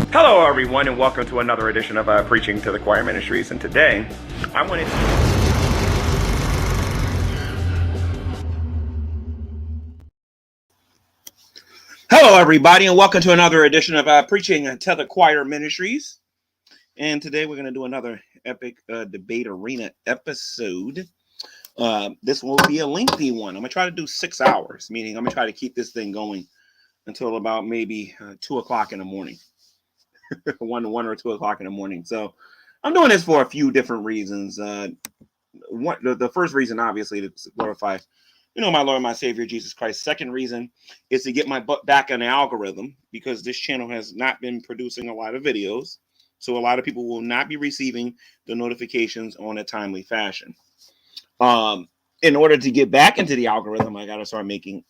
Hello, everyone, and welcome to another edition of Preaching to the Choir Ministries. And today, I wanted to... Hello, everybody, and welcome to another edition of Preaching to the Choir Ministries. And today, we're going to do another epic debate arena episode. This will be a lengthy one. I'm going to try to do 6 hours, meaning I'm going to try to keep this thing going until about maybe 2 o'clock in the morning. 1 or 2 o'clock in the morning. So I'm doing this for a few different reasons. The first reason, obviously, to glorify, my Lord and my Savior, Jesus Christ. Second reason is to get my butt back on the algorithm, because this channel has not been producing a lot of videos. So a lot of people will not be receiving the notifications on a timely fashion. In order to get back into the algorithm, I got to start making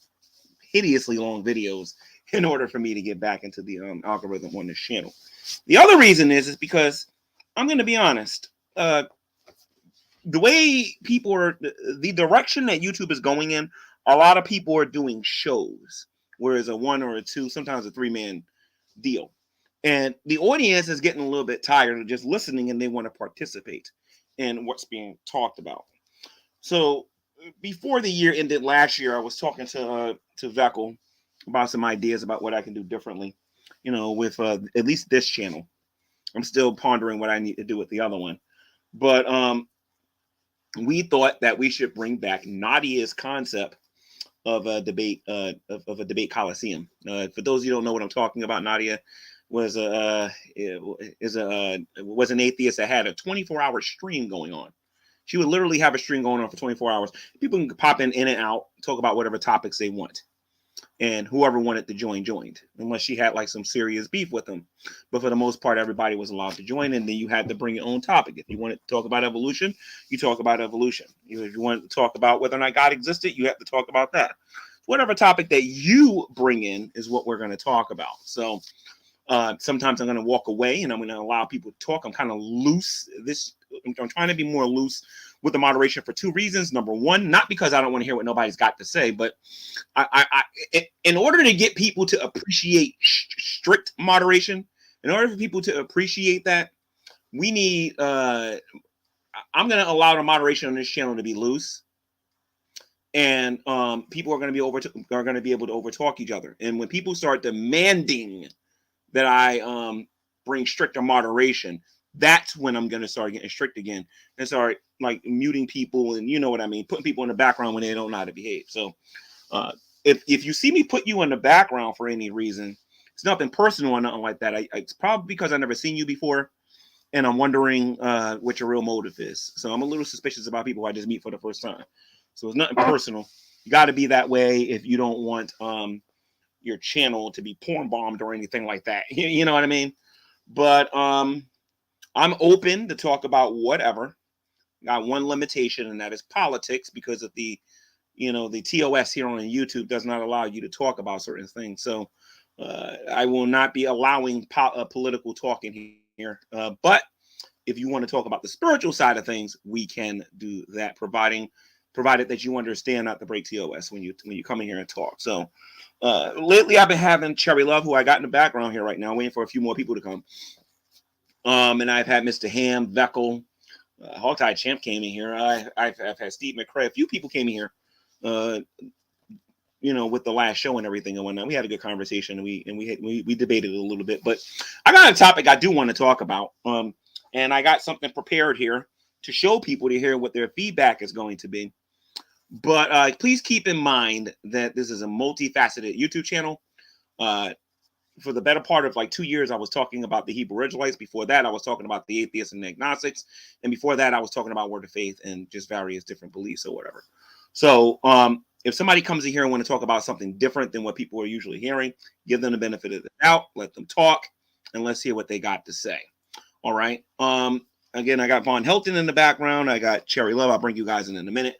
hideously long videos in order for me to get back into the algorithm on this channel. The other reason is because I'm going to be honest. The way people are, the direction that YouTube is going in, a lot of people are doing shows, whereas a 1 or a 2, sometimes a 3-man deal. And the audience is getting a little bit tired of just listening, and they want to participate in what's being talked about. So before the year ended last year, I was talking to Veckel about some ideas about what I can do differently, with at least this channel. I'm still pondering what I need to do with the other one. But we thought that we should bring back Nadia's concept of a debate, of a debate coliseum. For those of you who don't know what I'm talking about, Nadia was an atheist that had a 24-hour stream going on. She would literally have a stream going on for 24 hours. People can pop in and out, talk about whatever topics they want. And whoever wanted to join, joined, unless she had like some serious beef with them. But for the most part, everybody was allowed to join, and then you had to bring your own topic. If you wanted to talk about evolution, you talk about evolution. If you wanted to talk about whether or not God existed, you have to talk about that. Whatever topic that you bring in is what we're going to talk about. So sometimes I'm going to walk away and I'm going to allow people to talk. I'm kind of loose. I'm trying to be more loose with the moderation for 2 reasons. Number one, not because I don't want to hear what nobody's got to say, but in order to get people to appreciate strict moderation, in order for people to appreciate that, we need, I'm going to allow the moderation on this channel to be loose. And people are going to be able to overtalk each other. And when people start demanding that I bring stricter moderation, that's when I'm going to start getting strict again and start like muting people, and you know what I mean, putting people in the background when they don't know how to behave. So if you see me put you in the background for any reason, it's nothing personal or nothing like that. It's probably because I've never seen you before, and I'm wondering what your real motive is. So I'm a little suspicious about people I just meet for the first time. So it's nothing personal. You got to be that way if you don't want your channel to be porn bombed or anything like that. You know what I mean? But I'm open to talk about whatever. Got one limitation, and that is politics, because of the TOS here on YouTube does not allow you to talk about certain things. So I will not be allowing political talk in here. But if you want to talk about the spiritual side of things, we can do that, provided that you understand not to break TOS when you come in here and talk. So lately I've been having Cherry Love, who I got in the background here right now, waiting for a few more people to come. And I've had Mr. Ham, Veckel, Hogtie Champ came in here. I've had Steve McCray. A few people came in here, with the last show and everything and whatnot. We had a good conversation, and we debated a little bit. But I got a topic I do want to talk about, and I got something prepared here to show people to hear what their feedback is going to be. But please keep in mind that this is a multifaceted YouTube channel. For the better part of like 2 years, I was talking about the Hebrew Israelites. Before that, I was talking about the atheists and the agnostics. And before that, I was talking about word of faith and just various different beliefs or whatever. So if somebody comes in here and want to talk about something different than what people are usually hearing, give them the benefit of the doubt, let them talk, and let's hear what they got to say. All right. Again, I got Von Helton in the background. I got Cherry Love. I'll bring you guys in a minute.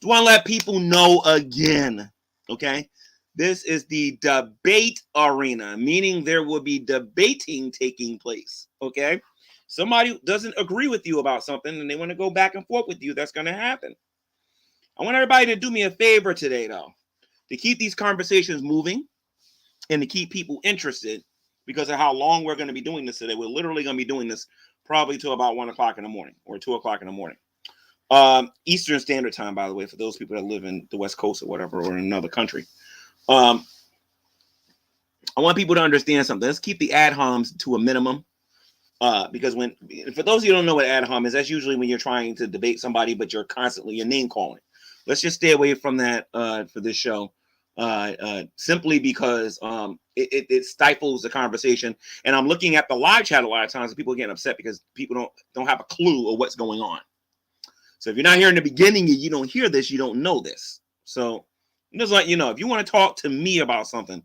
Just want to let people know again, okay? This is the debate arena, meaning there will be debating taking place, okay? Somebody doesn't agree with you about something and they want to go back and forth with you, that's going to happen. I want everybody to do me a favor today, though, to keep these conversations moving and to keep people interested. because of how long we're going to be doing this today. We're literally going to be doing this probably till about 1 o'clock in the morning or 2 o'clock in the morning. Eastern Standard Time, by the way, for those people that live in the West Coast or whatever, or in another country. I want people to understand something. Let's keep the ad homs to a minimum. Because for those of you who don't know what ad hom is, that's usually when you're trying to debate somebody, but you're constantly your name calling. Let's just stay away from that for this show, simply because it stifles the conversation. And I'm looking at the live chat a lot of times, and people are getting upset because people don't have a clue of what's going on. So if you're not here in the beginning and you don't hear this, you don't know this. So just let you know, if you want to talk to me about something,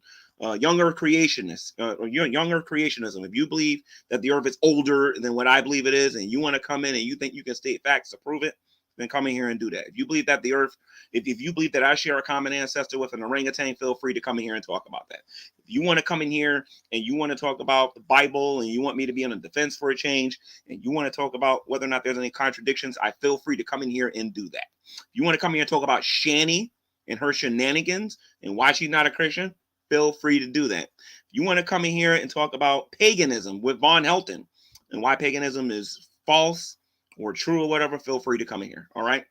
younger creationists or younger creationism, if you believe that the earth is older than what I believe it is, and you want to come in and you think you can state facts to prove it, then come in here and do that. If you believe that the earth, if you believe that I share a common ancestor with an orangutan, feel free to come in here and talk about that. If you want to come in here and you want to talk about the Bible and you want me to be on a defense for a change, and you want to talk about whether or not there's any contradictions, I feel free to come in here and do that. If you want to come here and talk about Shani and her shenanigans and why she's not a Christian, feel free to do that. If you want to come in here and talk about paganism with Von Helton and why paganism is false or true or whatever, feel free to come in here. All right.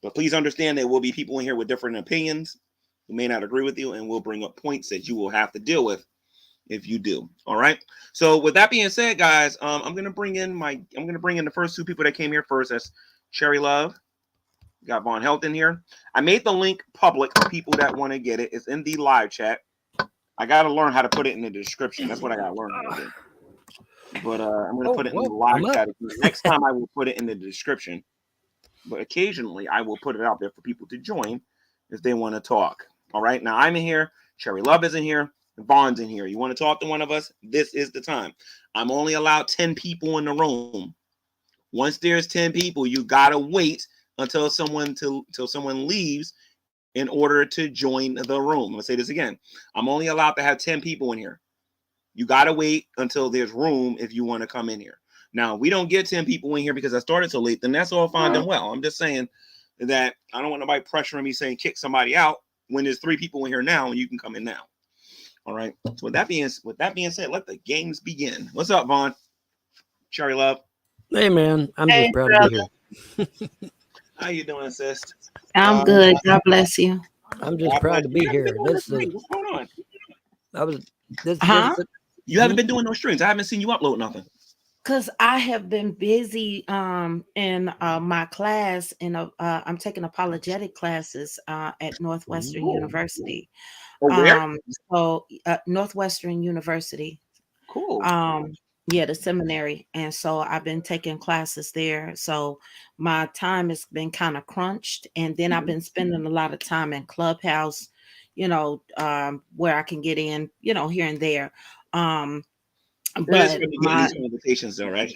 But please understand there will be people in here with different opinions who may not agree with you, and we'll bring up points that you will have to deal with if you do. All right. So with that being said, guys, I'm gonna bring in the first two people that came here first. That's Cherry Love. Got Von Helton here. I made the link public for people that want to get it. It's in the live chat. I got to learn how to put it in the description. That's what I got to learn how to do. But I'm going to put it in the live chat. Next time I will put it in the description. But occasionally I will put it out there for people to join if they want to talk. All right. Now I'm in here. Cherry Love is in here. Vaughn's in here. You want to talk to one of us? This is the time. I'm only allowed 10 people in the room. Once there's 10 people, you got to wait until someone leaves in order to join the room. I'm going to say this again. I'm only allowed to have 10 people in here. You got to wait until there's room if you want to come in here. Now, we don't get 10 people in here because I started so late, then that's all fine and well. I'm just saying that I don't want nobody pressuring me saying kick somebody out when there's 3 people in here now and you can come in now. All right. So with that being said, let the games begin. What's up, Vaughn? Cherry Love. Hey, man. I'm just proud to be here. How you doing, sis? I'm good. God bless you. I'm just proud to be here. What's going on? You haven't been doing no streams. I haven't seen you upload nothing. Because I have been busy in my class, and I'm taking apologetic classes at Northwestern University. Where? Northwestern University. Cool. Yeah, the seminary. And so I've been taking classes there. So my time has been kind of crunched. And then I've been spending a lot of time in Clubhouse, where I can get in, here and there. But my invitations though, right?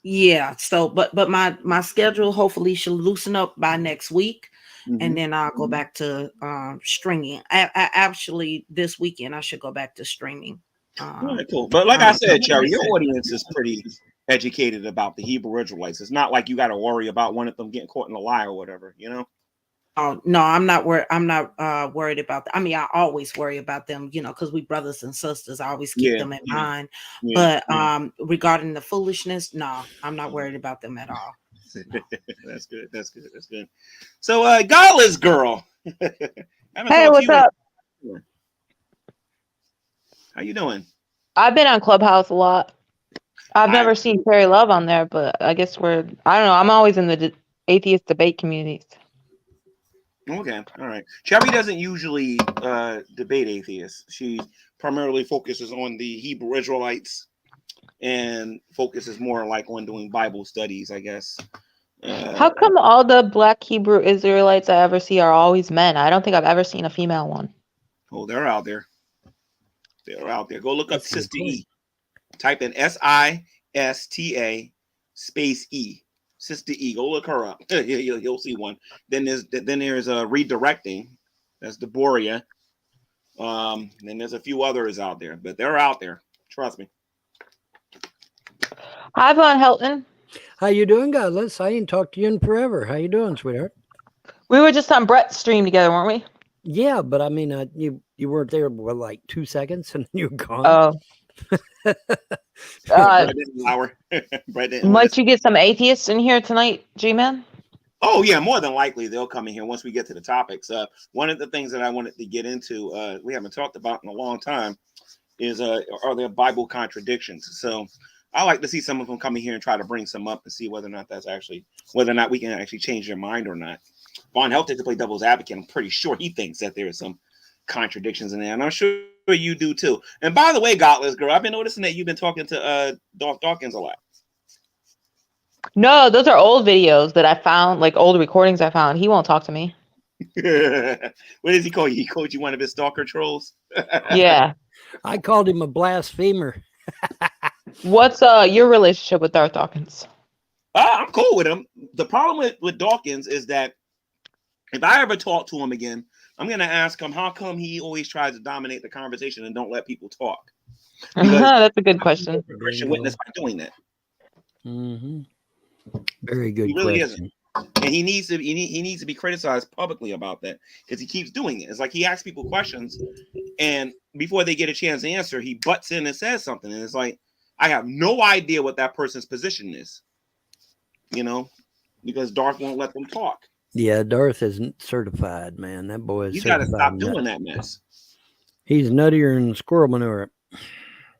Yeah. So, but my schedule hopefully should loosen up by next week. And then I'll go back to streaming. I actually this weekend I should go back to streaming. All right, cool. But like I said, Cherry, your audience is pretty educated about the Hebrew Israelites. It's not like you got to worry about one of them getting caught in a lie or whatever, Oh no, I'm not worried. I'm not worried about that. I mean, I always worry about them, because we brothers and sisters. I always keep them in mind. Yeah, but regarding the foolishness, no, I'm not worried about them at all. That's good. That's good. So, Godless Girl. Hey, what's up? How you doing? I've been on Clubhouse a lot. I've never seen Cherry Love on there, but I guess I don't know. I'm always in the atheist debate communities. Okay, all right. Cherry doesn't usually debate atheists. She primarily focuses on the Hebrew Israelites and focuses more like on doing Bible studies, I guess. How come all the Black Hebrew Israelites I ever see are always men? I don't think I've ever seen a female one. Oh, they're out there. They're out there. Go look up Sister E. Type in SISTA space E. Sister E. Go look her up. You'll see one. Then there's redirecting. That's Deborah. Then there's a few others out there, but they're out there. Trust me. Hi, Von Helton. How you doing, Godless? I ain't talked to you in forever. How you doing, sweetheart? We were just on Brett's stream together, weren't we? Yeah, but I mean, you weren't there for like 2 seconds and you're gone. Oh, Uh, Bread didn't flour. Bread didn't might you get some atheists in here tonight, G-Man? Oh yeah, more than likely they'll come in here once we get to the topics. One of the things that I wanted to get into, we haven't talked about in a long time, is are there Bible contradictions? So I like to see some of them come in here and try to bring some up and see whether or not whether or not we can actually change their mind or not. Von Helton, to play devil's advocate, I'm pretty sure he thinks that there are some contradictions in there, and I'm sure you do too. And by the way, Godless Girl, I've been noticing that you've been talking to Dolph Dawkins a lot. No, those are old videos that I found, like old recordings I found. He won't talk to me. What does he call you? He called you one of his stalker trolls? Yeah. I called him a blasphemer. What's your relationship with Darth Dawkins? I'm cool with him. The problem with Dawkins is that if I ever talk to him again, I'm going to ask him how come he always tries to dominate the conversation and don't let people talk. Because That's a good question. Christian witness by doing that. Mm-hmm. Very good He really question. isn't. And he needs to be criticized publicly about that because he keeps doing it. It's like he asks people questions, and before they get a chance to answer, he butts in and says something, and it's like I have no idea what that person's position is, because Darth won't let them talk. Yeah, Darth isn't certified, man. That boy is He's got to certified. stop doing that mess. He's nuttier than squirrel manure. I'm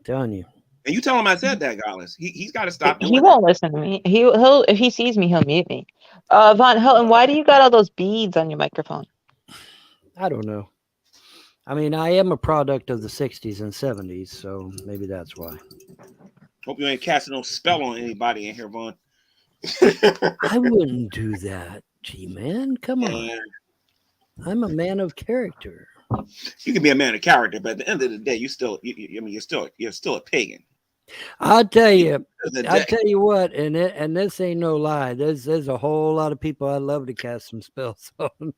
telling you. And you tell him I said that, Godless. He's got to stop doing He won't listen to me. He'll if he sees me, he'll mute me. Von Helton, why do you got all those beads on your microphone? I don't know. I mean, I am a product of the 60s and 70s, so maybe that's why. Hope you ain't casting no spell on anybody in here, Vaughn. I wouldn't do that, G-Man. Come on. I'm a man of character. You can be a man of character, but at the end of the day, you're still a pagan. I'll tell you what, and this ain't no lie. There's a whole lot of people I'd love to cast some spells on.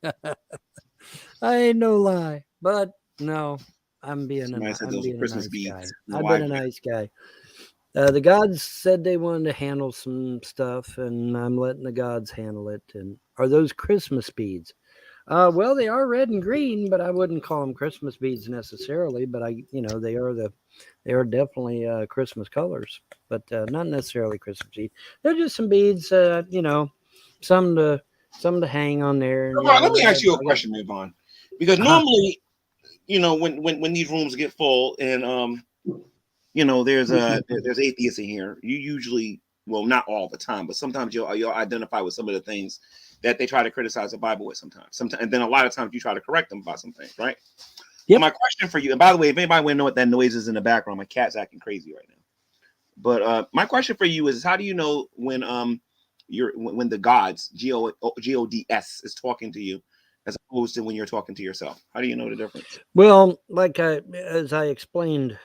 I ain't no lie, but no, I'm being a nice guy. I've been a nice guy. The gods said they wanted to handle some stuff, and I'm letting the gods handle it. And are those Christmas beads? Well, they are red and green, but I wouldn't call them Christmas beads necessarily. But they are definitely Christmas colors, but not necessarily Christmas beads. They're just some beads, some to hang on there. And, let me ask you a question, Vaughn, because normally, when these rooms get full and there's atheists in here, you usually, well, not all the time, but sometimes you'll identify with some of the things that they try to criticize the Bible with sometimes, and then a lot of times you try to correct them about some things, right? Yep. So my question for you, and by the way, if anybody want to know what that noise is in the background, my cat's acting crazy right now. But my question for you is how do you know when when the gods, GODS, is talking to you as opposed to when you're talking to yourself? How do you know the difference? Well, as I explained.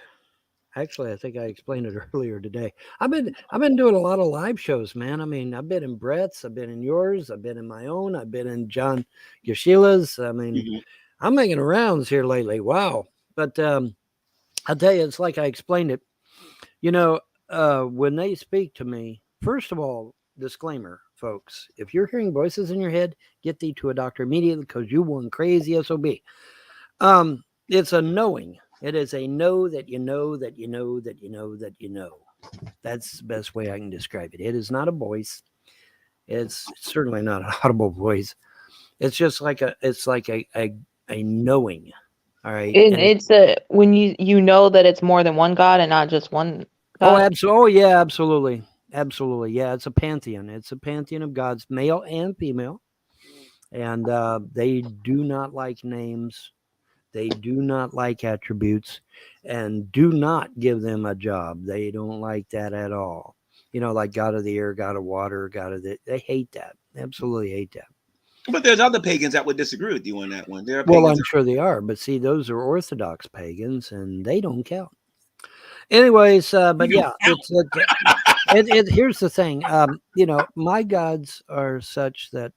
Actually, I think I explained it earlier today. I've been doing a lot of live shows, man. I mean, I've been in Brett's, I've been in yours, I've been in my own, I've been in John Yoshila's. I mean, I'm making rounds here lately. Wow. But I'll tell you, it's like I explained it. When they speak to me, first of all, disclaimer, folks, if you're hearing voices in your head, get thee to a doctor immediately because you one crazy SOB. It's a knowing. It is a know that you know that you know that you know that you know. That's the best way I can describe it. It is not a voice. It's certainly not an audible voice. It's just like a knowing. All right. It's when you know that it's more than one God and not just one God. Oh, absolutely. Oh, yeah, absolutely. Absolutely. Yeah, it's a pantheon. It's a pantheon of gods, male and female. And they do not like names. They do not like attributes and do not give them a job. They don't like that at all. Like God of the air, God of water, God of they hate that. Absolutely hate that. But there's other pagans that would disagree with you on that one. Well, I'm sure they are. But see, those are Orthodox pagans and they don't count. Anyways, but yeah, here's the thing. My gods are such that,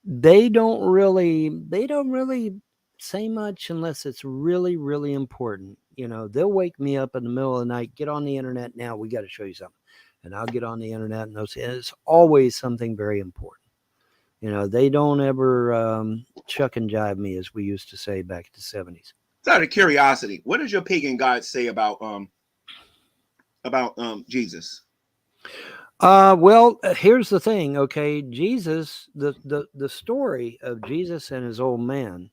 they don't really say much unless it's really, really important. They'll wake me up in the middle of the night, get on the internet now, we got to show you something. And I'll get on the internet and it's always something very important. They don't ever chuck and jive me, as we used to say back in the 70s. out of curiosity, what does your pagan God say about Jesus? Well, here's the thing. Okay, Jesus, the story of Jesus and his old man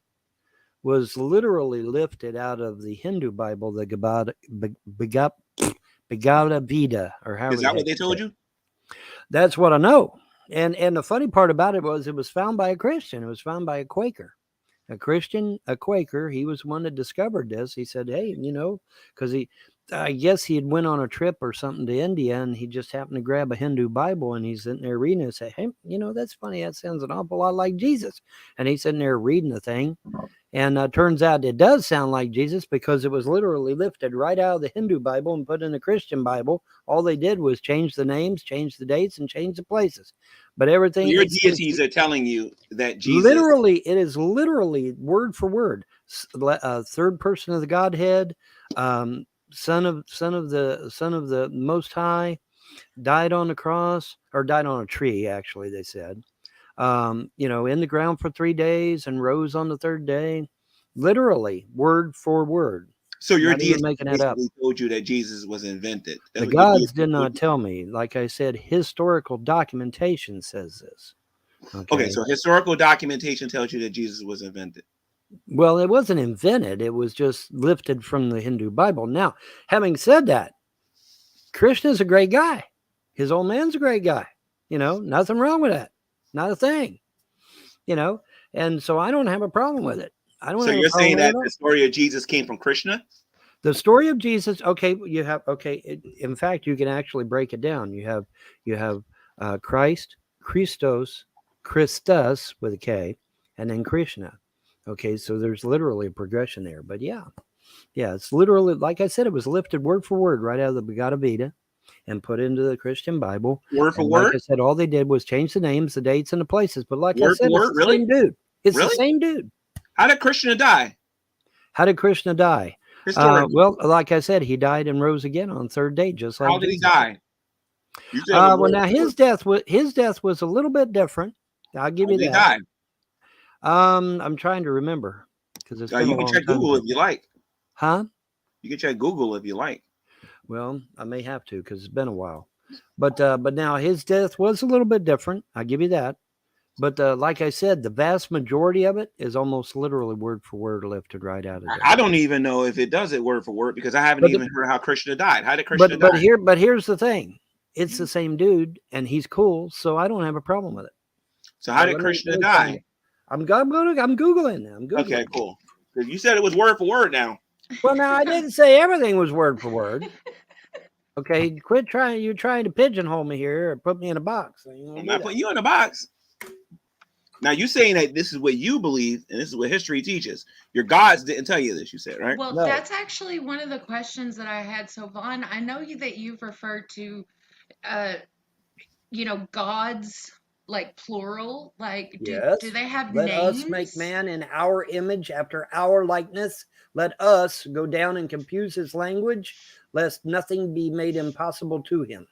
was literally lifted out of the Hindu Bible, the Bhagavad Gita, or however Is the that what heck they you told say it. you? That's what I know. And the funny part about it was found by a Christian. It was found by a Quaker. A Christian, a Quaker. He was the one that discovered this. He said, hey, because I guess he had went on a trip or something to India, and he just happened to grab a Hindu Bible, and he's sitting there reading it and say, hey, that's funny. That sounds an awful lot like Jesus. And he's sitting there reading the thing. And turns out it does sound like Jesus, because it was literally lifted right out of the Hindu Bible and put in the Christian Bible. All they did was change the names, change the dates, and change the places. But everything, So your deities are telling you that Jesus, literally, it is literally word for word. Third person of the Godhead, son of the Most High, died on the cross, or died on a tree. Actually, they said. In the ground for 3 days and rose on the third day. Literally, word for word. so your Not even deities making that up. basically told you that Jesus was invented. That's The what your gods deities did told not you. tell me. Like I said, historical documentation says this. Okay, so historical documentation tells you that Jesus was invented. Well, it wasn't invented. It was just lifted from the Hindu Bible. Now, having said that, Krishna's a great guy. His old man's a great guy. Nothing wrong with that. Not a thing. And so I don't have a problem with it. I don't So have you're a problem saying with it that at all. the story of Jesus came from Krishna? The story of Jesus. Okay, in fact, you can actually break it down. You have Christ, Christos, Christus with a K, and then Krishna. Okay, so there's literally a progression there. But yeah, it's literally, like I said, it was lifted word for word right out of the Bhagavad Gita and put into the Christian Bible. Word for And like word? I said, all they did was change the names, the dates, and the places. But like I Word for said, it's word? the Really? same dude. It's the Really? same dude. How did Krishna die? How did Krishna die? Historically. Well, like I said, he died and rose again on the third day, just like How did he Jesus. die? You said it was Well, word now for word. his death was a little bit different. I'll give How you did he that. die? I'm trying to remember, because it's been You a can long check time Google ago. if you like. Huh? You can check Google if you like. Well, I may have to, because it's been a while. But now his death was a little bit different. I'll give you that. But like I said, the vast majority of it is almost literally word for word lifted right out of there. I don't even know if it does it word for word, because I haven't even heard how Krishna died. How did Krishna But die? here's the thing. It's the same dude, and he's cool, so I don't have a problem with it. So how But did Krishna let me die? find it. I'm Googling now. I'm Googling. Okay, cool. Because you said it was word for word now. Well, now I didn't say everything was word for word. Okay, quit trying. You're trying to pigeonhole me here or put me in a box. I'm not putting you in a box. Now you're saying that this is what you believe, and this is what history teaches. Your gods didn't tell you this, you said, right? Well, No. that's actually one of the questions that I had. So, Vaughn, I know that you've referred to, uh, gods like plural. Like, do Yes. they have Let us make names? man in our image after our likeness. Let us go down and confuse his language, lest nothing be made impossible to him.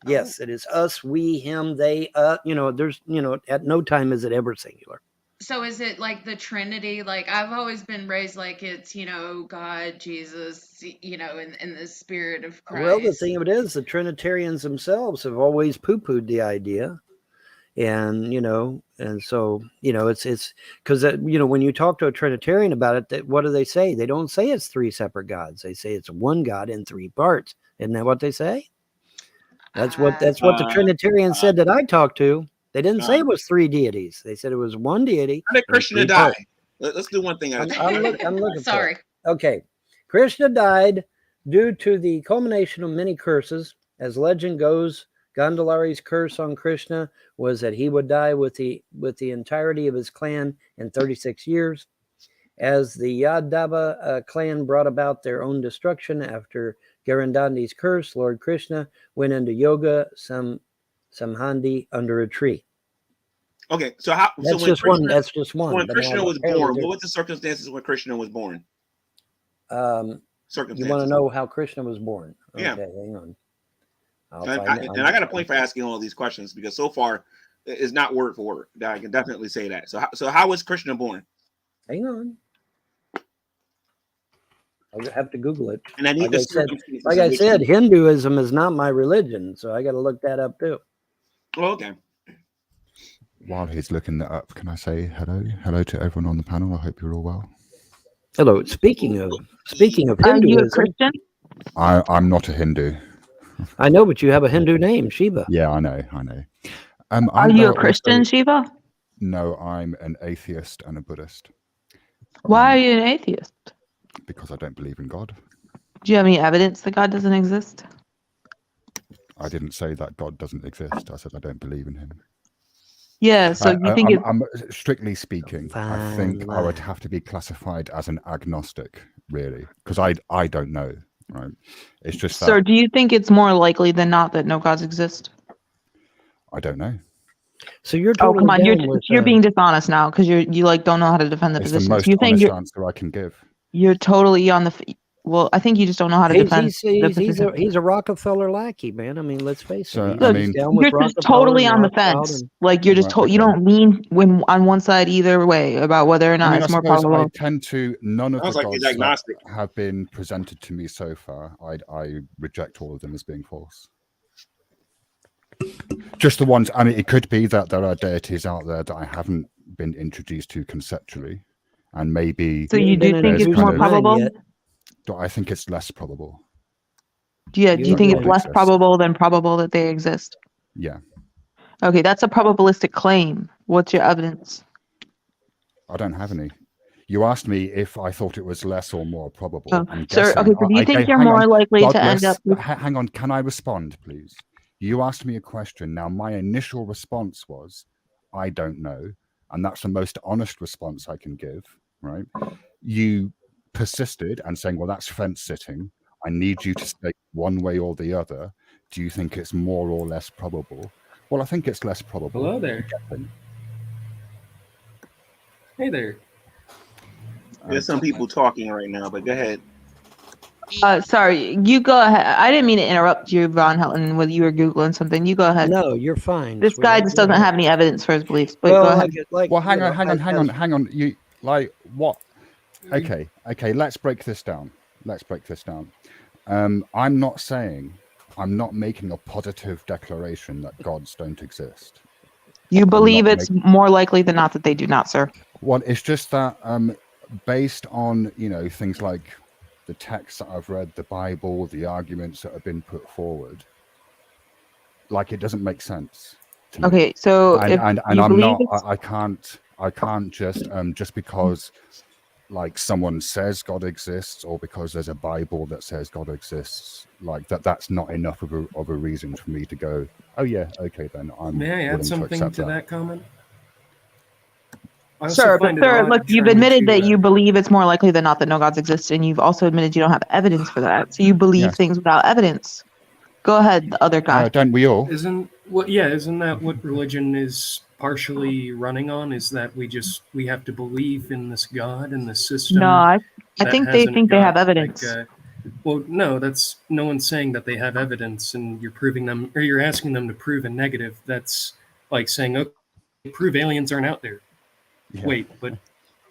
Yes, it is us, we, him, they, there's, at no time is it ever singular. So is it like the Trinity? Like I've always been raised like it's, God, Jesus, in the spirit of Well, the Christ. thing of it is, the Trinitarians themselves have always poo-pooed the idea. And, so, it's because, when you talk to a Trinitarian about it, what do they say? They don't say it's three separate gods. They say it's one God in three parts. Isn't that what they say? That's what the Trinitarian said that I talked to. They didn't say it was three deities. They said it was one deity. How did Krishna die? Let's do one thing at a time. I'm looking Sorry. for it. Okay. Krishna died due to the culmination of many curses. As legend goes, Gandalari's curse on Krishna was that he would die with the entirety of his clan in 36 years. As the Yadava clan brought about their own destruction after Garandandi's curse, Lord Krishna went into yoga samhandi under a tree. Okay, so how? That's So when just Krishna, one. That's just one. when But Krishna was born, what was the circumstances when Krishna was born? You want Circumstances. to know how Krishna was born? Yeah. Okay, hang on. And I got a point for asking all these questions, because so far it's not word for word. I can definitely say that. So how was Krishna born? Hang on. I'll have to Google it. And I need Like the I said, circumstances. like in I which said, he- Hinduism is not my religion, so I got to look that up too. Oh, okay. While he's looking that up, can I say hello to everyone on the panel? I hope you're all well. Hello. Speaking of Are you a Hinduism, Christian? I'm not a Hindu. I know, but you have a Hindu name, Shiva. Yeah, I know. Are you a also- Christian, Shiva? No, I'm an atheist and a Buddhist Why are you an atheist? because I don't believe in God. Do you have any evidence that God doesn't exist? I didn't say that God doesn't exist. I said I don't believe in him. Yeah, so you think it's I'm strictly speaking, I think Fine I would line. have to be classified as an agnostic, really, because I don't know, right? It's just so that do you think it's more likely than not that no gods exist? I don't know. So you're Oh, totally come on, down with you're being dishonest now because you like don't know how to defend the It's the position. most You think honest answer I can give. you're totally on the well, I think you just don't know how to defend the position. he's a Rockefeller lackey, man. I mean, let's face it. So, He's, I he's mean- down with You're just Rockefeller totally and on the Rothschild fence. and- Like you're just Right, you okay. don't lean on one side either way about whether or not I mean, I it's more suppose I probable. tend to none of Sounds the like he's gods that agnostic. have been presented to me so far. I reject all of them as being false. Just the ones. I mean, it could be that there are deities out there that I haven't been introduced to conceptually, and maybe So you do been think there's it's kind more of- probable? yet. I think it's less probable. Yeah, do you You think it's don't less exist. probable than probable that they exist? Yeah, Okay, that's a probabilistic claim. What's your evidence? I don't have any. You asked me if I thought it was less or more probable. Oh, I'm sir, guessing. okay, so do you think you're hang more on. likely to end Douglas, up with hang on. Can I respond, please? You asked me a question. Now, my initial response was, I don't know. And that's the most honest response I can give, right? You persisted and saying, well, that's fence sitting. I need you to say one way or the other. Do you think it's more or less probable? Well, I think it's less probable. Hello there. Hey there. There's some people talking right now, but go ahead. sorry, you go ahead. I didn't mean to interrupt you, Von Helton, when you were Googling something. You go ahead. No, you're fine. This guy sweetheart. just Go doesn't ahead. have any evidence for his beliefs, but Well, go ahead. Well, hang you on, know, hang on. You like what? Okay. Let's break this down. I'm not making a positive declaration that gods don't exist. You believe not it's more likely than not that they do not, sir. Well, it's just that based on things like the texts that I've read, the Bible, the arguments that have been put forward, like it doesn't make sense to me. Okay, so if and you I'm believe not. I can't just because like someone says God exists or because there's a Bible that says God exists, like that's not enough of a reason for me to go, oh yeah, okay then I'm May I willing add something accept to that comment? I also Sir, but find it sir, odd look, you've trying admitted to, that you believe it's more likely than not that no gods exist, and you've also admitted you don't have evidence for that. So you believe Yes. things without evidence. Go ahead, the other guy. don't we all? isn't that what religion is partially running on? Is that we have to believe in this God and this system? No, I that think they hasn't think they have got, evidence. well, no, that's no one's saying that they have evidence, and you're proving them, or you're asking them to prove a negative. That's like saying, okay, prove aliens aren't out there. Yeah. Wait, but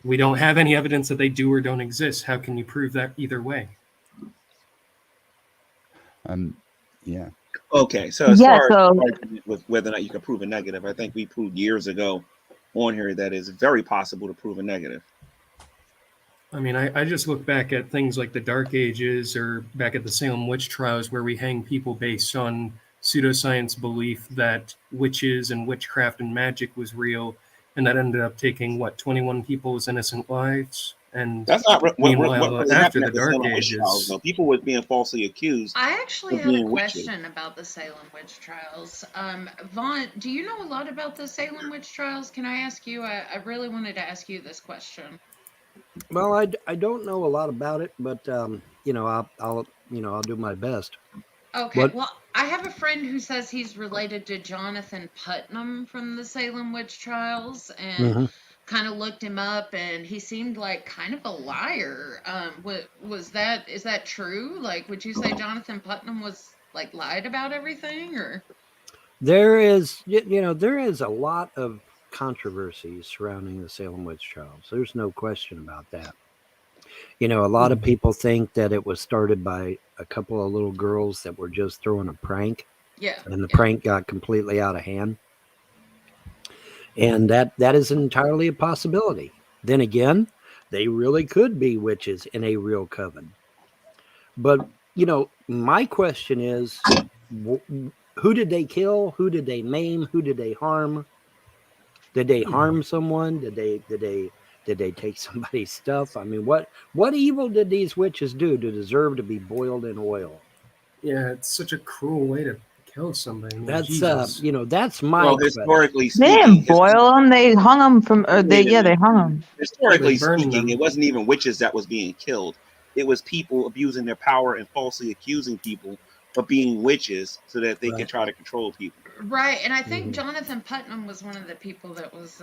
we don't have any evidence that they do or don't exist. How can you prove that either way? Yeah. Okay, so as Yeah, far so- as the argument with whether or not you can prove a negative, I think we proved years ago on here that it's very possible to prove a negative. I mean, I just look back at things like the Dark Ages or back at the Salem witch trials where we hang people based on pseudoscience belief that witches and witchcraft and magic was real, and that ended up taking, 21 people's innocent lives? And That's not what meanwhile, really after happened the at the Dark Salem witch trials, Ages, though. People were being falsely accused. I actually of had a being witches. question about the Salem witch trials. Vaughn, do you know a lot about the Salem witch trials? Can I ask you? I really wanted to ask you this question. Well, I don't know a lot about it, but I'll do my best. Okay, What? well, I have a friend who says he's related to Jonathan Putnam from the Salem witch trials, and Mhm. kind of looked him up, and he seemed like kind of a liar. Is that true? Like, would you say Jonathan Putnam was like lied about everything, or? There is there is a lot of controversy surrounding the Salem witch trials. There's no question about that. You know, a lot of people think that it was started by a couple of little girls that were just throwing a prank, Yeah. and the yeah. prank got completely out of hand. And that is entirely a possibility. Then again, they really could be witches in a real coven. But, you know, my question is, who did they kill? Who did they maim? Who did they harm? Did they harm someone? Did they take somebody's stuff? I mean, what evil did these witches do to deserve to be boiled in oil? Yeah, it's such a cruel way to kill somebody. I mean, That's Jesus. you know, that's my Well, question. historically They speaking, didn't boil them. They hung them from. Or they Wait a minute. hung them. Historically They burned speaking, them. it wasn't even witches that was being killed. It was people abusing their power and falsely accusing people of being witches so that they could try to control people. Right, and I think Jonathan Putnam was one of the people that was,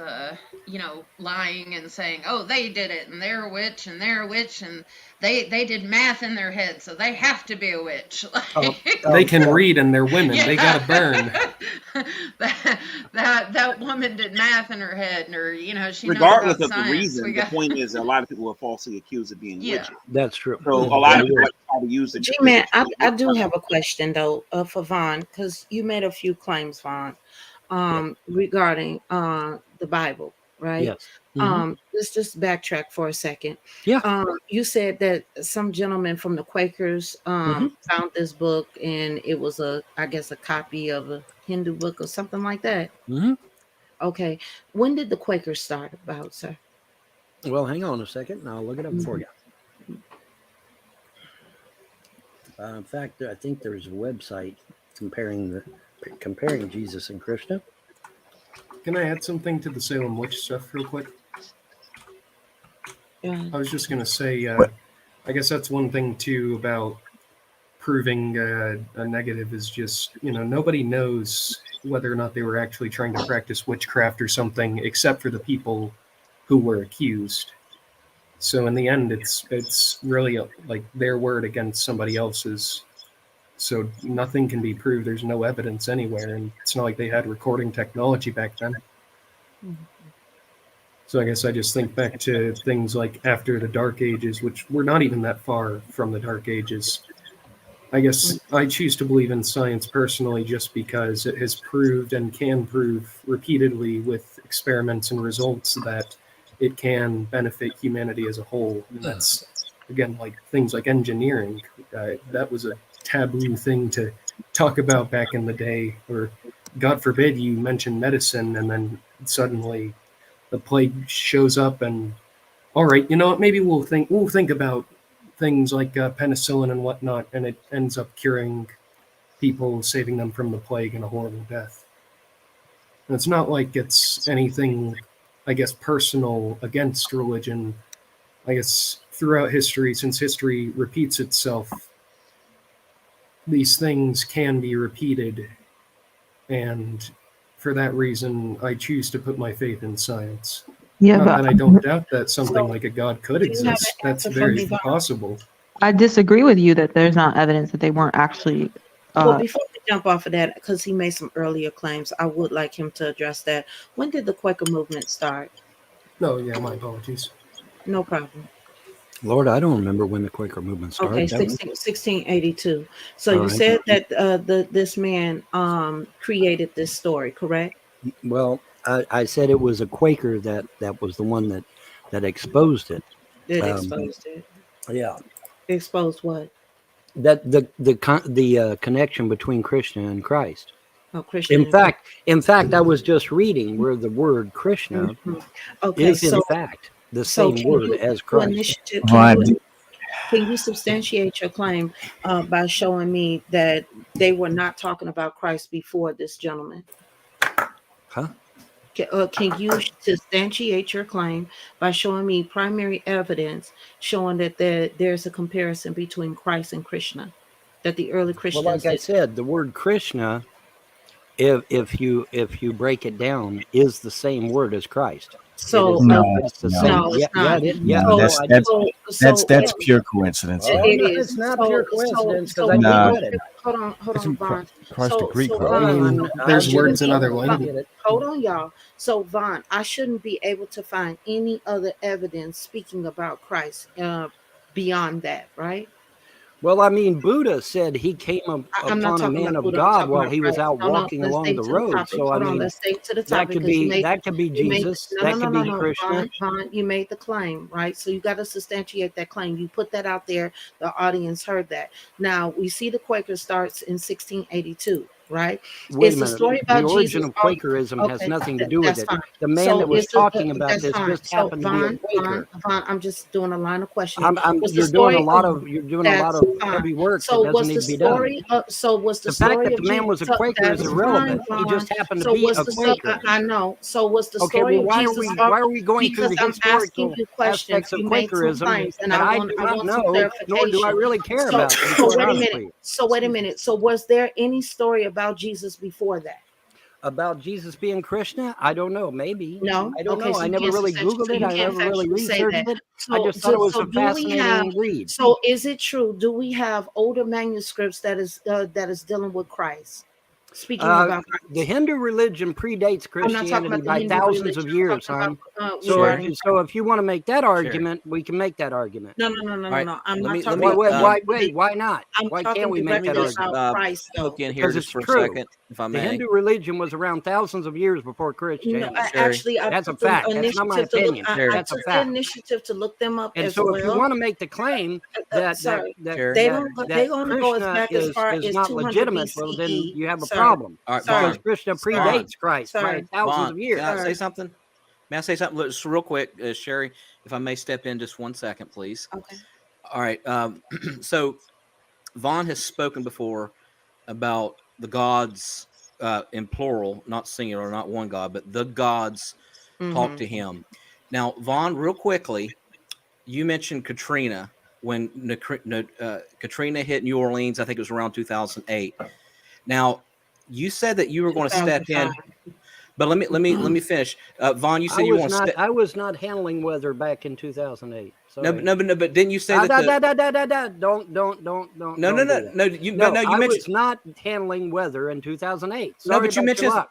lying and saying, "Oh, they did it, and they're a witch, and they're a witch, and they did math in their head, so they have to be a witch." They can read and they're women. They gotta burn. that woman did math in her head, or she Regardless knows of about the science. reason, the point is a lot of people were falsely accused of being witches. That's true. So a lot of people try to use the G-Man, I do have a question though for Vaughn, because you made a few claims, Vaughn, regarding the Bible, right? Yes. Mhm. Let's just backtrack for a second. Yeah. You said that some gentleman from the Quakers found this book, and it was I guess a copy of a Hindu book or something like that. Mhm. Okay. When did the Quakers start about, sir? Well, hang on a second, and I'll look it up for you. In fact, I think there's a website comparing Jesus and Krishna. Can I add something to the Salem witch stuff real quick? Yeah. I was just gonna say, I guess that's one thing too about proving a negative is just nobody knows whether or not they were actually trying to practice witchcraft or something, except for the people who were accused. So in the end, it's really like their word against somebody else's. So nothing can be proved. There's no evidence anywhere, and it's not like they had recording technology back then. So I guess I just think back to things like after the Dark Ages, which we're not even that far from the Dark Ages. I guess I choose to believe in science personally just because it has proved and can prove repeatedly with experiments and results that it can benefit humanity as a whole. And that's, again, like things like engineering. That was a taboo thing to talk about back in the day, or God forbid you mention medicine and then suddenly the plague shows up and all right, maybe we'll think about things like penicillin and whatnot, and it ends up curing people, saving them from the plague and a horrible death. And it's not like it's anything, I guess, personal against religion. I guess throughout history, since history repeats itself, these things can be repeated, and for that reason, I choose to put my faith in science. Yeah, Not but that I don't doubt that something So, like a God could do you have an exist. That's answer for very me, Vaughn? possible. I disagree with you that there's not evidence that they weren't actually. Well, before we jump off of that, because he made some earlier claims, I would like him to address that. When did the Quaker movement start? No, yeah, my apologies. No problem. Lord, I don't remember when the Quaker movement started. Okay, That was- 1682. So All you right. said that this man created this story, correct? Well, I said it was a Quaker that was the one that exposed it. That exposed it. Yeah. Exposed what? That the connection between Krishna and Christ. Oh, Christian. In fact, I was just reading where the word Krishna Okay, is in fact the same can word you- as Christ. Can you substantiate your claim by showing me that they were not talking about Christ before this gentleman? Huh? Can you substantiate your claim by showing me primary evidence showing that there's a comparison between Christ and Krishna? That the early Christians. Well, like I said, the word Krishna, if you break it down, is the same word as Christ. So it's the same. no, it's not. That's pure coincidence. Oh, It no, is. it's not So- pure so- coincidence so- because I Nah. read it. Hold on, Isn't Vaughn. Christ a Greek word? Vaughn, There's I words in shouldn't other be- languages. Hold on, y'all. So Vaughn, I shouldn't be able to find any other evidence speaking about Christ beyond that, right? Well, I mean, Buddha said he came I'm not upon a talking man about of Buddha. I'm God talking while about he was Christ. out No, no, walking let's along stay the to the road. topic. So I Hold on, mean, let's stay to the that topic could because be Jesus. no, That could be Krishna. Vaughn, you made the claim, right? So you got to substantiate that claim. You put that out there. The audience heard that. Now we see the Quaker starts in 1682, right? Wait a It's a minute. story The about origin Jesus. of Quakerism has Okay, nothing to do with that's it. fine. The man So that was is the talking about that's this fine. just So happened to be a Vaughn, Quaker. I'm just doing a line of questioning. Was the You're doing a story lot of of that's fine. heavy work that So doesn't was need the to be done. story of The fact that the man Jesus? was a Quaker is That's fine, irrelevant. He Vaughn. just happened to So be was a Quaker. I know. So was the Okay, story well, of Jesus? why are we going through Because the I'm asking historical you questions. aspects of You made some Quakerism claims, and that I do I not want some know, nor do I clarification. really care So about, to be so quite wait a honest with minute. you. So wait a minute. So was there any story about Jesus before that? About Jesus being Krishna? I don't know. Maybe. No. I don't Okay. know. So I you never can't really Googled it. you I can't never really factually say researched that. it. I So just thought it was so a do we have? fascinating read. So is it true? Do we have older manuscripts that is dealing with Christ? Speaking about The Christ. Hindu religion predates I'm not talking Christianity about the by Hindu thousands religion. of I'm years, talking about hon. Sherry. So if you want to make that argument, we can make that argument. No. All right, I'm let not me talking let me about Why not? I'm Why talking can't we let make me that directly just argument? about Christ, though. poke in here Because just it's for a true. second, if I The may. Hindu religion was around thousands of years before No, Christianity. Sherry. actually, I That's a took the fact. That's not my initiative to look. opinion. Sherry. I That's a took the fact. initiative to look them up And as so if you well. want to make the claim that Sorry, Sherry. they don't. They that gonna go as Krishna back as far is as not 200 legitimate, well then BCE. you have a Sorry, problem. All right, sorry, Because Vaughn. Krishna sorry, predates Christ by sorry. thousands Vaughn, of years. can I say Sorry. something? May I say something? Just real quick, Sherry, if I may step in just 1 second, please. Okay. All right. So Vaughn has spoken before about the gods in plural, not singular, not one god, but the gods talk to him. Now, Vaughn, real quickly, you mentioned Katrina when Katrina hit New Orleans. I think it was around 2008. Now, you said that you were going to step 2005. in, but let me finish. Vaughn, you I said you want to step. I was not handling weather back in 2008. Sorry. But didn't you say that? Don't No. do that. You No, you I mentioned. was not handling weather in 2008. No, Sorry but you about your mentioned. luck.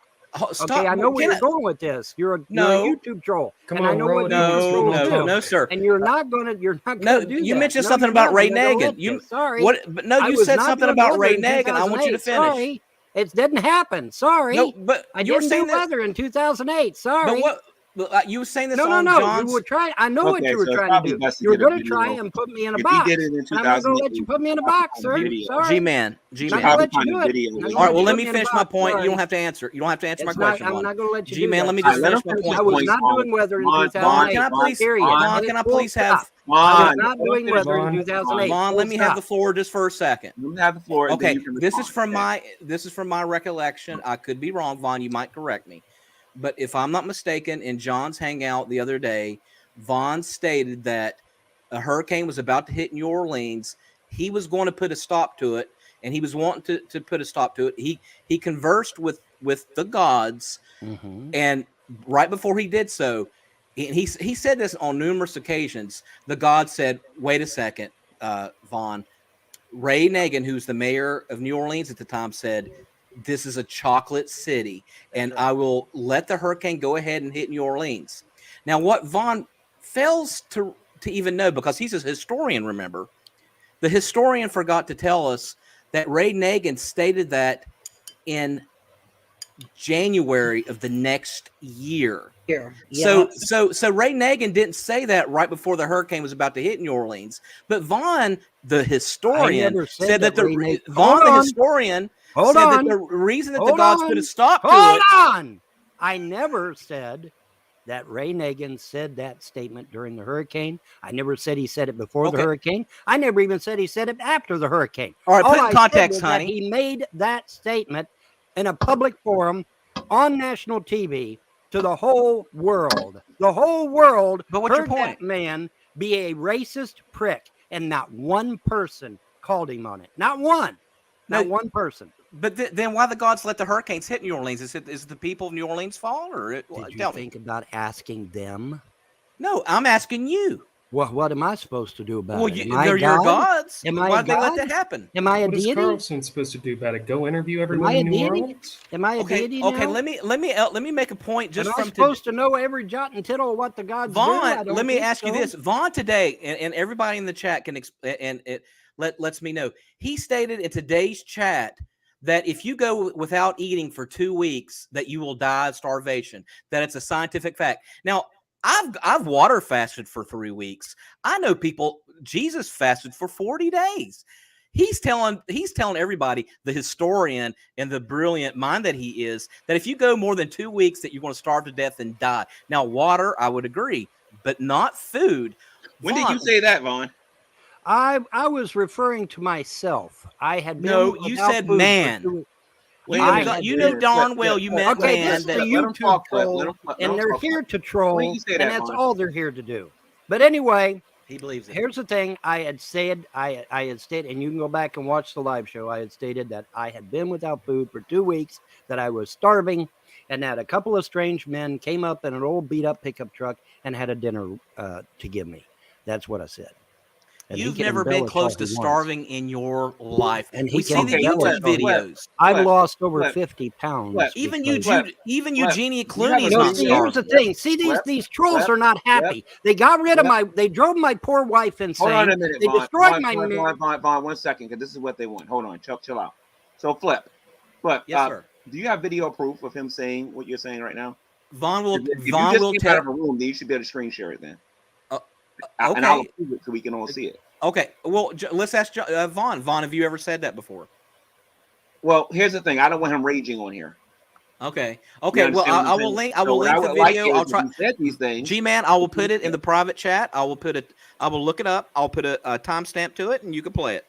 Stop. Okay, I know where Can you're going with this. You're a No. YouTube troll. Come and on, I know roll what it YouTube in. trolls No, do. No, sir. And you're not gonna do You that. mentioned No, something you're about not. Ray I'm not gonna Nagin. let You Sorry. what? But no, I you was said not something doing about weather Ray in Nagin. I want you to 2008. finish. Sorry. It didn't happen. Sorry. No, but I you were didn't saying do that. weather in 2008. But Sorry. what? You were saying this No. on You John's. were trying. I know what Okay, you were so it's trying to probably do. best to You were get a going to try video. and put me in a If he box. did it in And I'm not going to let 2008, you put me in a you probably box, find a sir. video. Sorry. G-Man. I'm not You going to probably let you find do a it. video. I'm where not you All right. gonna Well, let let you me put me in a finish my box. point. You Sorry. don't have to answer. You don't have to answer my It's not. question, I'm Vaughn. not going to let you do G-Man, that. let me All just right, let him finish my finish his point. I was points. not doing weather in Vaughn, 2008. Can I please? Period. Vaughn, And can it's I full please have? stop. I was Vaughn, not let him doing finish weather in Vaughn. 2008. Vaughn, Full let me have the stop. floor just for a second. Let him have the floor, and then Okay, you can this is respond. from Okay? my recollection. I could be wrong, Vaughn. You might correct me, but if I'm not mistaken, in John's hangout the other day, Vaughn stated that a hurricane was about to hit New Orleans. He was going to put a stop to it, and he was wanting to put a stop to it. He conversed with the gods, and right before he did so, he said this on numerous occasions. The god said, "Wait a second, Vaughn." Ray Nagin, who's the mayor of New Orleans at the time, said, "This is a chocolate city, and I will let the hurricane go ahead and hit New Orleans." Now, what Vaughn fails to even know, because he's a historian, remember, the historian forgot to tell us that Ray Nagin stated that in January of the next year. Here. So Ray Nagin didn't say that right before the hurricane was about to hit New Orleans, but Vaughn, the historian, said that the historian said that the reason that the gods put a stop to it. Hold on. I never said that Ray Nagin said that statement during the hurricane. I never said he said it before the hurricane. I never even said he said it after the hurricane. All right, put it in I context, said was that honey. he made that statement in a public forum on national TV to the whole world. The whole world But what's your heard point? that man be a racist prick, and not one person called him on it. Not one. Not No. one person. But then why the gods let the hurricanes hit New Orleans? Is it the people of New Orleans' fault, or Did you tell think me? about asking them? No, I'm asking you. Well, what am I supposed to do about Well, it? Am I they're your God? gods. Am I a Why'd they let God? that happen? Am I a What is deity? Carlson supposed to do about it? Go interview Am I everyone a in New deity? Orleans? Am I a Okay, deity okay. now? Let me make a point just Am I from supposed to know every jot and tittle of what the gods do? Vaughn. I don't Let me think ask you so. this, Vaughn today, and everybody in the chat can and it lets me know. He stated in today's chat that if you go without eating for 2 weeks, that you will die of starvation. That it's a scientific fact. Now, I've water fasted for 3 weeks. I know people. Jesus fasted for 40 days. He's telling everybody, the historian and the brilliant mind that he is, that if you go more than 2 weeks, that you're going to starve to death and die. Now, water, I would agree, but not food. When did you say that, Vaughn? I was referring to myself. I had been No, you without said food man. for 2 weeks. Wait You a know, minute. you know darn well you meant Okay, man. this is That, a let him YouTube talk, Flip. troll, Let him and they're talk, here Flip. to When troll, did you say and that, that's Vaughn? all they're here to do. But anyway, he believes it. here's the thing. I had said, and you can go back and watch the live show. I had stated that I had been without food for 2 weeks, that I was starving, and that a couple of strange men came up in an old beat up pickup truck and had a dinner to give me. That's what I said. And You've never been close to starving in your life. And We see the YouTube videos. I've lost over Flip. 50 pounds. Flip. Even Flip. Eugenia Do you have Clooney a is No, not see, here's the starving. thing. See, Flip. these trolls Flip. are not happy. They got rid of they drove my poor wife insane. Hold on a minute, They Vaughn. destroyed my marriage. Vaughn, 1 second, because this is what they want. Hold on, chill out. So, Flip, Yes, sir. do you have video proof of him saying what you're saying right now? Vaughn will. If you Vaughn just will came out tell. of a room, then you should be able to screen share it then. Okay. And I'll approve it so we can all see it. Okay. Well, let's ask Vaughn. Vaughn, have you ever said that before? Well, here's the thing. I don't want him raging on here. Okay. You Okay. Well, understand what I I'm will saying? link. I So will what link I the would like video. is I'll if try. he said these things. G-Man, I will put it in the private chat. I will put it. I will look it up. I'll put a timestamp to it, and you can play it.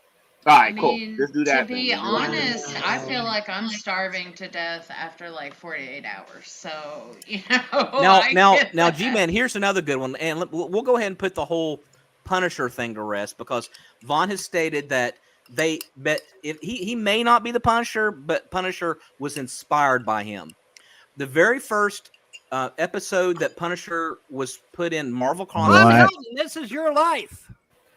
All I right, cool. mean, Let's do to that. be then. honest, I feel like I'm starving to death after like 48 hours. So, I get Now, that. G-Man, here's another good one, and we'll go ahead and put the whole Punisher thing to rest, because Vaughn has stated that he may not be the Punisher, but Punisher was inspired by him. The very first episode that Punisher was put in Marvel Comics. Von Helton, this is your life.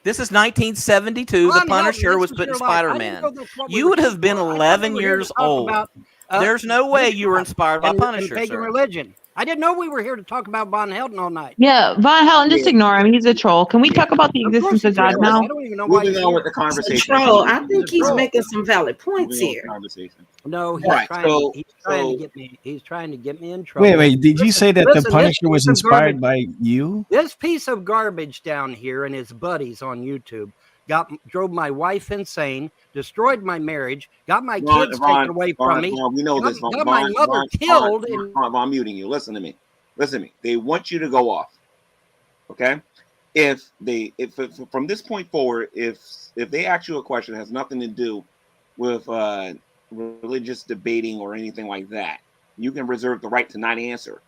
This is 1972. The Von Helton, Punisher this was is put in your life. I didn't Spider-Man. know that's what we You were would here have been for. I thought we 11 were here to years talk old. about, There's no way you were inspired by and Punisher, pagan sir. religion. I didn't know we were here to talk about Von Helton all night. Yeah, Von Helen, just ignore him. He's a troll. Can we talk about the Of course existence of he's a God troll. now? I don't even know why Moving he's on with here. the conversation. Troll, I He's think a he's troll. making some valid points Moving on with here. the conversation. No, he's All right, trying. so- He's trying so- to get me. He's trying to get me in trouble. Wait. Did you say that listen, the Punisher was this piece of inspired garbage- by you? This piece of garbage down here and his buddies on YouTube drove my wife insane, destroyed my marriage, got my kids taken away from me. Vaughn, we know this. Got my mother killed. Vaughn, I'm muting you. Listen to me. They want you to go off. Okay. If from this point forward, if they ask you a question that has nothing to do with religious debating or anything like that, you can reserve the right to not answer.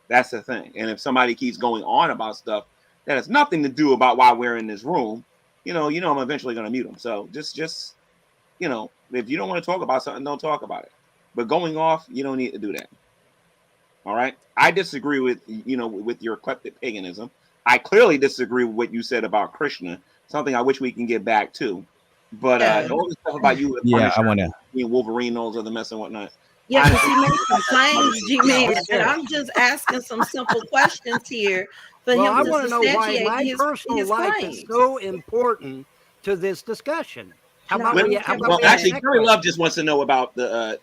That's the thing. And if somebody keeps going on about stuff that has nothing to do about why we're in this room, I'm eventually going to mute them. So just if you don't want to talk about something, don't talk about it. But going off, you don't need to do that. All right. I disagree with your eclectic paganism. I clearly disagree with what you said about Krishna. Something I wish we can get back to. But all the stuff about you, Yeah, I want to. Wolverine, those other mess and whatnot. Yeah, because he made some claims, G-Man, and I'm just asking some simple questions here for Well, I him want to to know why substantiate my his personal life claims. is so important to this discussion. How about No, we? okay, How about well, we Actually, next Cherry one? Love just wants to know about the.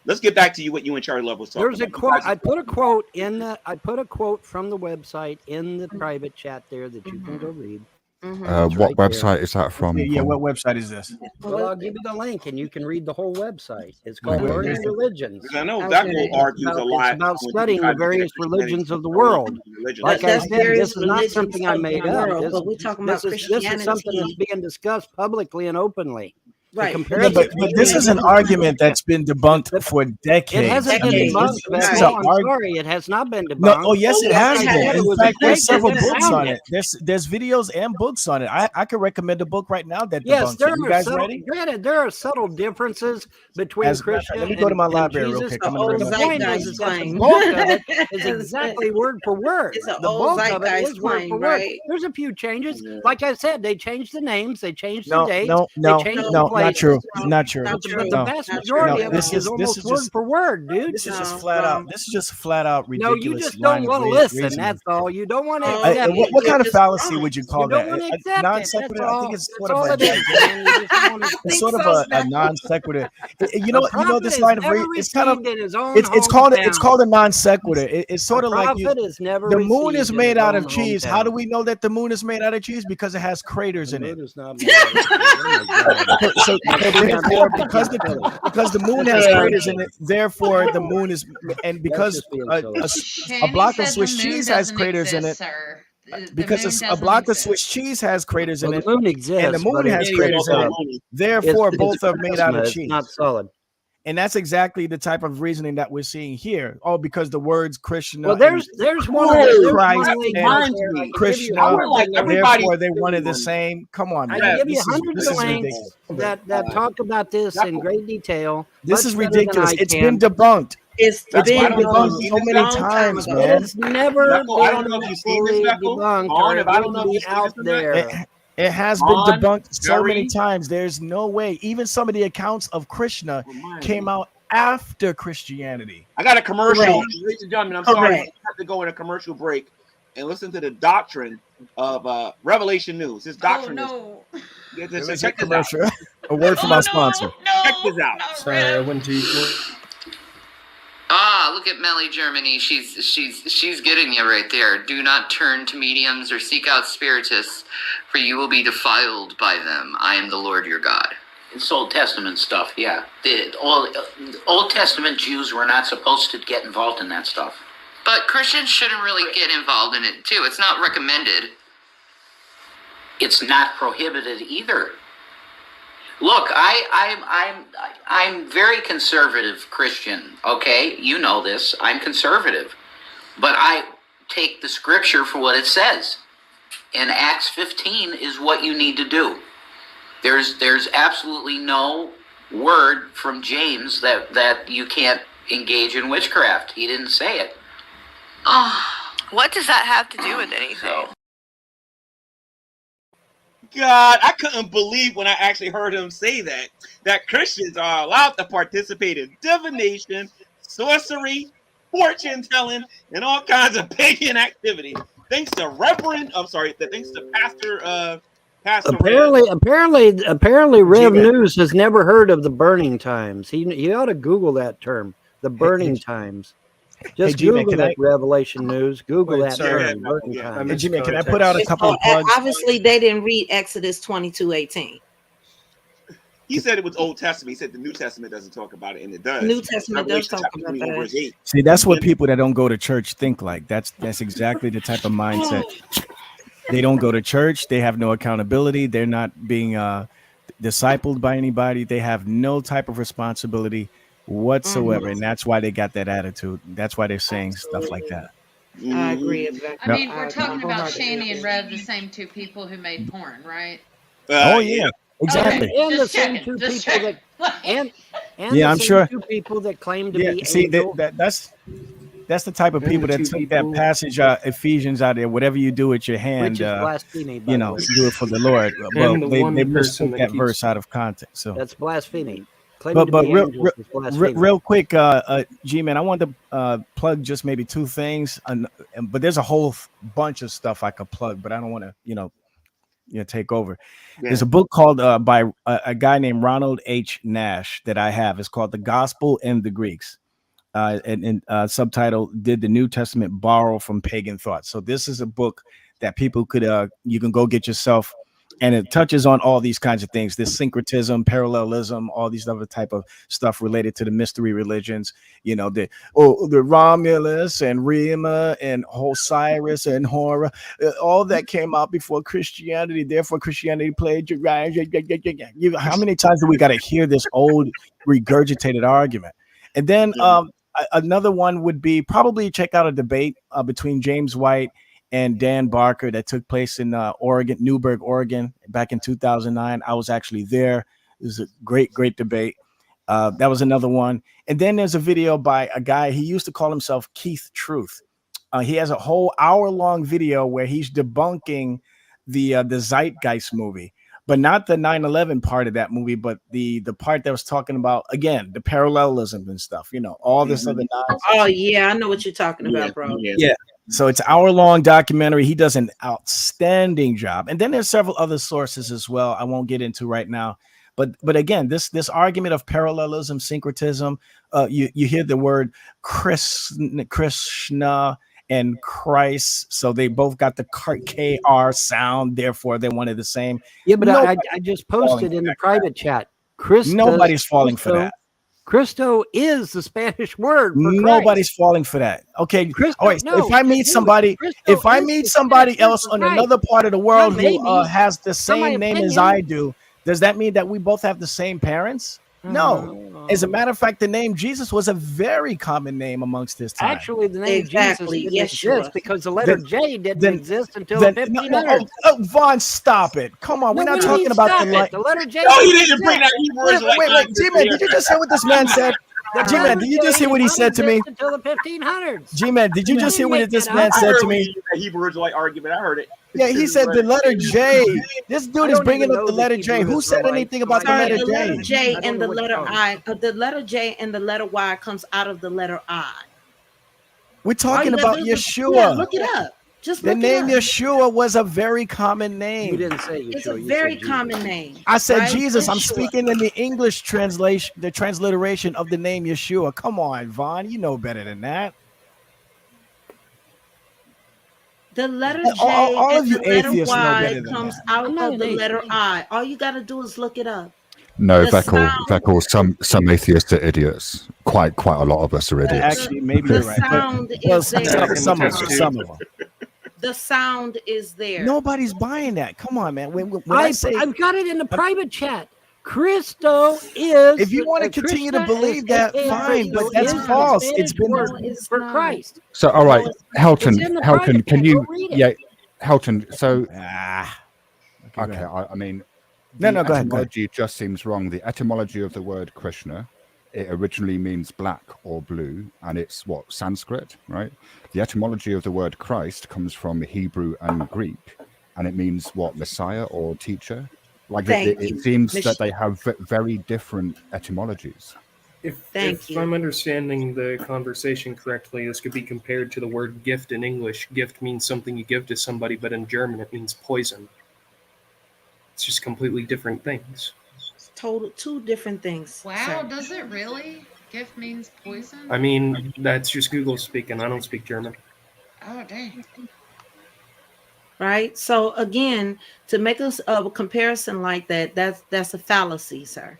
Let's get back to what you and Cherry Love was talking There's a about. quote. I put a quote in the. I put a quote from the website in the private chat there that you can go read. Mhm. What right website is that from? Yeah, Vaughn? what website is this? Well, I'll give you the link, and you can read the whole website. It's called Okay. Learning Religions. Because I know that will argue a lot. It's about when studying people try the to get various Christianity religions to of the follow world. religion. Like I That's said, various this is not religions something I of made the up. world, but we're talking about This is something that's Christianity. being discussed publicly and openly. Right. comparison but this is an argument that's been debunked for It decades. hasn't I been mean, debunked. this is Beth. an I'm argument. sorry, it has not been No, debunked. oh yes, Oh, it yes, has it been. has. It In was fact, a there's fake several and they books found on it. it. There's videos and books on it. I could recommend a book right now that Yes, debunks there it. You are guys subtle. ready? Granted, there are subtle differences between As a matter of fact, Christian let me go to my and library real Jesus. quick. The I'm gonna old The remember. point zeitgeist is that the claim. bulk of it is exactly word for word. It's an The old bulk of it zeitgeist is word claim, for word. right? There's a few changes. Yeah. Like I said, they changed the names, they changed the No, dates, no, they no, changed the no, not places. true. No, Not true. not But true. the No, vast Not majority true. of no. it is almost word for word, dude. This is just No, flat out. no. This is just flat out No, you ridiculous just line don't of want to listen. reasoning. That's all. You don't want to Oh, accept you- it. What you're kind of just fallacy wrong. would you You call don't that? want to A accept non it. That's sequitur? I think all. it's That's sort of all a it is, man. You just want to. it's think sort of so, a non sequitur. A prophet This is line of never it's kind of received in his own it's hometown. called a non sequitur. It's A sort of like you. prophet is never The moon received is in made his out own of cheese. How do hometown. we know that the moon is made out of cheese? Because it has craters The in it. moon is not made out of cheese. Oh my God. So therefore, because the moon has Yeah. craters in it, therefore the moon is, and That's because just being a, silly. a Shanny block of said the Swiss moon cheese has doesn't craters in exist, it, sir. The because moon a doesn't block of Swiss exist. cheese has craters in Well, it, the moon and the exists, moon but has Danny craters in also it. money. Therefore, it's both are made out plasma. of It's cheese. not solid. And that's exactly the type of reasoning that we're seeing here. Oh, because the words Krishna Well, and there's one Oh, there's Christ one link and out reminds there. I me. can give you Krishna, I would like hundreds of links. everybody. therefore they wanted the same. Come on, I man. can give you This hundreds of is links ridiculous. that talk about this in great detail. This Much is better than ridiculous. I It's can. been debunked. It's It's I been been don't know if debunked you've done seen so this, many long Bethel. time times, ago. It man. has never Bethel, I don't been know if you've seen this, fully Bethel. debunked, On, or if it I don't know wouldn't if be you've seen this out or not. there. It has been On, debunked so many Jerry. times. There's no way. Even some of the accounts of Krishna Remind came me. out after Christianity. I got a commercial. Correct. Ladies and gentlemen, I'm sorry. Correct. I have to go in a commercial break and listen to the doctrine of Revelation News. This Oh doctrine no! is. There is a Check this out. commercial. A word from Oh our sponsor. no! Check this out. Not Sorry, I Rev. went to. Ah, look at Melly Germany. She's getting you right there. Do not turn to mediums or seek out spiritists, for you will be defiled by them. I am the Lord your God. It's Old Testament stuff, yeah. The Old Testament Jews were not supposed to get involved in that stuff. But Christians shouldn't really get involved in it too. It's not recommended. It's not prohibited either. Look, I'm very conservative Christian. Okay, you know this. I'm conservative, but I take the scripture for what it says. And Acts 15 is what you need to do. There's absolutely no word from James that you can't engage in witchcraft. He didn't say it. Oh, what does that have to do with anything? So, God, I couldn't believe when I actually heard him say that Christians are allowed to participate in divination, sorcery, fortune telling, and all kinds of pagan activity. Thanks to thanks to Pastor Apparently, Rev G-Man. News has never heard of the burning times. He ought to Google that term, the burning times. Just G-Man, Google can it, Revelation News. Google Wait, that sorry. term, burning Yeah. times. Hey, Jimmy, can I put out a It's couple of so, plugs? obviously, they didn't read Exodus 22:18. He said it was Old Testament. He said the New Testament doesn't talk about it, and it does. New Testament does Revelation talk chapter about 21, that. verse 8. See, that's what people that don't go to church think like. That's exactly the type of mindset. They don't go to church. They have no accountability. They're not being discipled by anybody. They have no type of responsibility whatsoever, and that's why they got that attitude. That's why they're saying stuff like that. I agree. Exactly. I mean, we're talking about Shanny and Rev, the same two people who made porn, right? Oh yeah, exactly. Okay, And the just same checking, two just people checking. and Yeah, the I'm same sure. two people that claim to Yeah, be see, angel. that's the type of And people the that two took that people- passage Ephesians out there. Whatever you do with your hand, Which is blasphemy, by you the know, way. do it for the Lord. Well, the they one person mistook that that keeps- verse out of context. So That's blasphemy. Claiming but to be angels is blasphemy. real quick, G-Man, I wanted to plug just maybe two things, but there's a whole bunch of stuff I could plug, but I don't want to take over. Yeah. There's a book called by a guy named Ronald H. Nash that I have. It's called The Gospel and the Greeks, and subtitle, Did the New Testament Borrow from Pagan Thought? So this is a book that people could you can go get yourself, and it touches on all these kinds of things, this syncretism, parallelism, all these other type of stuff related to the mystery religions, the Romulus and Rema and Osiris and Horus, all that came out before Christianity, therefore Christianity played your right. How many times do we got to hear this old regurgitated argument? And then another one would be probably check out a debate between James White and Dan Barker that took place in Oregon, Newberg, Oregon, back in 2009. I was actually there. It was a great debate. That was another one. And then there's a video by a guy, he used to call himself Keith Truth. He has a whole hour-long video where he's debunking the Zeitgeist movie, but not the 9/11 part of that movie, but the part that was talking about, again, the parallelism and stuff, all this other nonsense. Oh yeah, I know what you're talking about, bro. Yeah. So it's an hour-long documentary. He does an outstanding job. And then there's several other sources as well. I won't get into right now. But again, this argument of parallelism, syncretism, you hear the word Krishna and Christ. So they both got the KR sound. Therefore, they're one of the same. Yeah, but I just posted in the private chat. Nobody's falling for that. Cristo is the Spanish word for Nobody's Christ. falling for that. Okay. Christo, all right. So no, if I meet somebody, else on another part of the world who has the same name as I do, does that mean that we both have the same parents? No. As a matter of fact, the name Jesus was a very common name amongst his time. Actually, the name Jesus didn't exist because the letter J didn't exist until the 1500s. Vaughn, stop it. Come on. We're not talking about the letter J. No, you didn't bring that Hebrew. Wait. G-Man, did you just hear what this man said? G-Man, did you just hear what he said to me? Until the 1500s. G-Man, did you just hear what this man said to me? That Hebrew Israelite argument, I heard it. Yeah, he said the letter J. This dude is bringing up the letter J. Who said anything about the letter J? The letter J and the letter I. The letter J and the letter Y comes out of the letter I. We're talking about Yeshua. Yeah, look it up. The name Yeshua was a very common name. You didn't say Yeshua. It's a very common name. I said Jesus. I'm speaking in the English translation, the transliteration of the name Yeshua. Come on, Vaughn. You know better than that. The letter J all of and you the letter atheists know better Y than comes that. out of the letter I. All you got to do is look it up. No, Veckle, some atheists are idiots. Quite a lot of us are idiots. Actually, maybe you're right. Sound is there. Some of them. The sound is there. Nobody's buying that. Come on, man. When I've got it in the private chat. Cristo is. If you want to continue to believe that, fine, but that's false. It's been for Christ. So, all right, Helton, can you? Yeah, Helton. So, okay. I mean, no, go ahead. Etymology just seems wrong. The etymology of the word Krishna, it originally means black or blue, and it's what, Sanskrit, right? The etymology of the word Christ comes from Hebrew and Greek, and it means what, Messiah or teacher. Like it seems that they have very different etymologies. If I'm understanding the conversation correctly, this could be compared to the word gift in English. Gift means something you give to somebody, but in German it means poison. It's just completely different things. Two different things. Wow, does it really? Gift means poison? I mean, that's just Google speaking. I don't speak German. Oh, dang. Right. So again, to make us a comparison like that, that's a fallacy, sir.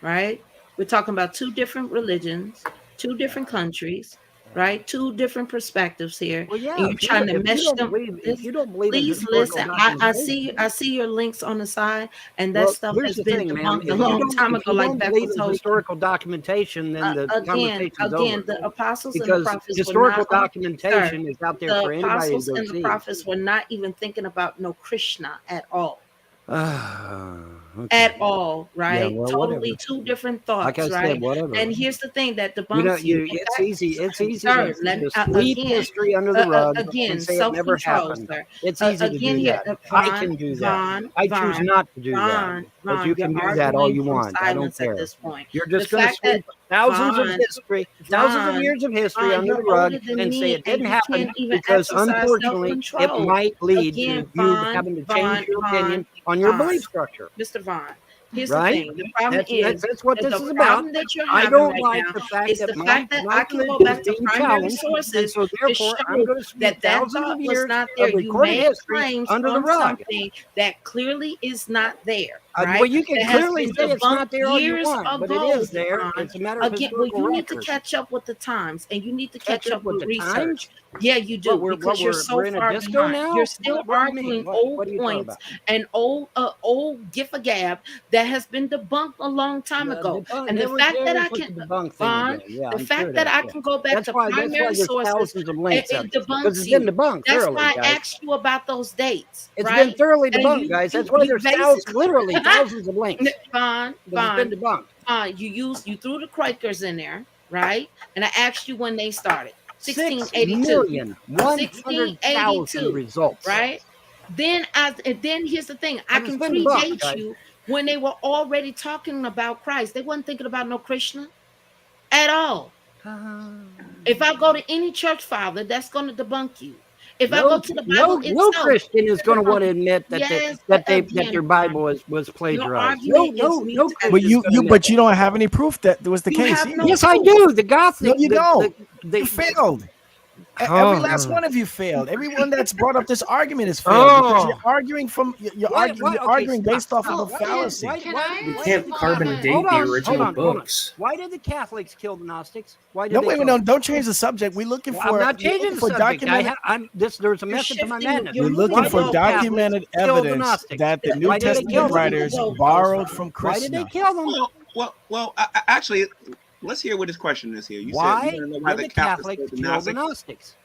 Right. We're talking about two different religions, two different countries, right? Two different perspectives here. Well, yeah, and you're trying to mesh them. If you don't believe, please listen. I see your links on the side, and that stuff has been debunked a long time ago. Like that was historical documentation. Then the conversation's over. The apostles and because the prophets historical were not, documentation is out there for anybody to go see. The apostles and the prophets were not even thinking about no Krishna at all. Okay. At all, right? Yeah, well, totally whatever. two different thoughts, like I right? said, whatever. And here's the thing that debunks it's easy. It's easy sir, to sweep history under the rug again, and say it never happened. sir. It's easy to do that. I can do that. I choose not to do that. But you can do that all you want. I don't care. At this point. You're just going to sweep thousands of years of history under the rug and say it didn't happen because unfortunately it might lead to you having to change your opinion on your belief structure. Mr. Vaughn, Here's right? the thing. The problem That's what this the is about. problem that you're I having don't right like now the fact is that the fact that my I can go religion back is to being primary challenged, sources and so to therefore I'm show going to speak that thousands thought of was years not there. of You recorded made history claims under the on rug. something that clearly is not there, Well, right? you can That has clearly been say it's not debunked there all you years want, but it ago, is there. Devon. It's a matter of Again, well, historical you need to record. catch up with the times, and you need to Catch catch up up with with the research. times? Yeah, you do, because you're so we're in a far disco behind. now? You're still What do you mean? arguing What old are you talking points about? and old gif a gab that has been debunked a long time ago. And the fact that I can, Vaughn, the fact that I can go back to primary sources, thousands of links it out there, because debunks it's been you. debunked That's thoroughly, why I guys. asked you about those dates. It's right? been thoroughly And debunked, guys. That's why there's literally thousands of links. Vaughn, It's been debunked. you threw the Quakers in there, right? And I asked you when they started. 6,100,000 1682 results. Right? Then here's the thing. I And it's can been debunked, predate guys. you when they were already talking about Christ. They wasn't thinking about no Krishna at all. If I go to any church father, that's going to debunk you. If I go to the Bible no itself, Christian is going to want to admit that yes, that again, their Bible was plagiarized. argument No is Christian. But you don't have any proof that was the You case. have either. no Yes, I do. The Gothic. No, you don't. You failed. Every last one of you failed. Everyone that's brought up this argument has failed because you're arguing arguing based off of a fallacy. We can't carbon date the original books. Why did the Catholics kill the Gnostics? Why did No, they wait, kill no, them? don't change the subject. We're looking for. I'm not changing the subject. There's a method to my madness. We're looking for documented evidence that the New Testament writers borrowed from Krishna. Why did they kill them? Well, actually, let's hear what his question is here. You Why said you want to know why did the the Catholics kill the Gnostics?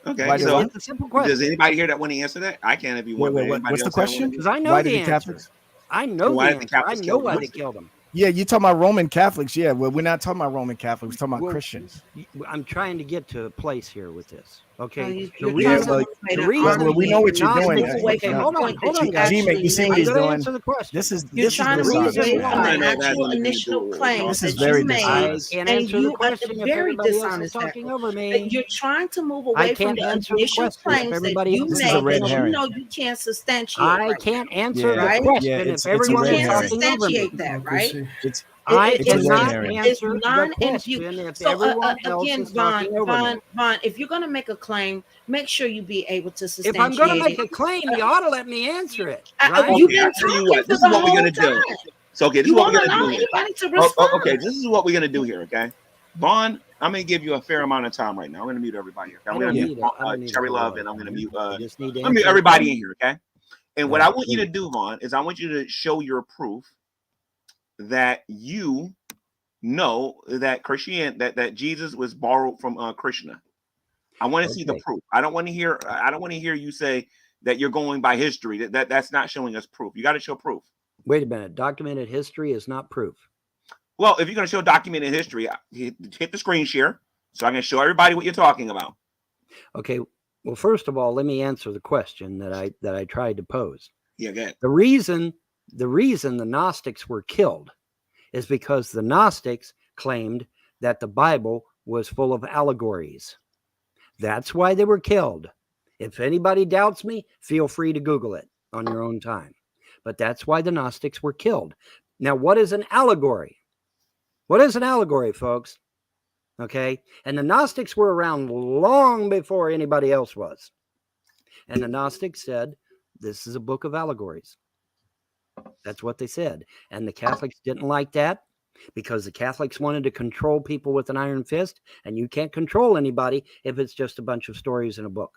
Okay, so it's a simple question. Does anybody here that want to answer that? I can if you want. What's the question? Because I know the answer. I know the answer. I know why they killed them. Yeah, you're talking about Roman Catholics. Yeah, well, we're not talking about Roman Catholics. We're talking about Christians. I'm trying to get to a place here with this. Okay. We know what you're doing. Okay, hold on, G-Mate, you see what he's doing? This is actual initial claims. This is very dishonest. I can't answer the question if very everybody else is dishonest. talking over me. You're trying to move away from the initial claims that you made that you know you can't substantiate. I can't answer the question if everyone is talking over me. That, right? I cannot answer the question if so, everyone else again, is talking over me. Vaughn, if you're going to make a claim, make sure you be able to substantiate If I'm going to make a claim, you ought to let me answer it. Right? You've been This is what we're going to do. So, okay, this is what we're going to do. Okay, this is what we're going to do here, okay? Vaughn, I'm going to give you a fair amount of time right now. I'm going to mute everybody here. I'm going to mute Cherry Love, and I'm going to mute everybody in here, okay? And what I want you to do, Vaughn, is I want you to show your proof that you know that that Jesus was borrowed from Krishna. I want to see the proof. I don't want to hear you say that you're going by history. That's not showing us proof. You got to show proof. Wait a minute. Documented history is not proof. Well, if you're going to show documented history, hit the screen share so I can show everybody what you're talking about. Okay. Well, first of all, let me answer the question that I tried to pose. Yeah, go ahead. The reason the Gnostics were killed is because the Gnostics claimed that the Bible was full of allegories. That's why they were killed. If anybody doubts me, feel free to Google it on your own time. But that's why the Gnostics were killed. Now, what is an allegory? What is an allegory, folks? Okay. And the Gnostics were around long before anybody else was. And the Gnostics said, this is a book of allegories. That's what they said. And the Catholics didn't like that because the Catholics wanted to control people with an iron fist. And you can't control anybody if it's just a bunch of stories in a book.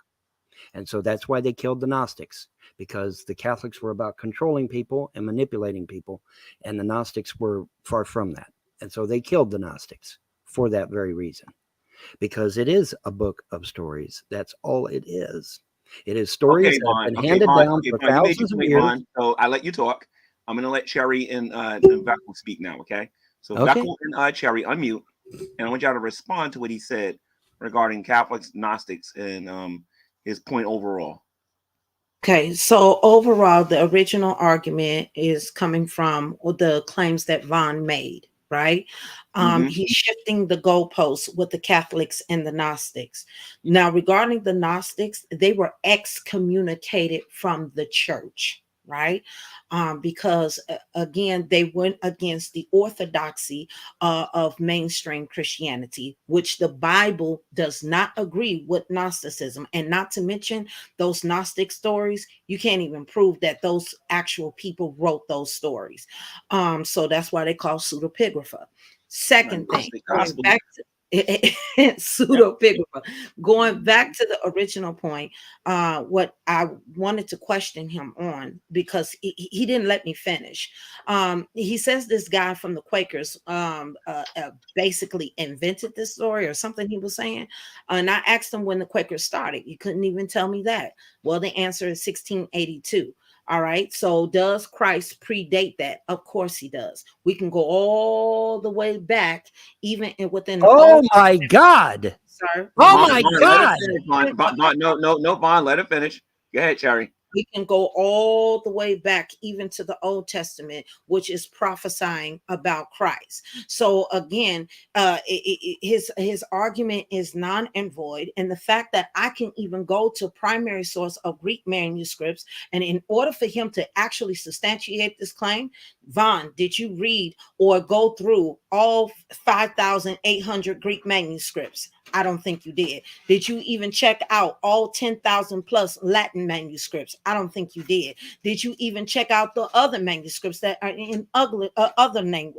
And so that's why they killed the Gnostics, because the Catholics were about controlling people and manipulating people. And the Gnostics were far from that. And so they killed the Gnostics for that very reason, because it is a book of stories. That's all it is. It is stories that have been handed down for thousands of years. So I let you talk. I'm going to let Cherry and Veckel speak now, okay? So Veckel and Cherry, unmute. And I want y'all to respond to what he said regarding Catholics, Gnostics, and his point overall. Okay, so overall, the original argument is coming from the claims that Vaughn made, right? He's shifting the goalposts with the Catholics and the Gnostics. Now, regarding the Gnostics, they were excommunicated from the church, right? Because again, they went against the orthodoxy of mainstream Christianity, which the Bible does not agree with Gnosticism. And not to mention those Gnostic stories, you can't even prove that those actual people wrote those stories. So that's why they call pseudepigrapha. Second thing, going back to pseudepigrapha. Going back to the original point, what I wanted to question him on, because he didn't let me finish. He says this guy from the Quakers basically invented this story or something he was saying. And I asked him when the Quakers started. You couldn't even tell me that. Well, the answer is 1682. All right. So does Christ predate that? Of course he does. We can go all the way back, even within the Oh my God. Sir. Oh my God. No, Vaughn, let it finish. Go ahead, Cherry. We can go all the way back even to the Old Testament, which is prophesying about Christ. So again, his argument is non and void. And the fact that I can even go to primary source of Greek manuscripts, and in order for him to actually substantiate this claim, Vaughn, did you read or go through all 5,800 Greek manuscripts? I don't think you did. Did you even check out all 10,000 plus Latin manuscripts? I don't think you did. Did you even check out the other manuscripts that are in other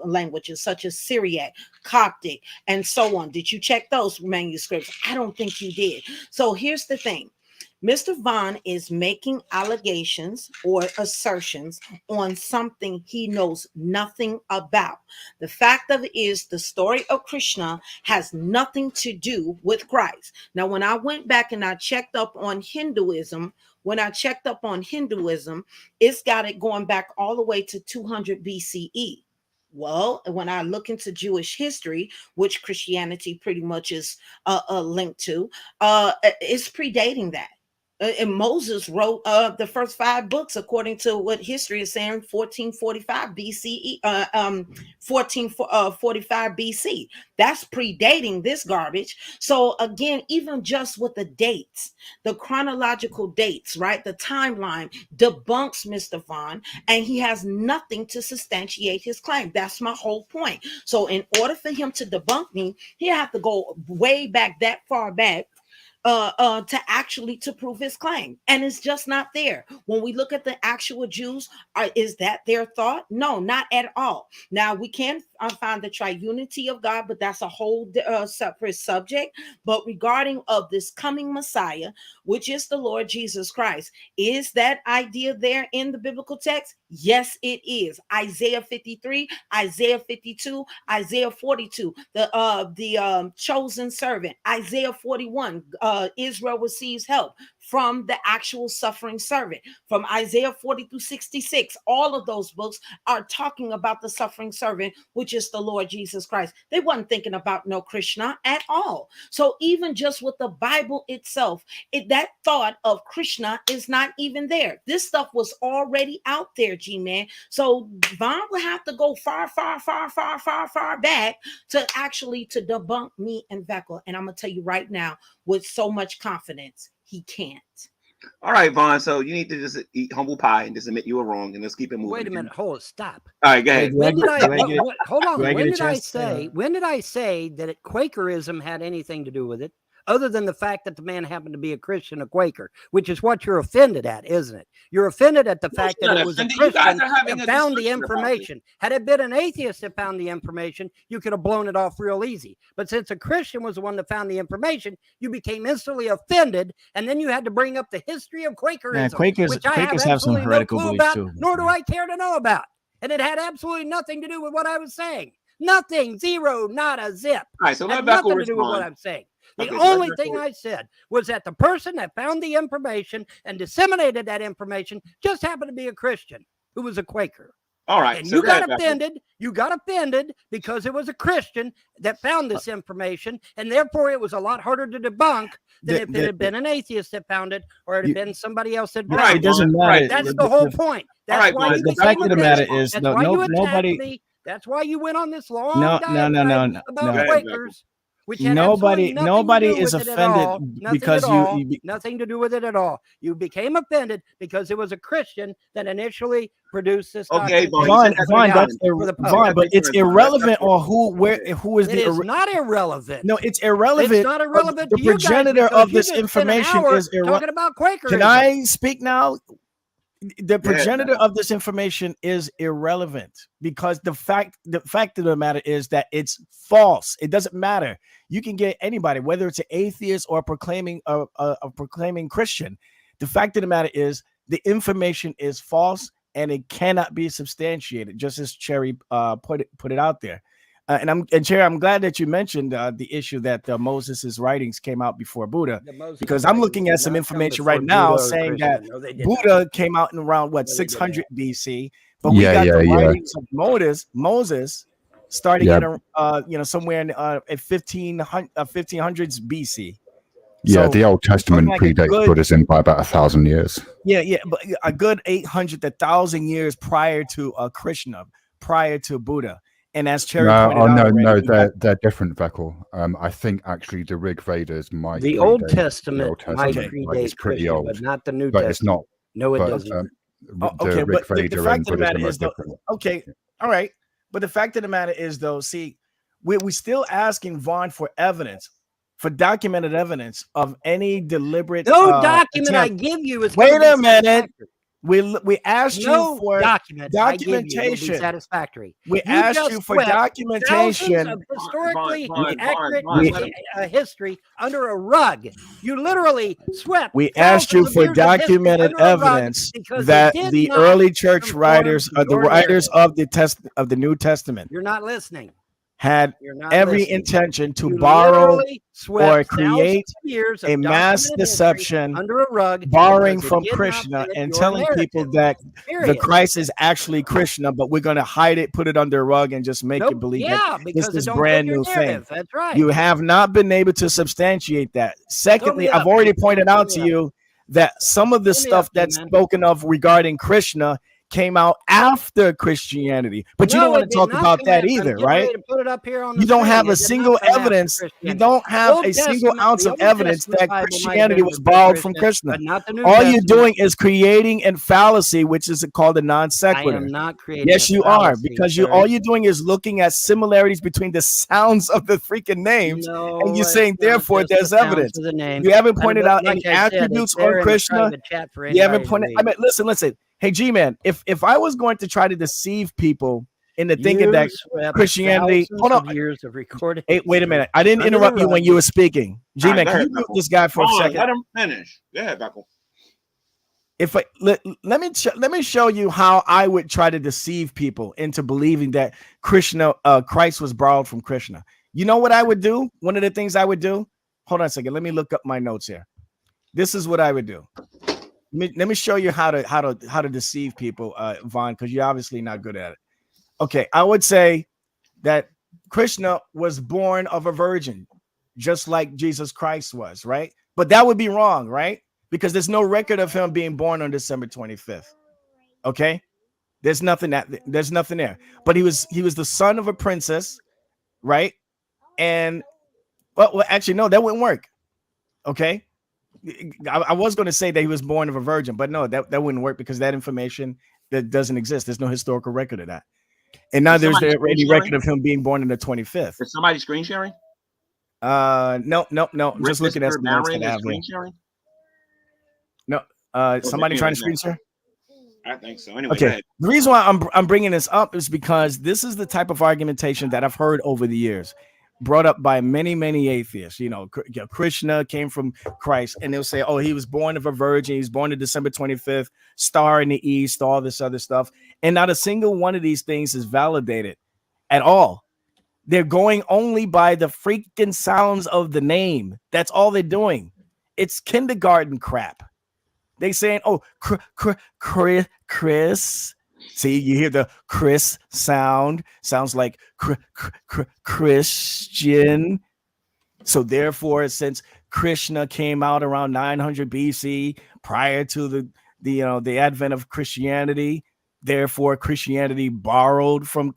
languages, such as Syriac, Coptic, and so on? Did you check those manuscripts? I don't think you did. So here's the thing. Mr. Vaughn is making allegations or assertions on something he knows nothing about. The fact of it is, the story of Krishna has nothing to do with Christ. Now, when I went back and I checked up on Hinduism, it's got it going back all the way to 200 BCE. Well, when I look into Jewish history, which Christianity pretty much is linked to, it's predating that. And Moses wrote the first 5 books, according to what history is saying, 1445 BCE, 1445 BC. That's predating this garbage. So again, even just with the dates, the chronological dates, right? The timeline debunks Mr. Vaughn, and he has nothing to substantiate his claim. That's my whole point. So in order for him to debunk me, he had to go way back, that far back, to prove his claim, and it's just not there. When we look at the actual Jews, is that their thought? No, not at all. Now we can find the triunity of God, but that's a whole separate subject. But regarding of this coming Messiah, which is the Lord Jesus Christ, is that idea there in the biblical text? Yes, it is. Isaiah 53, Isaiah 52, Isaiah 42, the chosen servant, Isaiah 41, Israel receives help from the actual suffering servant. From Isaiah 40 through 66, all of those books are talking about the suffering servant, which is the Lord Jesus Christ. They wasn't thinking about no Krishna at all. So even just with the Bible itself, that thought of Krishna is not even there. This stuff was already out there, G-Man. So Vaughn will have to go far back to actually to debunk me and Veckel. And I'm gonna tell you right now, with so much confidence, he can't. All right, Vaughn. So you need to just eat humble pie and just admit you were wrong, and let's keep it moving. Wait a minute. Hold it. Stop. All right, go ahead. When did I? Hold on. When did I say? When did I say that Quakerism had anything to do with it? Other than the fact that the man happened to be a Christian, a Quaker, which is what you're offended at, isn't it? You're offended at the fact that it was a Christian that found the information. Had it been an atheist that found the information, you could have blown it off real easy. But since a Christian was the one that found the information, you became instantly offended, and then you had to bring up the history of Quakerism, which I have some heretical no clue about, too. Nor do I care to know about. And it had absolutely nothing to do with what I was saying. Nothing, zero, not a zip. All right, so let nothing to do with what I'm saying. The only thing I said was that the person that found the information and disseminated that information just happened to be a Christian who was a Quaker. All right. And so you got offended. You got offended because it was a Christian that found this information, and therefore it was a lot harder to debunk than if it had been an atheist that found it, or it had been somebody else that found it. It doesn't matter. That's the whole point. That's why the fact of the matter is, nobody. That's why you went on this long diatribe about Quakers. which had absolutely Nobody nothing to do is with it at all. offended. Nothing Nobody to do is with it at offended all. Nothing because at all. you Nothing to do with it at all. You became offended because it was a Christian that initially produced this Okay, documentation Vaughn, for the Vaughn, public. but it's irrelevant on who is It the is not irrelevant. no, it's irrelevant. It's not irrelevant The to you guys progenitor because of you this just spent an information hour is talking about Quakerism. Can I speak now? The Go ahead, progenitor man. of this information is irrelevant because the fact of the matter is that it's false. It doesn't matter. You can get anybody, whether it's an atheist or proclaiming Christian. The fact of the matter is the information is false and it cannot be substantiated. Just as Cherry put it out there. And Cherry, I'm glad that you mentioned the issue that Moses' writings came out before Buddha, because I'm looking at some information right now saying that Buddha came out in around 600 BC, but we got the writings of Moses starting at somewhere in 1500s BC. Yeah, So the Old Testament predates Buddhism by about 1,000 years. Yeah, but a good 800 to 1,000 years prior to Krishna, prior to Buddha. And as Cherry pointed out, they're different, Veckel. I think actually the Rig Vedas might. The Old Testament might predate it's pretty Christian, old, but not the New but Testament. it's not. No, it doesn't. Okay, but the fact of the matter is, different. Okay, all right. But the fact of the matter is, though, see, we're still asking Vaughn for evidence, for documented evidence of any deliberate. No document I give you is. Wait a minute. We asked no you for documentation. Satisfactory. We asked you for documentation of historically accurate history under a rug. You literally swept. We asked you for documented evidence that the early church writers, the writers of the New Testament, you're not listening. Had every intention to borrow or create a mass deception under a rug, borrowing from Krishna and telling people that the Christ is actually Krishna, but we're going to hide it, put it under a rug, and just make you believe that this is brand new thing. That's right. You have not been able to substantiate that. Secondly, I've already pointed out to you that some of the stuff that's spoken of regarding Krishna came out after Christianity, but you don't want to talk about that either, right? You don't have a single evidence. You don't have a single ounce of evidence that Christianity was borrowed from Krishna. All you're doing is creating a fallacy, which is called a non sequitur. I am not creating. Yes, you are, because all you're doing is looking at similarities between the sounds of the freaking names, and you're saying therefore there's evidence. You haven't pointed out any attributes on Krishna. You haven't pointed. I mean, listen. Hey, G-Man, if I was going to try to deceive people into thinking that Christianity, hold on, years of recording. Hey, wait a minute, I didn't interrupt you when you were speaking. G-Man, can you mute this guy for a second? Let him finish. Go ahead, Buckle. If let me show you how I would try to deceive people into believing that Christ was borrowed from Krishna. You know what I would do? One of the things I would do. Hold on a second. Let me look up my notes here. This is what I would do. Let me show you how to deceive people, Vaughn, because you're obviously not good at it. Okay, I would say that Krishna was born of a virgin, just like Jesus Christ was, right? But that would be wrong, right? Because there's no record of him being born on December 25th. Okay, there's nothing there. But he was the son of a princess, right? And well, actually, no, that wouldn't work. Okay. I was going to say that he was born of a virgin, but no, that wouldn't work because that information that doesn't exist. There's no historical record of that. And now there's any record of him being born on the 25th. Is somebody screen sharing? No. I'm just looking at some notes that I have here. No, somebody trying to screen share? I think so. Anyway, okay. The reason why I'm bringing this up is because this is the type of argumentation that I've heard over the years, brought up by many atheists. You know, Krishna came from Christ, and they'll say, oh, he was born of a virgin. He's born on December 25th, star in the east, all this other stuff. And not a single one of these things is validated at all. They're going only by the freaking sounds of the name. That's all they're doing. It's kindergarten crap. They saying, oh, Chris. See, you hear the Chris sound. Sounds like Christian. So therefore, since Krishna came out around 900 BC, prior to the advent of Christianity, therefore Christianity borrowed from.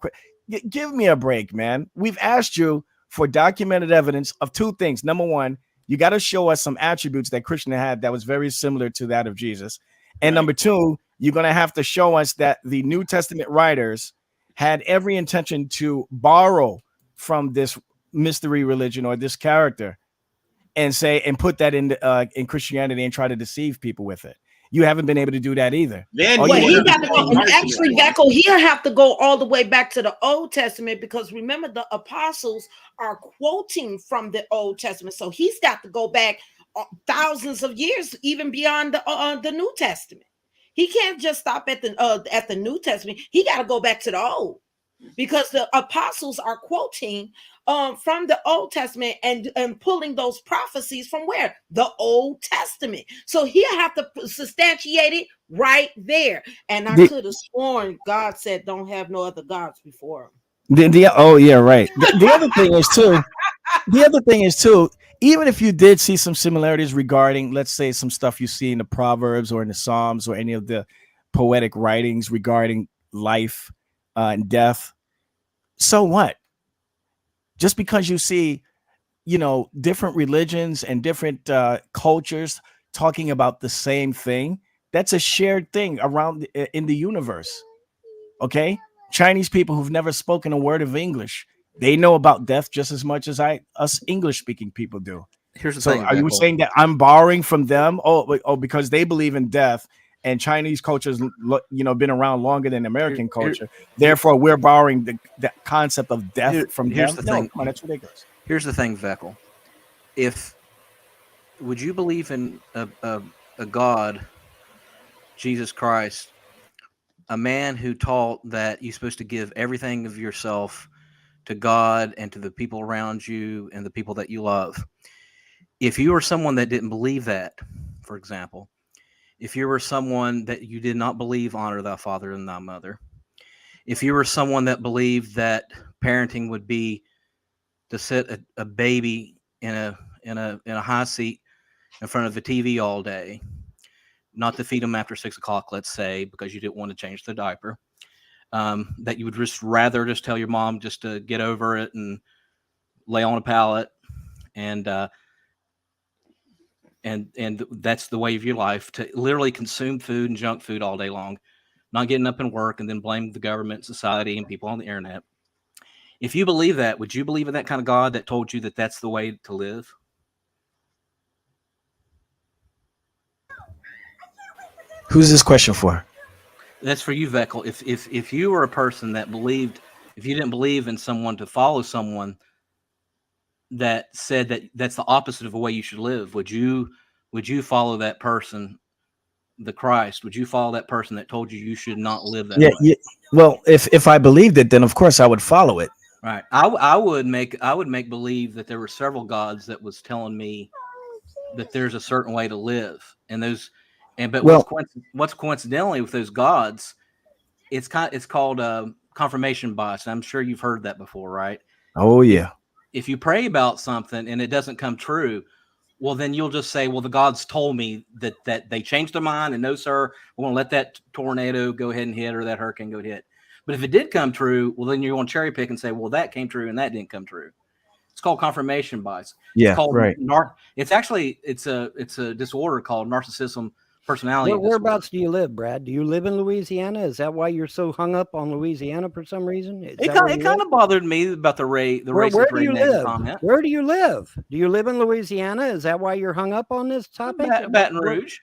Give me a break, man. We've asked you for documented evidence of two things. Number one, you got to show us some attributes that Krishna had that was very similar to that of Jesus. And number two, you're going to have to show us that the New Testament writers had every intention to borrow from this mystery religion or this character and put that in Christianity and try to deceive people with it. You haven't been able to do that either. Then he got to go, and actually, Becco, he'll have to go all the way back to the Old Testament, because remember, the apostles are quoting from the Old Testament, so he's got to go back thousands of years, even beyond the New Testament. He can't just stop at the New Testament. He got to go back to the Old, because the apostles are quoting from the Old Testament and pulling those prophecies from where? The Old Testament. So he'll have to substantiate it right there. And I could have sworn God said, don't have no other gods before him. Oh, yeah, right. The other thing is too, even if you did see some similarities regarding, let's say, some stuff you see in the Proverbs or in the Psalms or any of the poetic writings regarding life and death, so what? Just because you see, different religions and different cultures talking about the same thing, that's a shared thing around in the universe. Okay, Chinese people who've never spoken a word of English, they know about death just as much as us English-speaking people do. Here's the thing: are you saying that I'm borrowing from them? Oh, because they believe in death, and Chinese culture's been around longer than American culture. Therefore, we're borrowing the concept of death from them. Here's the thing. Come on, that's ridiculous. Here's the thing, Veckel. Would you believe in a God, Jesus Christ, a man who taught that you're supposed to give everything of yourself to God and to the people around you and the people that you love? If you were someone that didn't believe that, for example, if you were someone that you did not believe honor thy father and thy mother, if you were someone that believed that parenting would be to sit a baby in a high seat in front of the TV all day, not to feed them after 6 o'clock, let's say, because you didn't want to change the diaper, that you would just rather just tell your mom just to get over it and lay on a pallet, and that's the way of your life, to literally consume food and junk food all day long, not getting up and work, and then blame the government, society, and people on the internet. If you believe that, would you believe in that kind of God that told you that that's the way to live? Who's this question for? That's for you, Veckel. If you were a person that believed, if you didn't believe in someone to follow someone that said that that's the opposite of the way you should live, would you follow that person, the Christ? Would you follow that person that told you should not live that way? Yeah. Well, if I believed it, then of course I would follow it. Right. I would make believe that there were several gods that was telling me that there's a certain way to live, what's coincidentally with those gods, it's called confirmation bias. I'm sure you've heard that before, right? Oh yeah. If you pray about something and it doesn't come true, well, then you'll just say, well, the gods told me that they changed their mind, and no, sir, we're going to let that tornado go ahead and hit, or that hurricane go hit. But if it did come true, well, then you're going to cherry pick and say, well, that came true and that didn't come true. It's called confirmation bias. Yeah, it's called right. It's a disorder called narcissism personality. Whereabouts do you live, Brad? Do you live in Louisiana? Is that why you're so hung up on Louisiana for some reason? It kind of bothered me about the racist where do you live? comment. Where do you live? Do you live in Louisiana? Is that why you're hung up on this topic? Baton Rouge.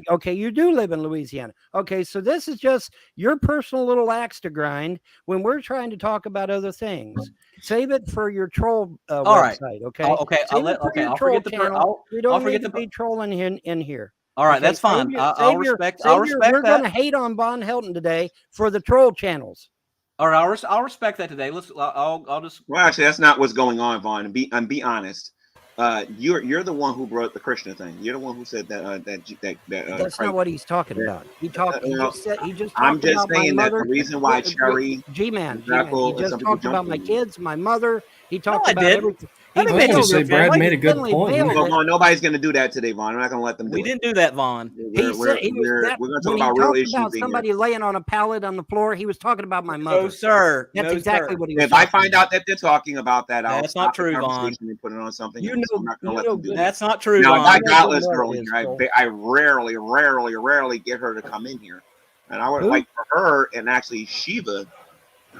Okay, you do live in Louisiana. Okay, so this is just your personal little axe to grind when we're trying to talk about other things. Save it for your troll website, right. okay? I'll forget the be trolling in here. All right, that's fine. I'll respect that. We're going to hate on Von Helton today for the troll channels. All right, I'll respect that today. I'll just. Well, actually, that's not what's going on, Vaughn. And be honest. You're the one who brought the Krishna thing. You're the one who said that. That's not what he's talking about. He just I'm just saying that the reason why Cherry, G-Man, he just talked about my kids, my mother. He talked about everything. I was going to say Brad made a good point. Well, nobody's going to do that today, Vaughn. I'm not going to let them do it. We didn't do that, Vaughn. We're going to talk about real issues. About somebody laying on a pallet on the floor, he was talking about my mother. No, sir. That's no, exactly sir. what he was. If I find out that they're talking about that, I'll that's stop not true, the Vaughn. conversation and put it on something else. I'm not going to let them do that. That's not true, Now, Vaughn. that godless girl here, I rarely get her to come in here. And I would like for her and actually Shiva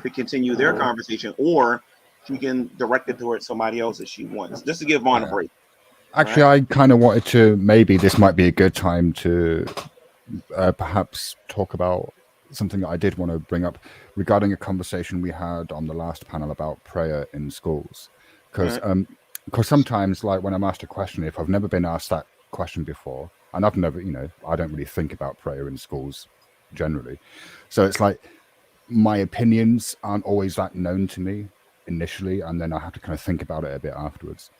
to continue their conversation, or she can direct it towards somebody else if she wants, just to give Vaughn a break. Actually, I kind of wanted to, maybe this might be a good time to perhaps talk about something that I did want to bring up regarding a conversation we had on the last panel about prayer in schools. Because sometimes, like when I'm asked a question, if I've never been asked that question before, and I've never, I don't really think about prayer in schools generally. So it's like my opinions aren't always that known to me initially, and then I have to kind of think about it a bit afterwards.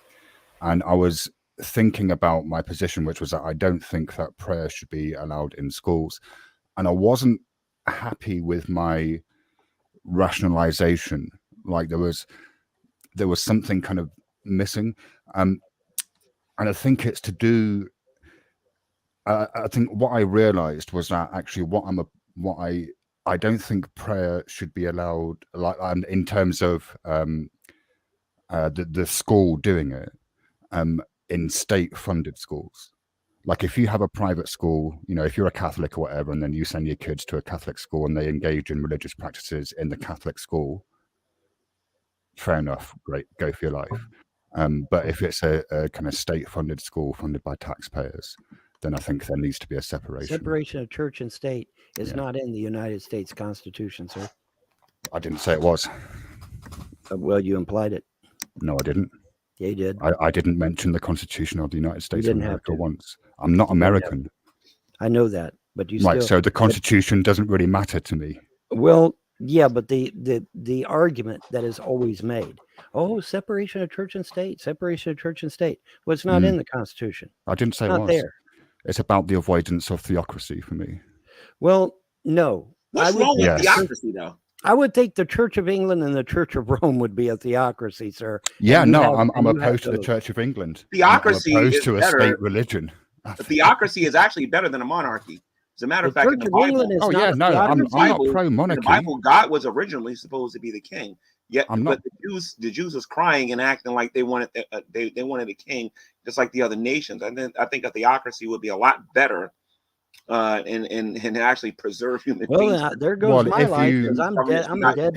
And I was thinking about my position, which was that I don't think that prayer should be allowed in schools. And I wasn't happy with my rationalization. Like there was something kind of missing. And I think it's to do, I think what I realized was that actually I don't think prayer should be allowed, like in terms of the school doing it, in state-funded schools. Like if you have a private school, if you're a Catholic or whatever, and then you send your kids to a Catholic school and they engage in religious practices in the Catholic school, fair enough, great, go for your life. But if it's a kind of state-funded school funded by taxpayers, then I think there needs to be a separation. Separation of church and state is not in the United States Constitution, sir. I didn't say it was. Well, you implied it. No, I didn't. Yeah, you did. I didn't mention the Constitution of the United States of America once. I'm not You American. I know that, but you Right, still. so the Constitution doesn't really matter to me. Well, yeah, but the argument that is always made, separation of church and state, separation of church and state. Well, it's not in the Constitution. I didn't say It's it not was. there. It's about the avoidance of theocracy for me. Well, no. What's wrong with theocracy, though? I would think the Church of England and the Church of Rome would be a theocracy, sir. Yeah, I'm opposed to the Church of England. Theocracy I'm opposed is to a better. state religion. The theocracy is actually better than a monarchy. As a matter of fact, in the Bible, I'm not pro-monarchy. In the Bible, God was originally supposed to be the king. Yet, I'm not. But the Jews was crying and acting like they wanted they wanted a king, just like the other nations. And then I think a theocracy would be a lot better, and actually preserve human beings. There goes my life because I'm dead. I'm a dead.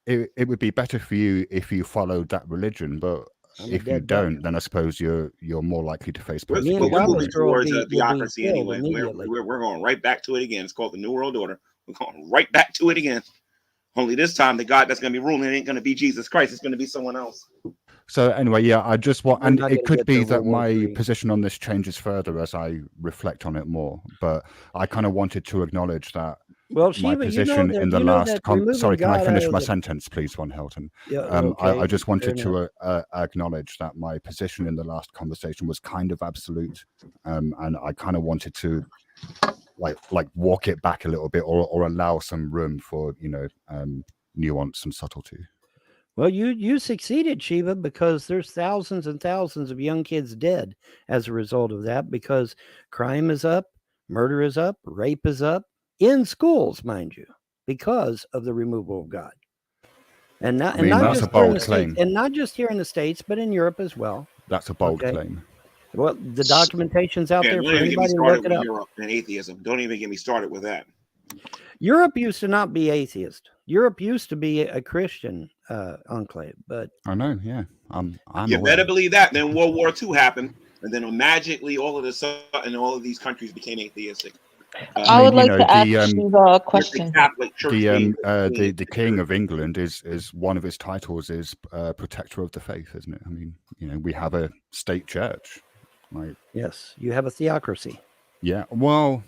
It would be better for you if you followed that religion, but if you don't, then I suppose you're more likely to face persecution. We're moving towards a theocracy anyway. We're going right back to it again. It's called the New World Order. We're going right back to it again. Only this time, the God that's going to be ruling ain't going to be Jesus Christ. It's going to be someone else. So anyway, yeah, I just want, and it could be that my position on this changes further as I reflect on it more. But I kind of wanted to acknowledge that. Well, my position in the last. Sorry, can I finish my sentence, please, Von Helton? Yeah, I just wanted to acknowledge that my position in the last conversation was kind of absolute, and I kind of wanted to like walk it back a little bit, or allow some room for nuance and subtlety. Well, you succeeded, Shiva, because there's thousands and thousands of young kids dead as a result of that, because crime is up, murder is up, rape is up in schools, mind you, because of the removal of God. And not, and not just here in the States, and not just here in the States, but in Europe as well. That's a bold claim. Well, the documentation's out there for anybody to look it up. Europe and atheism. Don't even get me started with that. Europe used to not be atheist. Europe used to be a Christian enclave, but I know, yeah. I'm you better believe that. Then World War II happened, and then magically all of a sudden all of these countries became atheistic. I would like to ask Shiva a question. The King of England is one of his titles is Protector of the Faith, isn't it? I mean, we have a state church. Like, yes, you have a theocracy. Yeah, well,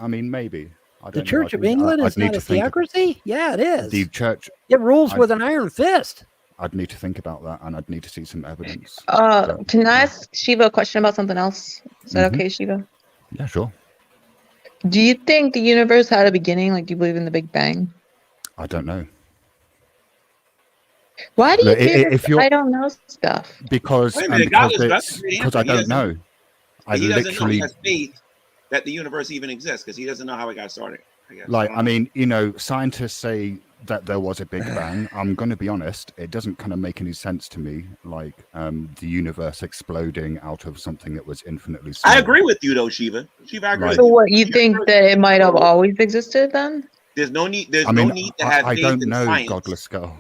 maybe. The Church of England is not a theocracy? Yeah, it is. The church. It rules with an iron fist. I'd need to think about that, and I'd need to see some evidence. Can I ask Shiva a question about something else? Is that okay, Shiva? Yeah, sure. Do you think the universe had a beginning? Like, do you believe in the Big Bang? I don't know. Why do you Look, do if this? you're I don't know stuff. because Wait a minute, because Godless, that's a it's great because answer. I He don't doesn't know. I He doesn't know. He literally has faith that the universe even exists because he doesn't know how it got started. I guess. like. I mean, you know, scientists say that there was a Big Bang. I'm going to be honest. It doesn't kind of make any sense to me. Like the universe exploding out of something that was infinitely small. I agree with you though, Shiva. Shiva, I agree. Like- with So you. what, you think that it might have always existed then? There's no need. There's I mean, no need to have I faith don't in know, science. Godless Girl.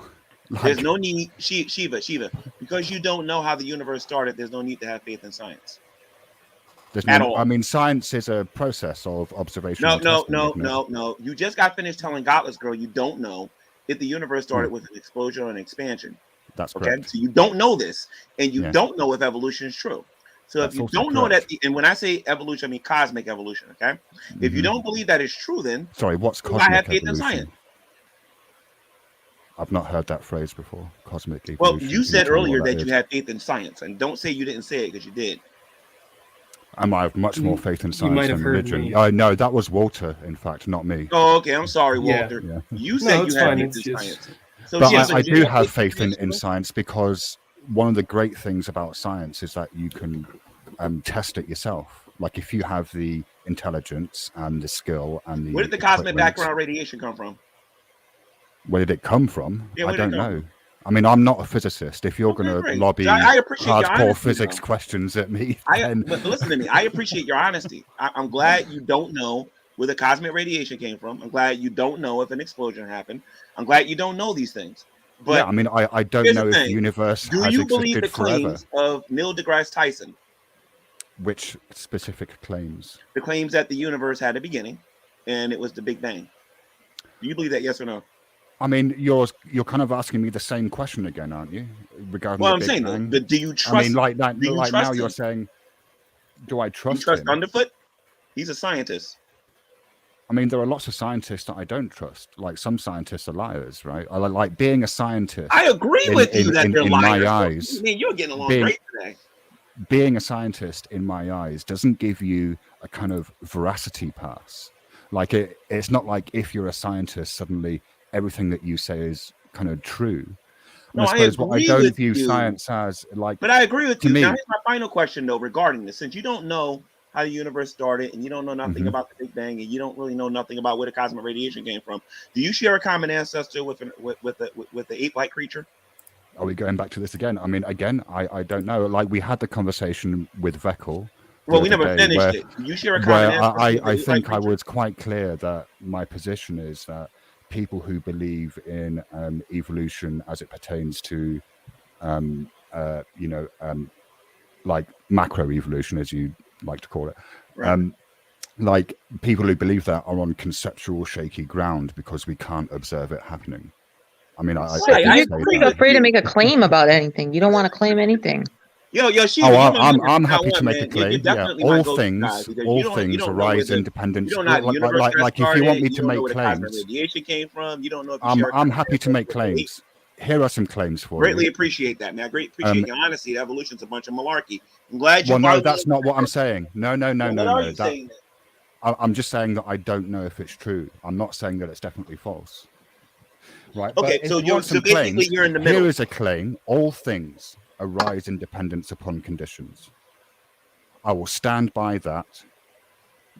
There's no need, Shiva, because you don't know how the universe started. There's no need to have faith in science. There's At no, all. I mean, science is a process of observation. No. You just got finished telling Godless Girl you don't know if the universe started with an explosion or an expansion. That's Okay, correct. so you don't know this, and you Yeah. don't know if evolution is true. So That's if you also don't know correct. that, and when I say evolution, I mean cosmic evolution. Okay, if you Mhm. don't believe that is true, then Sorry, what's why have cosmic faith in evolution? science? I've not heard that phrase before. Cosmic evolution. Well, you Can said tell me earlier what that is? you had faith in science, and don't say you didn't say it because you did. I have much more faith in You science might have than heard religion. me. No, that was Walter, in fact, not me. Oh, okay. I'm sorry, Yeah. Walter. Yeah. You No, said it's you had fine, faith it's in just- science. So But Shiva, I you do have have faith faith in in science because one of the great things about science is that you can test it yourself. Like if you have the intelligence and the skill and the Where did the cosmic equipment, background radiation come from? where did it come from? Yeah, I where did it don't come know. from? I mean, I'm not a physicist. If you're Okay, going to great. lobby I appreciate your hardcore honesty, physics though. questions at me, then But listen to me. I appreciate your honesty. I'm glad you don't know where the cosmic radiation came from. I'm glad you don't know if an explosion happened. I'm glad you don't know these things. But yeah, I mean, I don't here's know the if the thing. universe Do has you believe existed the forever. claims of Neil deGrasse Tyson? Which specific claims? The claims that the universe had a beginning and it was the Big Bang. Do you believe that, yes or no? I mean, you're kind of asking me the same question again, aren't you? Regarding Well, the I'm Big saying Bang. though, do you trust? I mean, like that. do you Like trust now, you're him? saying, do I Do you trust trust him? Underfoot? He's a scientist. I mean, there are lots of scientists that I don't trust. Like some scientists are liars, right? I like being a scientist. I agree with you that they're in liars. my So, eyes, I mean, you're getting along being- great today. being a scientist in my eyes doesn't give you a kind of veracity pass. Like it's not like if you're a scientist, suddenly everything that you say is kind of true. No, I suppose what I agree don't with view you. science as like. But I agree with to you. me- Now, here's my final question, though, regarding this. Since you don't know how the universe started and you don't know nothing Mhm. about the Big Bang and you don't really know nothing about where the cosmic radiation came from, do you share a common ancestor with the ape-like creature? Are we going back to this again? I mean, again, I don't know. Like we had the conversation with Veckel. Well, we the other never day finished where- it. Do you share a common Where ancestor? with the I ape-like think I creature? was quite clear that my position is that people who believe in evolution as it pertains to, like macro evolution, as you like to call it, Right. like people who believe that are on conceptual shaky ground because we can't observe it happening. I mean, I Right, say I You're agree that. afraid to make a claim about anything. You don't want to claim anything. Yo, Shiva, Oh, you're my I'm number from now happy to on, make a man. claim. You're Yeah, definitely my all go-to guy things, because you don't know where arise the, independent. you don't know how the universe got Like if you started. want me You to don't know make where the cosmic claims, radiation came from. You don't know if you share a I'm common happy to make ancestor with the ape. claims. Here are some claims for Greatly you. appreciate that, man. I greatly appreciate your honesty. Evolution's a bunch of malarkey. I'm glad you Well, no, finally. that's not what I'm saying. No. What are you That saying? I'm just saying that I don't know if it's true. I'm not saying that it's definitely false. Right. Okay, but if so you want some basically claims, you're in the middle. here is a claim: all things arise in dependence upon conditions. I will stand by that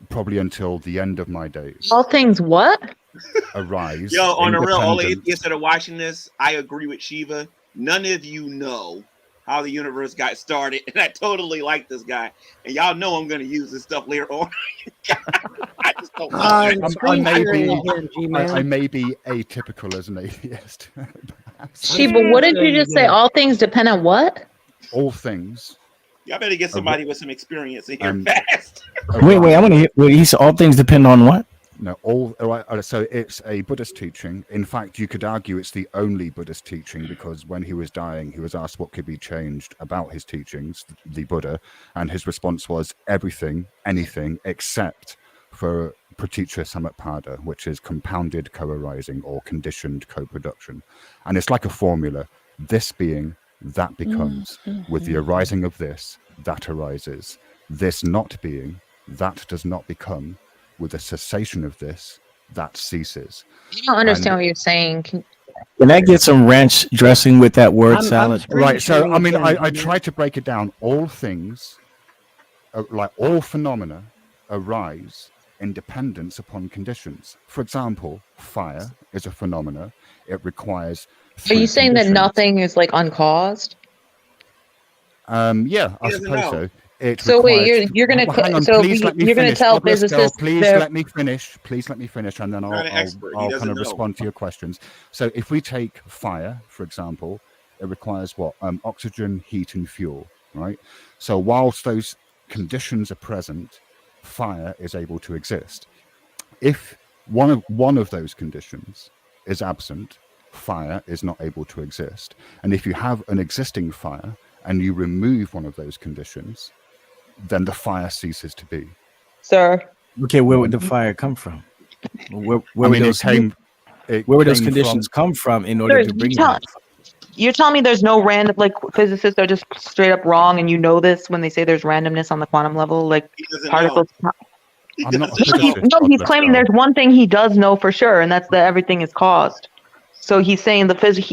probably until the end of my days. All things what? Arise. Yo, on the real, all the independent- atheists that are watching this, I agree with Shiva. None of you know how the universe got started, and I totally like this guy. And y'all know I'm going to use this stuff later on. I just don't know. I Screen may sharing be, again, G-Man. I may be atypical as an atheist. Sheba, what did you just say? All things depend on what? All things. Y'all better get somebody with some experience in here fast. Wait, I want to hear. Wait, he said all things depend on what? No, so it's a Buddhist teaching. In fact, you could argue it's the only Buddhist teaching because when he was dying, he was asked what could be changed about his teachings, the Buddha, and his response was everything, anything, except for praticca samutpada, which is compounded co-arising or conditioned co-production. And it's like a formula. This being, that becomes. With the arising of this, that arises. This not being, that does not become. With the cessation of this, that ceases. I don't understand what you're saying. Can I get some ranch dressing with that word salad? Right. So, I mean, I try to break it down. All things, like all phenomena, arise in dependence upon conditions. For example, fire is a phenomena. It requires. Are you saying that conditions. nothing is like uncaused? Yeah, I doesn't suppose know. so. It So wait, requires- you're gonna Well, hang on, so please let me you're gonna finish. tell Godless girl, physicists please they're- let me finish. Please let me finish, and then You're not an expert. He I'll doesn't kind of know. respond to your questions. So, if we take fire, for example, it requires what? Oxygen, heat, and fuel, right? So, whilst those conditions are present, fire is able to exist. If one of those conditions is absent, fire is not able to exist. And if you have an existing fire and you remove one of those conditions, then the fire ceases to be. Sir. Okay, where would the fire come from? Where I would mean, those where would those conditions come from in order Sir, to bring that? you're telling me there's no random, like physicists are just straight up wrong, and you know this when they say there's randomness on the quantum level, like particles. I'm not a No, physicist. he's claiming there's one thing he does know for sure, and that's that everything is caused. So he's saying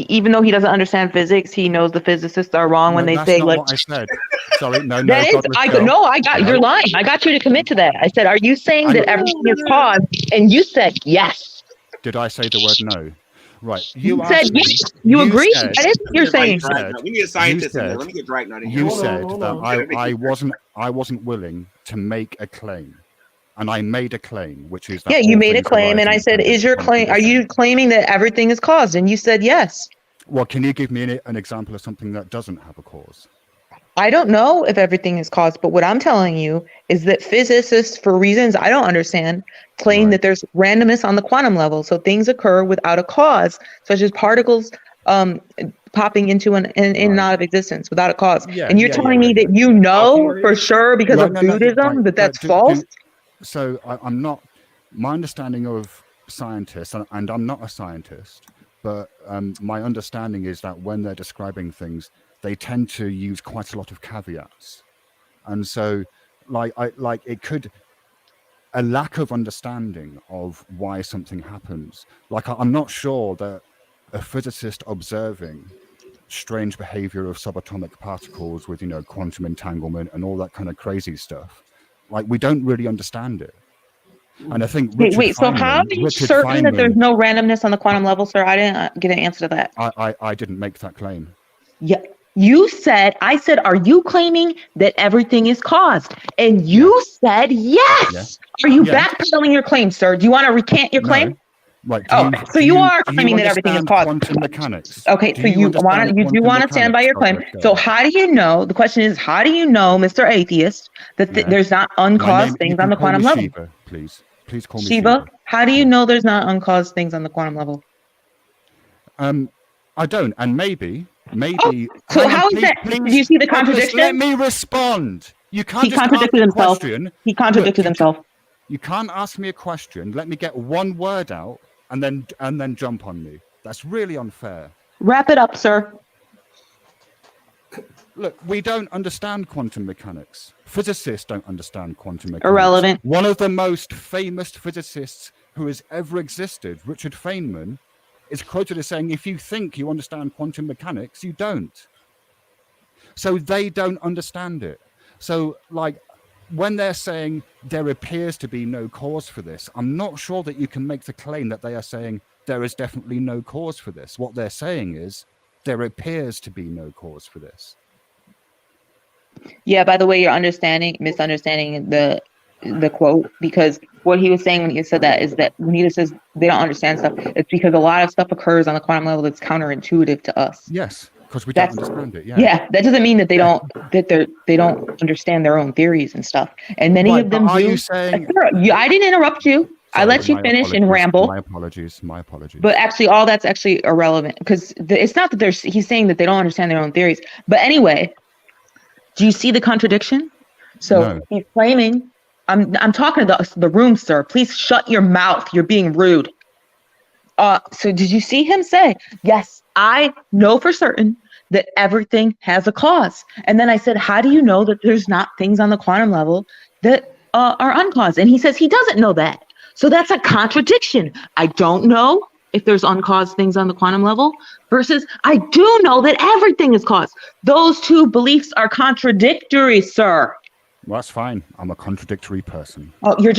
even though he doesn't understand physics, he knows the physicists are wrong when they that's say not like. what I said. Sorry, no. That is, Godless girl. you're lying. I got you to commit to that. I said, are you saying that everything is caused? And you said yes. Did I say the word no? Right. You asked said me- yes. You agree? said- That is what you're saying. We need a scientist in there. Let me get Dragnet in here. You Hold on, said hold that on. I wasn't willing to make a claim, and I made a claim, which is that Yeah, you all made a things claim, arise and I in said, "Is your dependence claim? Are you claiming that everything is caused?" And you said yes. Well, can you give me an example of something that doesn't have a cause? I don't know if everything is caused, but what I'm telling you is that physicists, for reasons I don't understand, claim that there's randomness on the quantum level. So things occur without a cause, such as particles popping into in and out of existence without a cause. And you're telling me that you know for sure because of Buddhism that's false? So I'm not. My understanding of scientists, and I'm not a scientist, but my understanding is that when they're describing things, they tend to use quite a lot of caveats, and so it could a lack of understanding of why something happens. Like I'm not sure that a physicist observing strange behavior of subatomic particles with quantum entanglement and all that kind of crazy stuff, like we don't really understand it. And I think Wait, so how are you certain that there's no randomness on the quantum level, sir? I didn't get an answer to that. I didn't make that claim. Yeah. I said, are you claiming that everything is caused? And you said yes. Are you backpedaling your claim, sir? Do you want to recant your claim? Right. So you are claiming that everything is caused. Quantum mechanics. Okay, so you do want to stand by your claim. So how do you know? The question is, how do you know, Mr. Atheist, that there's not uncaused things on the quantum level? Shiva, please call me Shiva. How do you know there's not uncaused things on the quantum level? I don't, and maybe. So how is that? Did you see the contradiction? Let me respond. You can't. He contradicted himself. He contradicted himself. You can't ask me a question. Let me get one word out, and then jump on me. That's really unfair. Wrap it up, sir. Look, we don't understand quantum mechanics. Physicists don't understand quantum mechanics. Irrelevant. One of the most famous physicists who has ever existed, Richard Feynman, is quoted as saying, if you think you understand quantum mechanics, you don't. So they don't understand it. So, when they're saying there appears to be no cause for this, I'm not sure that you can make the claim that they are saying there is definitely no cause for this. What they're saying is there appears to be no cause for this. Yeah, by the way, you're misunderstanding the quote, because what he was saying when he said that is that when he says they don't understand stuff, it's because a lot of stuff occurs on the quantum level that's counterintuitive to us. Yes, because we don't understand it. Yeah, that doesn't mean that they don't understand their own theories and stuff. And many of them do. Are you saying? I didn't interrupt you. Sorry, I let you finish and ramble. My apologies. But actually, all that's actually irrelevant, because it's not that he's saying that they don't understand their own theories. But anyway, do you see the contradiction? So he's claiming. I'm talking to the room, sir. Please shut your mouth. You're being rude. So did you see him say, yes, I know for certain that everything has a cause. And then I said, how do you know that there's not things on the quantum level that are uncaused? And he says he doesn't know that. So that's a contradiction. I don't know if there's uncaused things on the quantum level, versus I do know that everything is caused. Those two beliefs are contradictory, sir. Well, that's fine. I'm a contradictory person. Oh, your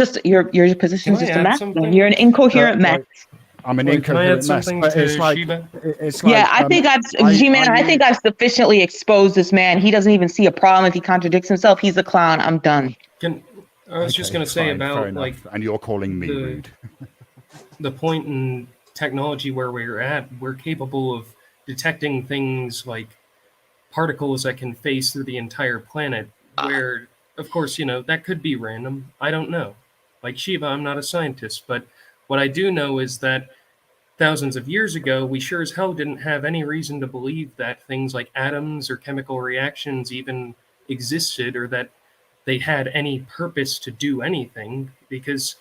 position is Can I just a add mess. something? You're an incoherent mess. I'm an Wait, can I add incoherent mess, something but to it's like Sheba? it's Yeah, like I think I think I've sufficiently exposed this man. He doesn't even see a problem if he contradicts himself. He's a clown. I'm done. I was just going to say fine, fair about enough. like, and you're calling me rude. the point in technology where we're at, we're capable of detecting things like particles that can phase through the entire planet. Where, of course, that could be random. I don't know. Like Shiva, I'm not a scientist, but what I do know is that thousands of years ago, we sure as hell didn't have any reason to believe that things like atoms or chemical reactions even existed, or that they had any purpose to do anything, because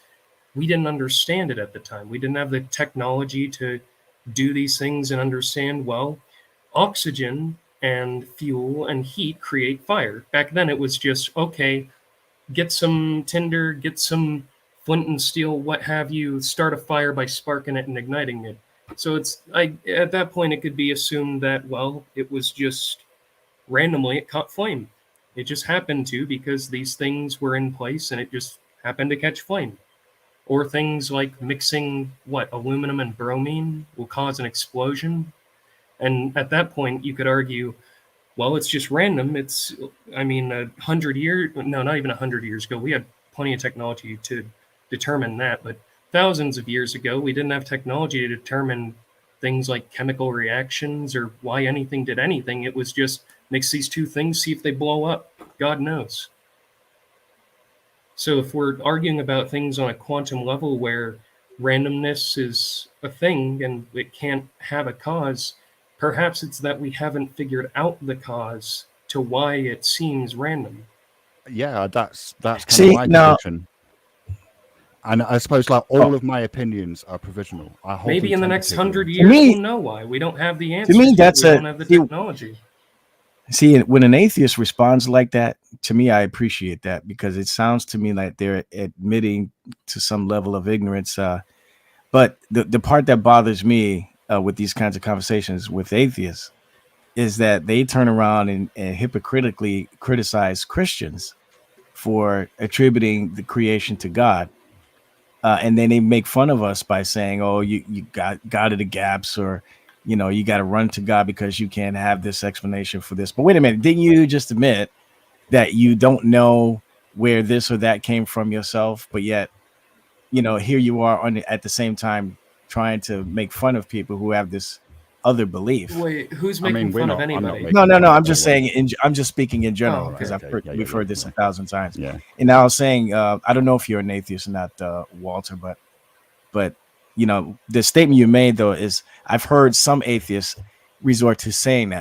we didn't understand it at the time. We didn't have the technology to do these things and understand, well, oxygen and fuel and heat create fire. Back then it was just, okay, get some tinder, get some flint and steel, what have you, start a fire by sparking it and igniting it. So at that point it could be assumed that, well, it was just randomly it caught flame. It just happened to, because these things were in place and it just happened to catch flame. Or things like mixing aluminum and bromine will cause an explosion. And at that point you could argue, well, it's just random. It's, 100 years, no, not even 100 years ago, we had plenty of technology to determine that. But thousands of years ago, we didn't have technology to determine things like chemical reactions or why anything did anything. It was just mix these two things, see if they blow up. God knows. So if we're arguing about things on a quantum level where randomness is a thing and it can't have a cause, perhaps it's that we haven't figured out the cause to why it seems random. Yeah, that's kind of my position. And I suppose all of my opinions are provisional. Maybe in the next 100 years we'll know why. We don't have the answers. To me, we don't have the technology. See, when an atheist responds like that, to me, I appreciate that, because it sounds to me like they're admitting to some level of ignorance. But the part that bothers me with these kinds of conversations with atheists is that they turn around and hypocritically criticize Christians for attributing the creation to God. And then they make fun of us by saying, oh, you got God of the gaps, or you got to run to God because you can't have this explanation for this. But wait a minute, didn't you just admit that you don't know where this or that came from yourself, but yet, here you are at the same time trying to make fun of people who have this other belief? Wait, who's making fun of anybody? No. I'm just saying. I'm just speaking in general, because we've heard this 1,000 times. Yeah. And now I was saying, I don't know if you're an atheist or not, Walter, but the statement you made though is, I've heard some atheists resort to saying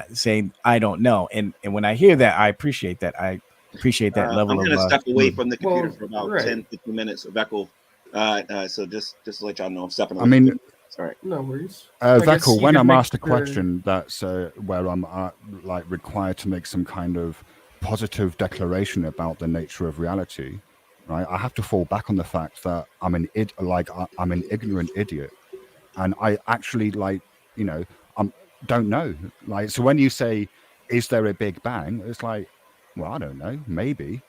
I don't know, and when I hear that, I appreciate that. I appreciate that level of. I'm going to step away from the computer for about 10-15 minutes of Veckle. So just to let y'all know, I'm stepping away. Sorry. No worries. Veckle, when I'm asked a question that's where I'm required to make some kind of positive declaration about the nature of reality, right? I have to fall back on the fact that I'm an ignorant idiot, and I actually don't know. So when you say, "Is there a Big Bang?" It's like, well, I don't know. Maybe.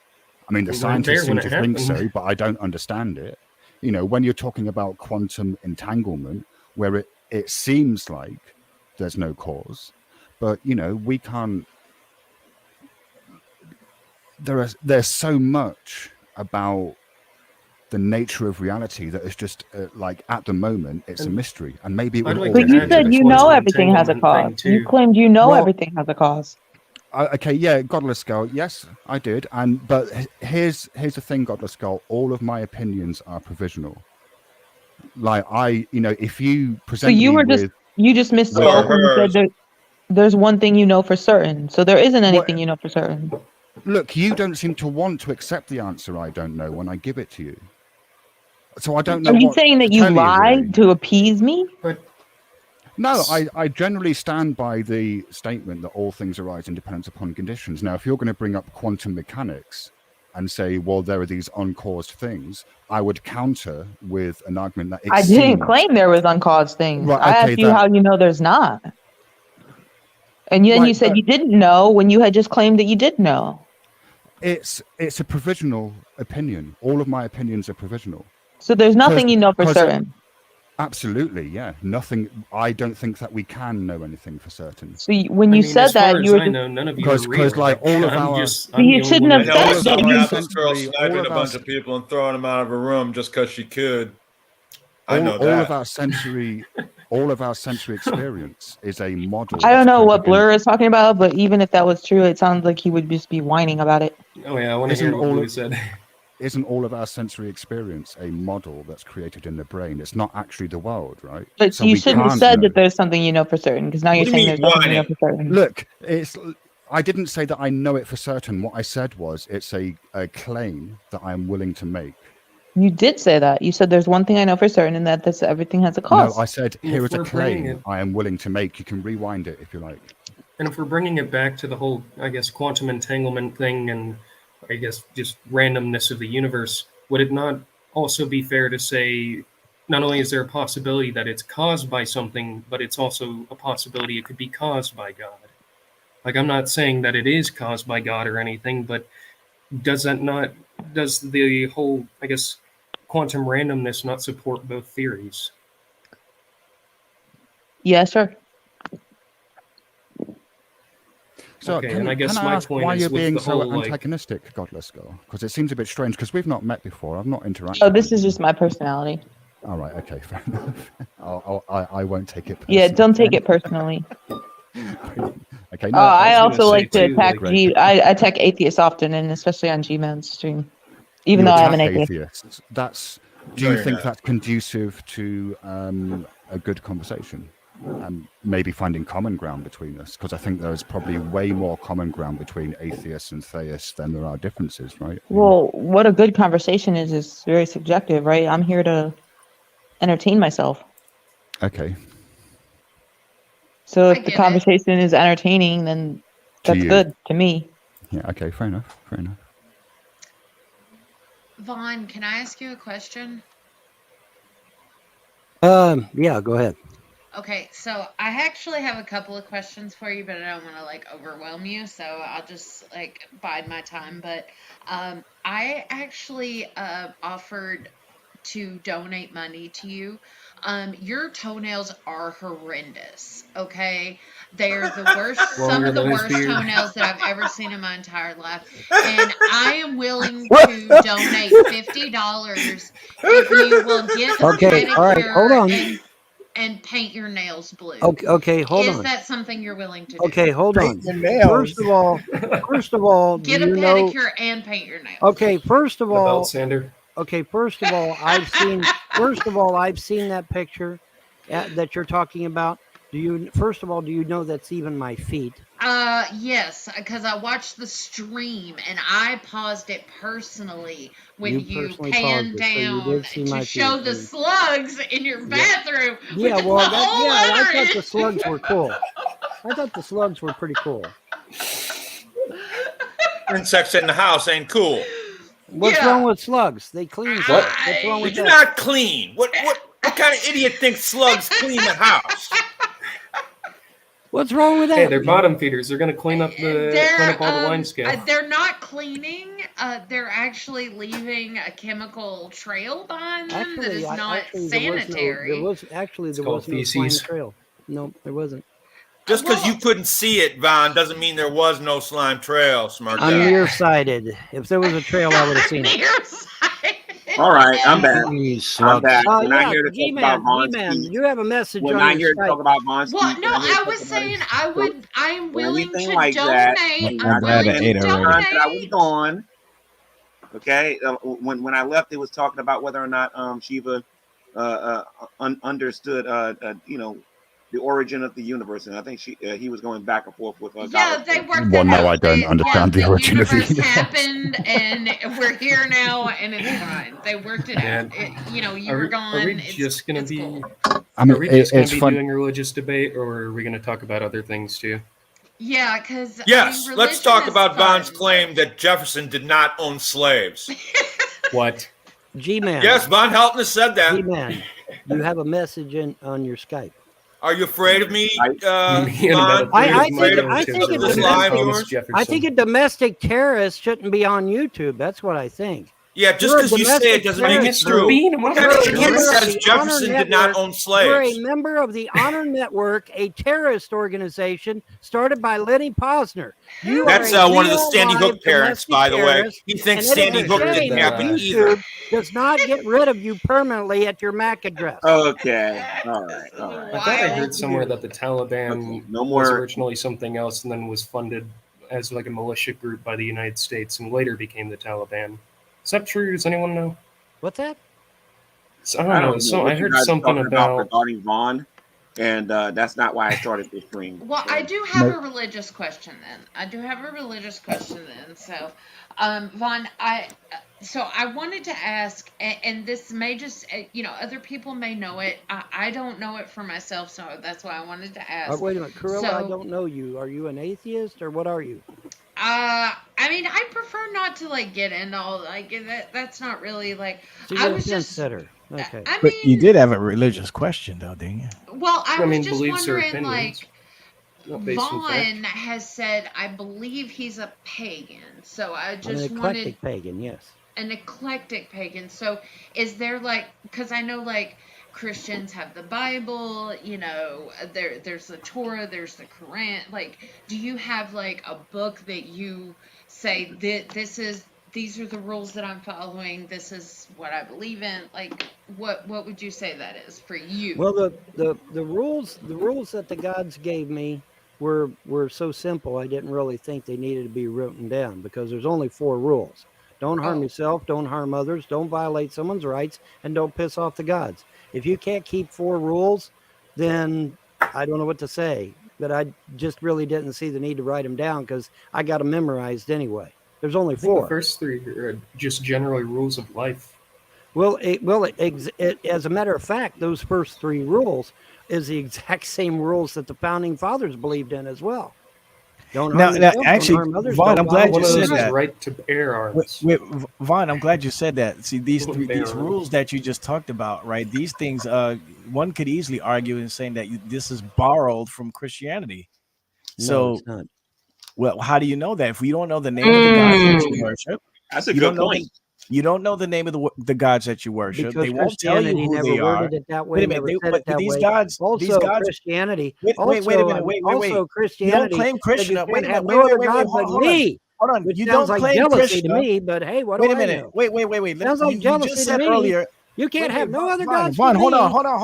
The scientists seem to think so, but I don't understand it. When you're talking about quantum entanglement, where it seems like there's no cause, but we can't. There's so much about the nature of reality that is just at the moment it's a mystery, and maybe it will. But you said everything has a cause. You claimed everything has a cause. Okay, yeah, Godless Girl. Yes, I did. But here's the thing, Godless Girl. All of my opinions are provisional. If you present, you just misspoke when you said there's one thing you know for certain. So there isn't anything you know for certain. Look, you don't seem to want to accept the answer I don't know when I give it to you. So I don't know. Are you saying that you lied to appease me? No, I generally stand by the statement that all things arise in dependence upon conditions. Now, if you're going to bring up quantum mechanics, and say, well, there are these uncaused things, I would counter with an argument that I didn't claim there was uncaused things. Right, I okay, asked you how you know there's not. And then Right, you said but- you didn't know when you had just claimed that you did know. It's a provisional opinion. All of my opinions are provisional. So there's nothing you know for 'cause certain. Absolutely, yeah. Nothing. I don't think that we can know anything for certain. So when you said as far that, you as were I just, know, none of you are real. Because like all of our, you shouldn't have I know said something that. about this girl sniping a bunch of people and throwing them out of a room just because she could. I know that. All of our sensory experience is a model. I don't know what that's created Blur is talking about, but even if that was true, it sounds like he would just be whining about it. Oh yeah, I want to hear what Blue said. Isn't all of our sensory experience a model that's created in the brain? It's not actually the world, right? But So you we shouldn't have can't said know. that there's something you know for certain, because now you're saying there's nothing you know for certain. Look, I didn't say that I know it for certain. What I said was it's a claim that I'm willing to make. You did say that. You said there's one thing I know for certain, and that's everything has a cost. No, I said And here if is a we're bringing claim I am willing to make. You can rewind it if you like. And if we're bringing it back to the whole, I guess, quantum entanglement thing and I guess just randomness of the universe, would it not also be fair to say not only is there a possibility that it's caused by something, but it's also a possibility it could be caused by God? Like, I'm not saying that it is caused by God or anything, but does the whole, I guess, quantum randomness not support both theories? Yeah, sure. So Okay, can, and I guess can I my ask point why is you're with being the so whole, like- antagonistic, Godless Girl? Because it seems a bit strange, because we've not met before. I've not interacted. Oh, this is just my personality. All right, okay, fair enough. I won't take it personally. Yeah, don't take it personally. Okay. Oh, I also like to too, attack great. I attack atheists often, and especially on G-Man's stream, even You though I'm an attack atheist. atheists. Do No, you you're think not. that's conducive to a good conversation? Maybe finding common ground between us, because I think there's probably way more common ground between atheists and theists than there are differences, right? Well, what a good conversation is very subjective, right? I'm here to entertain myself. Okay. So if the conversation is entertaining, then To that's you. good to me. Yeah. Okay. Fair enough. Fair enough. Vaughn, can I ask you a question? Yeah, go ahead. Okay, so I actually have a couple of questions for you, but I don't want to like overwhelm you, so I'll just like bide my time. But I actually offered to donate money to you. Your toenails are horrendous. Okay, they're the worst. Some of the Longer worst nose beard. toenails that I've ever seen in my entire life, and I am willing to donate $50 if you will get a Okay, all right, hold on. and paint your nails blue. Okay, hold on. Is that something you're willing to do? Okay, hold on. Paint your nails. First of all, Get do a you know? pedicure and paint your nails. Okay, first of The all, belt sander. okay, first of all, I've seen. First of all, I've seen that picture that you're talking about. Do you? First of all, do you know that's even my feet? Yes, because I watched the stream and I paused it personally when you personally panned paused it, so you down did see my to show feet. the slugs in your bathroom. Yeah, with well, the whole I letter thought the slugs were cool. I thought the slugs were pretty cool. Insects in the house ain't cool. What's wrong with slugs? They clean. What? What's wrong with Did you that? not clean? What kind of idiot thinks slugs clean the house? What's wrong with that? Hey, they're bottom feeders. They're going to clean up all the line scale. They're not cleaning. They're actually leaving a chemical trail behind them that is not sanitary. There wasn't no slime feces. trail. No, there wasn't. Just because you couldn't see it, Von, doesn't mean there was no slime trail, smart I'm guy. nearsighted. If there was a trail, I would have seen it. All right, I'm back. I'm back. Oh, We're not yeah, here to talk about Vaughn's feet. you have a message We're on not your here to talk Skype. about Vaughn's Well, feet. no, We're here to I was talk about saying his I am or willing anything to like donate. that. I'm glad I ate already. Time that I was gone. Okay, when I left, it was talking about whether or not Shiva understood, the origin of the universe, and I think he was going back and forth with. Yeah, they worked Well, that no, out. I don't understand the origin of the universe universe. happened, and we're here now, and it's fine. They worked it out. You were gone. Are we It's just going to be? I mean, Are we just going it's to be fun. doing religious debate, or are we going to talk about other things too? Yeah, because Yes, let's talk about Vaughn's fun. claim that Jefferson did not own slaves. What? G-Man. Yes, Von Helton has said that. G-Man, you have a message on your Skype. Are you afraid of me, Vaughn? I think a domestic terrorist shouldn't be on YouTube. That's what I think. Yeah, just because you say it doesn't make it true. What kind of kid says Jefferson did not own You're slaves? a member of the Honor Network, a terrorist organization started by Lenny Posner. That's one of the Sandy Hook parents, by the way. He thinks Sandy Hook didn't happen either. YouTube does not get rid of you permanently at your MAC address. Okay. All right. I thought I heard somewhere that the Taliban was originally something else and then was funded as like a militia group by the United States and later became the Taliban. Is that true? Does anyone know? What's that? I don't know. So I heard something about regarding Vaughn, and that's not why I started this stream. Well, I do have a religious question then. So, Vaughn, I wanted to ask, and this may just, other people may know it. I don't know it for myself, so that's why I wanted to ask. Wait a minute, Kurilla, I don't know you. Are you an atheist or what are you? I mean, I prefer not to get into all that. That's not really So you're a trendsetter. Okay. But you did have a religious question, though, didn't you? Well, I was just beliefs or wondering, opinions. Not based on fact. Vaughn has said, I believe he's a pagan. So I just an wanted eclectic pagan, yes. an eclectic pagan. So is there because I know Christians have the Bible, there's the Torah, there's the Quran. Do you have a book that you say that these are the rules that I'm following, this is what I believe in? What would you say that is for you? Well, the rules that the gods gave me were so simple. I didn't really think they needed to be written down because there's only 4 rules. Don't harm yourself, don't harm others, don't violate someone's rights, and don't piss off the gods. If you can't keep 4 rules, then I don't know what to say. But I just really didn't see the need to write them down because I got them memorized anyway. There's only 4. The first 3 are just generally rules of life. Well, as a matter of fact, those first 3 rules is the exact same rules that the founding fathers believed in as well. Don't harm yourself, actually, don't harm others, Vaughn, I'm glad you said that. Right to bear arms. Wait, Vaughn, I'm glad you said that. See, these rules that you just talked about, right? These things, one could easily argue in saying that this is borrowed from Christianity. No, it's not. Well, how do you know that? If we don't know the name of the gods that you worship, that's a good point. You don't know the name of the gods that you worship. Because they won't tell you who they are. Wait a minute, but these gods, Christianity. Wait a minute. Wait. Also, Christianity. You don't claim Krishna. Wait a minute. Hold on. You don't claim like jealousy Krishna. To me, but hey, what do I know? Wait. Sounds like jealousy just to said me. earlier. You can't have no other gods. Vaughn, hold on. Hold on.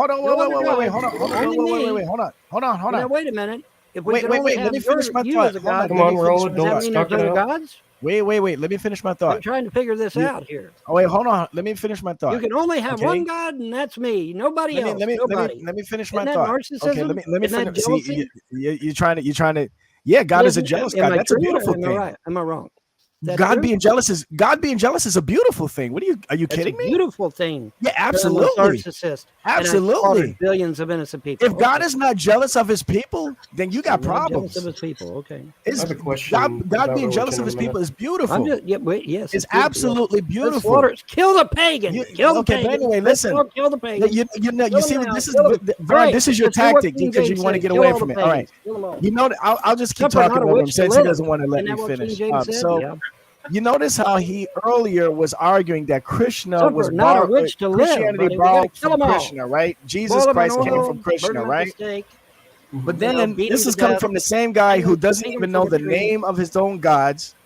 Wait a minute. Wait. Let me finish my thought. Come on, we're all adults. Talk it out. Gods? Wait. Let me finish my thought. I'm trying to figure this out here. Oh, wait, hold on. Let me finish my thought. You can only have one God, and that's me. Nobody else. Let me finish my thought. Narcissism? Okay, let me finish. See, you're trying to. Yeah, God is a jealous God. That's a beautiful thing. Am I wrong? God being jealous is a beautiful thing. Are you kidding me? Beautiful thing. Yeah, absolutely. Absolutely. Billions of innocent people. If God is not jealous of his people, then you got problems. Jealous of his people. Okay. I have a question. God being jealous of his people is beautiful. Yes, it's absolutely beautiful. Kill the pagan. Kill the pagan. But anyway, listen. Kill the pagan. You see what this is? Vaughn, this is your tactic because you want to get away from it. All right. You know, I'll just keep talking about him since he doesn't want to let me finish. So. You notice how he earlier was arguing that Krishna was borrowed, Christianity borrowed from Krishna, right? Jesus Christ came from Krishna, right? But then this is coming from the same guy who doesn't even know the name of his own gods.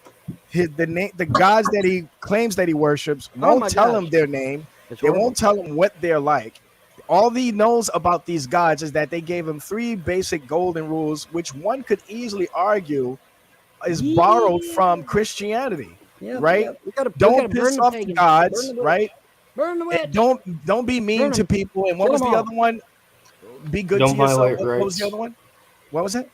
The gods that he claims that he worships won't tell him their name. They won't tell him what they're like. All he knows about these gods is that they gave him 3 basic golden rules, which one could easily argue is borrowed from Christianity, right? Don't piss off the gods, right? Burn the witch. Don't be mean to people. And what was the other one? Be good to yourself. What was the other one? What was it?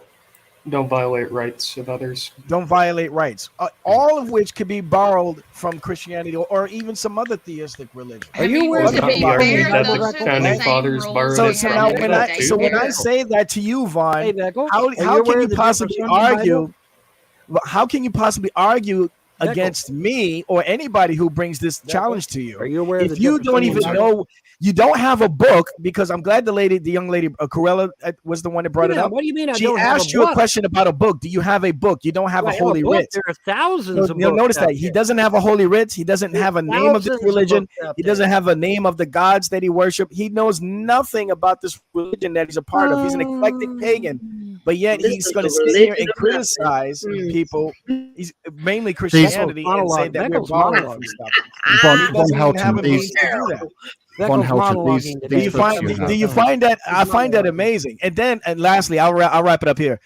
Don't violate rights of others. Don't violate rights. All of which could be borrowed from Christianity or even some other theistic religion. Are you aware to that be fair, those are the Founding same fathers rules borrowed we it So have now in when the I state. say that to you, Vaughn, Hey, Beckle, how are can aware you of the difference possibly from the Bible? argue? How can you possibly argue Beckle. against me or anybody who brings this Beckle, challenge to you? are you aware of If the you difference don't between the even Bible? know, you don't have a book, because I'm glad the young lady, Corella was the one that brought it up. What do you mean I She don't have a asked you a book? question about a book. Do you have a book? You don't have Do I a have a holy book? writ. There are thousands of You'll books notice out that he there. doesn't have a holy writ. He doesn't There's have a name of this thousands of religion. books out He there. doesn't have a name of the gods that he worships. He knows nothing about this religion that he's a part of. He's an eclectic pagan, but yet This he's is going the to sit here religion and of nothing. criticize people. He's mainly Beckle's Christianity and say monologue. that we're Beckle's borrowing monologue. from stuff. Von, He Von doesn't even have Helton, a these, means to do that. Von Beckle's Helton, monologuing these today. Do you books find you Beckle's have. do you find that I find that amazing? And then and lastly, I'll wrap it up here.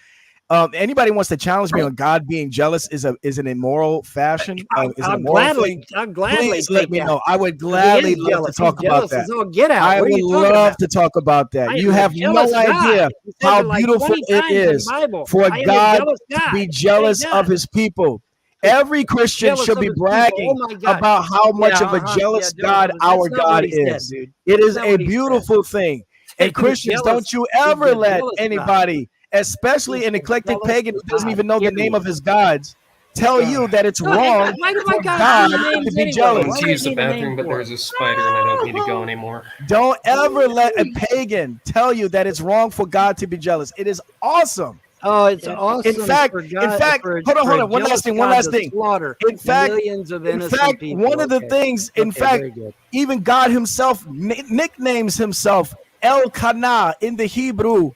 Anybody wants to challenge me on God being jealous is an immoral fashion? Is an I'll immoral gladly, thing? I'll gladly Please let take me that. know. I would 'Cause he gladly is love to jealous. talk He's about jealous that. as all get out. I What are would you talking love about? to talk about that. I You am a have no jealous idea God. He says how it like beautiful 20 it times in the is Bible. for I am a God jealous to God. be Yeah, he jealous of does. his people. Every Christian Jealous should of be his people. bragging Oh my God. about how much Yeah, of a jealous yeah, God that's our not what God he said, is. dude. It That's is not a what he said. beautiful thing. And He's Christians, jealous. don't you He's ever a let jealous God. anybody, especially He's an a eclectic jealous pagan who doesn't God, even know the name period. of his gods, tell you that it's No, and wrong why do my for gods God need to names be anyway? I went jealous. to Why use would the they need a name bathroom, but for there's it? a spider and I don't need to go anymore. Don't ever let a pagan tell you that it's wrong for God to be jealous. It is awesome. Oh, it's Yeah. awesome In fact, for God, for hold a on. One jealous last thing. God to slaughter In fact, millions of innocent people. one of the things, in fact, very good. even God himself nicknames himself El Kana in the Hebrew,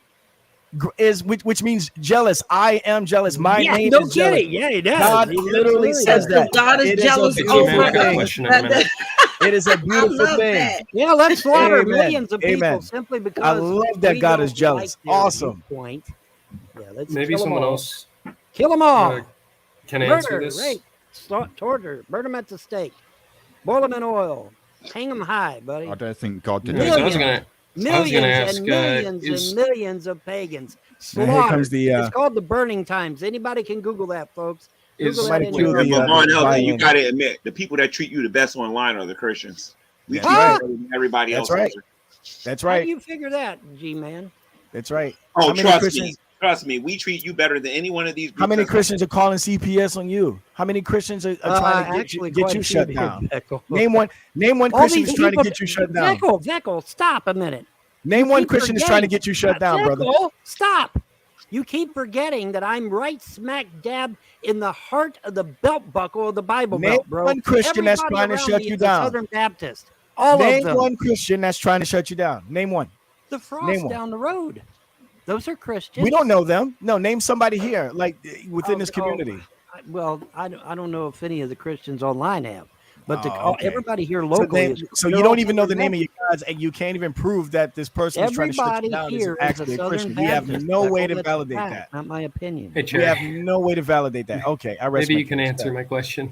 which means jealous. I am jealous. My Yeah, name no is jealous. kidding. Yeah, he does. God He literally absolutely says does. that. God is It jealous Hey, a G-Man, beautiful I got a thing. question in a minute. It is a I beautiful love thing. that. Yeah, let's slaughter Amen. millions of people Amen. simply I because love that we God don't is jealous. like their Awesome. viewpoint. Yeah, let's Maybe kill them someone all. else Kill them all. can answer Murder, this. rape, torture, burn them at the stake, boil them in oil, hang them high, buddy. I don't think God did Anyways, that. I was gonna Millions ask, and millions is and millions of pagans Now here comes slaughtered. the It's called the burning times. Anybody can Google that, folks. is Google that Somebody in cue your the, But Von Elton, you violin. got to admit, the people that treat you the best online are the Christians. We That's treat right. you better than everybody That's else. right. That's How right. do you figure that, G-Man? That's right. Oh, How many trust Christians? me. Trust me. We treat you better than any one of these groups. How many that's- Christians are calling CPS on you? How many Christians are trying to Actually, get quite you a few shut did, down? Beckle. Name one All Christian these who's trying to people- get you shut down. Veckle, stop a minute. Name You one keep Christian who's trying to forgetting- get you shut down, brother. Veckle, stop. You keep forgetting that I'm right smack dab in the heart of the belt buckle of the Bible Name belt, bro. one Christian that's Everybody trying to around shut me you is a down. Southern Baptist. All Name of them. one Christian that's trying to shut you down. Name one. The Name Frost one. down the road. Those are Christians. We don't know them. No, name somebody here, like within Oh, this oh, community. I don't know if any of the Christians online have, but Oh, okay. everybody here So, locally is. so they're you all don't even know the Southern name of your gods, and you can't even prove that this person is trying to shut Everybody you down. here is a actually a Southern Christian. We have Baptist. no That's way all to that's a validate fact, that. Not my opinion. Hey, We Jerry. have no way to validate that. Okay, I rest Maybe my you can case. answer my question.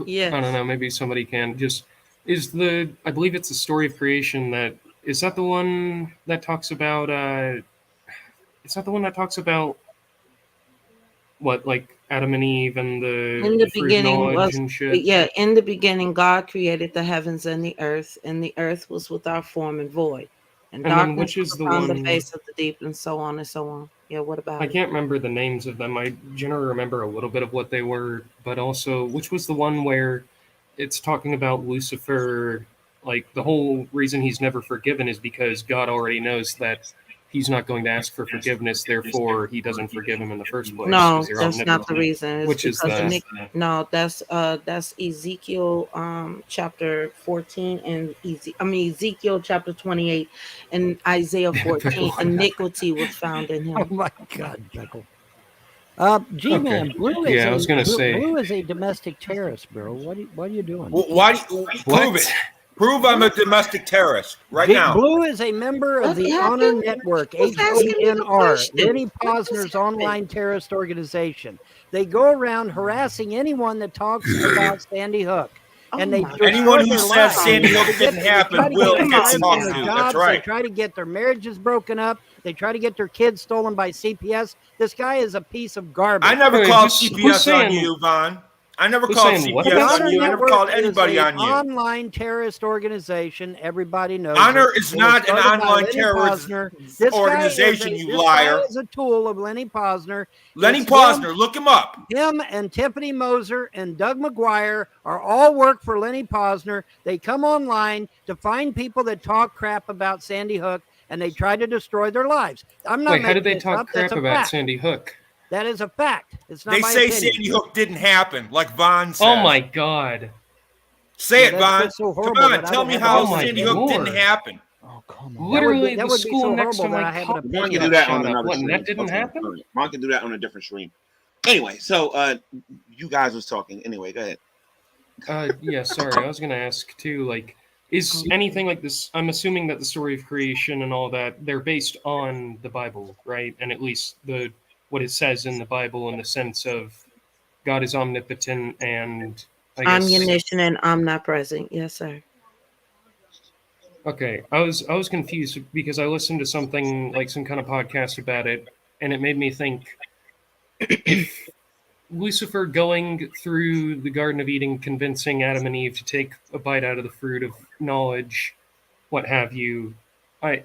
Yes. I don't know. Maybe somebody can. Just I believe it's the story of creation. Is that the one that talks about? Is that the one that talks about what, like Adam and Eve and In the fruit of beginning knowledge was and shit? in the beginning God created the heavens and the earth was without form and void. And And then darkness which is was the upon the one- face of the deep, and so on and so on. Yeah, what about I it? can't remember the names of them. I generally remember a little bit of what they were, but also which was the one where it's talking about Lucifer. Like the whole reason he's never forgiven is because God already knows that he's not going to ask for forgiveness, therefore he doesn't forgive him in the first place. No, 'cause you're that's not the omnipotent. reason. It's Which is because that? no, that's Ezekiel chapter 14 and Ezekiel chapter 28 and Isaiah 14. Iniquity was found in him. Oh my God, Beckle. G-Man, Okay. Blue is Yeah, I was gonna say- Blue is a domestic terrorist, bro. What are you doing? Why? Prove it. Prove I'm a domestic terrorist right now. Blue is a member of What the happened? Honor Network, Who's asking me the HONR, question? Lenny What just Posner's happened? online terrorist organization. They go around harassing anyone that talks about Sandy Hook. and they Anyone destroyed who their says lives. Sandy Hook They didn't try happen to will get get fired talked from their to. jobs. That's They right. try to get their marriages broken up. They try to get their kids stolen by CPS. This guy is a piece of garbage. I never Wait, called who's CPS on saying- you, Vaughn. I never who's called saying what? CPS The on Honor you. I never Network called is anybody an on you. online terrorist organization. Everybody knows Honor it. is It was not an started by online Lenny terrorist Posner. This organization, you this liar. guy is a tool of Lenny Posner. Lenny It's Posner, look him up. Him and Tiffany Moser and Doug McGuire are all work for Lenny Posner. They come online to find people that talk crap about Sandy Hook, and they try to destroy their lives. I'm not Wait, how did making they this talk up. crap That's a about fact. Sandy Hook? That is a fact. It's not They my say opinion. Sandy Hook didn't happen, like Vaughn says. Oh my God. Say it, that's Vaun. just so Come horrible on, that I tell would me have how an my Sandy opinion. Hook didn't Lord. happen. Oh, come on. Literally, that the would be school so next to horrible that my I have an college. Vaughn can opinion. do that Shut on up. another What, and stream. that didn't Okay, happen? all right. Vaughn can do that on a different stream. Anyway, so you guys was talking. Anyway, go ahead. Yeah, sorry. I was gonna ask too, like, is anything like this? I'm assuming that the story of creation and all that, they're based on the Bible, right? And at least what it says in the Bible in the sense of God is omnipotent and I guess Omniscient and omnipresent. Yes, sir. okay. I was confused because I listened to something like some kind of podcast about it, and it made me think if Lucifer going through the Garden of Eden, convincing Adam and Eve to take a bite out of the fruit of knowledge, what have you, I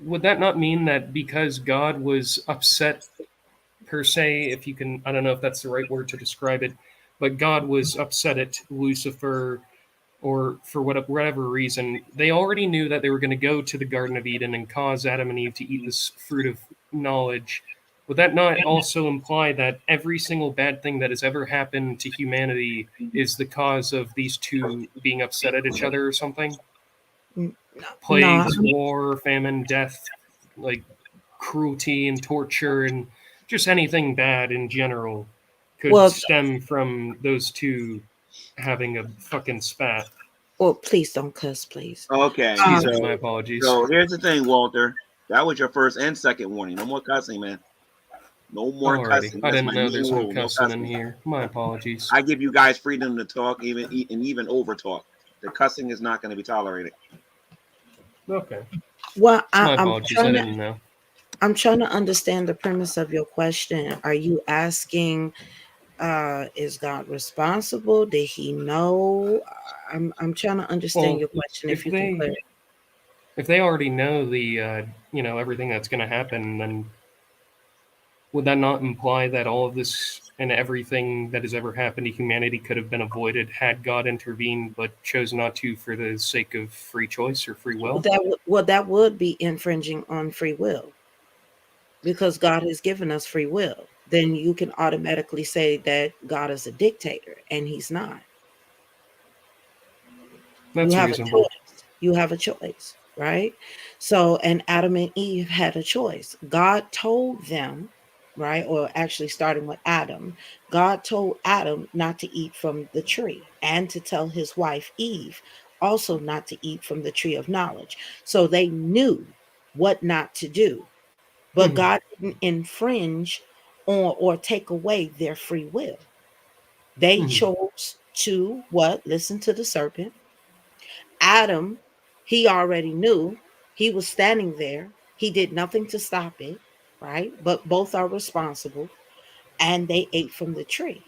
would that not mean that because God was upset per se, if you can, I don't know if that's the right word to describe it, but God was upset at Lucifer, or for whatever reason, they already knew that they were going to go to the Garden of Eden and cause Adam and Eve to eat this fruit of knowledge. Would that not also imply that every single bad thing that has ever happened to humanity is the cause of these two being upset at each other or something? No, Plagues, war, famine, death, like cruelty and torture, and just anything bad in general could well, stem from those two having a fucking spat. well, please don't cuss, please. Okay, Excuse me, so my apologies. so here's the thing, Walter. That was your first and second warning. No more cussing, man. No more Alrighty. cussing. I That's didn't my know there's main no rule. No cussing in cussing. here. My apologies. I give you guys freedom to talk, even over talk. The cussing is not going to be tolerated. Okay. Well, My I'm apologies. I trying didn't to know. I'm trying to understand the premise of your question. Are you asking, is God responsible? Did he know? I'm trying to understand Well, your question. If you can clarify. if they already know the everything that's going to happen, then would that not imply that all of this and everything that has ever happened to humanity could have been avoided had God intervened, but chose not to for the sake of free choice or free will? That would be infringing on free will, because God has given us free will. Then you can automatically say that God is a dictator, and he's not. That's You have reasonable. a choice. You have a choice, right? So, and Adam and Eve had a choice. God told them, right? Or actually, starting with Adam, God told Adam not to eat from the tree, and to tell his wife Eve also not to eat from the tree of knowledge. So they knew what not to do, but God didn't infringe on or take away their free will. They chose to what? Listen to the serpent. Adam, he already knew. He was standing there. He did nothing to stop it, right? But both are responsible, and they ate from the tree.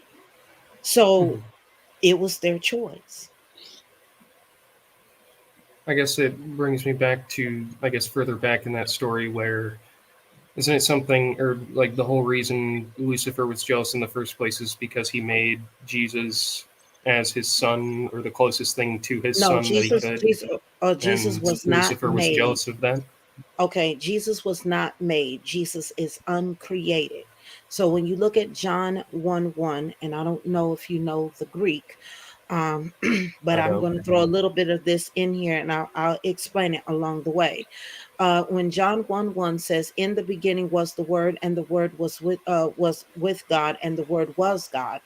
So it was their choice. I guess it brings me back to, I guess, further back in that story where, isn't it something, or like the whole reason Lucifer was jealous in the first place is because he made Jesus as his son, or the closest thing to his No, son that he could. Jesus And was not Lucifer was made. jealous of that. Okay, Jesus was not made. Jesus is uncreated. So when you look at John 1:1, and I don't know if you know the Greek, but I'm going to throw a little bit of this in here, and I'll explain it along the way. when John 1:1 says, "In the beginning was the Word, and the Word was with God, and the Word was God."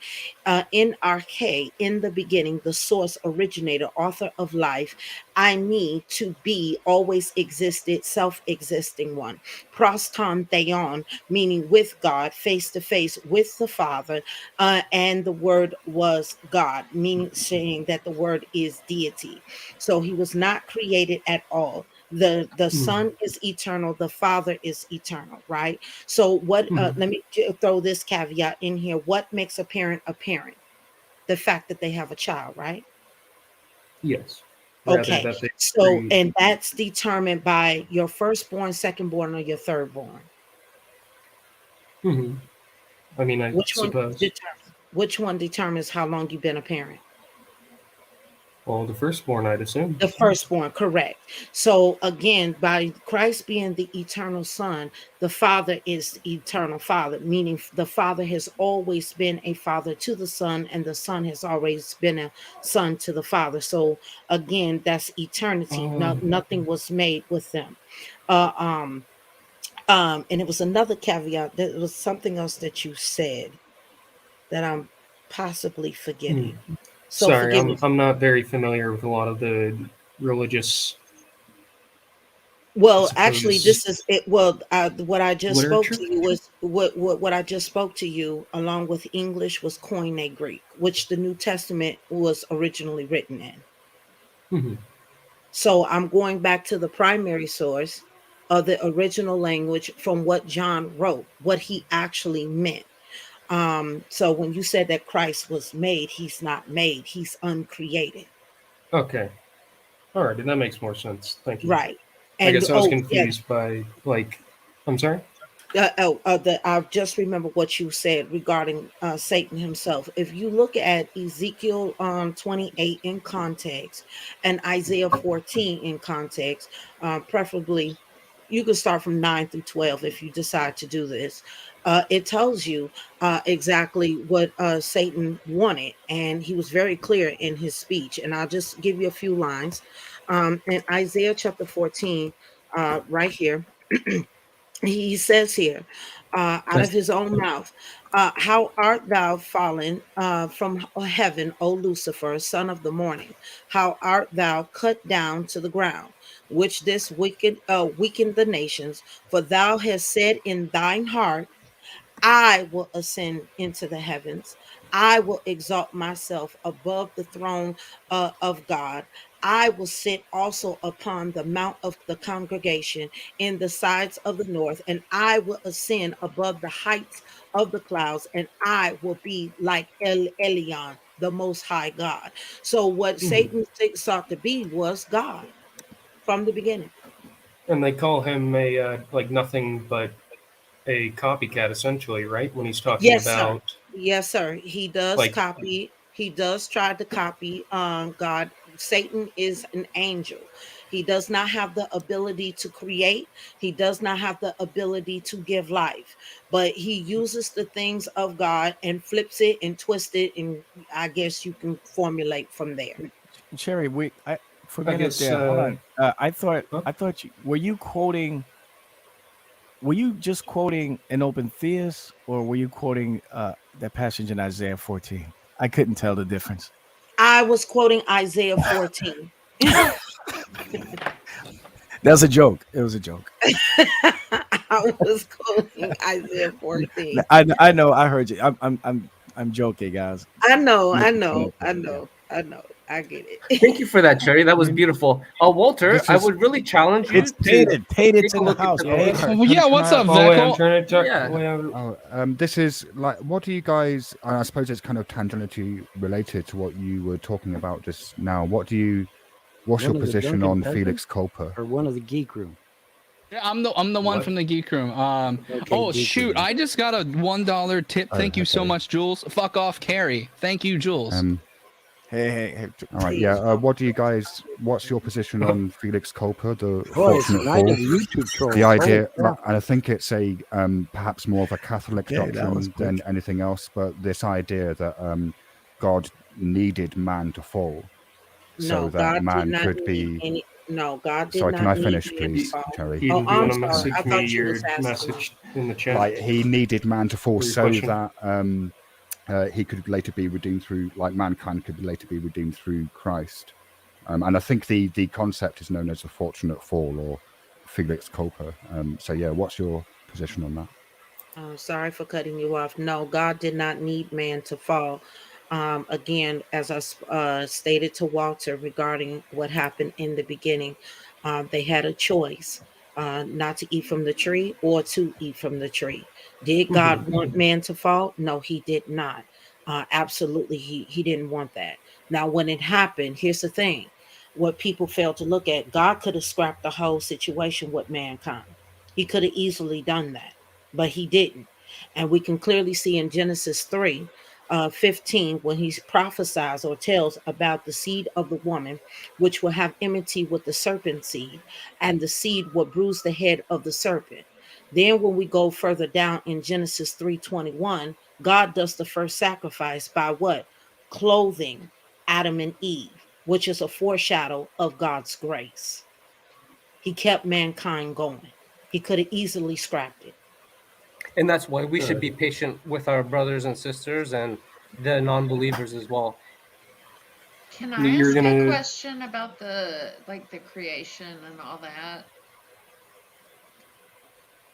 In arche, in the beginning, the source, originator, author of life, I need to be, always existed, self-existing one. Proston theon, meaning with God, face to face with the Father, and the Word was God, meaning saying that the Word is deity. So he was not created at all. The Son is eternal, the Father is eternal, right? So what let me throw this caveat in here. What makes a parent a parent? The fact that they have a child, right? Yes. Rather Okay. that they So create. and that's determined by your firstborn, secondborn, or your thirdborn. I mean, I Which one suppose. determines which one determines how long you've been a parent? Well, the firstborn, I'd assume. The firstborn, correct. So again, by Christ being the eternal Son, the Father is the eternal Father, meaning the Father has always been a father to the Son, and the Son has always been a son to the Father. So again, that's eternity. Nothing was made with them. Uh, um, and it was another caveat. There was something else that you said that I'm possibly forgetting. So Sorry, forgive me. I'm not very familiar with a lot of the religious. Well, actually, this is it. Well, what I just spoke Literature? to you was what I just spoke to you, along with English, was Koine Greek, which the New Testament was originally written in. So I'm going back to the primary source of the original language from what John wrote, what he actually meant. So when you said that Christ was made, he's not made; he's uncreated. Okay. All right, that makes more sense. Thank you. Right. I And guess I was confused by I'm sorry. I just remember what you said regarding Satan himself. If you look at Ezekiel 28 in context and Isaiah 14 in context, preferably you can start from 9 through 12 if you decide to do this. It tells you exactly what Satan wanted, and he was very clear in his speech. And I'll just give you a few lines. In Isaiah chapter 14, right here. He says here, out of his own mouth, how art thou fallen from heaven, O Lucifer, son of the morning? How art thou cut down to the ground, which this weakened the nations? For thou hast said in thine heart, I will ascend into the heavens. I will exalt myself above the throne of God. I will sit also upon the mount of the congregation in the sides of the north, and I will ascend above the heights of the clouds, and I will be like Elion, the most high God. So what Satan sought to be was God from the beginning. And they call him a nothing but a copycat, essentially, right? When he's talking Yes, sir. about Yes, sir. He does copy. He does try to copy God. Satan is an angel. He does not have the ability to create. He does not have the ability to give life. But he uses the things of God and flips it and twists it, and I guess you can formulate from there. Cherry, I forget it guess, there. Hold on. I thought were you quoting? Were you just quoting an open theist, or were you quoting that passage in Isaiah 14? I couldn't tell the difference. I was quoting Isaiah 14. That was a joke. It was a joke. I was quoting Isaiah 14. I know. I heard you. I'm joking, guys. I know. Making fun I get it. Thank you for that, Cherry. That was beautiful. Walter, I would really challenge you It's to Tated take a in the look house. at Yeah, what's up, Veckel? This is like, what do you guys? I suppose it's kind of tangentially related to what you were talking about just now. What's your position on Felix Culper? Or one of the geek room? Yeah, I'm the one from the geek room. Okay, geek shoot, room. I just got a $1 tip. Thank you so much, Jules. Fuck off, Carrie. Thank you, Jules. Hey. All right, yeah. What's your position on Felix Culper, the Boy, fortunate tonight fall? is YouTube troll. The idea, Oh, yeah. and I think it's a perhaps more of a Catholic Yeah, that was doctrine than anything else, but this idea that God needed man to fall so No, that God did man not could need be. any. No, God did Sorry, can not I need finish, man to please, fall. Cherry? Oh, Eden, do you I'm want to sorry. I message me thought you was your asking me. message in the chat? Like he needed man to fall For your so question. that he could later be redeemed through, like mankind could later be redeemed through Christ. And I think the concept is known as the fortunate fall or Felix Culpa. So yeah, what's your position on that? Sorry for cutting you off. No, God did not need man to fall. Again, as I stated to Walter regarding what happened in the beginning, they had a choice not to eat from the tree or to eat from the tree. Did God want man to fall? No, he did not. Absolutely, he didn't want that. Now, when it happened, here's the thing. What people fail to look at, God could have scrapped the whole situation with mankind. He could have easily done that, but he didn't. And we can clearly see in Genesis 3 15, when he prophesies or tells about the seed of the woman, which will have enmity with the serpent seed, and the seed will bruise the head of the serpent. Then when we go further down in Genesis 3:21, God does the first sacrifice by what? Clothing Adam and Eve, which is a foreshadow of God's grace. He kept mankind going. He could have easily scrapped it. And that's why we should be patient with our brothers and sisters and the non-believers as well. Can I You're ask a gonna. question about the creation and all that?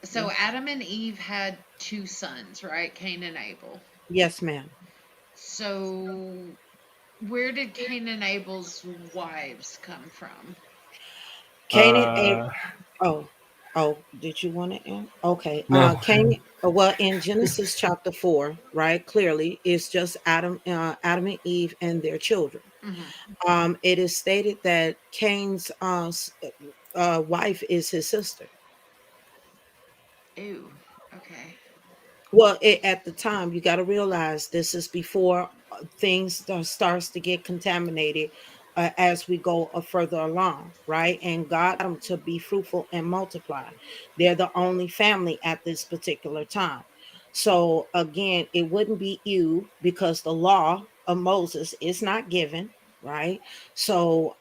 So Adam and Eve had two sons, right? Cain and Abel. Yes, ma'am. So where did Cain and Abel's wives come from? Cain and Abel. Uh, Oh, did you want to end? Okay. No. Cain. Well, in Genesis chapter 4, right? Clearly, it's just Adam and Eve and their children. It is stated that Cain's wife is his sister. Ew. Okay. Well, at the time, you got to realize this is before things starts to get contaminated as we go further along, right? And God them to be fruitful and multiply. They're the only family at this particular time. So again, it wouldn't be you because the law of Moses is not given, right? So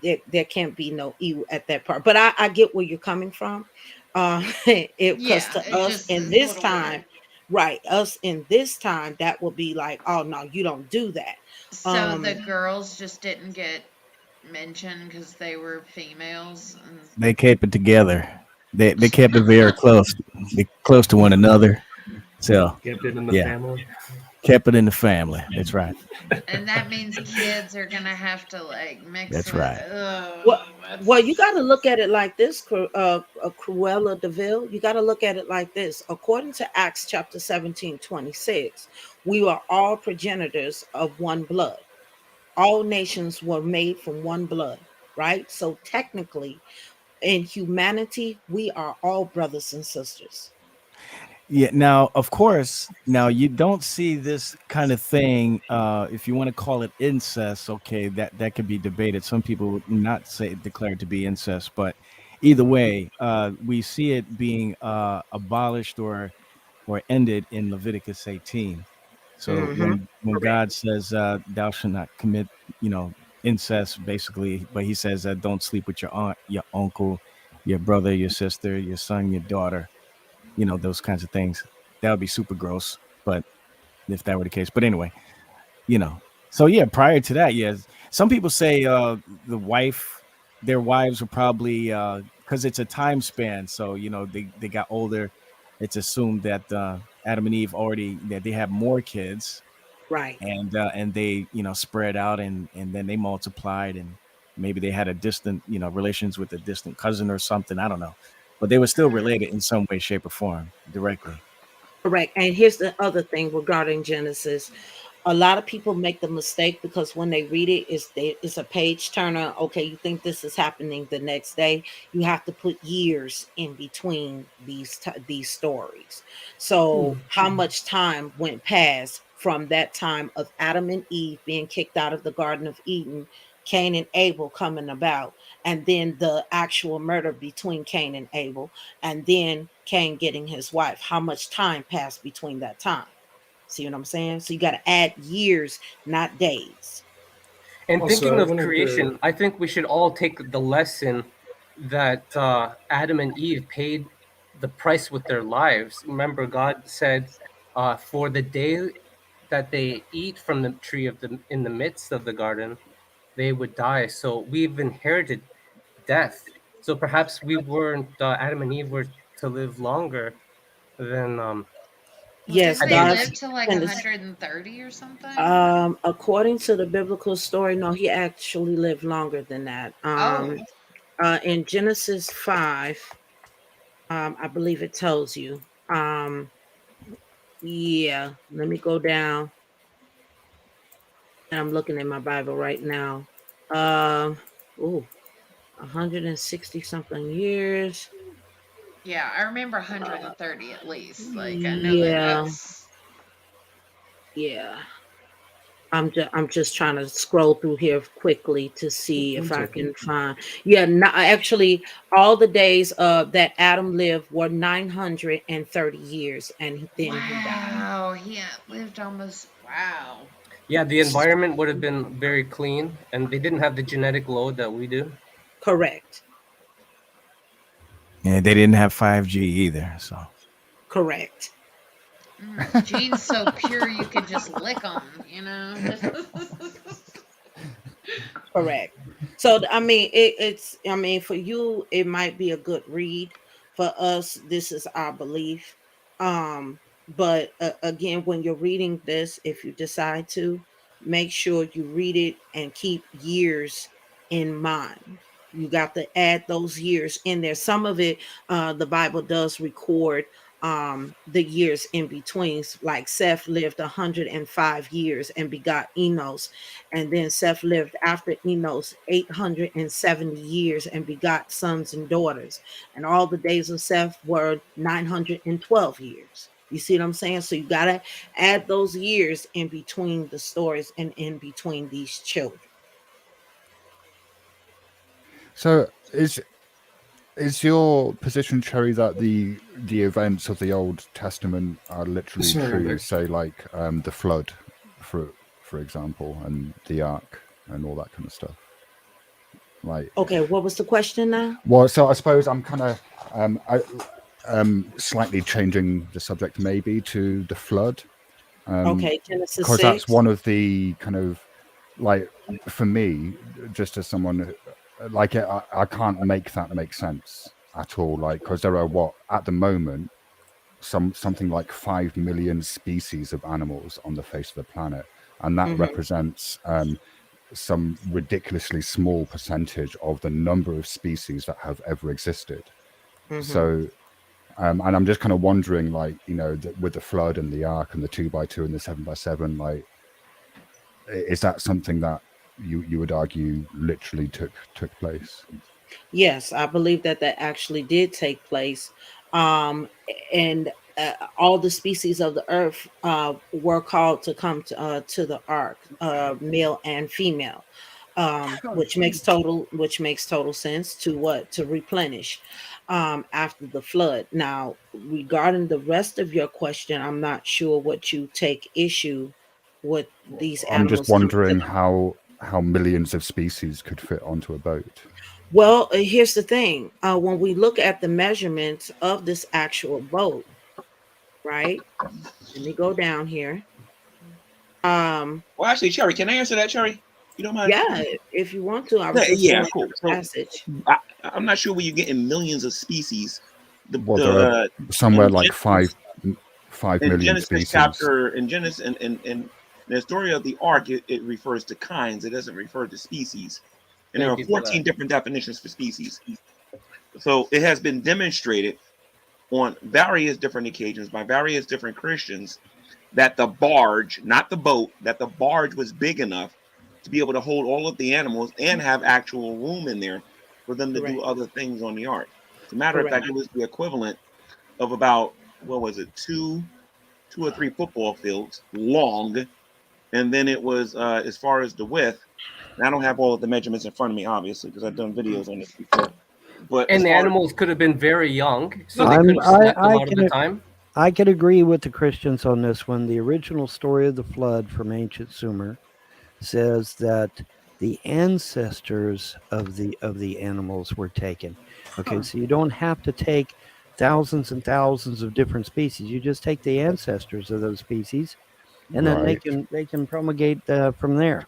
there can't be no you at that part. But I get where you're coming from. Because Yeah, to it us just in is a this little weird. time, right, us in this time, that would be like, oh no, you don't do that. So the girls just didn't get mentioned because they were females. they kept it together. They kept it very close. They close to one another. So Kept it in the yeah, family. kept it in the family. That's right. And that means kids are gonna have to mix That's with. right. Well, you got to look at it like this, Cruella Deville. You got to look at it like this. According to Acts chapter 17:26, we are all progenitors of one blood. All nations were made from one blood, right? So technically, in humanity, we are all brothers and sisters. Yeah. Now, of course, now you don't see this kind of thing. If you want to call it incest, okay, that could be debated. Some people would not say declare it to be incest, but either way, we see it being abolished or ended in Leviticus 18. So when Correct. God says, "Thou shalt not commit," incest, basically, but He says, "Don't sleep with your aunt, your uncle, your brother, your sister, your son, your daughter." Those kinds of things. That would be super gross. But if that were the case, but anyway, you know. So yeah, prior to that, yes, some people say their wives were probably because it's a time span. So they got older. It's assumed that Adam and Eve already that they have more kids, Right. and they spread out and then they multiplied and maybe they had a distant relations with a distant cousin or something. I don't know, but they were still related in some way, shape, or form directly. Correct. And here's the other thing regarding Genesis. A lot of people make the mistake because when they read it, it's a page turner. Okay, you think this is happening the next day. You have to put years in between these stories. So how much time went past from that time of Adam and Eve being kicked out of the Garden of Eden, Cain and Abel coming about, and then the actual murder between Cain and Abel, and then Cain getting his wife? How much time passed between that time? See what I'm saying? So you got to add years, not days. And Also, thinking I of wanted to- creation, I think we should all take the lesson that Adam and Eve paid the price with their lives. Remember, God said, "For the day that they eat from the tree of the in the midst of the garden, they would die." So we've inherited death. So perhaps we weren't Adam and Eve were to live longer than Well, Yes, didn't they God. live to like And 130 or something? according to the biblical story, no, he actually lived longer than that. Oh. In Genesis 5, I believe it tells you. Yeah, let me go down. And I'm looking at my Bible right now. Ooh, 160 something years. Yeah, I remember 130 at least. Like I know Yeah, that's yeah. I'm just trying to scroll through here quickly to see if I can find. Yeah, no, actually, all the days that Adam lived were 930 years, and then he died. wow. He lived almost wow. yeah, the environment would have been very clean, and they didn't have the genetic load that we do. Correct. Yeah, they didn't have 5G either. So Correct. Gene's so pure you could just lick them, you know. Correct. So I mean, it's I mean, for you, it might be a good read. For us, this is our belief. But again, when you're reading this, if you decide to, make sure you read it and keep years in mind. You got to add those years in there. Some of it, the Bible does record the years in between. Like Seth lived 105 years and begot Enos, and then Seth lived after Enos 870 years and begot sons and daughters. And all the days of Seth were 912 years. You see what I'm saying? So you got to add those years in between the stories and in between these children. So is your position, Cherry, that the events of the Old Testament are literally Sorry, true? Rick. Say, like the flood, for example, and the ark and all that kind of stuff. Like, Okay, what was the question now? well, so I suppose I'm kind of slightly changing the subject maybe to the flood. Okay, Genesis Because 6. that's one of the kind of, like, for me, just as someone like it, I can't make that make sense at all. Like, because there are at the moment something like 5 million species of animals on the face of the planet, and that represents some ridiculously small percentage of the number of species that have ever existed. So and I'm just kind of wondering, like, you know, with the flood and the ark and the 2x2 and the 7x7, like, is that something that you would argue literally took place? Yes, I believe that actually did take place. And all the species of the earth were called to come to the ark, male and female, which makes total sense to replenish after the flood. Now, regarding the rest of your question, I'm not sure what you take issue with these I'm just animals coming to wondering the. how millions of species could fit onto a boat. Well, here's the thing. When we look at the measurements of this actual boat, right? Let me go down here. Well, actually, Cherry, can I answer that, Cherry? You don't mind? Yeah, if you want to. I was just Yeah, going cool. through the passage. I'm not sure where you're getting millions of species. Well, there are somewhere like Genesis, 5 in million Genesis species. chapter, in Genesis, in the story of the ark, it refers to kinds. It doesn't refer to species. And there are 14 different definitions for species. So it has been demonstrated on various different occasions by various different Christians that the barge, not the boat, that the barge was big enough to be able to hold all of the animals and have actual room in there for them to do other things on the ark. As a matter of fact, it was the equivalent of about, what was it, two or three football fields long. And then it was, as far as the width, and I don't have all of the measurements in front of me, obviously, because I've done videos on this before. But And the animals could have been very young, so they I'm- could have slept a I lot of the time. I could agree with the Christians on this one. The original story of the flood from ancient Sumer says that the ancestors of the animals were taken. Okay, so you don't have to take thousands and thousands of different species. You just take the ancestors of those species, and then Right. they can promulgate from there.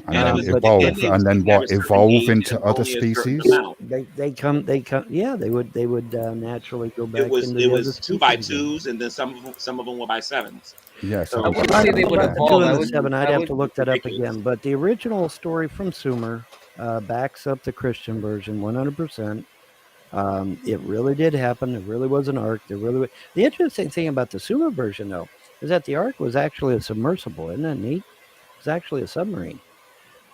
And And it then was evolve, they was and then taken at a what? certain Evolve age into and other only a certain species. amount. They come. Yeah, they would naturally go It back was into the other 2x2s, and then some of them were by 7s. Yeah, so I it wouldn't was say they would about the 2 evolve. and I the would. 7, I'd I have would. to look that up Ridiculous. again. But the original story from Sumer backs up the Christian version 100%. It really did happen. There really was an ark. The interesting thing about the Sumer version, though, is that the ark was actually a submersible. Isn't that neat? It's actually a submarine.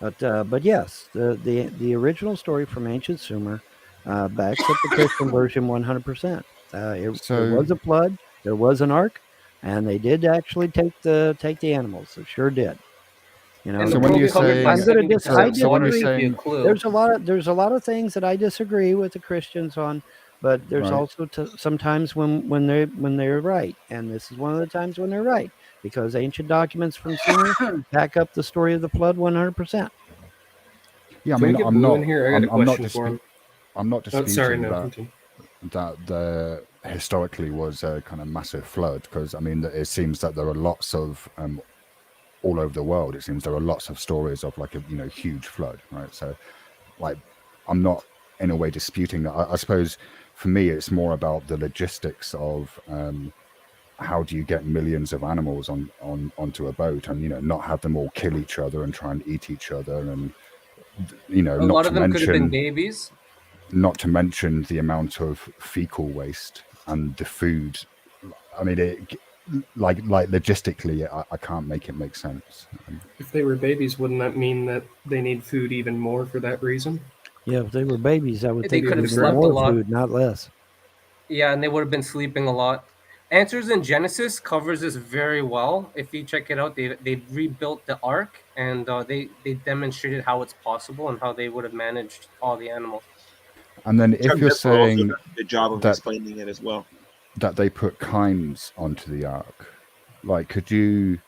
But yes, the original story from ancient Sumer backs up the Christian version 100%. There so was a flood. There was an ark, and they did actually take the animals. They sure did. You know, And the so when world you're covered by I'm saying gonna I 70% water disagree. gives you a saying clue. There's a lot of things that I disagree with the Christians on, but there's right, also sometimes when they're right, and this is one of the times when they're right because ancient documents from Sumer back up the story of the flood 100%. yeah, I Can we mean, get Blue in here? I got a question for him. I'm not Oh, sorry, disputing no, that continue. there historically was a kind of massive flood, because I mean it seems that there are lots of all over the world. It seems there are lots of stories of like a huge flood, right? So like I'm not in a way disputing that. I suppose for me it's more about the logistics of how do you get millions of animals onto a boat and not have them all kill each other and try and eat each other, and A not lot to of them could have been mention babies. not to mention the amount of fecal waste and the food. I mean, like logistically, I can't make it make sense. If they were babies, wouldn't that mean that they need food even more for that reason? Yeah, if they were babies, I would They think could they have would need slept a more lot. food, not less. Yeah, and they would have been sleeping a lot. Answers in Genesis covers this very well. If you check it out, they rebuilt the ark, and they demonstrated how it's possible and how they would have managed all the animals. And then Chuck if you're Missler also saying does a good job of that explaining it as well. that they put kinds onto the ark, like could you,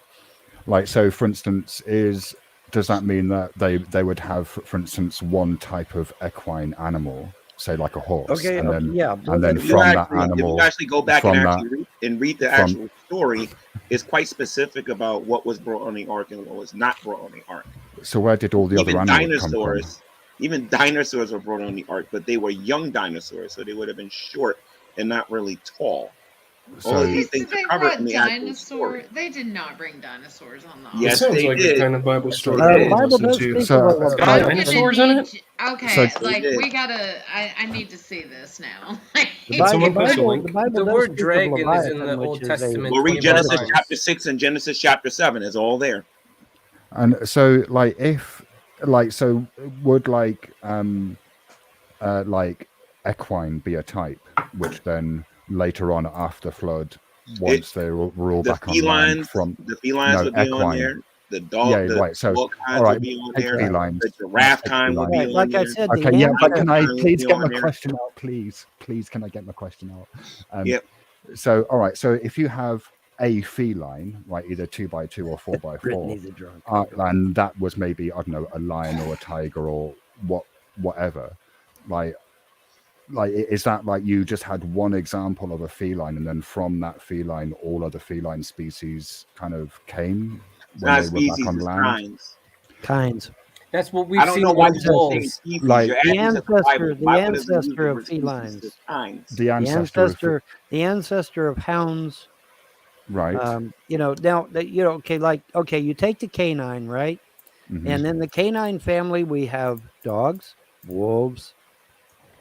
like, so for instance, does that mean that they would have, for instance, one type of equine animal, say like a horse, Okay, and then yeah. and then If from that you animal, actually go back and from that actually read the from actual story, it's quite specific about what was brought on the ark and what was not brought on the ark. so where did all the other Even animals come from? even dinosaurs were brought on the ark, but they were young dinosaurs, so they would have been short and not really tall. All of these things They are covered brought in the actual story. dinosaurs. They did not bring dinosaurs on the ark. It Yes, sounds they like did. the kind of Bible Yes, story they I did. would Bible listen does to. speak So about It's got I'm dinosaurs gonna in need. it. Okay, So like did. we gotta. I need to see this now. The Can someone Bible, post a link? the Bible The does word speak of dragon is in Leviathan, the which Old is a Testament. Well, read 24 Genesis times. chapter 6 and Genesis chapter 7. It's all there. And so like if like so would like equine be a type, which then later on after flood, once they were all The back on land felines, from the felines no would be on equine. there. The Yeah, dog, the right. So dog all kinds right, would be on take there. felines. The Let's giraffe take kind would be felines. on like I there. said, Okay, the yeah, but Tiger can I kind would please be get on my there. question out, please? Please, can I get my question out? Yep. So, all right. So, if you have a feline, right, either 2x2 or 4x4, Brittany's a drunk. and that was maybe, I don't know, a lion or a tiger or whatever, like is that like you just had one example of a feline, and then from that feline, all other feline species kind of came It's when not they were back species, on it's land? Kinds. That's what I we've don't seen know why with people are saying wolves. species. Like You're The adding to the Bible. ancestor, The the Bible doesn't use the ancestor of word species, felines, it's kinds. the the ancestor of the ancestor of hounds. right. Now that okay, you take the canine, right? Mhm. And in the canine family, we have dogs, wolves,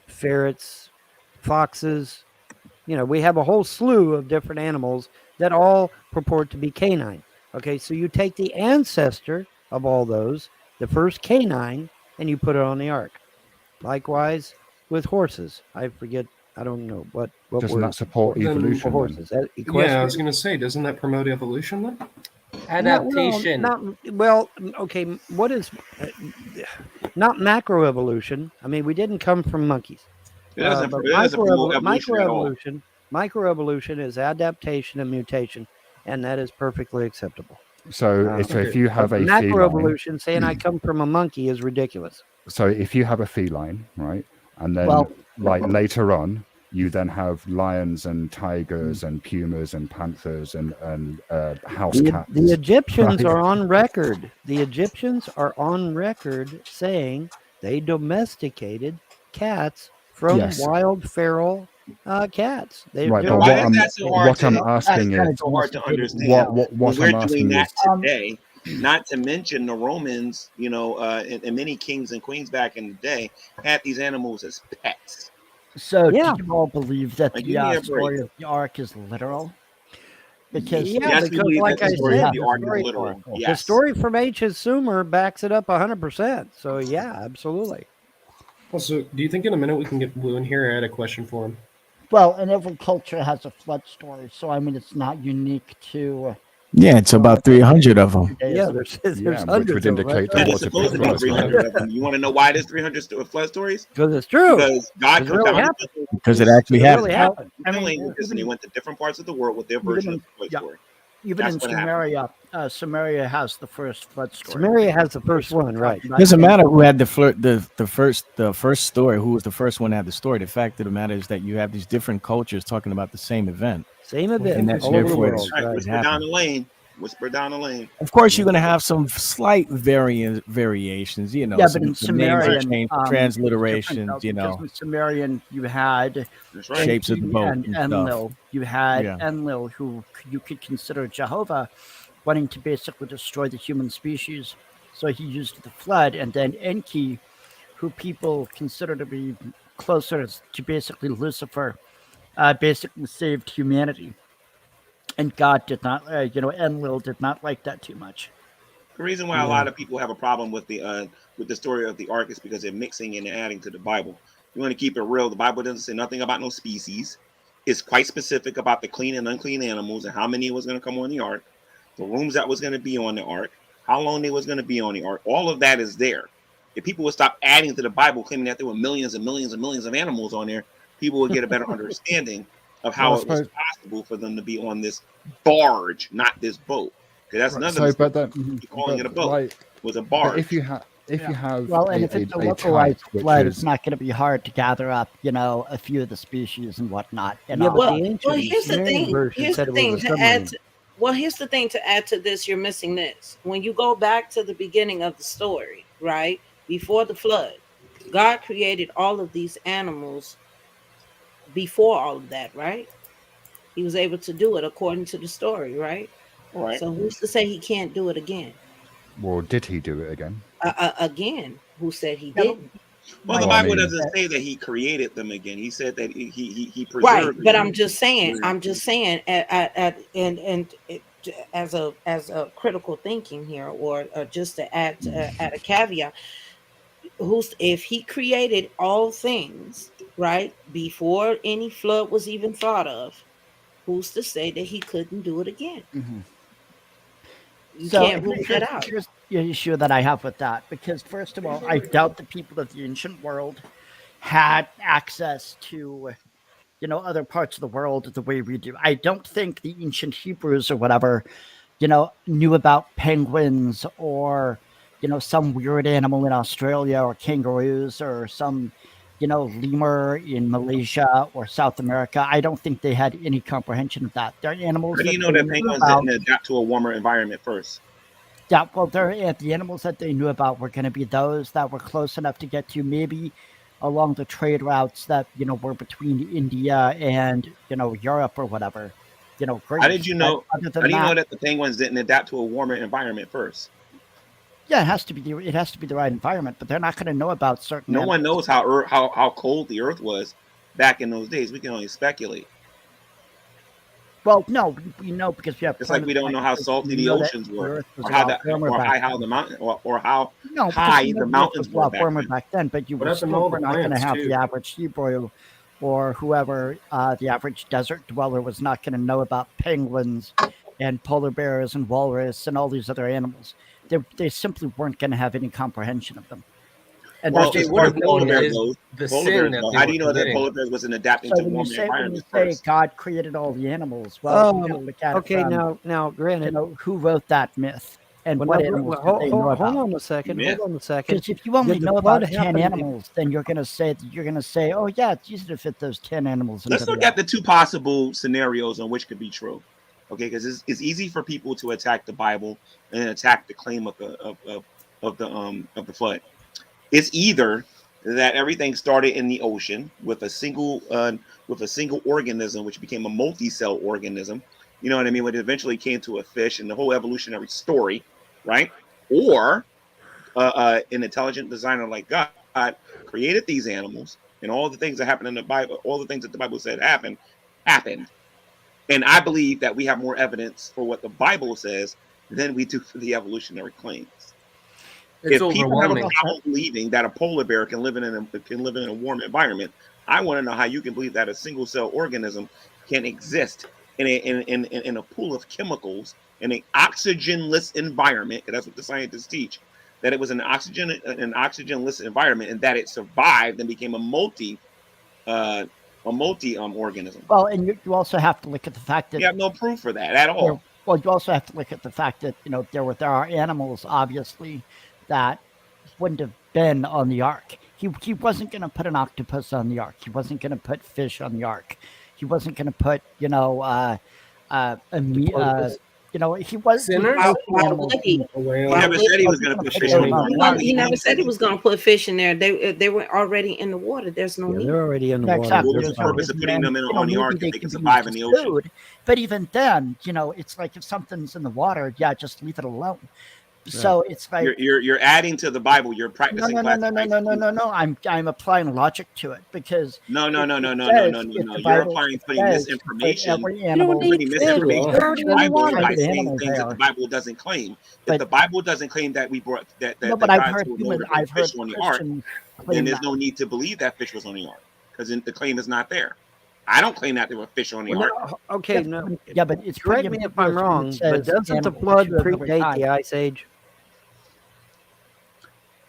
ferrets, foxes. We have a whole slew of different animals that all purport to be canine. Okay, so you take the ancestor of all those, the first canine, and you put it on the ark. Likewise with horses. I don't know what Doesn't word that support for evolution then? horses. Yeah, I was Equestrian? going to say, doesn't that promote evolution then? Adaptation. Okay. What is not macroevolution? I mean, we didn't come from monkeys. It doesn't But promote evolution at all. microevolution is adaptation and mutation, and that is perfectly acceptable. So if you have a macro feline, evolution, saying I come from a monkey is ridiculous. so if you have a feline, right, and then Well- like later on, you then have lions and tigers and pumas and panthers and house cats. The Egyptians right? are on record. The Egyptians are on record saying they domesticated cats from Yes. wild feral cats. Right, they're but Why what is that so hard what to I'm that's asking kind is of so hard to understand? what when I'm we're asking doing that is today, not to mention the Romans, and many kings and queens back in the day had these animals as pets. So, Yeah. do you all believe that Like, the give me a story break. of the Ark is literal? Because Yeah, Yes, we because believe like that the I story said, of the Ark is literal. the Yes. story from ancient Sumer backs it up 100%. So yeah, absolutely. Also, do you think in a minute we can get Blue in here? I had a question for him. well, and every culture has a flood story, so I mean it's not unique to. Yeah, it's about 300 of them. Yeah, there's which hundreds would of them. indicate And there it's was a supposed to be flood, 300 right? of them. You want to know why there's 300 flood stories? Because it's true. Because God It really confounded happened. Because it actually It happened. really happened. I mean, languages, and they went to different parts of the world with their version of the flood story. Even That's in what happened. Samaria has the first flood story. Samaria has the first one, right? Doesn't matter who had the first story, who was the first one to have the story. The fact of the matter is that you have these different cultures talking about the same event. Same event And that's all over the therefore world. Right, Right. whisper down the lane. Whisper down the lane. Of course, you're going to have some slight variations, you know. Yeah, some, but in some names are Sumerian, changed, different, transliterations, you because know. in Sumerian you had That's right. Shapes of the boat and and stuff. Enlil. You had Yeah. Enlil, who you could consider Jehovah, wanting to basically destroy the human species. So he used the flood, and then Enki, who people consider to be closer to basically Lucifer, basically saved humanity. And God did not, Enlil did not like that too much. The reason why a lot of people have a problem with the story of the Ark is because they're mixing and adding to the Bible. You want to keep it real. The Bible doesn't say nothing about no species. It's quite specific about the clean and unclean animals and how many was going to come on the Ark, the rooms that was going to be on the Ark, how long they was going to be on the Ark. All of that is there. If people would stop adding to the Bible, claiming that there were millions and millions and millions of animals on there, people would get a better understanding of how it was possible for them to be on this barge, not this boat. Because that's another mistake. But then, calling it a boat. It was a barge. But if you have well, and if it's a localized type, flood, which it's not going to be hard to gather up, a few of the species and whatnot. Yeah, but Well, the ancient well, here's the Sumerian thing. version Here's said the it was thing a to submarine. add. Here's the thing to add to this. You're missing this. When you go back to the beginning of the story, right before the flood, God created all of these animals. Before all of that, right? He was able to do it according to the story, right? Right. So who's to say he can't do it again? Well, did he do it again? Again, who said he didn't? Well, the Well, I Bible mean- doesn't say that he created them again. He said that he preserved Right, but them. I'm just saying, as a critical thinking here, or just to add a caveat, if he created all things right before any flood was even thought of, who's to say that he couldn't do it again? You can't rule that out. Here's the issue that I have with that, because first of all, I doubt the people of the ancient world had access to, other parts of the world the way we do. I don't think the ancient Hebrews or whatever, knew about penguins or, some weird animal in Australia or kangaroos or some, lemur in Malaysia or South America. I don't think they had any comprehension of that. They're animals. How do you know they that knew penguins about. didn't adapt to a warmer environment first? Yeah, well, the animals that they knew about were going to be those that were close enough to get to maybe along the trade routes that were between India and Europe or whatever. How did you know? Other than How do you know that the penguins didn't adapt to a warmer environment first? Yeah, it has to be the right environment, but they're not going to know about certain. No one knows how cold the Earth was back in those days. We can only speculate. Well, no, we know because we have. Just like we don't know how salty the oceans were, or how the mountain, or how No, high the mountains were were a lot warmer then. back then. But you What were about still all were the not going to plants, have too? the average Hebrew or whoever, the average desert dweller was not going to know about penguins and polar bears and walrus and all these other animals. They simply weren't going to have any comprehension of them. And Well, that's as just far one as thing. polar bear is goes, the polar sin bears that go. they How were do you know that committing. polar bears wasn't adapting So to when you warmer say environments say first? God created all the animals, well, you gotta look at it okay, from now, granted, you know who wrote that myth and well, what now, animals well, did they know hold about? on a second. Myth. Hold on a second. Because if you only Did the know flood about 10 happen? animals, then you're gonna say, oh yeah, it's easy to fit those 10 animals into Let's the look at the two possible scenarios on which could be true. Okay, because it's easy for people to attack the Bible and attack the claim of the flood. It's either that everything started in the ocean with a single organism, which became a multi-cell organism. You know what I mean? When it eventually came to a fish, and the whole evolutionary story, right? Or an intelligent designer like God created these animals, and all the things that happened in the Bible, all the things that the Bible said happened. And I believe that we have more evidence for what the Bible says than we do for the evolutionary claims. It's If people have a overwhelming. problem believing that a polar bear can live in a warm environment, I want to know how you can believe that a single cell organism can exist in a pool of chemicals in an oxygenless environment, because that's what the scientists teach, that it was an oxygenless environment, and that it survived and became a multi organism. Well, and you also have to look at the fact that You have no proof for that at all. well, you also have to look at the fact that there are animals obviously that wouldn't have been on the ark. He wasn't going to put an octopus on the ark. He wasn't going to put fish on the ark. He wasn't going to put he was Sinners? He never said he was going to put fish on the ark. He never said he was going to put fish in there. They were already in the water. There's no need. They're already in the Yeah, water. exactly. What was the There's no purpose of reason, putting them and, on the maybe ark they if they can could be survive in used the as ocean? food, but even then, it's like if something's in the water, yeah, just leave it alone. So it's like you're adding to the Bible. You're practicing. No. I'm applying logic to it because No. the You're Bible applying putting says misinformation. every You're animal putting misinformation is on the Bible by saying animals things they that are. the Bible doesn't claim. If But- the Bible doesn't claim that we brought that No, but that I've God heard told Noah to bring fish on the ark, Christians then claim there's that. no need to believe that fish was on the ark because the claim is not there. I don't claim that there were fish on the Well, ark. no, okay, no. Yeah, but it's Correct pretty me if I'm ambiguous when it wrong, but says doesn't the animals flood to another predate kind. the Ice Age?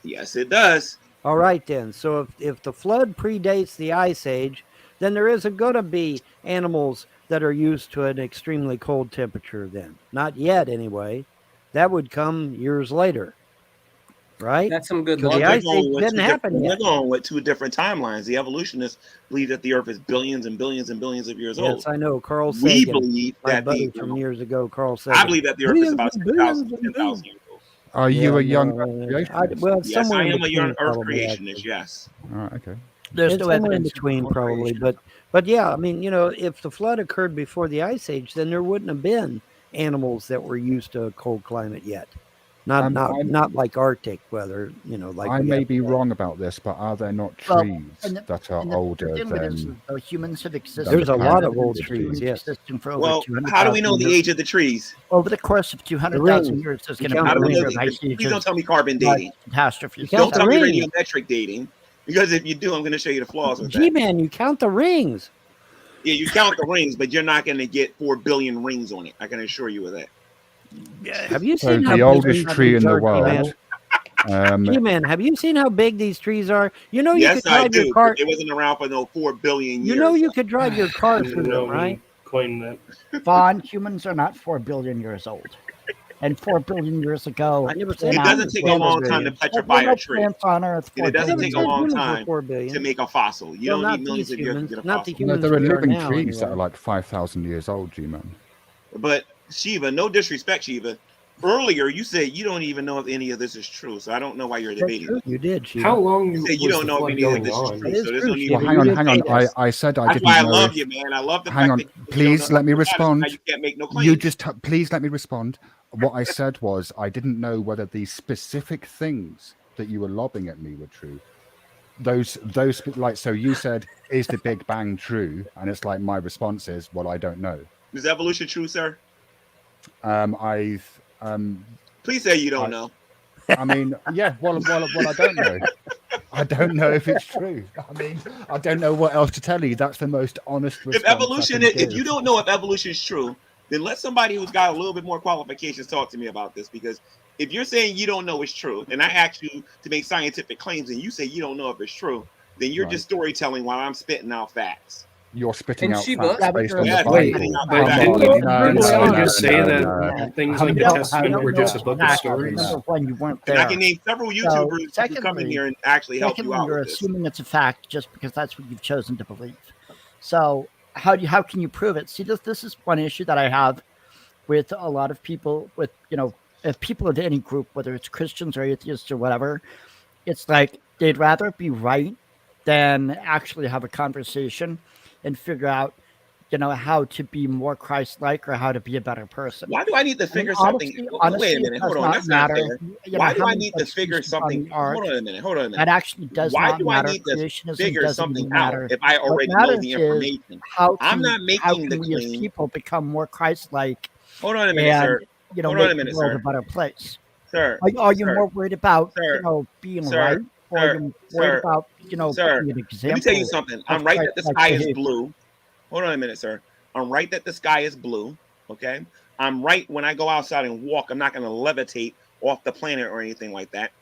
Yes, it does. All right, then. So if the flood predates the Ice Age, then there isn't going to be animals that are used to an extremely cold temperature then. Not yet, anyway. That would come years later, right? That's some good Because the logic. Ice Age didn't happen We're yet. going with two different timelines. The evolutionists believe that the Earth is billions and billions and billions of years old. Yes, I know. Carl Sagan. We believe my that buddy the from years ago, Carl Sagan. I believe that the Earth is about Billions 6,000 and to 10,000 years old. Are you a young well, creationist? Yes, somewhere I in am a young between, Earth probably, creationist. actually. Yes. All right, okay. There's It's no somewhere in evidence between, for probably, creation. but yeah, I mean, if the flood occurred before the Ice Age, then there wouldn't have been animals that were used to a cold climate yet. Not like Arctic weather, like I we may have be today. wrong about this, but are there not Well, trees and the- that are and the older thing with it is, than? though, humans have existed. There's a lot of evidence old of trees, humans yes. existing for over Well, 200,000 how do we know the years. age of the trees? Over the course of 200,000 years, there's You going to be count How a do we know number of ice Please don't ages, tell me carbon flood, dating. catastrophes. count Don't the tell me rings. radiometric dating, because if you do, I'm going to show you the flaws with that. G-Man, you count the rings. Yeah, you count the rings, but you're not going to get 4 billion rings on it. I can assure you of that. Have you So seen how the big oldest these tree in trees the are, G-Man? world. G-Man, have you seen how big these trees are? You Yes, could I drive your do. car. It wasn't around for no 4 billion You years. you could drive your car I didn't through know them, when right? he claimed that. Vaughn, humans are not 4 billion years old. And 4 billion years ago, I never said It doesn't take a long time to petrify a tree. plants on Earth. And it doesn't take a said long humans were time 4 billion. to make a fossil. You Well, don't not need millions these of years to humans, get a not the fossil. No, humans there are we are living now, trees that anyway. are like 5,000 years old, G-Man. But Shiva, no disrespect, Shiva. Earlier, you said you don't even know if any of this is true, so I don't know why you're debating. True, it. you did, Shiva. How long You said was you don't the know if flood any of going this is on? true, That is so there's true, no need Shiva. for Well, you to hang on. debate this. I said I That's didn't why I know love if- you, man. I love the Hang fact on, that you don't please know let me about it, so now respond. you can't make no claims. You just please let me respond. What I said was I didn't know whether these specific things that you were lobbing at me were true. Those like, so you said, is the Big Bang true? And it's like my response is, well, I don't know. Is evolution true, sir? Please say you don't know. I mean, yeah. Well, I don't know. I don't know if it's true. I mean, I don't know what else to tell you. That's the most honest response. If evolution, I can if you give. don't know if evolution is true, then let somebody who's got a little bit more qualifications talk to me about this, because if you're saying you don't know it's true, and I ask you to make scientific claims, and you say you don't know if it's true, then you're just storytelling while I'm spitting out facts. You're spitting And out Sheba- facts based on the Yes, Bible. I'm spitting out But facts. didn't someone just say no, that no. things You like the don't- Testament you don't were know just a book of exactly. stories? Number one, you weren't And there. I can name several So, YouTubers who come in secondly, here and actually help you out you're with this. assuming it's a fact just because that's what you've chosen to believe. So how can you prove it? See, this is one issue that I have with a lot of people, with if people of any group, whether it's Christians or atheists or whatever, it's like they'd rather be right than actually have a conversation and figure out how to be more Christ-like or how to be a better person. Why do I need to figure something? Wait a Honestly, minute. it Hold does on. not That's not matter. fair. Why do I need to figure something? Hold on a minute. That actually does Why not do I matter. need to Creationism figure doesn't something even out matter. if I What already know matters the is information? how I'm not making the we as claim. people become more Christ-like. Hold on a minute, and, sir. Hold on a make minute, the world sir. a better place. Sir, Are you sir, more worried about sir, being sir, right, or are sir, you worried sir, about sir, being an example? let me tell you something. of I'm right that the Christ-like sky is behavior? blue. Hold on a minute, sir. I'm right that the sky is blue. Okay. I'm right when I go outside and walk, I'm not going to levitate off the planet or anything like that.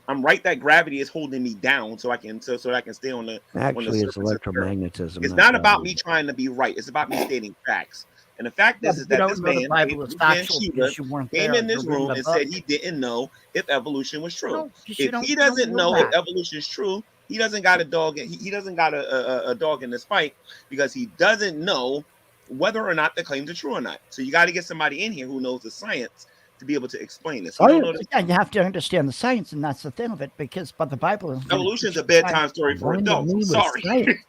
I'm right that gravity is holding me down so I can so I can stay on the Actually, it's surface of the earth. electromagnetism. It's not about me trying to be right. It's about me stating facts. And the fact Yeah, is but that you this don't know the man, Bible is factual Sheba, because you weren't came there. in this You're reading room a and book. said he didn't know if evolution was true. No, 'cause you If don't- he you don't doesn't know know if that. evolution is true, he doesn't got a dog. He doesn't got a dog in this fight because he doesn't know whether or not the claims are true or not. So you got to get somebody in here who knows the science to be able to explain this. You don't know this. Yeah, you have to understand the science, and that's the thing of it. But the Bible is Evolution's a bedtime story for adults. I'm sorry.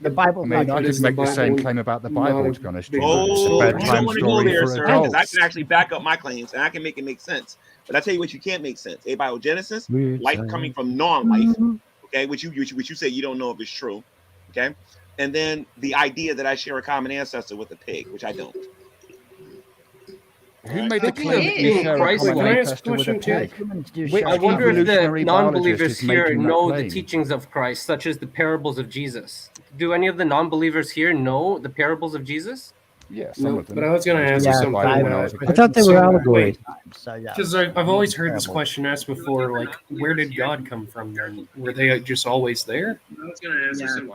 The Bible's I mean, not I just could make the same claim about the Bible, to be honest. It's a Oh, you don't bedtime want to go story there, for sir, because I adults. can actually back up my claims and I can make it make sense. But I tell you what, you can't make sense. Abiogenesis, life coming from non-life, okay, which you say you don't know if it's true, okay, and then the idea that I share a common ancestor with a pig, which I don't. Who made the Speaking claim of that you being share a Christ-like, common can I ask a ancestor with a question pig? Which I wonder if the evolutionary non-believers biologist is here making that know the claim? teachings of Christ, such as the parables of Jesus. Do any of the non-believers here know the parables of Jesus? Yeah, No, but I was going to ask you something. I thought they were allegories. Because I've always heard this question asked before, like, where did God come from then? Were they just always there? I was going to ask you something.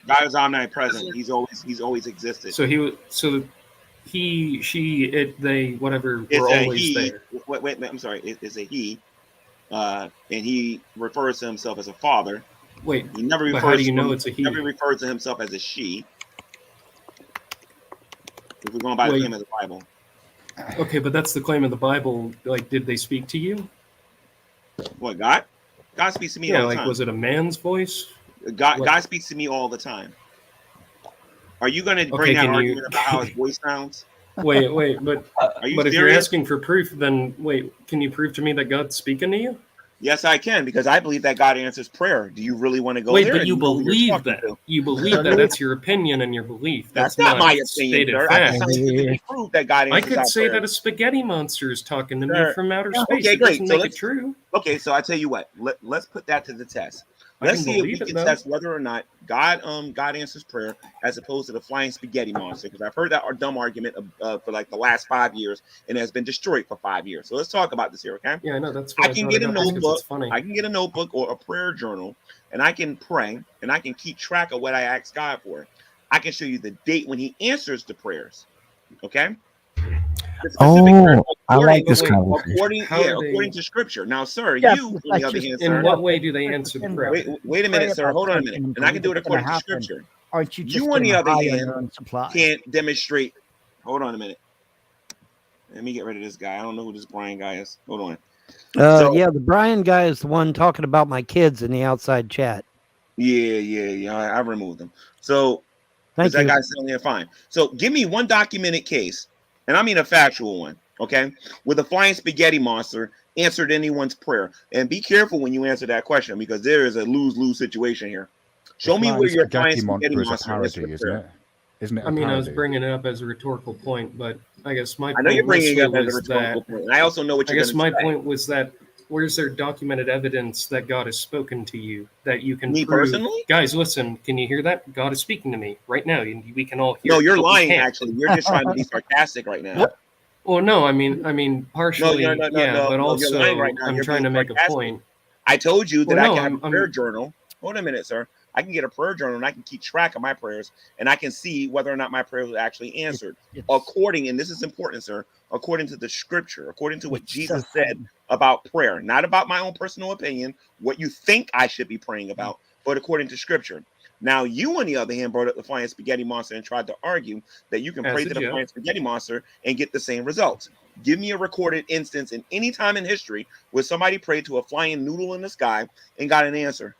God is omnipresent. He's always existed. So he, she, it, they, whatever, It's were a always he. there. Wait, I'm sorry. It's a he, and he refers to himself as a father. Wait, he never but refers. how do you know it's a he? Never refers to himself as a she. If we're going by the claim of the Bible. Okay, but that's the claim of the Bible. Like, did they speak to you? What, God? God speaks to me Yeah, all the like, time. was it a man's voice? God speaks to me all the time. Are you going to bring that argument about how his voice sounds? Wait, but Are you but if you're serious? asking for proof, then wait, can you prove to me that God's speaking to you? Yes, I can, because I believe that God answers prayer. Do you really want to go Wait, there? but and you know who you're believe talking that. to? You believe that. That's your opinion and your belief. That's not my opinion, stated sir. I can fact. scientifically prove that God I answers could our say prayers. that a spaghetti monster is talking to me Sir, from outer yeah, space. okay, It great. doesn't So make it true. Okay, so I tell you what. Let's put that to the test. I Let's can see if we believe it, can though. test whether or not God answers prayer as opposed to the flying spaghetti monster. Because I've heard that dumb argument for like the last 5 years, and it has been destroyed for 5 years. So let's talk about this here, okay? Yeah, I know. That's why I can get a brought it up, because notebook. it's funny. I can get a notebook or a prayer journal, and I can pray, and I can keep track of what I ask God for. I can show you the date when He answers the prayers. Okay. I like this conversation. According to Scripture. Now, sir, Yeah, you it's on like the other just- hand, In sir. what way do they answer the prayer? Wait a minute, sir. Hold on a minute, and I can do it according to happen. Scripture. Aren't you just You, on the getting other high on hand, your own supply? can't demonstrate. Hold on a minute. Let me get rid of this guy. I don't know who this Brian guy is. Hold on. Yeah, the Brian guy is the one talking about my kids in the outside chat. Yeah. I removed them. So, Thank that you. guy's still there? Fine. So, give me one documented case, and I mean a factual one, okay, where the flying spaghetti monster answered anyone's prayer. And be careful when you answer that question, because there is a lose-lose situation here. Show me where your flying spaghetti is a monster parody, isn't it? Isn't it? I mean, I was parody? bringing it up as a rhetorical point, but I guess my I point know you're bringing it up mostly as a was rhetorical that. point. And I also know what I you're guess going my to say. point was that where's there documented evidence that God has spoken to you that you can Me prove? personally? Guys, listen, can you hear that? God is speaking to me right now. We can all hear. No, it, you're but we lying, can't. actually. You're just trying to be sarcastic right now. Well, no, I mean, partially, no, but you're also lying right now. I'm You're trying being to make a sarcastic. point. I told you that Well, I no, can have a prayer I'm journal. Hold a minute, sir. I can get a prayer journal and I can keep track of my prayers and I can see whether or not my prayer was actually answered. According, and this is important, sir, according to the scripture, according to what Jesus said about prayer, not about my own personal opinion, what you think I should be praying about, but according to scripture. Now, you, on the other hand, brought up the flying spaghetti monster and tried to argue that you can As pray did to the Jeff. flying spaghetti monster and get the same results. Give me a recorded instance in any time in history where somebody prayed to a flying noodle in the sky and got an answer.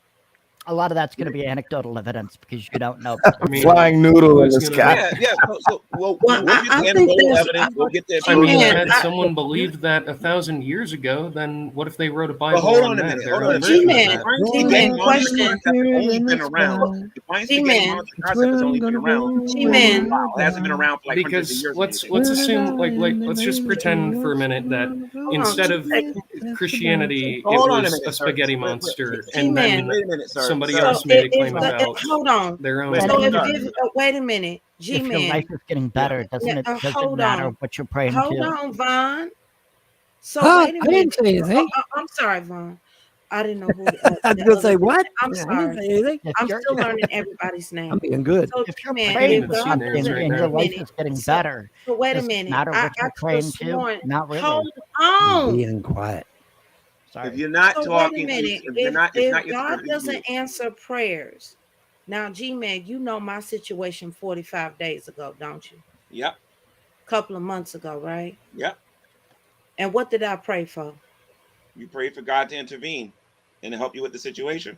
A lot of that's going to be anecdotal evidence because you don't know. I mean, flying noodle in the sky. Yeah. So we'll Well, get I the think anecdotal that's. evidence. We'll get the. I mean, G-Man, had someone believed that 1,000 years ago, then what if they wrote a But Bible hold on on a that? minute. Their Hold on own a version of minute. that? Flying spaghetti monster question. concept has only been around. The flying spaghetti G-Man. monster concept has only been around. G-Man. Wow, it hasn't been around for like hundreds of Because years. let's assume like let's just pretend for a minute that instead of Christianity, it Hold on a was minute, a spaghetti sir. monster, and G-Man. then Wait a minute, sir. somebody Sir. else So made a claim about hold on. their own. Wait a So minute, wait a minute, If your G-Man. life is getting better, doesn't it? Doesn't Hold matter on. what you're praying Hold to. on, Vaughn. So Huh? wait a I didn't minute. say anything. I'm sorry, Vaughn. I didn't know who I was the gonna other. say what? I'm I didn't sorry. say anything. I'm still learning everybody's I'm name. being good. So If you're G-Man, praying if to God something doesn't, and wait your a life minute. is getting So, better, so wait a does it minute. matter I what you're could praying have to? sworn. Not really. Hold I'm on. being quiet. Sorry. If you're not So wait a talking, minute. if you're not, it's not If your God turn. doesn't answer prayers, now G-Man, you know my situation 45 days ago, don't you? Yep. Couple of months ago, right? Yep. And what did I pray for? You prayed for God to intervene and to help you with the situation.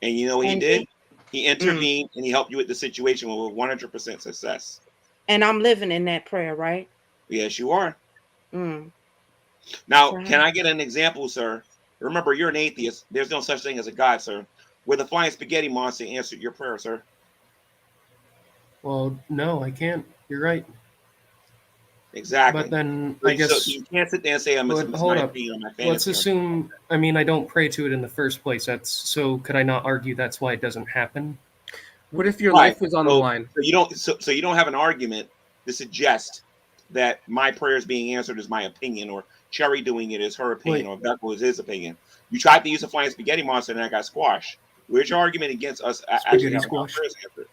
And you know what he And did? He intervened and he helped you with the situation with 100% success. and I'm living in that prayer, right? Yes, you are. Mm. Now, Right. can I get an example, sir? Remember, you're an atheist. There's no such thing as a God, sir. Where the flying spaghetti monster answered your prayer, sir. Well, no, I can't. You're right. Exactly. But then So, I guess. so you can't sit there and say it's Hold my up. opinion on my fantasy. Let's assume. I mean, I don't pray to it in the first place. So. Could I not argue that's why it doesn't happen? What if your Right. life was on the line? So you don't. So you don't have an argument to suggest that my prayers being answered is my opinion, or Cherry doing it is her opinion, or Beck was his opinion. You tried to use a flying spaghetti monster and that got squashed. Where's your argument against us actually having our prayers answered?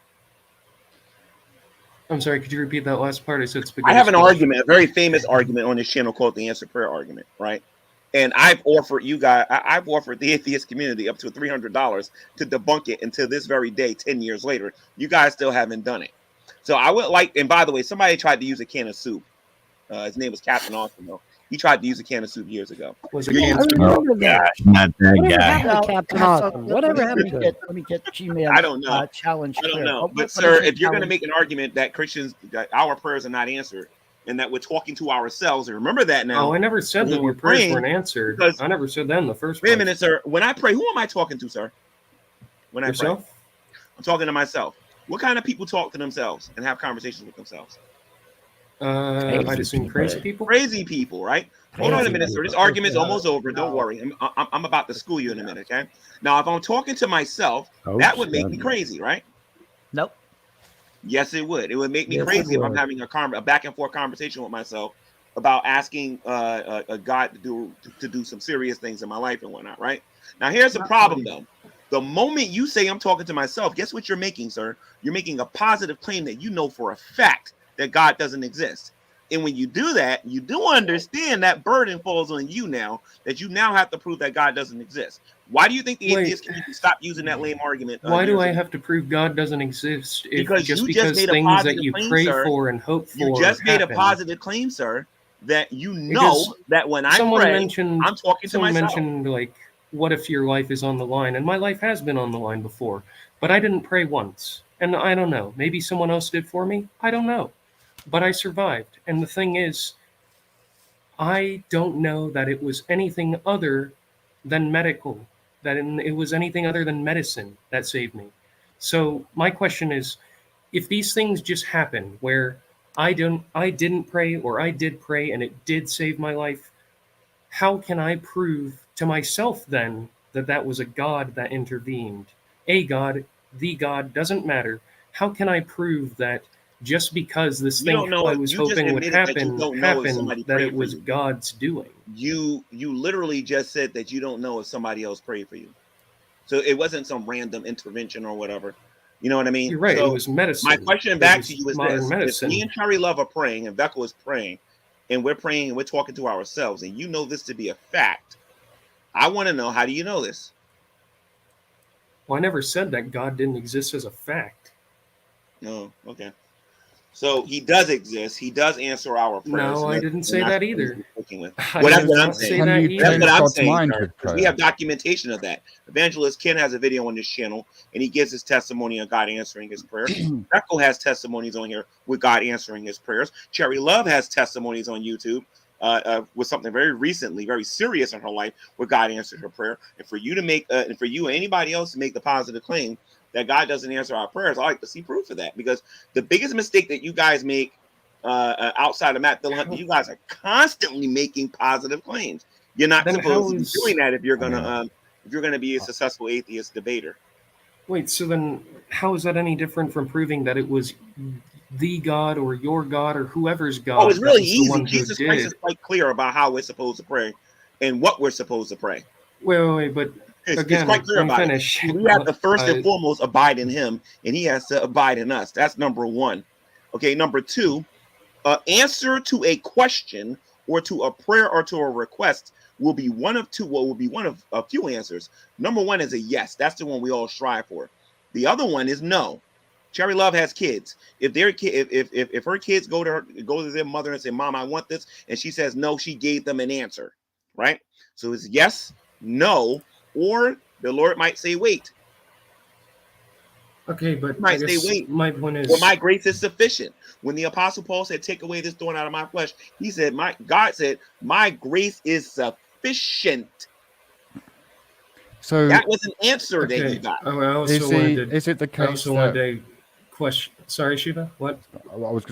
I'm sorry, could you repeat that last part? I said spaghetti. I have an squash. argument, a very famous argument on this channel called the Answer Prayer Argument, right? And I've offered you guys, I've offered the atheist community up to $300 to debunk it until this very day, 10 years later. You guys still haven't done it. So I would like, and by the way, somebody tried to use a can of soup. His name was Captain Austin, though. He tried to use a can of soup years ago. Was it can of soup? Remember that. Not that Whatever guy. happened to Captain Austin? Whatever happened to him? Let me get G-Man. I don't know. Challenge. I don't clear. know. What But is sir, the if you're going to challenge? make an argument that Christians, that our prayers are not answered, and that we're talking to ourselves, and remember that now. Oh, I never said that your prayers weren't answered. I never said that in the first place. Wait a minute, sir. When I pray, who am I talking to, sir? When Yourself? I pray, I'm talking to myself. What kind of people talk to themselves and have conversations with themselves? I'd assume crazy people. Crazy people, right? Hold on a minute, sir. This argument's Yeah. almost over. Don't worry. I'm about to school you in a minute, okay? Now, if I'm talking to myself, that would make me crazy, right? Nope. Yes, it would. It would make me Yes, it crazy if I'm would. having a back and forth conversation with myself about asking a God to do some serious things in my life and whatnot, right? Now, here's the problem, though. The moment you say I'm talking to myself, guess what you're making, sir? You're making a positive claim that you know for a fact that God doesn't exist. And when you do that, you do understand that burden falls on you now, that you now have to prove that God doesn't exist. Why do you think the atheist community stopped using that lame argument? Why do I have to prove God doesn't exist? Because you just made a things positive that you claim, pray sir. for and hope for You just made a happen. positive claim, sir, that you know Because that when I someone pray, mentioned, I'm talking to someone myself. mentioned, like, what if your life is on the line? And my life has been on the line before, but I didn't pray once. And I don't know. Maybe someone else did for me. I don't know. But I survived. And the thing is, I don't know that it was anything other than medical, that it was anything other than medicine that saved me. So my question is, if these things just happen where I didn't pray or I did pray and it did save my life, how can I prove to myself then that that was a God that intervened? A God, the God, doesn't matter. How can I prove that just because this You thing don't know. I was You just hoping would admitted that you happen don't know if happened, somebody that prayed it for was you. God's doing. You literally just said that you don't know if somebody else prayed for you. So it wasn't some random intervention or whatever. You know what I mean? You're right. So it was medicine. my question It back was to you is modern this: medicine. if me and Cherry Love are praying, and Becca is praying, and we're praying and we're talking to ourselves, and you know this to be a fact, I want to know, how do you know this? Well, I never said that God didn't exist as a fact. No, okay. So he does exist. He does answer our prayers. No, I didn't say that either. With. I Well, that's did what I'm not saying. say that you That's either. what I'm God's saying, mind sir. with Because we prayer? have documentation of that. Evangelist Ken has a video on this channel, and he gives his testimony of God answering his prayer. Echo has testimonies on here with God answering his prayers. Cherry Love has testimonies on YouTube with something very recently, very serious in her life, where God answered her prayer. And for you to make, and for you or anybody else to make the positive claim that God doesn't answer our prayers, I like to see proof of that. Because the biggest mistake that you guys make outside of Matt Dillon, you guys are constantly making positive claims. You're not Then supposed to how be is- doing that if you're gonna be a successful atheist debater. Wait, so then how is that any different from proving that it was the God or your God or whoever's God? Oh, it's really that was the easy. one who Jesus did? Christ is quite clear about how we're supposed to pray and what we're supposed to pray. Wait, but It's again, quite clear let me about finish. it. We have to first and foremost abide in him, and he has to abide in us. That's number one. Okay, number two, answer to a question or to a prayer or to a request will be one of two. Well, will be one of a few answers. Number one is a yes. That's the one we all strive for. The other one is no. Cherry Love has kids. If their kid, if her kids go to their mother and say, "Mom, I want this," and she says no, she gave them an answer, right? So it's yes, no, or the Lord might say, "Wait." Okay, but He might I guess say, "Wait." my point is, Well, my grace is sufficient. When the Apostle Paul said, "Take away this thorn out of my flesh," he said, God said, "My grace is sufficient." So that was an answer that he okay. got. Oh, I also is it the I case also that wanted to question. Sorry, Shiva. What? I was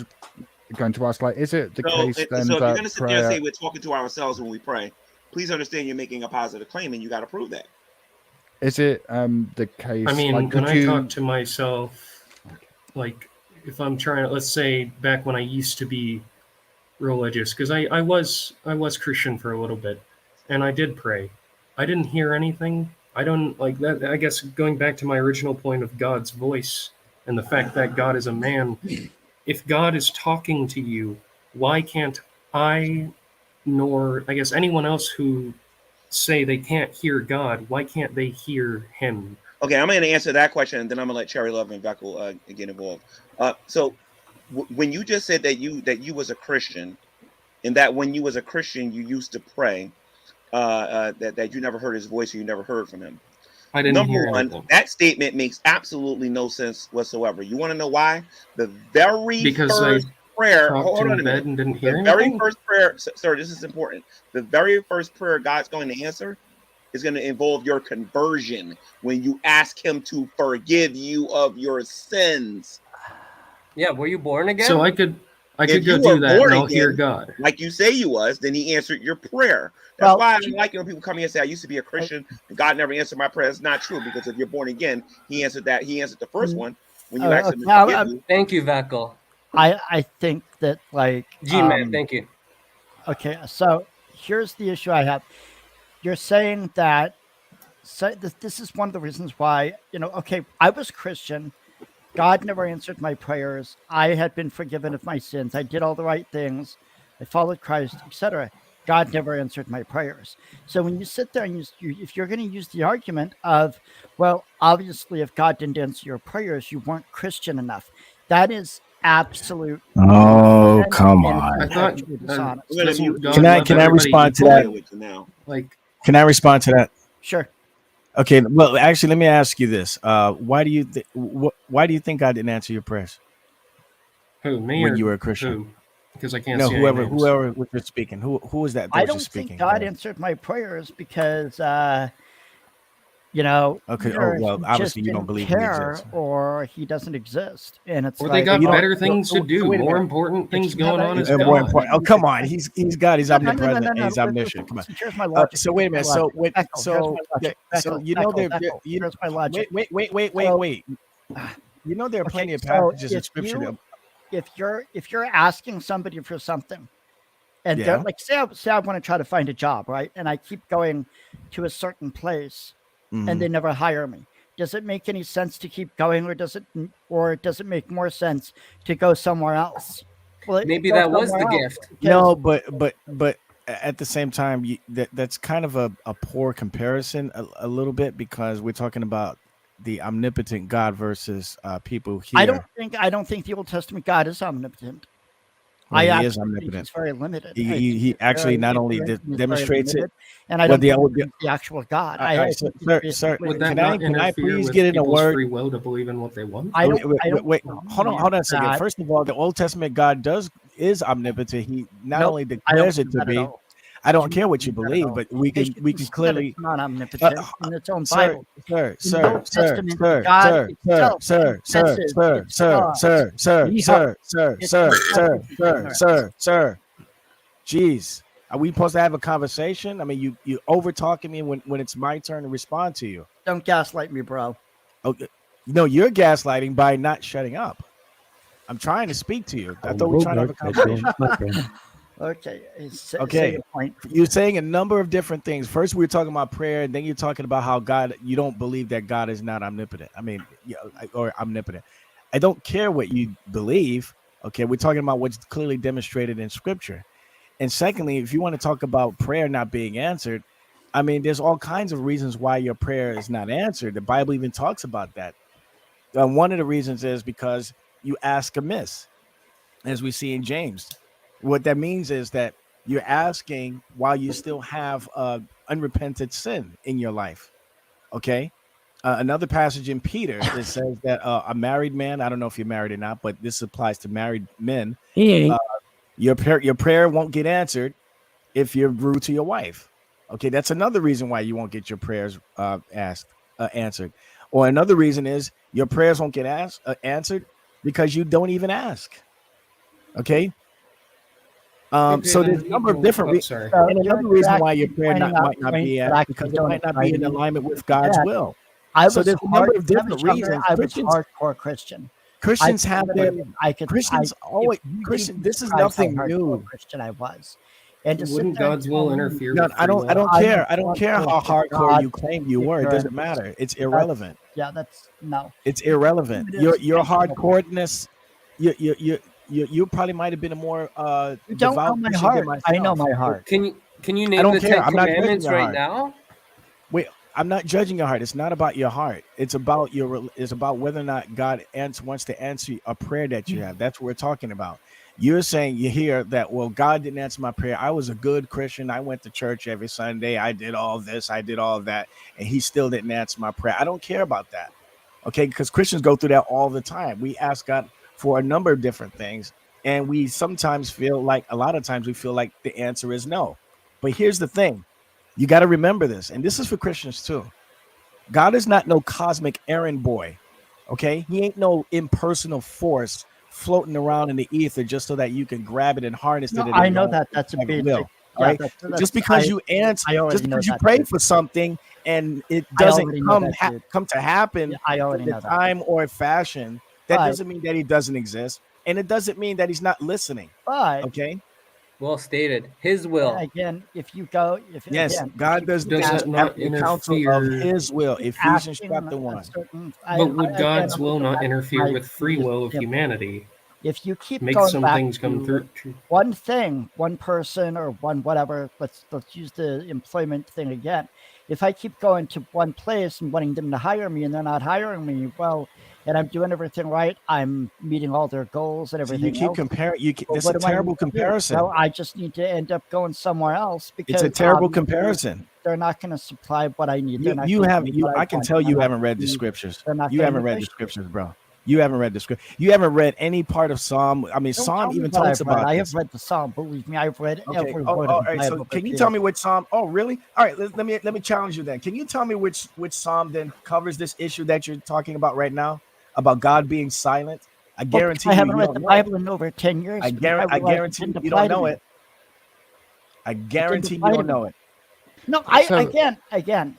going to ask, like, is it the case then So if you're that going to sit there and say we're talking to ourselves when we pray, please understand you're making a positive claim, and you got to prove that. is it the case? I mean, like, when could I you talk to myself, like if I'm trying to, let's say back when I used to be religious, because I was Christian for a little bit, and I did pray. I didn't hear anything. I don't like that. I guess going back to my original point of God's voice and the fact that God is a man, if God is talking to you, why can't I, nor I guess anyone else who say they can't hear God, why can't they hear him? Okay, I'm going to answer that question, and then I'm going to let Cherry Love and Beckel get involved. So when you just said that you was a Christian, and that when you was a Christian you used to pray, that you never heard his voice or you never heard from him. I didn't Number hear one, anything. that statement makes absolutely no sense whatsoever. You want to know why? The very Because first prayer. Hold on a in bed minute. and didn't hear The anything. very first prayer, sir. This is important. The very first prayer God's going to answer is going to involve your conversion when you ask Him to forgive you of your sins. Yeah, were you born again? So I could If go you do were that born and I'll hear again, God. like you say you was, then He answered your prayer. That's why I don't like it when people come here and say I used to be a Christian and God never answered my prayer. It's not true, because if you're born again, He answered that. He answered the first one when you asked Him to forgive you. Thank you, Vaco. I think that, like, G-Man, thank you. Okay, so here's the issue I have. You're saying that this is one of the reasons why, okay, I was Christian. God never answered my prayers. I had been forgiven of my sins. I did all the right things. I followed Christ, etc. God never answered my prayers. So when you sit there and if you're going to use the argument of, well, obviously, if God didn't answer your prayers, you weren't Christian enough. That is absolute. Oh, come on. I thought Can I respond to that? Like, can I respond to that? Sure. Okay. Well, actually, let me ask you this: why do you think God didn't answer your prayers? Who, me when or you were a Christian? who? Because I can't No, see whoever any names. was just speaking. Who was that? I was don't just think speaking God there? answered my prayers because, Okay. Oh, either well, he obviously just you don't didn't believe he care exists. or he doesn't exist. And it's Or like, they got you don't- better things to do, wait a more minute. important things you have going a- on as if- More God. important. Oh, come on. He's God. He's No, omnipresent and he's no. omniscient. Come on. Here's my logic. So wait a minute. Here's my logic. So Beckel, so here's my logic. so Beckel, you know Beckel, there. Beckel, here's my logic. Wait. So, You know there are plenty of okay, passages in if Scripture. you if you're asking somebody for something, and they're Yeah. like, say I want to try to find a job, right? And I keep going to a certain place, and they Mhm. never hire me. Does it make any sense to keep going, or does it make more sense to go somewhere else? Well, Maybe go that was the somewhere else, gift. because No, but at the same time, that's kind of a poor comparison a little bit, because we're talking about the omnipotent God versus people I here. don't think the Old Testament God is omnipotent. Well, I he is actually think omnipotent. he's very limited. He I he, think he he's actually very not only ignorant and he's very demonstrates it. limited, and I Well, don't the think old he's the actual God. all right, I think he's sir, basically Would that can I not can I interfere please with get in a people's word? free will to believe in what they want? I don't Wait, hold on a second. that. First of all, the Old Testament God is omnipotent. He not Nope, only I don't declares it believe to that at be. all. I don't Do care not what you believe that at believe, all. but we Because can you we can can see that clearly, it's not omnipotent in its own sir, Bible. sir, In the Old Testament, God itself confesses its gods. He confesses ignorance. sir. Jeez, are we supposed to have a conversation? I mean, you over talking me when it's my turn to respond to you. Don't gaslight me, bro. Okay, no, you're gaslighting by not shutting up. I'm trying to speak to you. I thought we were trying to have a conversation. Okay, say Okay, your point. you're saying a number of different things. First, we were talking about prayer, and then you're talking about how God, you don't believe that God is not omnipotent. I mean, or omnipotent. I don't care what you believe. Okay, we're talking about what's clearly demonstrated in Scripture. And secondly, if you want to talk about prayer not being answered, I mean, there's all kinds of reasons why your prayer is not answered. The Bible even talks about that. One of the reasons is because you ask amiss, as we see in James. What that means is that you're asking while you still have unrepented sin in your life. Okay. Another passage in Peter, it says that a married man, I don't know if you're married or not, but this applies to married men. He ain't. Your prayer won't get answered if you're rude to your wife. Okay, that's another reason why you won't get your prayers answered. Or another reason is your prayers won't get answered because you don't even ask. Okay. Okay, So then there's a number of people- different oh, sorry. So and you're another reason why your actually prayer pointing out might not points be that asked because actually it don't might not be in apply to alignment me. with God's Again, will. I So was there's a number of when I was different younger, reasons. I was hardcore Christian. Christians I have could their believe Christians always if you Christian. would be This is surprised how nothing hardcore new. Christian I was. And to sit Wouldn't there and God's tell will me interfere No, with free I will? don't I'm care. I don't care how responsible for hardcore you God's claim you were. It doesn't ignorance, matter. It's that's irrelevant. that's no. It's You can irrelevant. do it as Your intentional. hardcoreness. You probably might have been a more You don't know devout my Christian than heart. I know myself. my heart. Can you I name don't the care. Ten I'm not judging Commandments your right heart. now? Wait, I'm not judging your heart. It's not about your heart. It's about it's about whether or not God wants to answer a prayer that you have. That's what we're talking about. You're saying you hear that, well, God didn't answer my prayer. I was a good Christian. I went to church every Sunday. I did all this. I did all of that. And he still didn't answer my prayer. I don't care about that. Okay. Because Christians go through that all the time. We ask God for a number of different things. And we sometimes feel like, a lot of times we feel like the answer is no. But here's the thing. You got to remember this. And this is for Christians too. God is not no cosmic errand boy. Okay. He ain't no impersonal force floating around in the ether just so that you can grab it and harness No, it. I know that. That's a private basic. will. All Yeah, right. that's Just because you answer, I already just know because you that, pray dude. for something and it I doesn't already know that, dude. come to happen Yeah, I already in know the that. time or fashion, that But doesn't mean that he doesn't exist, and it doesn't mean that he's not listening. but Okay. Well stated. His will. again, if you go, Yes, if God you does keep Does things that asking- not after the counsel of interfere? his will. keep Ephesians asking chapter a 1. certain, But would again, God's I'm will going not back to interfere my with free previous will of example. humanity? If you keep Make going some back things come to through. one thing, one person, or one whatever, let's use the employment thing again. If I keep going to one place and wanting them to hire me and they're not hiring me, well, and I'm doing everything right, I'm meeting all their goals and So you everything keep else. comparing. Well, That's what a do I need terrible to do? comparison. Well, I just need to end up going somewhere else It's because a terrible obviously comparison. they're not going to supply what I need. They're not You going to have give me what I I can want. tell They're you not haven't read the gonna- scriptures. They're not You gonna haven't read the negotiate. scriptures, bro. You haven't read the script. You haven't read any part of Psalm. I mean, Don't Psalm tell me even what talks I've read. about I this. have read the Psalm. Believe me, I've read Okay. every Oh, word all of the right. So Bible. can you verbatim. tell me which Psalm? Oh, really? All right. Let me challenge you then. Can you tell me which Psalm then covers this issue that you're talking about right now about God being silent? I Well, because guarantee I you, haven't you read don't the know it. Bible in over 10 years. I because I realized it guarantee didn't you apply don't to know me. it. I It didn't guarantee you apply to don't me. know it. No, So- again,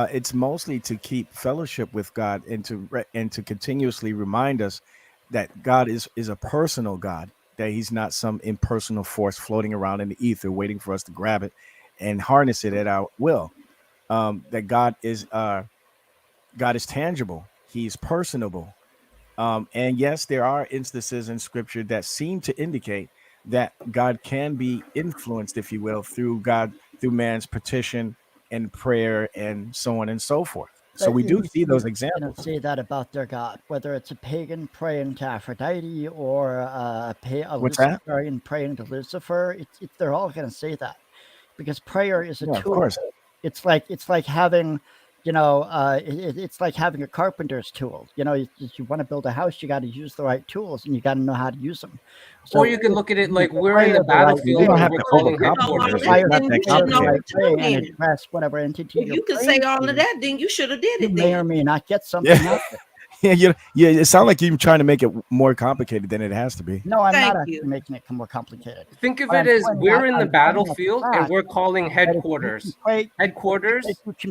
it's mostly to keep fellowship with God and to continuously remind us that God is a personal God, that he's not some impersonal force floating around in the ether waiting for us to grab it and harness it at our will. That God is God is tangible. He's personable. And yes, there are instances in scripture that seem to indicate that God can be influenced, if you will, through man's petition and prayer and so on and so forth. So But we do see those you examples. say that about their God, whether it's a pagan praying to Aphrodite or a What's that? Luciferian praying to Lucifer. They're all going to say that because prayer is a Yeah, of tool. course. It's like having, it's like having a carpenter's tool. If you want to build a house, you got to use the right tools and you got to know how to use them. Or you can look at it like we're in prayer the the right battlefield You don't way, have and we're to calling overcomplicate headquarters. it. It's not Then that you should know the right complicated. what to way do and then. address whatever entity If you're you can praying say all to. of that, then you should have did You it may or then. may not get something Yeah. out of it. Yeah, it sounds like you're trying to make it more complicated than it has to be. No, I'm not Thank actually you. making it more complicated. Think of What it I'm as pointing we're out, in the I'm pointing out the battlefield and fact we're calling that if you can headquarters. pray, Headquarters.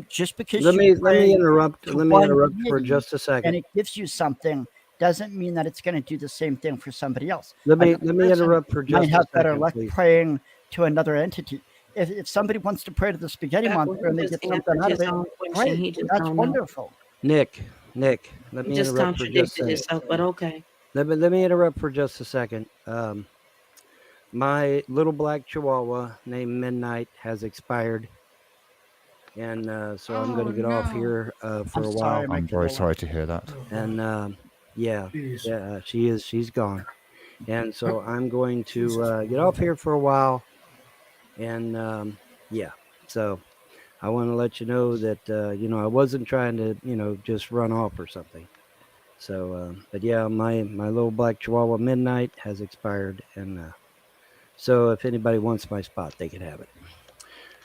just because Let you me pray interrupt. to Let me one interrupt for deity just a and second. it gives you something doesn't mean that it's going to do the same thing for somebody else. Let me Another person interrupt for might just a have better second, luck please. praying to another entity. If somebody wants to pray to the spaghetti That monster and they just get something answered out of his it, own question. great. He just That's don't know. wonderful. Nick, let He me just interrupt for just a contradicted second. himself, but okay. Let me interrupt for just a second. My little black chihuahua named Midnight has expired, and so I'm going to get off here for a while. I'm very sorry to hear that. And yeah, Jeez. she's gone, and so I'm going to get off here for a while, and yeah, so I want to let you know that I wasn't trying to just run off or something. So, but yeah, my little black Chihuahua Midnight has expired, and so if anybody wants my spot, they can have it.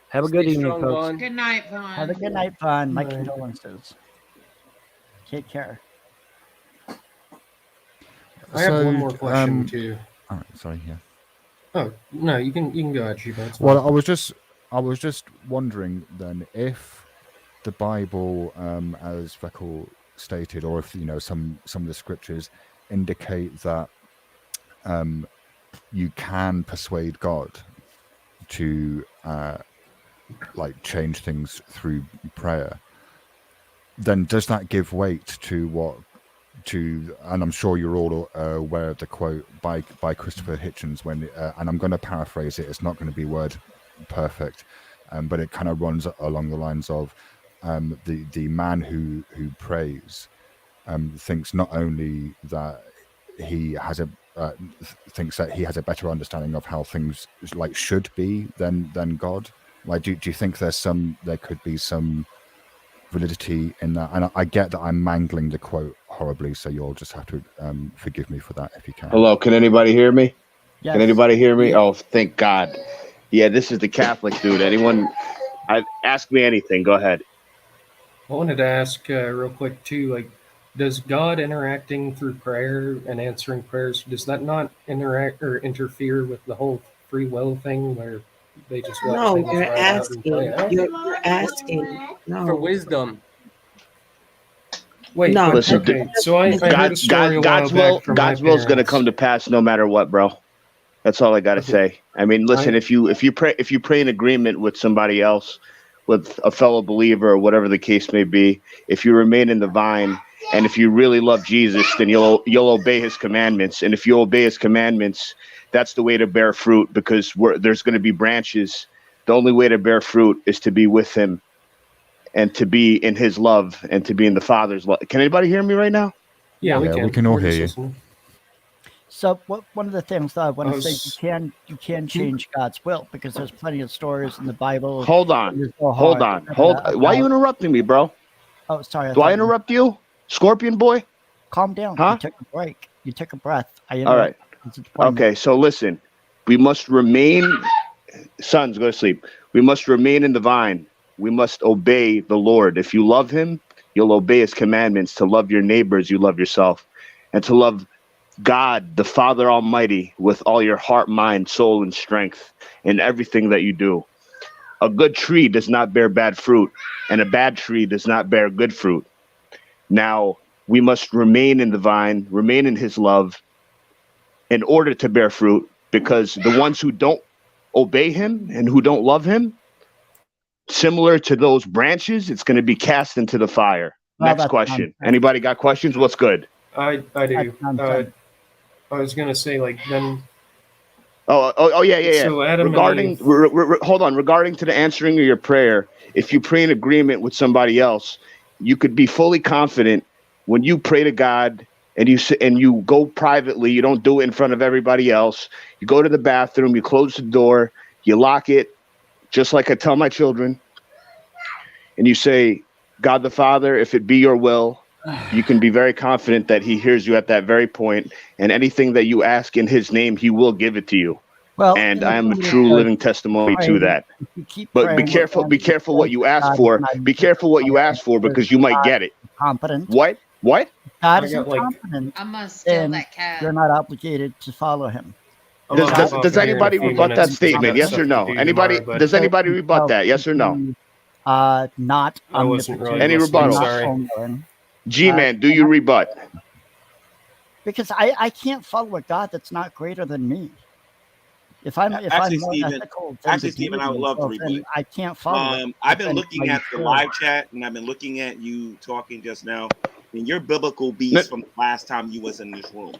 Have a good Stay evening, strong, folks. Vaughn. Good night, Have a Vaughn. good night, Vaughn. My Night. condolences. Take care. I have one So, more question too. All right, sorry, yeah. Oh no, you can go ahead, Shiva. It's Well, fine. I was just wondering then if the Bible, as Vekel stated, or if some of the scriptures indicate that you can persuade God to like change things through prayer, then does that give weight to and I'm sure you're all aware of the quote by Christopher Hitchens when and I'm going to paraphrase it, it's not going to be word perfect, but it kind of runs along the lines of the man who prays thinks not only that he has thinks that he has a better understanding of how things like should be than God. Like, do you think there could be some validity in that? And I get that I'm mangling the quote horribly, so you'll just have to forgive me for that if you can. Hello, can anybody hear me? Yes. Can anybody hear me? Yeah. Oh, thank God. Yeah, this is the Catholic dude. Anyone? Ask me anything. Go ahead. I wanted to ask real quick too, like, does God interacting through prayer and answering prayers, does that not interact or interfere with the whole free will thing where they just let No, things you're ride out and play asking. out? You're asking. No. For wisdom. Wait, No. but, Listen, okay, so I heard a story a while back from God's my will is going to parents. come to pass no matter what, bro. That's all I got to say. I mean, listen, if you pray in agreement with somebody else, with a fellow believer or whatever the case may be, if you remain in the vine and if you really love Jesus, then you'll obey his commandments. And if you obey his commandments, that's the way to bear fruit, because there's going to be branches. The only way to bear fruit is to be with him and to be in his love and to be in the Father's love. Can anybody hear me right now? Yeah, we can all We're just hear you. listening. So one of the things that I want to say, s- you can change God's will because there's plenty of stories in the Bible. Hold on. There's no Hold hard- on. Why are you about- interrupting me, bro? Oh, sorry. Do I thought you- interrupt you? Scorpion boy? Calm down. Huh? You took a break. You took a breath. I All right. interrupted. It's 1 minute. Okay, so listen. We must remain, sons, go to sleep. We must remain in the vine. We must obey the Lord. If you love him, you'll obey his commandments. To love your neighbors, you love yourself. And to love God, the Father Almighty, with all your heart, mind, soul, and strength in everything that you do. A good tree does not bear bad fruit, and a bad tree does not bear good fruit. Now, we must remain in the vine, remain in his love in order to bear fruit, because the ones who don't obey him and who don't love him, similar to those branches, it's going to be cast into the fire. Well, Next that's question. nonsense. Anybody got questions? What's good? I do. That's nonsense. I was gonna say, like, then. Yeah. So Adam Regarding, and Eve. hold on. Regarding to the answering of your prayer, if you pray in agreement with somebody else, you could be fully confident when you pray to God and you go privately. You don't do it in front of everybody else. You go to the bathroom, you close the door, you lock it, just like I tell my children, and you say, God the Father, if it be your will, you can be very confident that he hears you at that very point, and anything that you ask in his name, he will give it to you. Well, And in I am a agreement true with living testimony to praying, that. if you keep But be praying careful what you ask God is for. not Be careful what you ask for, because you might God get it. is incompetent. What? God I is got, like, incompetent. I must steal Then that cat. you're not obligated to follow him. I'm Does gonna hop off does of here in a anybody few rebut that minutes because I statement? got Yes stuff or to no? do Anybody? tomorrow. But Does anybody rebut that? Yes or no? Not I wasn't really Any listening. rebuttals? not Sorry. all-knowing. G-Man, do you rebut? Because I can't follow a God that's not greater than me. If I'm Actually, more Stephen, ethical than the Stephen, I would deity, love to well, then rebut. I can't follow it. I've But been then looking why at you the share live it? chat, and I've been looking at you talking just now, and you're biblical No, beast from the last time you was in this room.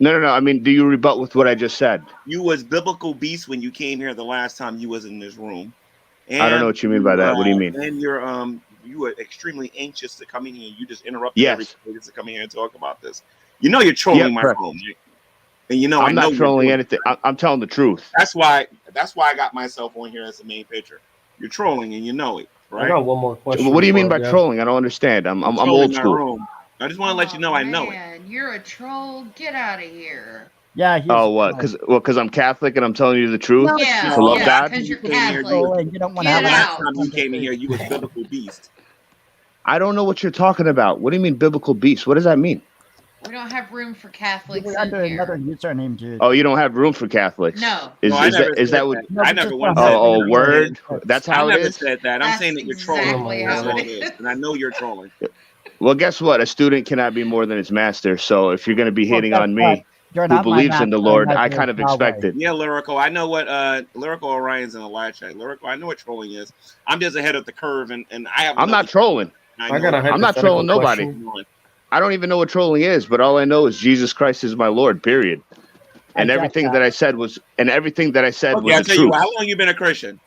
no. I mean, do you rebut with what I just said? You was biblical beast when you came here the last time you was in this room, I don't know and what you mean by that. What do you mean? and you were extremely anxious to come in here. You just interrupted Yes. everybody just to come in here and talk about this. You know you're Yep. trolling my Correct. room, right? And you know I I'm know not you're trolling doing anything. I'm telling the truth. That's why I got myself on here as the main picture. You're trolling and you know it, I right? got one more question. What do you mean before by I go. trolling? I don't understand. I'm Trolling old my school. room. I just want to let you know I know it. Man, you're a troll. Get out of here. Yeah, he's Oh, what? Because I'm Catholic and I'm telling you the truth Yeah, to love yeah, God. because you're You came here, Catholic. and you don't want Get to have last out. time you came in here, you was biblical beast. I don't know what you're talking about. What do you mean biblical beast? What does that mean? We don't have room for You Catholics were in under another here. username, dude. Oh, you don't have room for Catholics. No. No, I Is never that said what? that. No, I we never just once don't said have Oh, that. word. That's I how it never is. said that. I'm That's saying that you're trolling. exactly That's how all it it is. is. And I know you're trolling. Well, guess what? A student cannot be more than his master. So if you're going to be Well, hating guess on what? me, You're who not my believes in the master, Lord, and I neither kind is of Yahweh. expect it. Yeah, Lyrical. I know what Lyrical Orion's in the live chat. Lyrical, I know what trolling is. I'm just ahead of the curve and I have I'm no not trolling. I got a I'm not hypothetical trolling nobody. question. I don't even know what trolling is, but all I know is Jesus Christ is my Lord, period. I And get everything that. that I said was Okay, I'll the tell you truth. what, how long you been a Christian?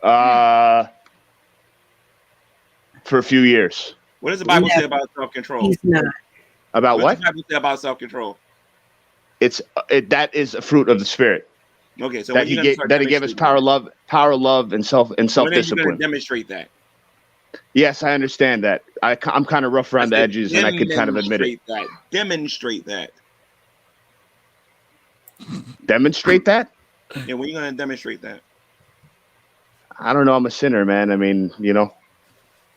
For a few years. What does the Bible say about self-control? He's not. About What what? does the Bible say about self-control? That is a fruit of the Spirit. Okay, so That when he you gonna gave start that he gave us demonstrating power, love, and that? When are you gonna self-discipline. demonstrate that? Yes, I understand that. I'm kind of rough I around the said edges, and I could kind of admit it. demonstrate that. Demonstrate that. Demonstrate that? Yeah, when are you gonna demonstrate that? I don't know. I'm a sinner, man. I mean,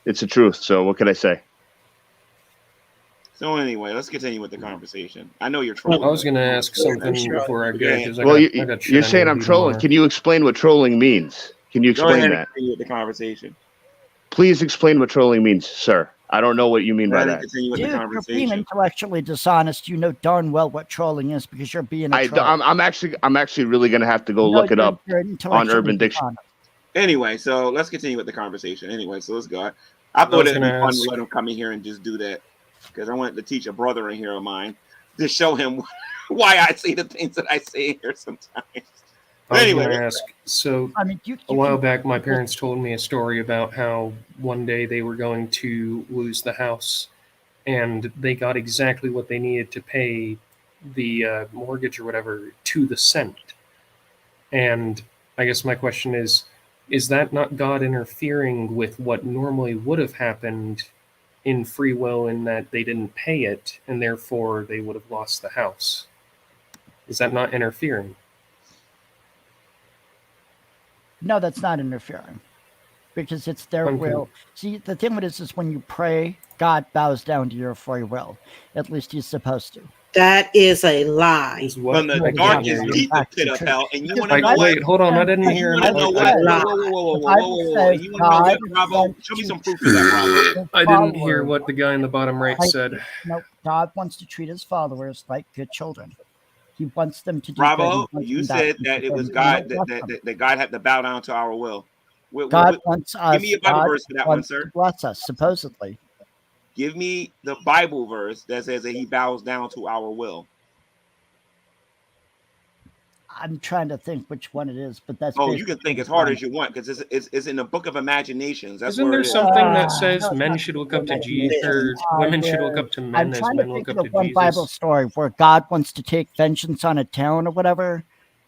it's the truth. So what could I say? So anyway, let's continue with the conversation. I know you're I trolling. was gonna ask something before I go Yeah. because I Well, got shit you're I saying need I'm to do trolling. tomorrow. Can you explain what trolling means? Can you Go explain ahead and that? continue with the conversation. Please explain what trolling means, sir. I don't know what you mean Go by ahead and that. continue with the Dude, you're being conversation. intellectually dishonest. You know darn well what trolling is because you're being a troll. I'm actually really gonna have to go No, look it up you're on intellectually Urban Dictionary. dishonest. Anyway, so let's continue with the conversation. Anyway, so let's go. I I thought was it'd be gonna fun to ask. let him come in here and just do that because I wanted to teach a brother in here of mine to show him why I say the things that I say in here sometimes. But I was anyway, gonna ask. So I mean, a while back, my parents told me a story about how one day they were going to lose the house, and they got exactly what they needed to pay the mortgage or whatever to the cent. And I guess my question is that not God interfering with what normally would have happened in free will in that they didn't pay it and therefore they would have lost the house? Is that not interfering? No, that's not interfering because it's their will. See, the thing with this is when you pray, God bows down to your free will. At least he's supposed to. That is a lie. From the darkest, deepest pit of hell, and you want to know what? Wait, hold on, I didn't hear. You want to know what? Whoa. And you want to know what, Bravo? Show me some proof of that, Bravo. I didn't hear what the guy in the bottom right said. No, God wants to treat his followers like good children. He wants them to do Bravo, good. you said that it was God that God had to bow down to our will. God wants us. Give me a Bible God verse for that one, wants sir. to bless us, supposedly. Give me the Bible verse that says that he bows down to our will. I'm trying to think which one it is, but that's you can think as hard as you want because it's in the book of imaginations. That's Isn't where there it is. something that says no, it's men not should look the up to book of Jesus, or imaginations. women should look up to men I'm as trying to men look think up of to one Bible Jesus? story where God wants to take vengeance on a town or whatever.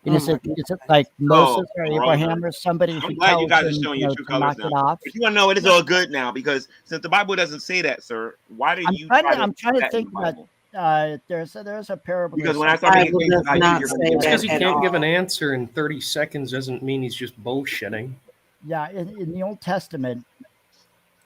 And Oh is my it like Moses or Abraham brother. or somebody I'm who glad you tells guys are him, showing your true to colors knock now. it off? But you want to know it is all good now because since the Bible doesn't say that, sir, why do you try to I'm trying to that in think the about. Bible? There's a parable. Because or when I start making something. claims about you, you're going to get Because he mad. can't give an answer in 30 seconds doesn't mean he's just bullshitting. Yeah, in the Old Testament,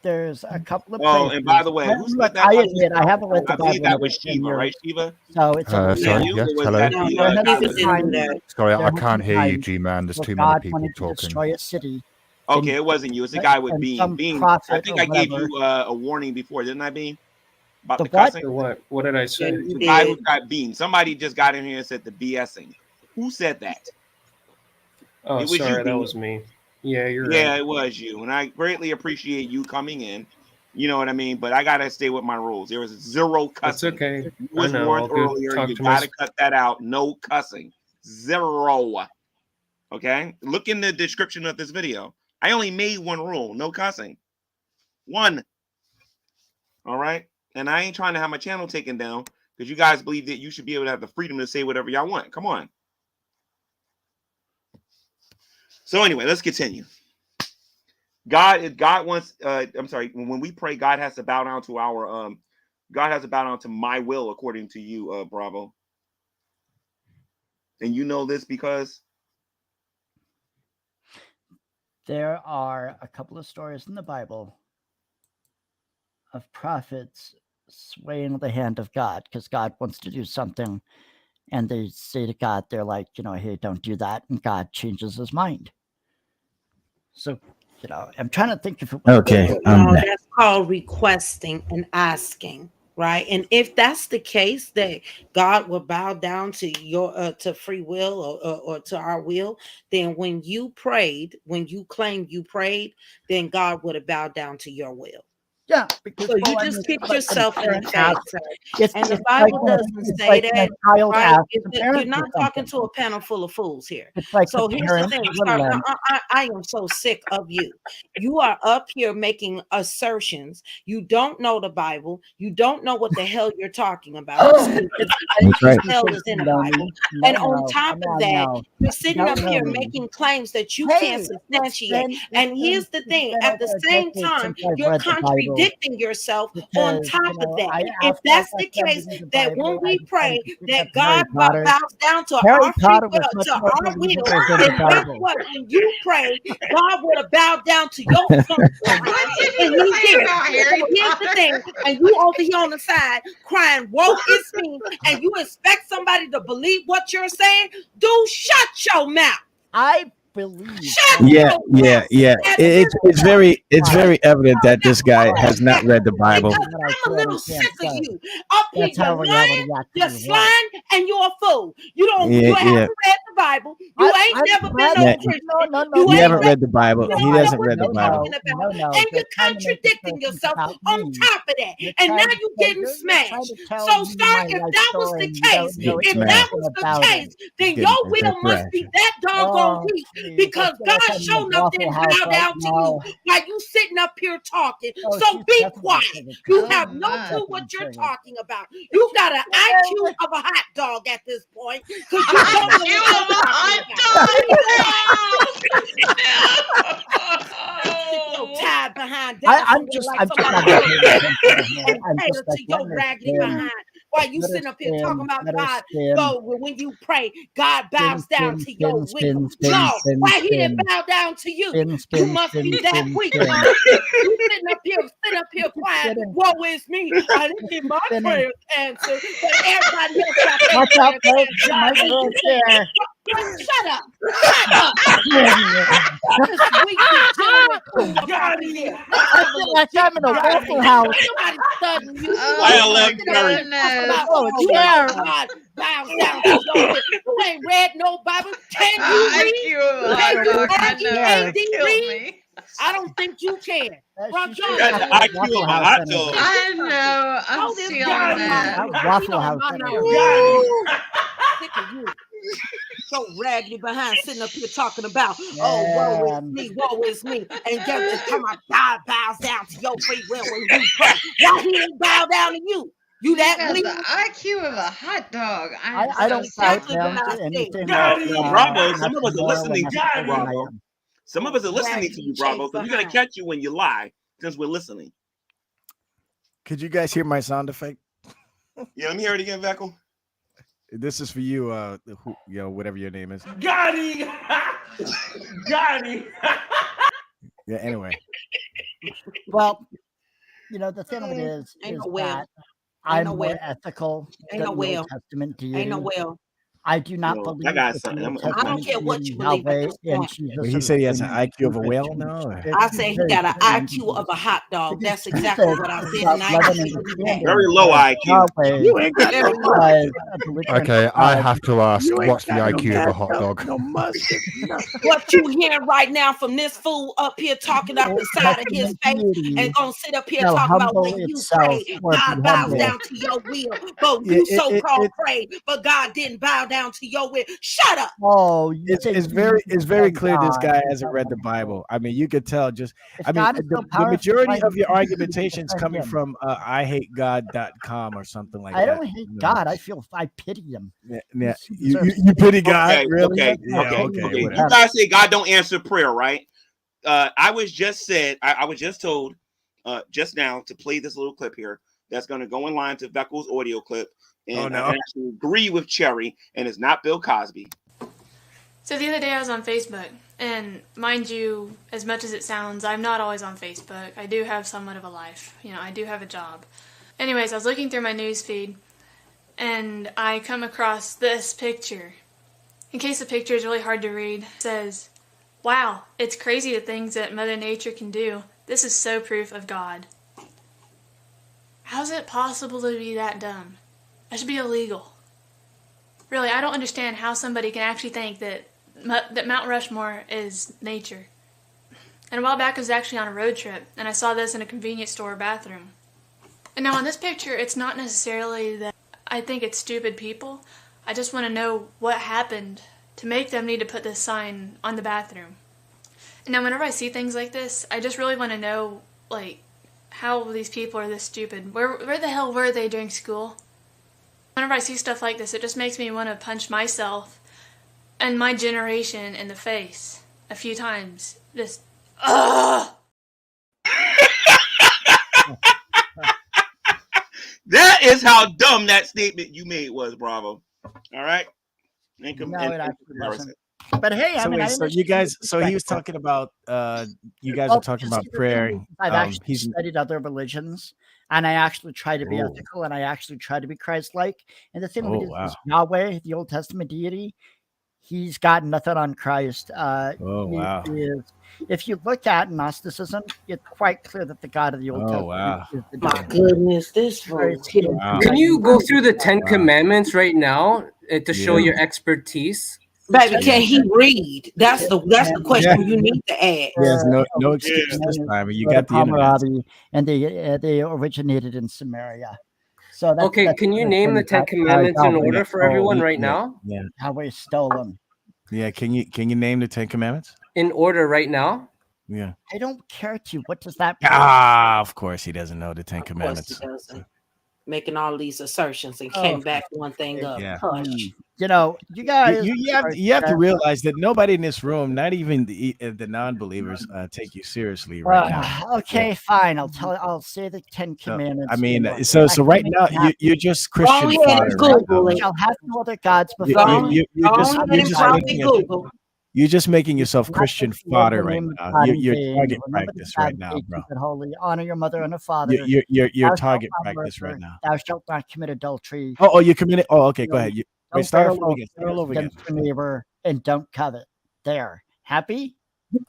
there's a couple of Oh, places. and by the way, who Look, said that? I admit I haven't read the I believe Bible that was in 10 Shiva, right? years, Shiva? so it's a little. Sorry, You? yes, Or was hello. that the There has guy been with times. Sorry, there I has can't been hear you, times G-Man. There's where too many God people wanted to talking. destroy a city. Okay, it wasn't you. It's the guy with and Beam. some Beam. I prophet think or I gave whatever. you a warning before, didn't I, Beam? About The the what? cussing? Or what? What did I say? The guy who got Beam. Somebody just got in here and said the BSing. Who said that? Oh, It was sorry, you, that Beam. was me. Yeah, you're Yeah, right. it was you. And I greatly appreciate you coming in. You know what I mean? But I gotta stay with my rules. There was zero cussing. That's okay. You I was know. warned I'll go earlier. talk You to my gotta cut that out. No cussing. Zero. Okay? Look in the description of this video. I only made one rule. No cussing. One. All right? And I ain't trying to have my channel taken down because you guys believe that you should be able to have the freedom to say whatever y'all want. Come on. So anyway, let's continue. God wants I'm sorry, when we pray, God has to bow down to our God has to bow down to my will according to you, Bravo. And you know this because There are a couple of stories in the Bible of prophets swaying the hand of God because God wants to do something, and they say to God, they're like, hey, don't do that, and God changes his mind. So, I'm trying to think if it was That's called requesting and asking, right? And if that's the case, that God will bow down to your to free will or to our will, then when you prayed, when you claimed you prayed, then God would have bowed down to your will. Yeah, because So you just put yourself in the parent phase, asks- and the it's Bible like when a- doesn't it's say like when a that. child Right? asks It's the that parent you're for not talking something. to a panel full of fools here. It's like So the here's the parent thing. to Little Len. I am so sick of you. You are up here making assertions. You don't know the Bible. You don't know what the hell you're talking about. That's right. Hell is in the Bible. And on top of that, you're sitting up here making claims that you can't substantiate. And here's the thing: at the same time, you're contradicting yourself. On top of that, if that's the case, that when we pray that God bows down to Harry our free Potter will, was much to more our will, believable than the then guess Bible. what? When you pray, God would have bowed down to your funk behind, and He did. So here's the thing, and you over here on the side crying, "Woe is me," and you expect somebody to believe what you're saying? Dude, shut your mouth. I believe. Yeah. It's very evident that this guy has not read the Bible. I'm a little sick of you. Up here, you're lying, you're lying, and you're a fool. You Yeah. haven't read the Bible. You ain't never been no Yeah. Christian. He haven't read the Bible. He hasn't read the Bible. And you're contradicting yourself on top of that. And now you're getting smashed. So, sir, if that was the case, if that was the case, then your will must be that doggone weak because God showed enough didn't bow down to you while you sitting up here talking. So be quiet. You have no clue what you're talking about. You got an IQ of a hot dog at this point because you don't know what you're talking about. Tied behind I'm just not and cater to your raggedy behind. While you sitting up here talking about God, so when you pray, God bows down to your will. No, why He didn't bow down to you? You must be that weak. You sitting up here quiet. Woe is me. I didn't get my prayers answered, but everybody else got their prayers answered. Shut up. Shut up. This weak degenerate out of here. I'm in a Waffle House. Somebody studying you. Oh my goodness. God bows down to your will. You ain't read no Bible. Can you read? Can you argue? AD read? I don't think you can. Bro, John, That's the IQ of a hot dog. I know. I'm Oh, this feeling guy, that. Waffle House. Sick of you. So raggedy behind sitting up here talking about, oh, woe is me. And get this time God bows down to your free will when you pray. Why he didn't bow down to you? You that got weak? the IQ of a hot dog. I don't doubt him to anything. Now, Bravo, that's some of us are more listening to you, Bravo. Some of us are listening to you, Bravo, because we're going to catch you when you lie, since we're listening. Could you guys hear my sound effect? Yeah, let me hear it again, Veckel. This is for you, whatever your name is. Got him. Got him. Yeah, anyway. Well, the thing of it is that I'm more ethical than the Old Testament deity. Ain't no well. I do not believe. I got something. I don't care what you believe at this point. He said he has an IQ of a whale. No, I say he got an IQ of a hot dog. That's exactly what I said. And I very low IQ. You ain't got no Okay, I have to ask, what's the IQ of a hot dog? What you hearing right now from this fool up here talking up the side of his face and gonna sit up here talking about when you pray, God bows down to your will. But you so-called prayed, but God didn't bow down to your will. Shut up. Oh, it's very clear this guy hasn't read the Bible. I mean, you could tell just. The majority of your argumentations coming from IHateGod.com or something like that. I don't hate God. I pity him. Yeah. You pity God, really? Okay. You guys say God don't answer prayer, right? I was just told just now to play this little clip here that's going to go in line to Veckel's audio clip. And I actually agree with Cherry, and it's not Bill Cosby. So the other day I was on Facebook, and mind you, as much as it sounds, I'm not always on Facebook. I do have somewhat of a life. I do have a job. Anyways, I was looking through my news feed, and I come across this picture. In case the picture is really hard to read, it says, "Wow, it's crazy the things that Mother Nature can do. This is so proof of God." How's it possible to be that dumb? That should be illegal. Really, I don't understand how somebody can actually think that Mount Rushmore is nature. And a while back I was actually on a road trip, and I saw this in a convenience store bathroom. And now in this picture, it's not necessarily that I think it's stupid people. I just want to know what happened to make them need to put this sign on the bathroom. And now whenever I see things like this, I just really want to know, how these people are this stupid. Where the hell were they during school? Whenever I see stuff like this, it just makes me want to punch myself and my generation in the face a few times. Just, ugh! That is how dumb that statement you made was, Bravo. All right? It actually wasn't. But hey, so he was talking about you guys are talking about prayer. I've actually studied other religions, and I actually try to be ethical, and I actually try to be Christ-like. And the thing is Yahweh, the Old Testament deity, he's got nothing on Christ. If you look at Gnosticism, it's quite clear that the God of the Old Testament is the my goodness, this Can you go through the 10 Commandments right now to show your expertise? Baby, can he read? That's the question you need to ask. There's no excuse this time. You got the internet. And they originated in Samaria. So can you name the 10 Commandments in order for everyone right now? Yeah, Yahweh stole them. Yeah, can you name the 10 Commandments in order right now? Yeah, I don't care to. What does that mean? Of course he doesn't know the 10 Commandments. Making all these assertions and came back one thing up. Yeah. You guys, you have to realize that nobody in this room, not even the non-believers, take you seriously right now. Okay, fine. I'll say the 10 Commandments. I mean, so right now you're just Christian fodder. Google. Shall have no other gods before You're just making yourself Christian fodder right now. You're target practice right now, bro. Holy, honor your mother and her father. You're target practice right now. Thou shalt not commit adultery. Oh, you committed. Oh, okay, go ahead. Wait, start over again. Against your neighbor and don't covet. There, happy?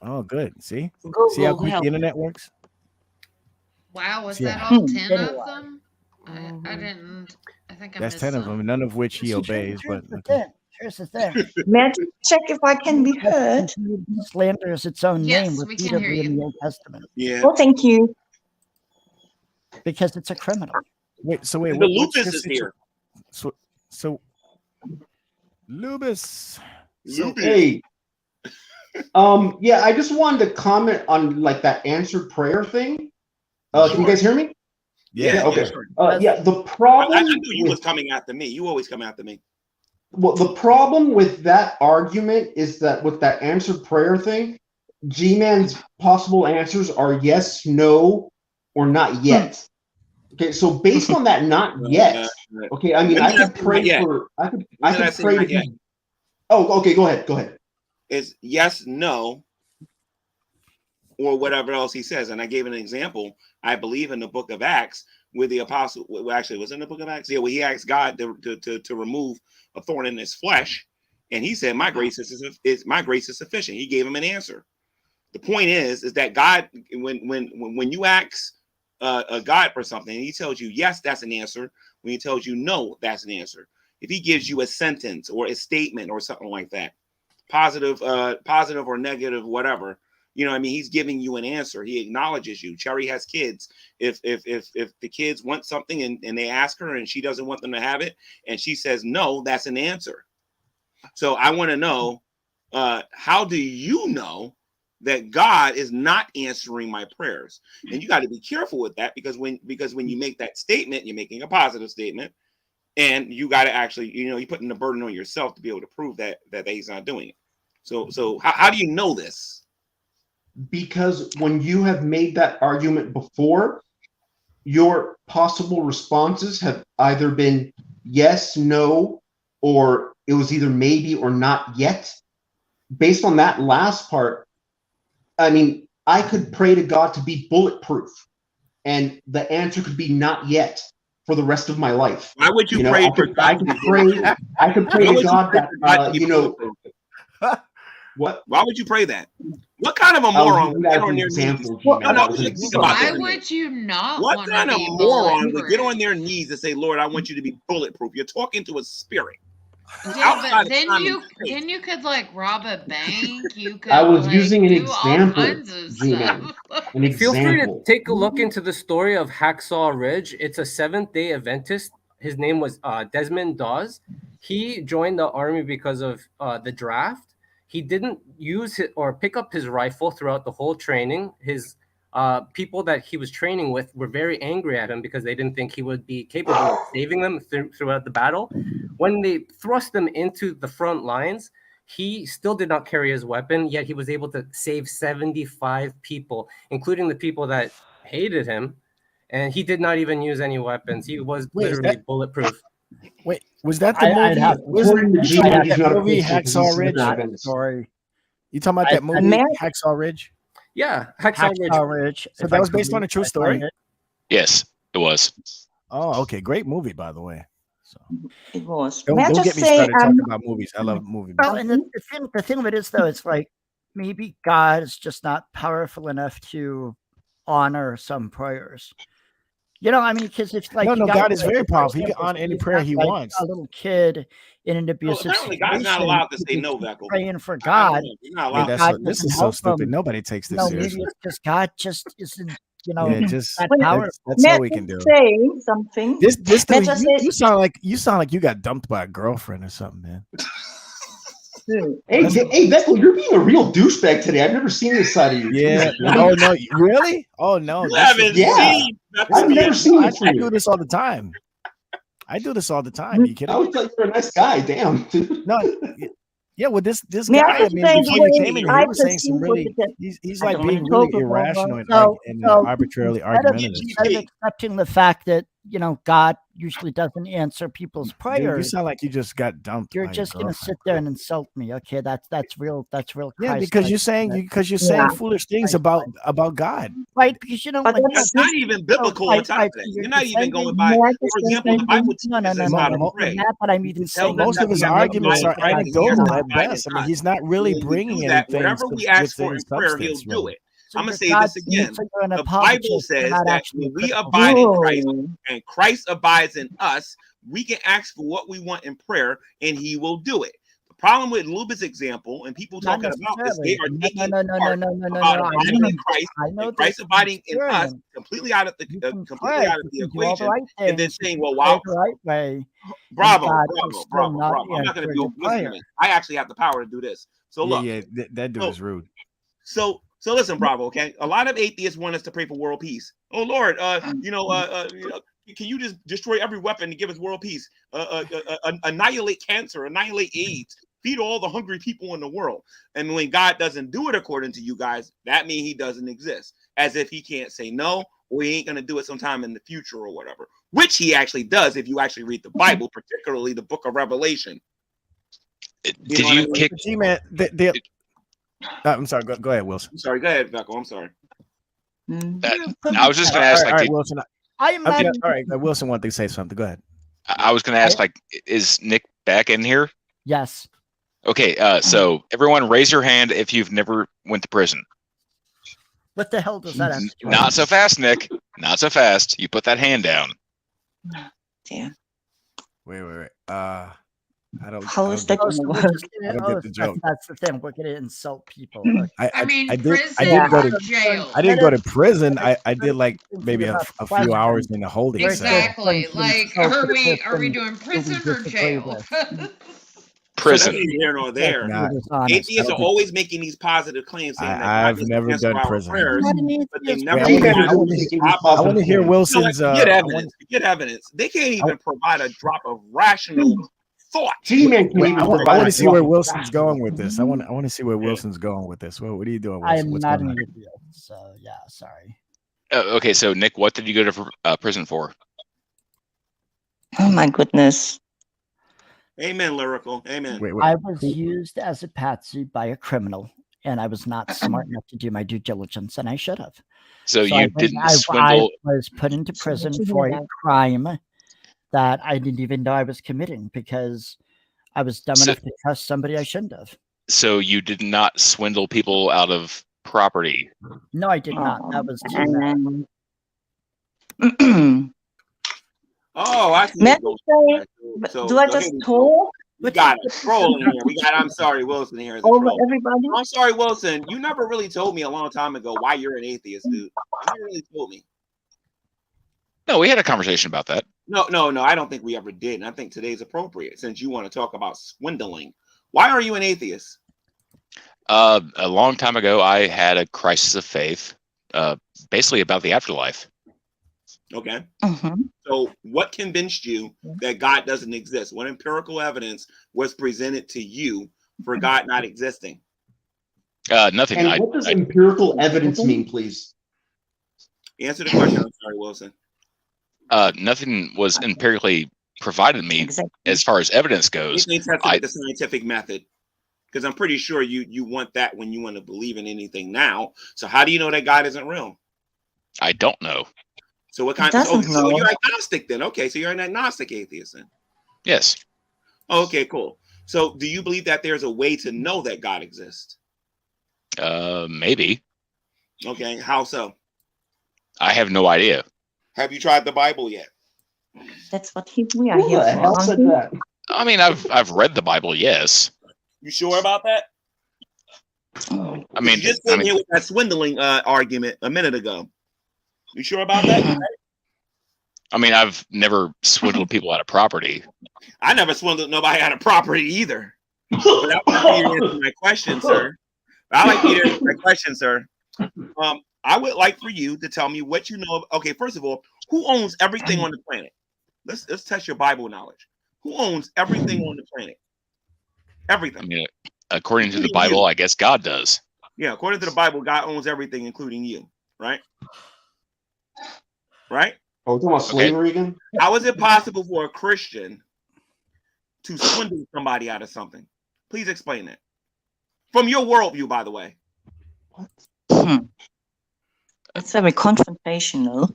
Oh, good. See Google how quick the internet works. Wow, was that all 10 of them? I didn't. I think I That's missed 10 of some. them, none of which he obeys. But okay. Here's the thing. May I just check if I can be heard? Slanders its own Yes, name we can hear repeatedly in you. the Old Testament. Yeah. Oh, thank you. Because it's a criminal. Wait, so wait, And the what's lupus your is here. So Lubis. Hey. Yeah, I just wanted to comment on like that answered prayer thing. Can you guys hear me? Yeah. Okay. Sure. Yeah, the problem. I knew you was coming after me. You always come after me. Well, the problem with that argument is that with that answered prayer thing, G-Man's possible answers are yes, no, or not yet. Okay, so based on that not yet, okay, I mean, I could pray for, I could pray to be. Oh, okay, go ahead. It's yes, no, or whatever else he says. And I gave an example, I believe, in the book of Acts, where the apostle, well, actually, was it in the book of Acts? Yeah, where he asked God to remove a thorn in his flesh, and he said, "My grace is my grace is sufficient." He gave him an answer. The point is that God, when you ask a God for something, and he tells you yes, that's an answer. When he tells you no, that's an answer. If he gives you a sentence or a statement or something like that, positive or negative, whatever, you know, I mean, he's giving you an answer. He acknowledges you. Cherry has kids. If the kids want something and they ask her and she doesn't want them to have it, and she says no, that's an answer. So I want to know, how do you know that God is not answering my prayers? And you got to be careful with that, because when you make that statement, you're making a positive statement, and you got to actually, you know, you're putting the burden on yourself to be able to prove that he's not doing it. So how do you know this? Because when you have made that argument before, your possible responses have either been yes, no, or it was either maybe or not yet. Based on that last part, I mean, I could pray to God to be bulletproof, and the answer could be not yet for the rest of my life. Why would you pray for God? I could pray to God that, you know, what? Why would you pray that? What kind of a moron would get on their knees? Why would you not What want kind to of be moron would get bulletproof? on their knees and say, "Lord, I want you to be bulletproof"? You're talking to a spirit. Yeah, but then you could like rob a bank. You could. I was like, using an do example, all kinds of G-Man. stuff. An Feel free to example. take a look into the story of Hacksaw Ridge. It's a Seventh-day Adventist. His name was Desmond Dawes. He joined the army because of the draft. He didn't use it or pick up his rifle throughout the whole training. His people that he was training with were very angry at him because they didn't think he would be capable of saving them throughout the battle. When they thrust him into the front lines, he still did not carry his weapon, yet he was able to save 75 people, including the people that hated him. And he did not even use any weapons. He was literally bulletproof. Wait, was that the movie? Was that movie Hacksaw Ridge? Sorry. You talking about that movie Hacksaw Ridge? Yeah, Hacksaw Ridge. So that was based on a true story? Yes, it was. Oh, okay. Great movie, by the way. So it was. Don't get me started talking about movies. I love movies. Well, and the thing of it is, though, it's like maybe God is just not powerful enough to honor some prayers. You know, I mean, because it's like no, God is very powerful. He can honor any prayer he wants. A little kid in an abusive apparently situation. God's not allowed to say no, Veckel. Praying for God. This is so stupid. Nobody takes this seriously. Maybe it's just God just isn't, you know, Yeah, just that powerful. that's all we can do. Say something. You sound like you got dumped by a girlfriend or something, man. Hey, Veckel, you're being a real douchebag today. I've never seen this side of you. Yeah. Oh no, really? Oh no. I've never seen it. I do this all the time. You kidding? I would thought you were a nice guy. Damn. No. Yeah, well, this May guy, I just before say you came in here, I he was saying some really, he's like being really irrational and arbitrarily argumentative. Instead of accepting the fact that, you know, God usually doesn't answer people's prayers. Dude, you sound like you just got dumped. You're just gonna sit there and insult me. Okay, that's real. Yeah, because you're saying foolish things about God. Right, because you know, but that's not even biblical on top of that. You're not even going by, for example, the Bible teaches how to pray. But I'm even saying most of his arguments are anecdotal at best. I mean, he's not really bringing anything. Whatever we ask for in prayer, he'll do it. I'm going to say this again. The Bible says that when we abide in Christ and Christ abides in us, we can ask for what we want in prayer and he will do it. problem with Lubit's example and people Not talking about this, they are taking no. about abiding in Christ and Christ abiding in us completely out of the equation, and then saying, "Well, wow, the right way." bravo. not I'm not going to go. Listen to me. I actually have the power to do this. So look, that dude is rude. So listen, Bravo. Okay, a lot of atheists want us to pray for world peace. Oh Lord, can you just destroy every weapon to give us world peace? Annihilate cancer, annihilate AIDS, feed all the hungry people in the world. And when God doesn't do it according to you guys, that means he doesn't exist. As if he can't say no, or he ain't going to do it sometime in the future or whatever, which he actually does if you actually read the Bible, particularly the book of Revelation. Did you kick G-Man? I'm sorry. Go ahead, Wilson. I'm sorry. Go ahead, Becco. I'm sorry. I was just going to ask, all like, right, Wilson. All right, Wilson wanted to say something. Go ahead. I was going to ask, like, is Nick back in here? Yes. Okay, so everyone raise your hand if you've never went to prison. What the hell does that have to do? Not so fast, Nick. Not so fast. You put that hand down. Damn. Wait. I don't. How is that going to work? I don't get the joke. That's the thing. We're going to insult people. I did prison go to or jail. I didn't go to prison. I did like maybe a few hours in the holding cell. Exactly. Like, are we doing prison or jail? Prison. So here nor there. Nah, Atheists are always making these positive claims saying that I've God never doesn't answer done our prison. prayers, but they never. I want to hear Wilson's. Get evidence. Get evidence. They can't even provide a drop of rational thought. G-Man can even I want provide to a see where drop. Wilson's going with this. I want to see where Wilson's going with this. What are you doing, I Wilson? am What's not going in on? the deal. So, yeah, sorry. Okay, so Nick, what did you go to prison for? Oh my goodness. Amen, lyrical. Amen. I was used as a patsy by a criminal, and I was not smart enough to do my due diligence, and I should have. So you I didn't I swindle. was put into prison for a crime that I didn't even know I was committing because I was dumb enough to trust somebody I shouldn't have. So you did not swindle people out of property. No, I did not. That was too bad. Oh, I see. May I say, do I just talk? We got a troll in here. I'm sorry, Wilson here is a Over troll. everybody? I'm sorry, Wilson. You never really told me a long time ago why you're an atheist, dude. You never really told me. No, we had a conversation about that. No. I don't think we ever did. And I think today's appropriate since you want to talk about swindling. Why are you an atheist? A long time ago, I had a crisis of faith, basically about the afterlife. Okay. So what convinced you that God doesn't exist? What empirical evidence was presented to you for God not existing? Nothing. And what does empirical evidence mean, please? Answer the question. I'm sorry, Wilson. Nothing was empirically provided to me as far as evidence goes. Anything tested with the scientific method? Because I'm pretty sure you want that when you want to believe in anything now. So how do you know that God isn't real? I don't know. So what kind? So you're agnostic then? Okay, so you're an agnostic atheist then. Yes. Okay, cool. So do you believe that there's a way to know that God exists? Maybe. Okay, how so? I have no idea. Have you tried the Bible yet? That's what we are here for. I mean, I've read the Bible. Yes. You sure about that? I mean, you just came here with that swindling argument a minute ago. You sure about that? I mean, I've never swindled people out of property. I never swindled nobody out of property either. But I like you to answer my question, sir. I would like for you to tell me what you know. Okay, first of all, who owns everything on the planet? Let's test your Bible knowledge. Who owns everything on the planet? Everything. I mean, according to the Bible, I guess God does. Yeah, according to the Bible, God owns everything, including you. Right? Right? Oh, we're talking about slavery again? How is it possible for a Christian to swindle somebody out of something? Please explain that. From your worldview, by the way. It's very confrontational.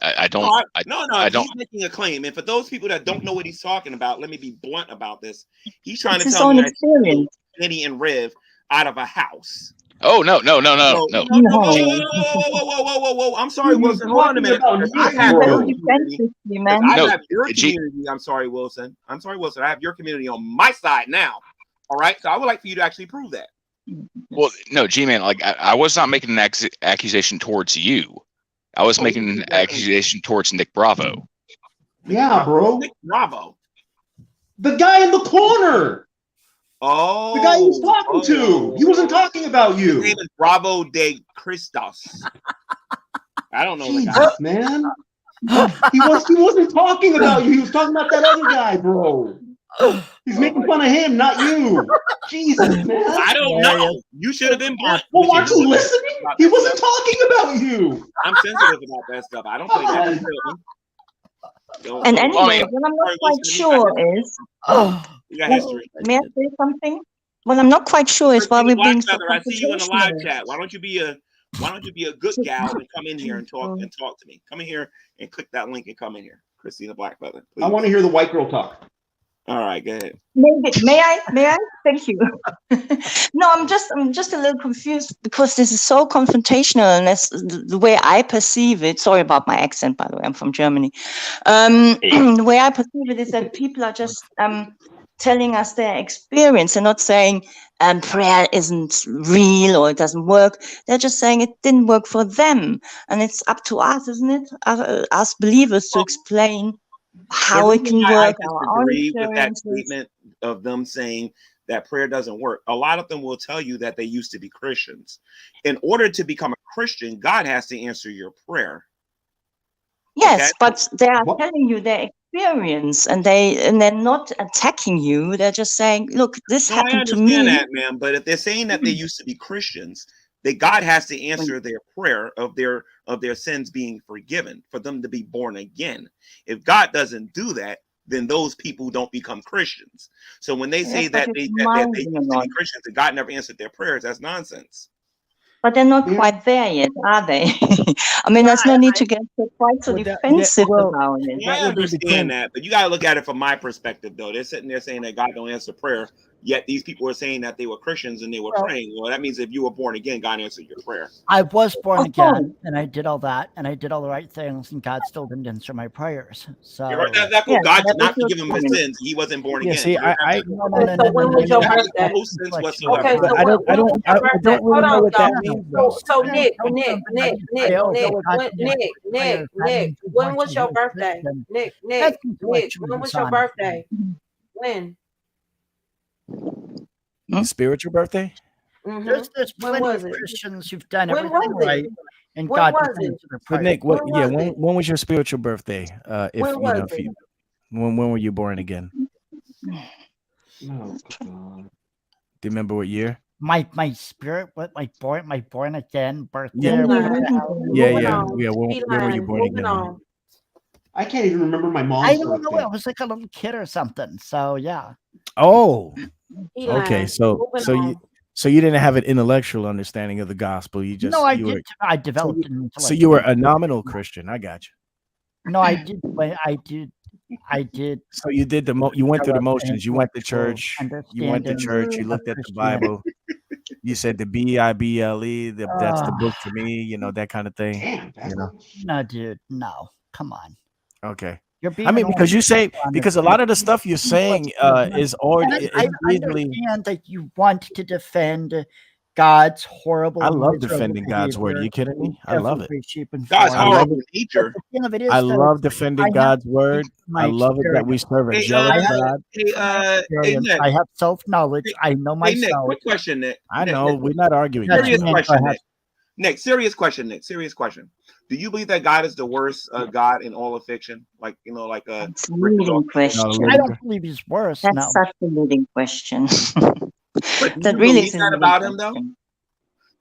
I don't. No. I don't. He's making a claim, and for those people that don't know what he's talking about, let me be blunt about this. He's trying to tell me that Eddie and Riv out of a house. Oh no! Whoa! I'm sorry, Wilson. Hold on a minute. I have your community. I'm sorry, Wilson. I have your community on my side now. All right. So I would like for you to actually prove that. Well, no, G-Man, like I was not making an accusation towards you. I was making an accusation towards Nick Bravo. Yeah, bro. Nick Bravo. The guy in the corner. Oh. The guy he was talking to. He wasn't talking about you. His name is Bravo de Christos. I don't know the guy. Jesus, man. He wasn't talking about you. He was talking about that other guy, bro. He's making fun of him, not you. Jesus, man. I don't know. You should have been blunt. Well, aren't you listening? He wasn't talking about you. I'm sensitive about that stuff. I don't play that. And anyway, what I'm not quite sure is, may I say something? What I'm not quite sure is why we're being so I see you in the live confrontational. chat. Why don't you be a good gal and come in here and talk to me? Come in here and click that link and come in here, Christina Blackfeather. Please. I want to hear the white girl talk. All right, go ahead. May I? Thank you. No, I'm just a little confused because this is so confrontational, and that's the way I perceive it. Sorry about my accent, by the way. I'm from Germany. The way I perceive it is that people are just telling us their experience and not saying prayer isn't real or it doesn't work. They're just saying it didn't work for them, and it's up to us, isn't it, us believers, to explain how it can work. I disagree with that statement of them saying that prayer doesn't work. A lot of them will tell you that they used to be Christians. In order to become a Christian, God has to answer your prayer. Yes, okay? but they are telling you their experience, and they're not attacking you. They're just saying, "Look, this happened to me." I understand that, man. But if they're saying that they used to be Christians, that God has to answer their prayer of their sins being forgiven for them to be born again. If God doesn't do that, then those people don't become Christians. So when they say that they used to be Christians and God never answered their prayers, that's nonsense. But they're not quite there yet, are they? I mean, there's no need to get quite so defensive about it. I understand that, but you got to look at it from my perspective, though. They're sitting there saying that God don't answer prayer, yet these people are saying that they were Christians and they were praying. Well, that means if you were born again, God answered your prayer. I was born again, and I did all that, and I did all the right things, and God still didn't answer my prayers. So that's cool. God did not forgive him his sins. He wasn't born again. See, no, when was your birthday? No sense whatsoever. Okay, so I don't really know what that means. So Nick, when was your birthday? Nick, when was your birthday? When? Spiritual birthday? Mm-hmm. There's plenty of Christians who've done everything right, and when God was doesn't it? answer their But prayers. Nick, when was your spiritual birthday? When were you born again? Oh, God. Do you remember what year? My spirit, my born again birthday. Yeah. Yeah. When were you born again? I can't even remember my mom's I don't know. birthday. I was like a little kid or something. So yeah. Oh, Eli, okay. So you didn't have an intellectual understanding of the gospel. You just I did. I developed an intellectual. So you were a nominal Christian. I got you. No, I did. I did. So you did you went through the motions. You went to church. You went to church. You looked at the Bible. You said the Bible. That's the book for me. You know, that kind of thing. Damn, you know. No, dude. No. Come on. Okay. You're being because a lot of the stuff you're saying is already. I understand that you want to defend God's horrible. I love defending God's word. Are you kidding me? I love it. God's horrible nature. I love defending God's word. I love it that we serve a jealous God. Nick. I have self-knowledge. I know myself. Nick, quick question, Nick. I know we're not arguing. Serious question, Nick. Nick, serious question, Nick. Serious question. Do you believe that God is the worst God in all of fiction? Like, you know, like a leading question. I don't believe he's worse. That's such a leading question. But that you really believe is that about him, though?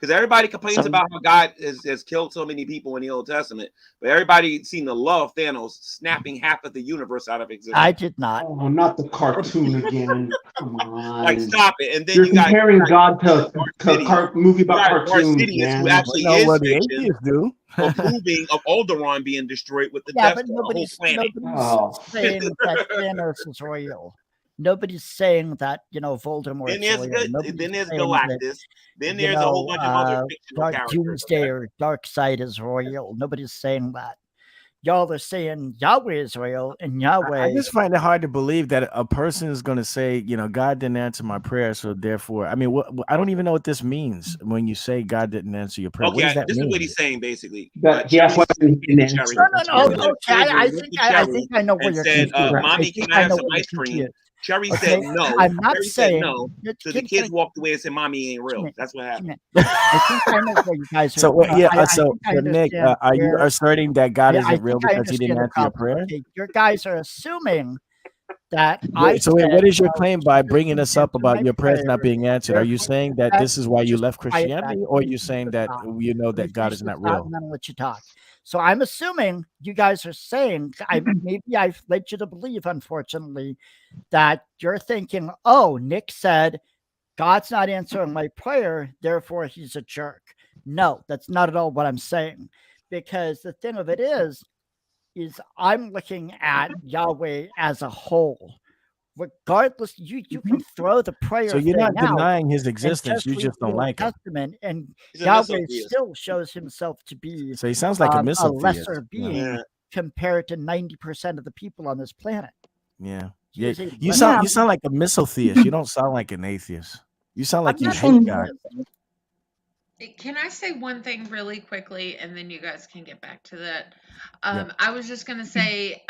Because everybody complains about how God has killed so many people in the Old Testament, but everybody seemed to love Thanos snapping half of the universe out of existence. I did not. Oh, not the cartoon again. Come on. Like, stop it. And then You're you got comparing God to a movie about cartoons, Arsidious, who man. actually No, what is the fiction, atheists do. approving of Alderaan being destroyed with the Yeah, death but of the whole nobody's planet. saying that Thanos is real. Nobody's saying that, Voldemort Then is there's real. then there's saying Galactus. Then there's a whole bunch of other fictional Dark characters. Doomsday or Dark Side is real. Nobody's saying that. y'all are saying Yahweh is real and Yahweh. I just find it hard to believe that a person is going to say, God didn't answer my prayer, so therefore, I mean, I don't even know what this means when you say God didn't answer your prayer. What does Okay, that this mean? is what he's saying basically. That he asked why he didn't answer. No. Okay, I think I know where and you're said, confused. "Mommy, can I have some ice cream?" Cherry said no. I'm not Cherry saying. said no. So the kids walked away and said, "Mommy ain't real." That's what happened. I think I know where you guys are. So I so think I Nick, understand are you where- asserting that God I isn't real think I because he didn't understand the answer your problem. prayer? Okay, your guys are assuming that I. So wait, what said, is your "Oh, claim by Jesus bringing didn't us up answer about my your prayers not prayer, being answered? Are you therefore saying that this is why you just left quiet back. Christianity, or are you saying that you know that God is not real? And then I'll let you talk. So I'm assuming you guys are saying, maybe I've led you to believe, unfortunately, that you're thinking, oh, Nick said God's not answering my prayer, therefore he's a jerk. No, that's not at all what I'm saying. Because the thing of it is I'm looking at Yahweh as a whole. Regardless, you can throw the prayer. So you're not thing out denying his and existence, you read just the don't Old like him. Testament, and He's a Yahweh misotheist. still shows himself to be So he sounds like a a misotheist. lesser being Yeah. compared to 90% of the people on this planet. Yeah. He is a You lesser sound like a misotheist. You don't sound like an atheist. You sound like I'm you not hate an God. Can I say one thing really quickly, and then you guys can get back to that? Yep. I was just gonna say,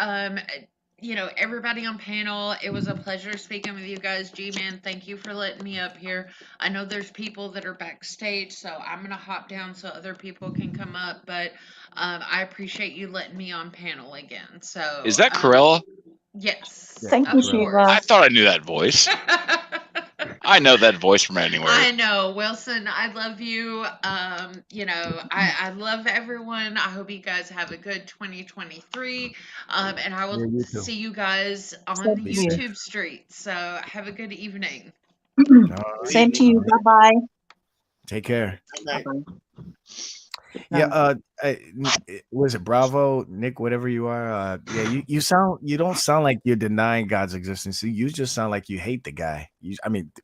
everybody on panel, it was a pleasure speaking with you guys. G-Man, thank you for letting me up here. I know there's people that are backstage, so I'm gonna hop down so other people can come up, but I appreciate you letting me on panel again. So Is that Corella? Yes. Thank you, Of Shiva. course. I thought I knew that voice. I know that voice from anywhere. I know, Wilson. I love you. I love everyone. I hope you guys have a good 2023. And I will Yeah, you too. see you guys on Same the to you. YouTube street. So have a good evening. Same to you. Bye bye. Take care. Okay. Yeah, was it Bravo, Nick, whatever you are? You don't sound like you're denying God's existence. You just sound like you hate the guy.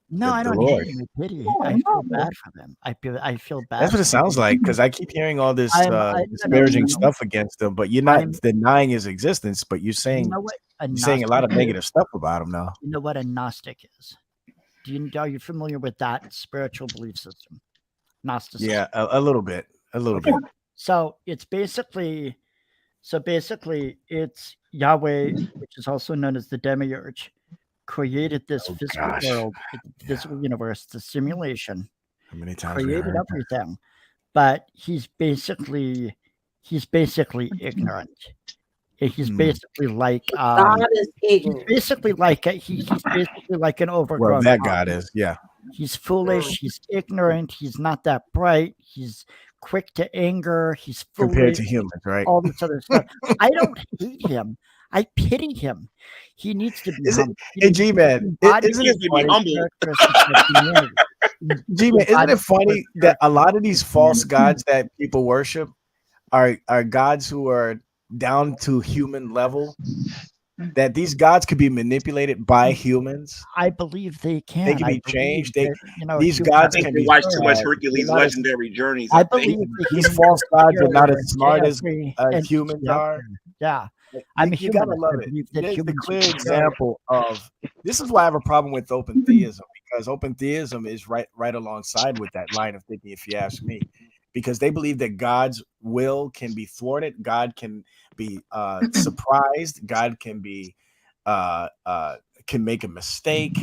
No, I the don't Lord. hate him. I pity. I feel bad for them. I feel bad. That's what it for sounds them. like, because I keep hearing all this no, disparaging no. stuff against him, but you're not I'm- denying his existence, but you're saying You know what you're saying a lot of Gnostic negative is? stuff about him now. You know what a Gnostic is? Are you familiar with that spiritual belief system? Gnosticism. Yeah, a little bit. Okay. So it's basically it's Yahweh, which is also known as the Demiurge, created this physical gosh. world, the physical universe, the simulation, How many times we created heard that? everything, but he's basically ignorant. He's basically like God is he's ignorant. basically like he's basically like an Well, overgrown that child. God is, yeah. He's foolish. He's ignorant. He's not that bright. He's quick to anger. He's foolish. Compared to humans, right? All this other stuff. I don't hate him. I pity him. He needs to be humble. Hey, G-Man, isn't it funny? G-Man, isn't it funny that a lot of these false gods that people worship are gods who are down to human level? That these gods could be manipulated by humans. I believe they can. They can I be changed. believe that, These humans gods I can think be. you watch too much Hercules they're not as- Legendary Journeys. I think. believe these false gods are not as superior smart to as every humans entity out are. there. Yeah. I'm a You gotta humanist. love I it. believe that There's the humans are clear superior. example of this is why I have a problem with open theism, because open theism is right alongside with that line of thinking, if you ask me, because they believe that God's will can be thwarted, God can be surprised, God can be can make a mistake.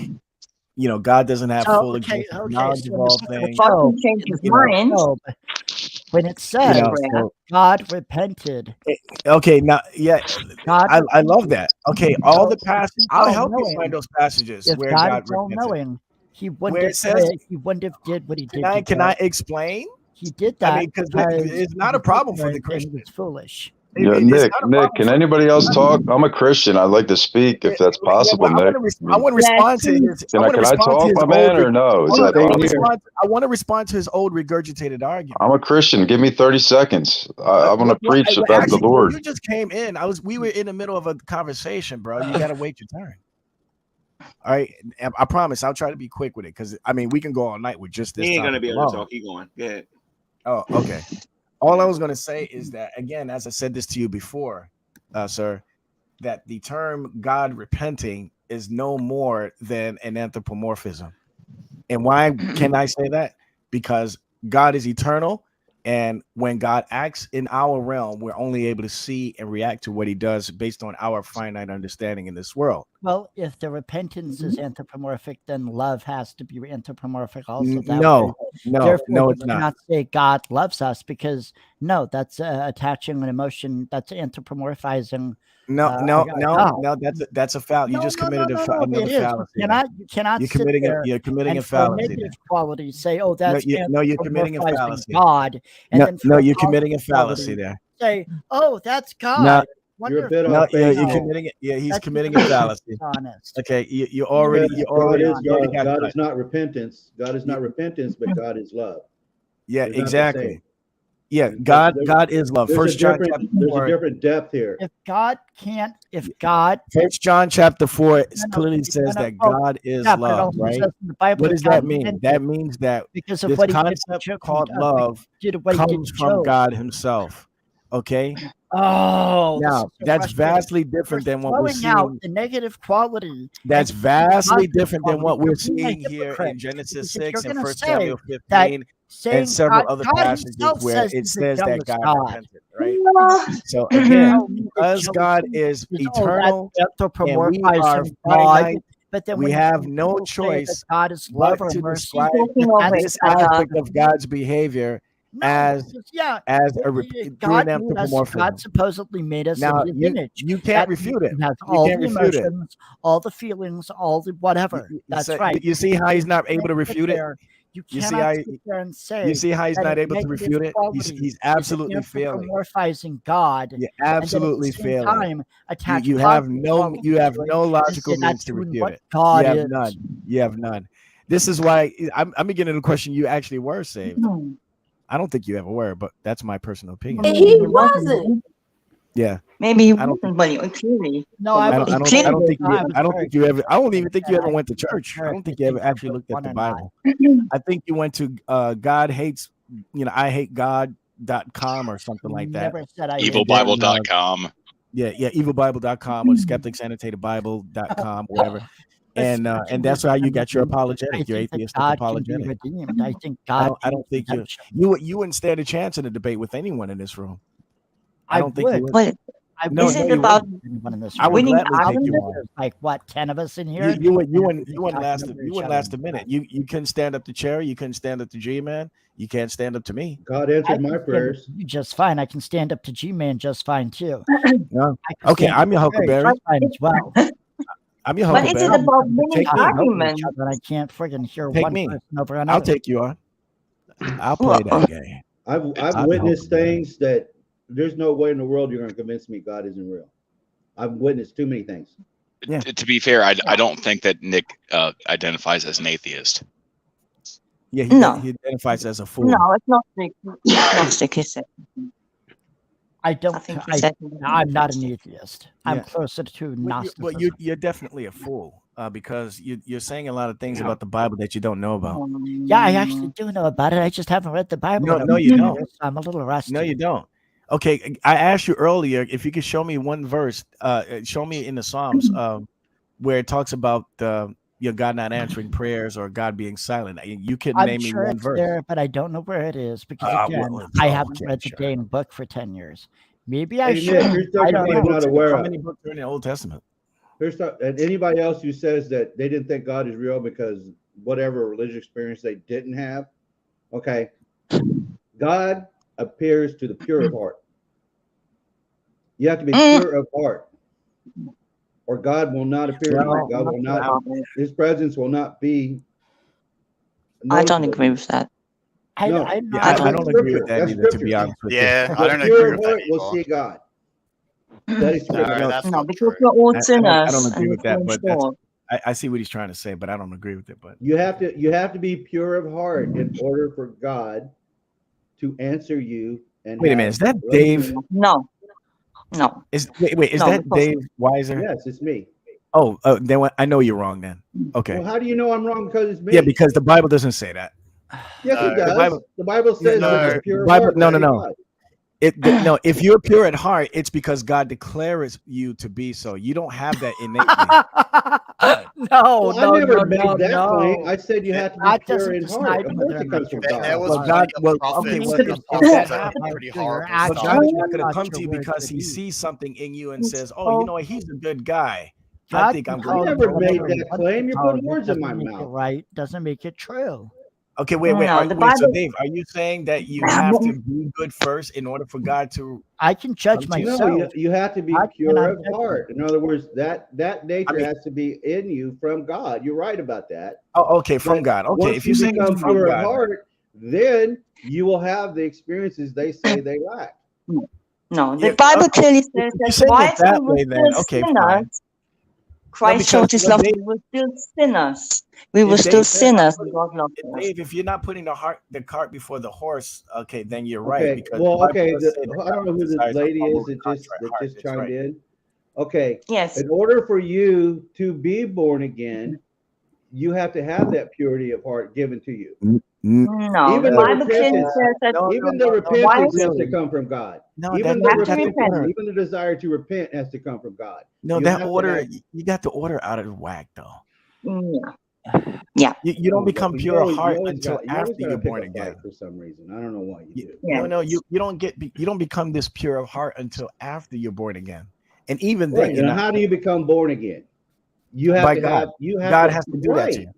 God doesn't have full existence, knowledge of all things. God can change his mind. When it says God repented. Okay, now, yeah, God I love that. Okay, all the passages. I'll all help you knowing. find those passages If where God God is all repented. knowing, he wouldn't Where have it says, he wouldn't have did what he did. can I explain? He did that I mean, because it's not he a problem for was the ignorant and Christian. he was foolish. Yeah, Nick, can anybody else talk? I'm a Christian. I'd like to speak if that's possible, Nick. I want to respond to his. Can I talk, my man, or no? Is that I want to respond to his old regurgitated argument. I'm a Christian. Give me 30 seconds. I want to preach about the Lord. You just came in. We were in the middle of a conversation, bro. You got to wait your turn. All right, I promise I'll try to be quick with it, because we can go all night with just this. He ain't gonna topic be able alone. to talk. Keep going. Go ahead. Oh, okay. All I was going to say is that, again, as I said this to you before, sir, that the term God repenting is no more than an anthropomorphism. And why can I say that? Because God is eternal. And when God acts in our realm, we're only able to see and react to what he does based on our finite understanding in this world. Well, if the repentance is anthropomorphic, then love has to be anthropomorphic also. No, it's you cannot say God loves us, because that's attaching an emotion, that's anthropomorphizing. That's a foul. You just committed another fallacy. You cannot You're sit committing there you're committing and a fallacy. negative quality say, oh, that's you're committing a fallacy. God, and then you're committing a fallacy there. Say, oh, that's God. No, Wonderful. you're committing it. Yeah, he's committing a fallacy. Honest. Okay, you already God is not repentance. God is not repentance, but God is love. Yeah, They're not the exactly. same. Yeah, God is love. There's First John chapter 4. There's a different depth here. First John chapter 4 clearly says that God is love, right? What does that mean? That means that because of this what concept called love comes from God himself. Okay. Oh, now that's vastly different than what we're seeing. Out the negative quality. That's vastly different than what we're seeing here in Genesis 6 and 1 Samuel 15 and several other passages where it says that God repented, right? So again, because God is eternal and we are finite, but then we have no choice God is but to describe this aspect of God's behavior as God supposedly made us in his image. You can't refute it. Has all the emotions, all the feelings, all the whatever. That's right. You see how he's not able to refute it? You cannot sit there and say. You see how he's not able to refute it? He's absolutely failing. Anthropomorphizing God. You're absolutely failing. You have no logical means to refute it. You have none. This is why I'm beginning to question you actually were saved. I don't think you ever were, but that's my personal opinion. He wasn't. Yeah, maybe he wasn't, but clearly. No, I don't think you ever. I don't even think you ever went to church. I don't think you ever actually looked at the Bible. I think you went to God hates. I hate God.com or something like that. Evilbible.com. Yeah, evilbible.com or skepticsannotatedbible.com, whatever. And that's how you got your apologetic, your atheistic apologetic. I think God. I don't think you wouldn't stand a chance in a debate with anyone in this room. I don't think you would. Is it about winning arguments? Like what, 10 of us in here? You wouldn't last a minute. You couldn't stand up to Cherry. You couldn't stand up to G-Man. You can't stand up to me. God answered my prayers. Just fine. I can stand up to G-Man just fine too. No. Okay, I'm your Huckleberry. Fine as well. I'm your But is it about winning arguments? I can't friggin' hear Take one me. person over another. I'll take you on. I'll play that game. I've witnessed things that there's no way in the world you're going to convince me God isn't real. I've witnessed too many things. Yeah. To be fair, I don't think that Nick identifies as an atheist. Yeah, he identifies as a fool. No, it's not agnostic, he said. I don't think I'm not an atheist. I'm closer to Gnosticism. Well, you're definitely a fool because you're saying a lot of things about the Bible that you don't know about. Yeah, I actually do know about it. I just haven't read the Bible. No, you don't. I'm a little rusty. No, you don't. Okay, I asked you earlier if you could show me one verse. Show me in the Psalms where it talks about God not answering prayers or God being silent. You could name me one verse. There, but I don't know where it is because again, I haven't read the Dane book for 10 years. Maybe I should. I don't know. Not aware How many books are in the Old Testament? And anybody else who says that they didn't think God is real because whatever religious experience they didn't have, okay, God appears to the pure of heart. You have to be pure of heart, or God will not appear to you. God will not. His presence will not be. I don't agree with that. I don't agree with that either, to be honest with you. Yeah, I don't agree with that. We'll see God. That is no, because we're all sinners. I don't agree with that, but I see what he's trying to say, but I don't agree with it. But you have to be pure of heart in order for God to answer you. And wait a minute, is that Dave? No. Is that Dave Weiser? Yes, it's me. Oh, then I know you're wrong. Then okay. Well, how do you know I'm wrong? Because it's me. Yeah, because the Bible doesn't say that. Yes, it does. The Bible says no. No, if you're pure at heart, it's because God declares you to be so. You don't have that innately. Well, I never made that claim. I said you have to be God pure doesn't in heart. decide Of whether course, or it not comes from you're God. pure. Well, God, well, okay, well, if that happened, well, God is not going to come to you because He sees something in you and says, "Oh, you know what? He's a good guy. I God think can I'm call going it to never made whatever he that wants claim. to You're call putting it. words in my Doesn't make it mouth. right. Doesn't make it true. Okay, wait. No, the Wait, so Bible. Dave, are you saying that you have to be good first in order for God to I can judge come to you? myself. No, you have to be God pure cannot of judge me. heart. In other words, that nature I mean- has to be in you from God. You're right about that. Oh, okay, from But God. Okay, once if you you're saying become it's from pure of God, heart, then you will have the experiences they say they lack. No, the Yeah, Bible okay, clearly if says you're that saying it whilst that we were way, then still okay, sinners, fine. Christ because showed his well, love. Dave, We were still sinners. We were if still Dave, you're not sinners, and putting, God loved us. Dave, if you're not putting the cart before the horse, okay, then you're right. Okay, Because well, the Bible okay. does say that I don't know God who this desires a lady humble is and that contrite heart. just That's chimed right. in. Okay. Yes. In order for you to be born again, you have to have that purity of heart given to you. No, Even the the Bible clearly repentance, says that. even the repentance Whilst has to come from God. No, Even you the have to repentance, repent. even the desire to repent has to come from God. No, You that have to order, have- you got the order out of whack, though. Yeah. You don't become You pure always- heart you always until got- you always after gotta you're pick born a fight again. for some reason. I don't know why you do. No, you don't become this pure of heart until after you're born again, and even then, Right. you're And not. how do you become born again? You have By to God. have. You have God to, has to do that to you.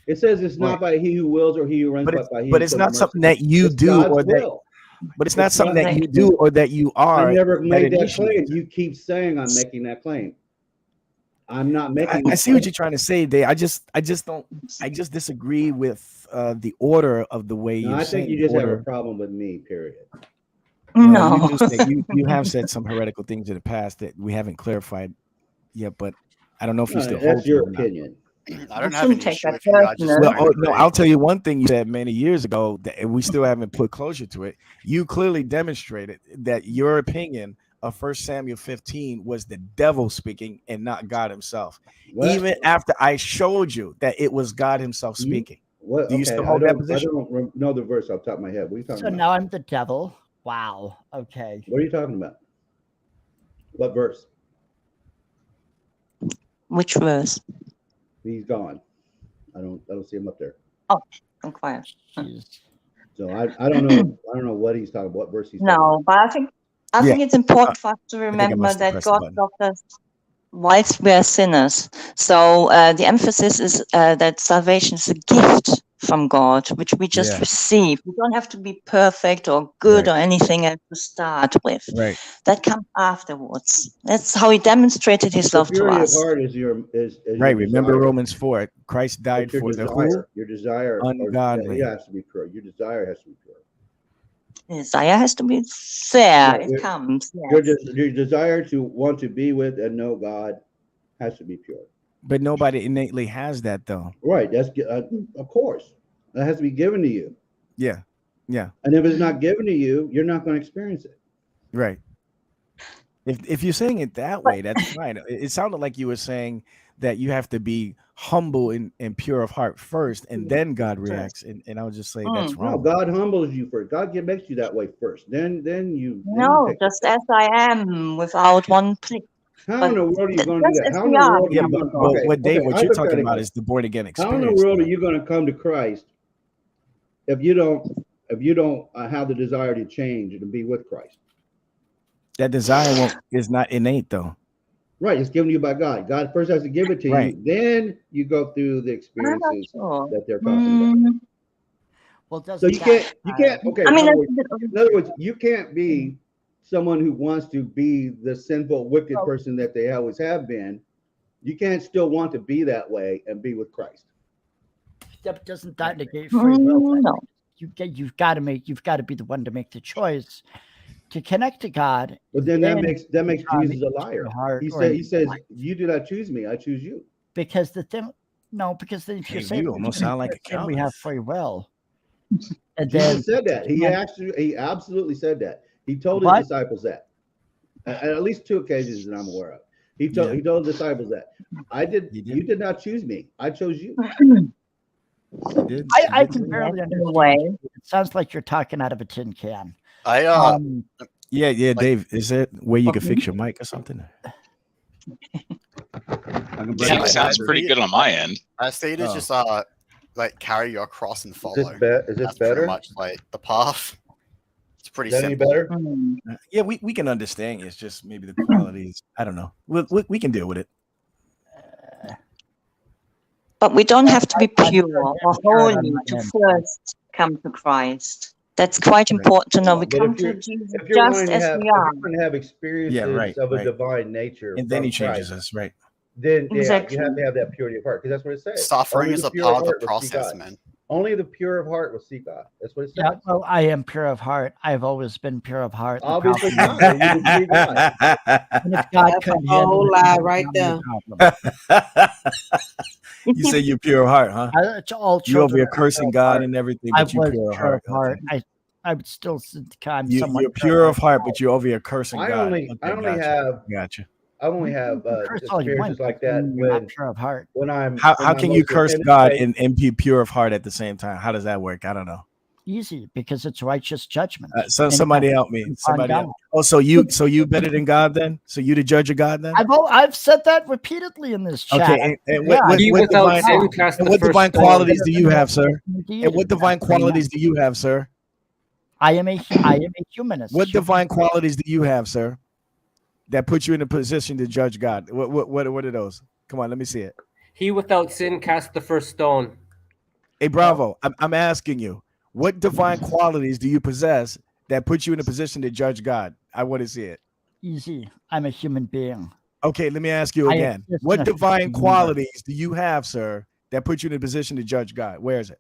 It says it's Right. not by he who wills or he who runs, But by he but who it's shows not mercy. something that you It's do God's or that. will. But it's not It's something not- that you do or that you are. I never made that initiates claim. it. You keep saying I'm making that claim. I'm not making. I that see what claim. you're trying to say, Dave. I just disagree with the order of the way No, you're I saying think you the just have a order. problem with me. Period. Well, you have said some heretical things in the past that we haven't clarified yet, but I don't know if you No, still that's hold to your it or not. opinion. I don't have an take issue that if you're not just personal. trying to No, debate. I'll tell you one thing you said many years ago that we still haven't put closure to it. You clearly demonstrated that your opinion of 1 Samuel 15 was the devil speaking and not God himself. What? Even after I showed you that it was God himself speaking. What? Do you Okay, still I hold that don't. I position? don't know the verse off the top of my head. What are you talking So about? now I'm the devil. Wow. Okay. What are you talking about? What verse? Which verse? He's gone. I don't see him up there. Oh, I'm quiet. So I don't know. I don't know what he's talking about. What verse he's talking No, but I think it's important for us to remember must have that pressed the God button. loved us whilst we are sinners. So the emphasis is that salvation is a gift from God, which we just Yeah. receive. We don't have to be perfect or good Right. or anything else to start with. Right. That comes afterwards. That's how He demonstrated His The love to purity of us. heart is your is Right. your Remember desire. Romans 4. Christ died It's your for the who? desire. Your desire. Ungodly. It has to be pure. Your desire has to be pure. Desire has to be there. Yeah, It comes. Your, Yes. your desire to want to be with and know God has to be pure. But nobody innately has that though. Right. That's of course that has to be given to you. Yeah. Yeah. And if it's not given to you, you're not going to experience it. Right. If you're saying it that way, that's fine. It sounded like you were saying that you have to be humble and pure of heart first, and then God reacts. And I would just say that's No, wrong. God humbles you first. God makes you that way first. Then you. No, just as I am, without one plea. How in the world are you going to do Just that? as How in we the are, world are we you come going to to? God. But what Dave, what you're talking about hypothetically, is the born again how in experience. the world are you going to come to Christ if you don't have the desire to change and to be with Christ? That desire is not innate though. Right, it's given to you by God. God first has to give it to Right. you. Then you go through the experiences sure. that they're talking about. Well, does So you can't. Okay. I mean, in other words, you can't be someone who wants to be the sinful, wicked person that they always have been. You can't still want to be that way and be with Christ. Doesn't that negate free will? No. You've got to be the one to make the choice to connect to God. But then that makes Jesus a liar. He says, "You do not choose me; I choose you." Because the thing, because then if you're Hey, saying you almost sound like a we have Calvinist. free will, and Jesus then said that. He absolutely said that. He told his What? disciples that. At least 2 occasions that I'm aware of. He told the disciples that you did not choose me. I chose you. I can barely understand. It sounds like you're talking out of a tin can. I Yeah, Dave. Is it where you can fix your mic or something? Yeah, sounds pretty good on my end. State is just like carry your cross and follow. Is this That's better? pretty much like the path. It's pretty Is that any simple. better? Yeah, we can understand. It's just maybe the qualities. I don't know. We can deal with it. But we don't have to be pure or holy to first come to Christ. That's quite important to know. We But come if you're, to Jesus if you're just wanting to as have, we if are. you're going to have experiences of a divine nature, And then from he changes Christ, us, right? then Exactly. you have to have that purity of heart, because that's what it says. Suffering Only is the a pure part of the heart will see process, God. man. Only the pure of heart will see God. That's what it says. Yeah, well, I am pure of heart. I've always been pure of heart. The Obviously problem not. You can see God. And if God That's a couldn't handle whole it, lie then right no there. problem. You say you're pure of heart, huh? It's all You over children here are pure cursing of God heart. and everything, I but you was pure of pure of heart. heart. I would still think I'm You're somewhat pure of heart, but you're over here cursing I God. only Gotcha. have curse all you want, experiences like but that then you're not when pure of heart. I'm How in my can you most curse repentant God state. and be pure of heart at the same time? How does that work? I don't know. Easy, because it's righteous judgment. So And somebody God help me. upon Somebody God. help. Oh, so you better than God then? So you the judge of God then? I've said that repeatedly in this chat. Okay, and what He without sin cast and the what first divine stone. qualities do you have, sir? And what divine qualities do you have, sir? I am a humanist. What divine qualities do you have, sir, that put you in a position to judge God? What are those? Come on, let me see it. He without sin cast the first stone. Hey, Bravo, I'm asking you, what divine qualities do you possess that put you in a position to judge God? I want to see it. Easy. I'm a human being. Okay, let me ask you I again. exist What in a divine physical qualities do you have, sir, that put you in a position to judge God? Where is it?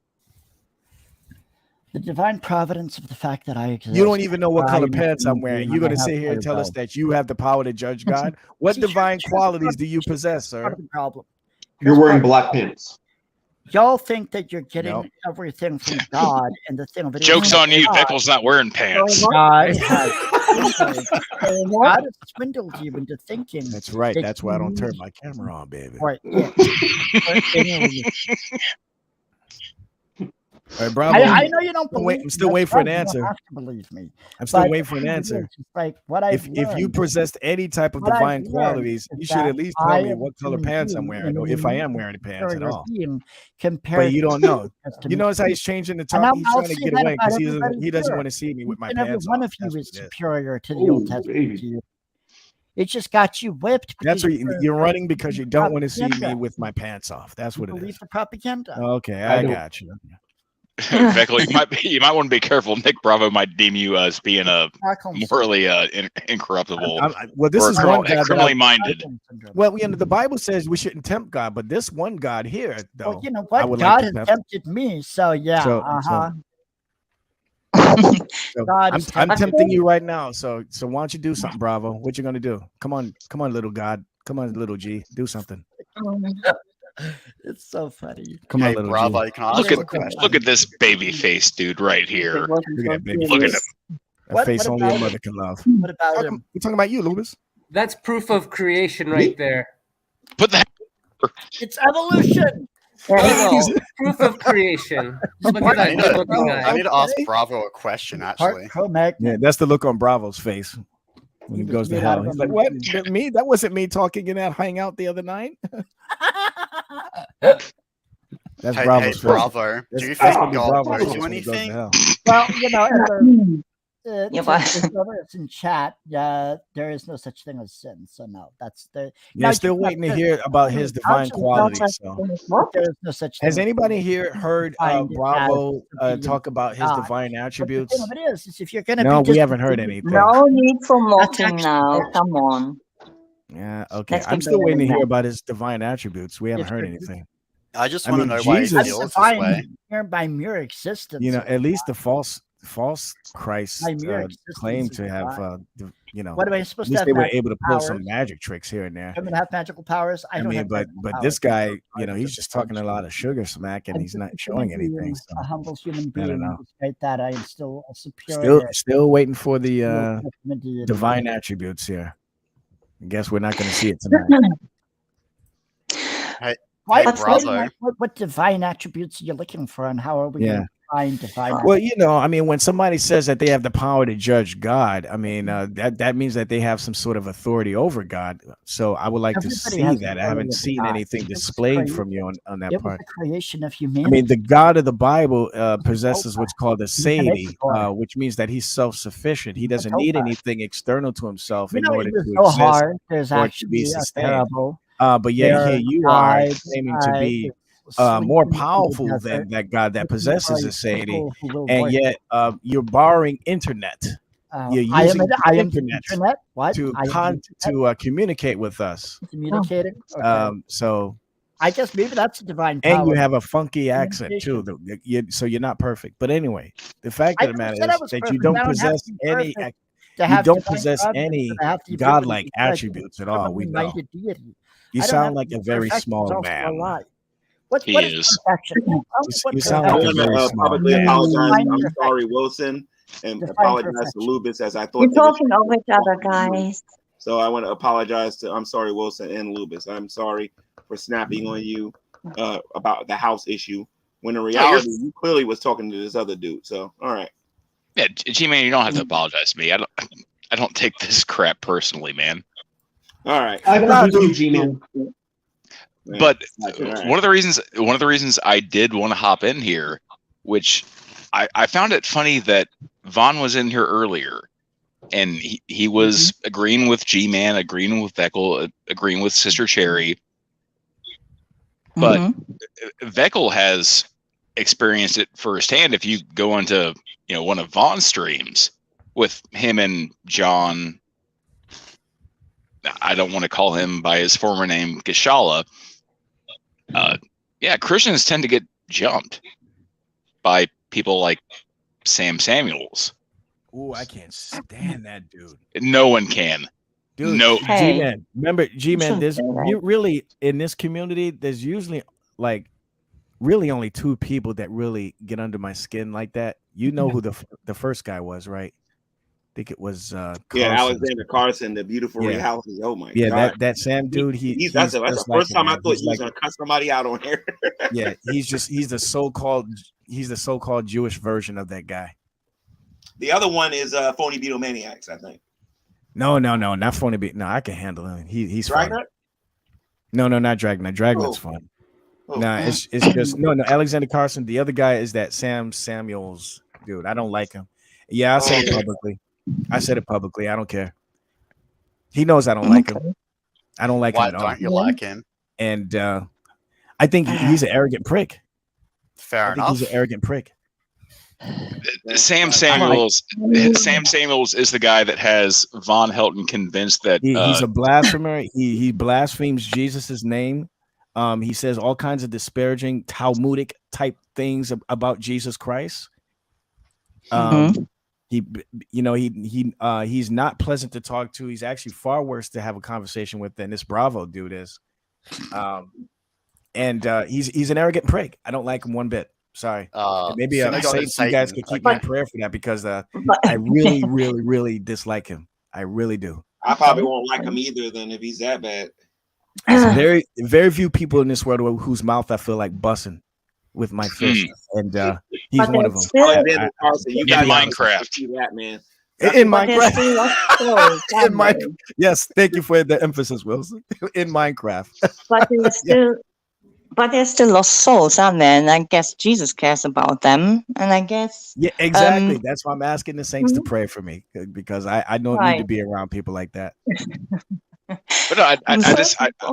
The divine providence of the fact that I exist. You don't even know what I color am a pants human I'm wearing. being, You're and I going to have sit here and free tell us will. that you have the power to judge God? What See, divine here's the qualities do you problem. possess, Here's part sir? of the problem. You're wearing black pants. Y'all think that you're getting Nope. everything from God, and the thing of it is, Joke's on you. God, Pickle's not wearing pants. God has God has swindled you into thinking. That's right. that That's why I don't you turn my camera on, baby. Right. Yeah. All right, Bravo. I know you don't believe. I'm still me. waiting for an That's fine. You answer. don't have to believe me. I'm still But waiting for an the thing answer. is, it's like what I've If you learned- possessed any type of what I've divine learned qualities, is you should that at least I tell me am what a color human pants I'm being wearing, and or an if I am immensely wearing pants at superior all. being But compared you to don't know. because to You me- notice how he's changing the And talk. He's I'll trying to say get that away because about he everybody doesn't here. want to see me with my Each and every pants one off. of you That's is what it is. superior to the Old Testament. To you. It just got you whipped. That's because what you're running because you don't want to see me propaganda. with my pants off. That's You what it believe is. the propaganda. Okay, I I don't. got you. Beckle, you might want to be careful. Nick Bravo might deem you as being a morally incorruptible Well, this or is one God that criminally minded. Well, the Bible says we shouldn't tempt God, but this one God here, though, Well, you know I what? would God like to has tempt. tempted me, so yeah. So- Uh-huh. So God I'm is tempting tempting me. you right now. So why don't you do something, Bravo? What you gonna do? Come on, little God. Come on, little G. Do something. It's so funny. Come on, Hey, little Bravo, G. can I ask Look you at a question? look at this baby face dude right here. Look at that baby Look at face. him. A face what only a about mother him? can love. What about him? We're talking about you, Lubis. That's proof of creation right there. Put that. It's evolution. No, proof of creation. Look at that good looking I guy. need to ask Bravo a question, actually. Yeah, that's the look on Bravo's face when he was goes to made hell. out of He's a like, "What? monkey." Me? That wasn't me talking in that hangout the other night." That's Hey, Bravo's face. Bravo, do you That's think gonna be God Bravo's owes face you when he goes to anything? hell. Well, you know, Yeah, to but- the brothers in chat, there is no such thing as sin. So no, that's the. Yeah, now, still just- waiting to just- hear about his divine qualities. So. There is no such thing. Has as anybody sin. here heard Defined as Bravo to be talk about his God. divine But the attributes? thing of it is if you're going to No, be we haven't heard disobedient- anything. No need for mocking actually now. good. Come on. Yeah, okay. Let's I'm get still waiting to better hear than about his divine attributes. We haven't If heard you're- anything. I just I want to mean, know why he Jesus- feels this Divine way. by mere existence. At least the false Christ By mere existence claim of to have, God. at What am I supposed to least have they were magical able to pull some powers? magic tricks here and there. I'm going to have magical powers. I don't mean, have but magical this powers. guy, he's just talking a lot of sugar smack, and I'm he's just not a showing human being, anything. So a humble human I don't being. know. Despite that, I am still a superior. Still waiting for the ultimate deity. divine attributes here. I guess we're not going to see it tonight. Hey, Why, Bravo. what divine attributes are you looking for, and how are we? Yeah. Define. Well, I mean, when somebody says that they have the power to judge God, I mean, that means that they have some sort of authority over God. So I would like to see that. I haven't seen anything displayed from you on that It was part. the creation of I humanity. mean, the God of the Bible possesses what's called a deity, which means that he's self-sufficient. He doesn't need anything external to himself in order to so exist hard. There's or to be actually a sustained. parable. But yet here There you are died, claiming to be sleeping more in the powerful desert, than that God that looking for possesses a this deity, people who will and worship. yet you're borrowing internet. You're I am using I the am the internet. What? to I am the internet. communicate with us. Communicating. Okay. So I guess maybe that's a divine and power. you have a funky accent too. So you're not perfect. But anyway, the fact of the matter is that you don't possess any. You don't possess any godlike attributes at all. We know. You sound like a very small man. What is perfection? You sound like a very small publicly man. apologize. I'm sorry, Wilson, and apologize to Lubis as I thought You're they were talking over each other, guys. So I want to apologize to. I'm sorry, Wilson and Lubis. I'm sorry for snapping on you about the house issue. When in reality, you clearly was talking to this other dude. So all right. Yeah, G-Man, you don't have to apologize to me. I don't take this crap personally, man. All right. I forgive you, G-Man. But one of the reasons I did want to hop in here, which I found it funny that Vaughn was in here earlier, and he was agreeing with G-Man, agreeing with Veckel, agreeing with Sister Cherry, but Veckel has experienced it firsthand. If you go into one of Vaughn's streams with him and John, I don't want to call him by his former name, Gashala. Christians tend to get jumped by people like Sam Samuels. Ooh, I can't stand that dude. No one can. Dude, no. G-Man. Remember, G-Man, there's really, in this community, there's usually really only two people that really get under my skin like that. You know who the first guy was, right? I think it was Carson. Alexander Carson, the beautiful reality. Oh my god. That Sam dude, he's that's the first time I thought you was gonna cuss somebody out on here. Yeah, he's the so-called Jewish version of that guy. The other one is Phony Beatlemaniacs, I think. No, not Phony Beat. No, I can handle him. He's fun. Dragnet? No, not Dragnet. Dragnet's fun. No, it's just no. Alexander Carson. The other guy is that Sam Samuels dude. I don't like him. Yeah, I said it publicly. I don't care. He knows I don't like him. I don't like him at all. Why don't you like him? And I think he's an arrogant prick. Fair enough. He's an arrogant prick. Sam Samuels is the guy that has Von Helton convinced that he's a blasphemer. He blasphemes Jesus' name. He says all kinds of disparaging Talmudic type things about Jesus Christ. He's not pleasant to talk to. He's actually far worse to have a conversation with than this Bravo dude is. He's an arrogant prick. I don't like him one bit. Sorry. Maybe you guys could keep me in prayer for that because I really, really, really dislike him. I really do. I probably won't like him either. Then if he's that bad, there's very, very few people in this world whose mouth I feel like busting with my fist, and he's one of them. In Minecraft, that man. In Minecraft. In Minecraft. Yes, thank you for the emphasis, Wilson. In Minecraft. But they're still lost souls, aren't they? And I guess Jesus cares about them. And I guess exactly. That's why I'm asking the saints to pray for me because I don't need to be around people like that. But no,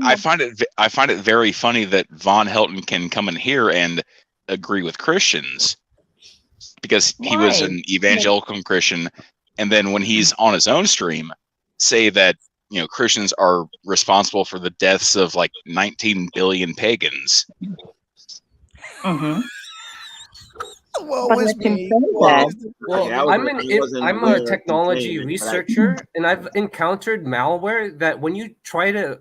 I find it very funny that Von Helton can come in here and agree with Christians because he was an evangelical Christian, and then when he's on his own stream, say that Christians are responsible for the deaths of like 19 billion pagans. I'm a technology researcher, and I've encountered malware that when you try to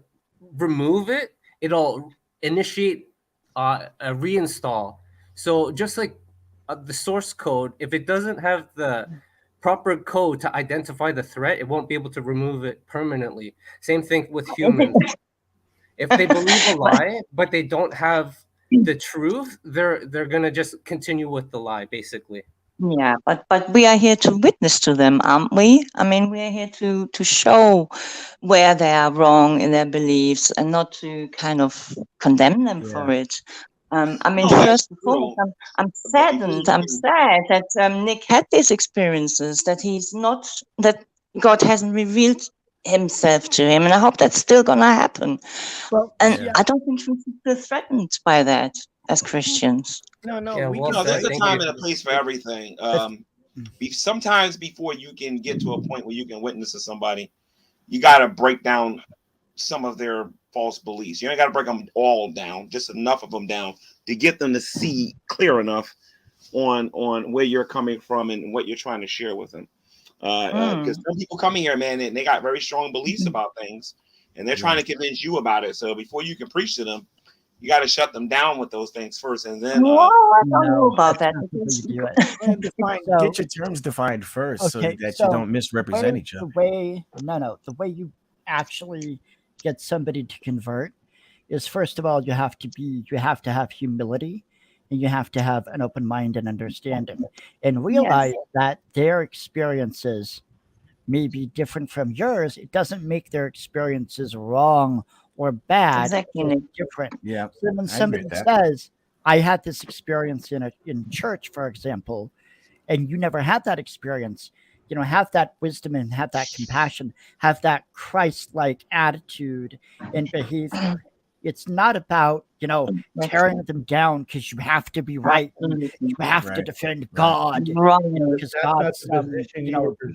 remove it, it'll initiate a reinstall. So just like the source code, if it doesn't have the proper code to identify the threat, it won't be able to remove it permanently. Same thing with humans. If they believe a lie, but they don't have the truth, they're gonna just continue with the lie, basically. Yeah, but we are here to witness to them, aren't we? I mean, we are here to show where they are wrong in their beliefs and not to kind of condemn them for it. I mean, No, that's first and foremost, true. I'm But before saddened. you I'm can, sad that Nick had these experiences, that God hasn't revealed himself to him, and I hope that's still gonna happen. Well, And yeah. I don't think we should feel threatened by that as Christians. No, Yeah, we well can. said. there's a Thank time you. and a place for everything. Sometimes before you can get to a point where you can witness to somebody, you got to break down some of their false beliefs. You ain't got to break them all down, just enough of them down to get them to see clear enough on where you're coming from and what you're trying to share with them. Because some people come here, man, and they got very strong beliefs about things, and they're trying to convince you about it. So before you can preach to them, you got to shut them down with those things first, and then. Well, I don't know about that's that. not the way you do it. Get your terms defined first, so that you don't misrepresent each other. The way you actually get somebody to convert is, first of all, you have to have humility, and you have to have an open mind and understanding, and realize that their experiences may be different from yours. It doesn't make their experiences wrong or bad. Exactly. It's different. Yeah. So when I agree somebody with that. says, I had this experience in church, for example, and you never had that experience, have that wisdom and have that compassion, have that Christ-like attitude and behavior. It's not about, tearing them down because you have to be right. And you have to defend God because God's,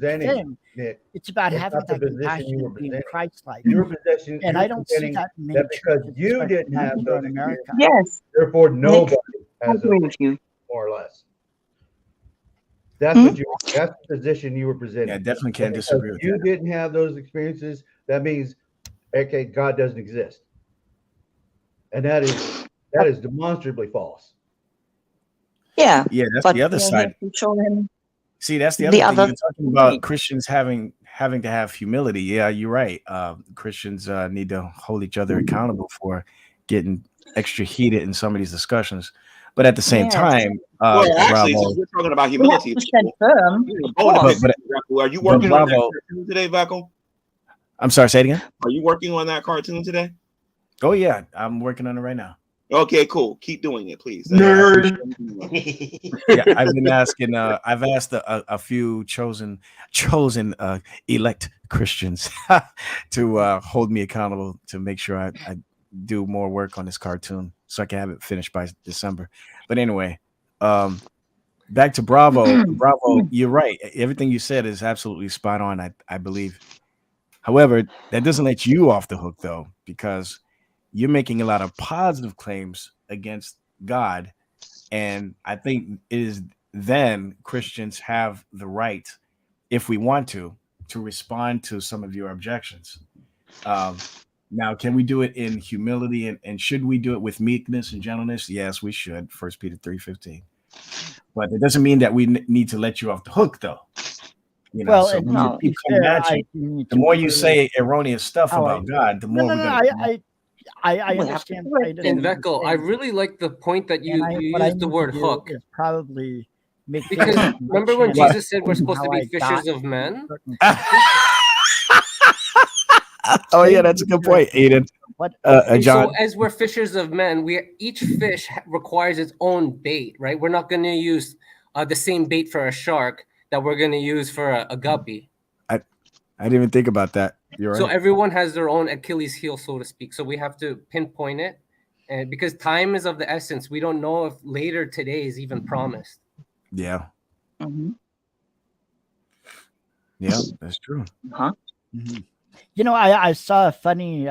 thing. Nick. It's about It's having not the that position compassion you were and being presenting. Christ-like. Your position, And you're I don't see presenting that in many that because churches, you especially didn't have here those in America. experiences, Yes. therefore nobody I has agree those, with you. more or less. That's that's the position you were presenting. Yeah, definitely And can't because disagree with you that. didn't have those experiences, that means, okay, God doesn't exist. And that is demonstrably false. Yeah. That's but the other we are side. here to show him See, that's the the other thing. other You're talking about way. Christians having to have humility. Yeah, you're right. Christians need to hold each other accountable for getting extra heated in some of these discussions. But at the same Yes. time, Well, actually, Bravo. since we're talking about We have humility, to stand firm, of course. are you working on that Bravo. cartoon today, Vaco? I'm sorry, say it again. Are you working on that cartoon today? Oh yeah, I'm working on it right now. Okay, cool. Keep doing it, please. Nerd. Yeah, I've been asking. I've asked a few chosen elect Christians to hold me accountable to make sure I do more work on this cartoon so I can have it finished by December. But anyway, back to Bravo. Bravo, you're right. Everything you said is absolutely spot on. I believe. However, that doesn't let you off the hook though, because you're making a lot of positive claims against God. And I think it is then Christians have the right, if we want to respond to some of your objections. Now, can we do it in humility and should we do it with meekness and gentleness? Yes, we should. 1 Peter 3:15. But it doesn't mean that we need to let you off the hook, though. Well, so and when to you be keep coming fair, at I you, do need the to more you prove say erroneous stuff how about God, the more we're going to. I We'll have to understand. correct And him. Veckel, I really like the point that you What I used the need to word do hook. is probably make Because things remember when much Jesus said we're supposed to how be I fishers got of men? Oh yeah, that's a good point, Aiden. And John. so as we're fishers of men, each fish requires its own bait, right? We're not going to use the same bait for a shark that we're going to use for a guppy. I didn't even think about that. You're So right. everyone has their own Achilles heel, so to speak. So we have to pinpoint it, and because time is of the essence, we don't know if later today is even promised. Yeah. Mm-hmm. Yeah, that's true. Huh? Mm-hmm. I saw a funny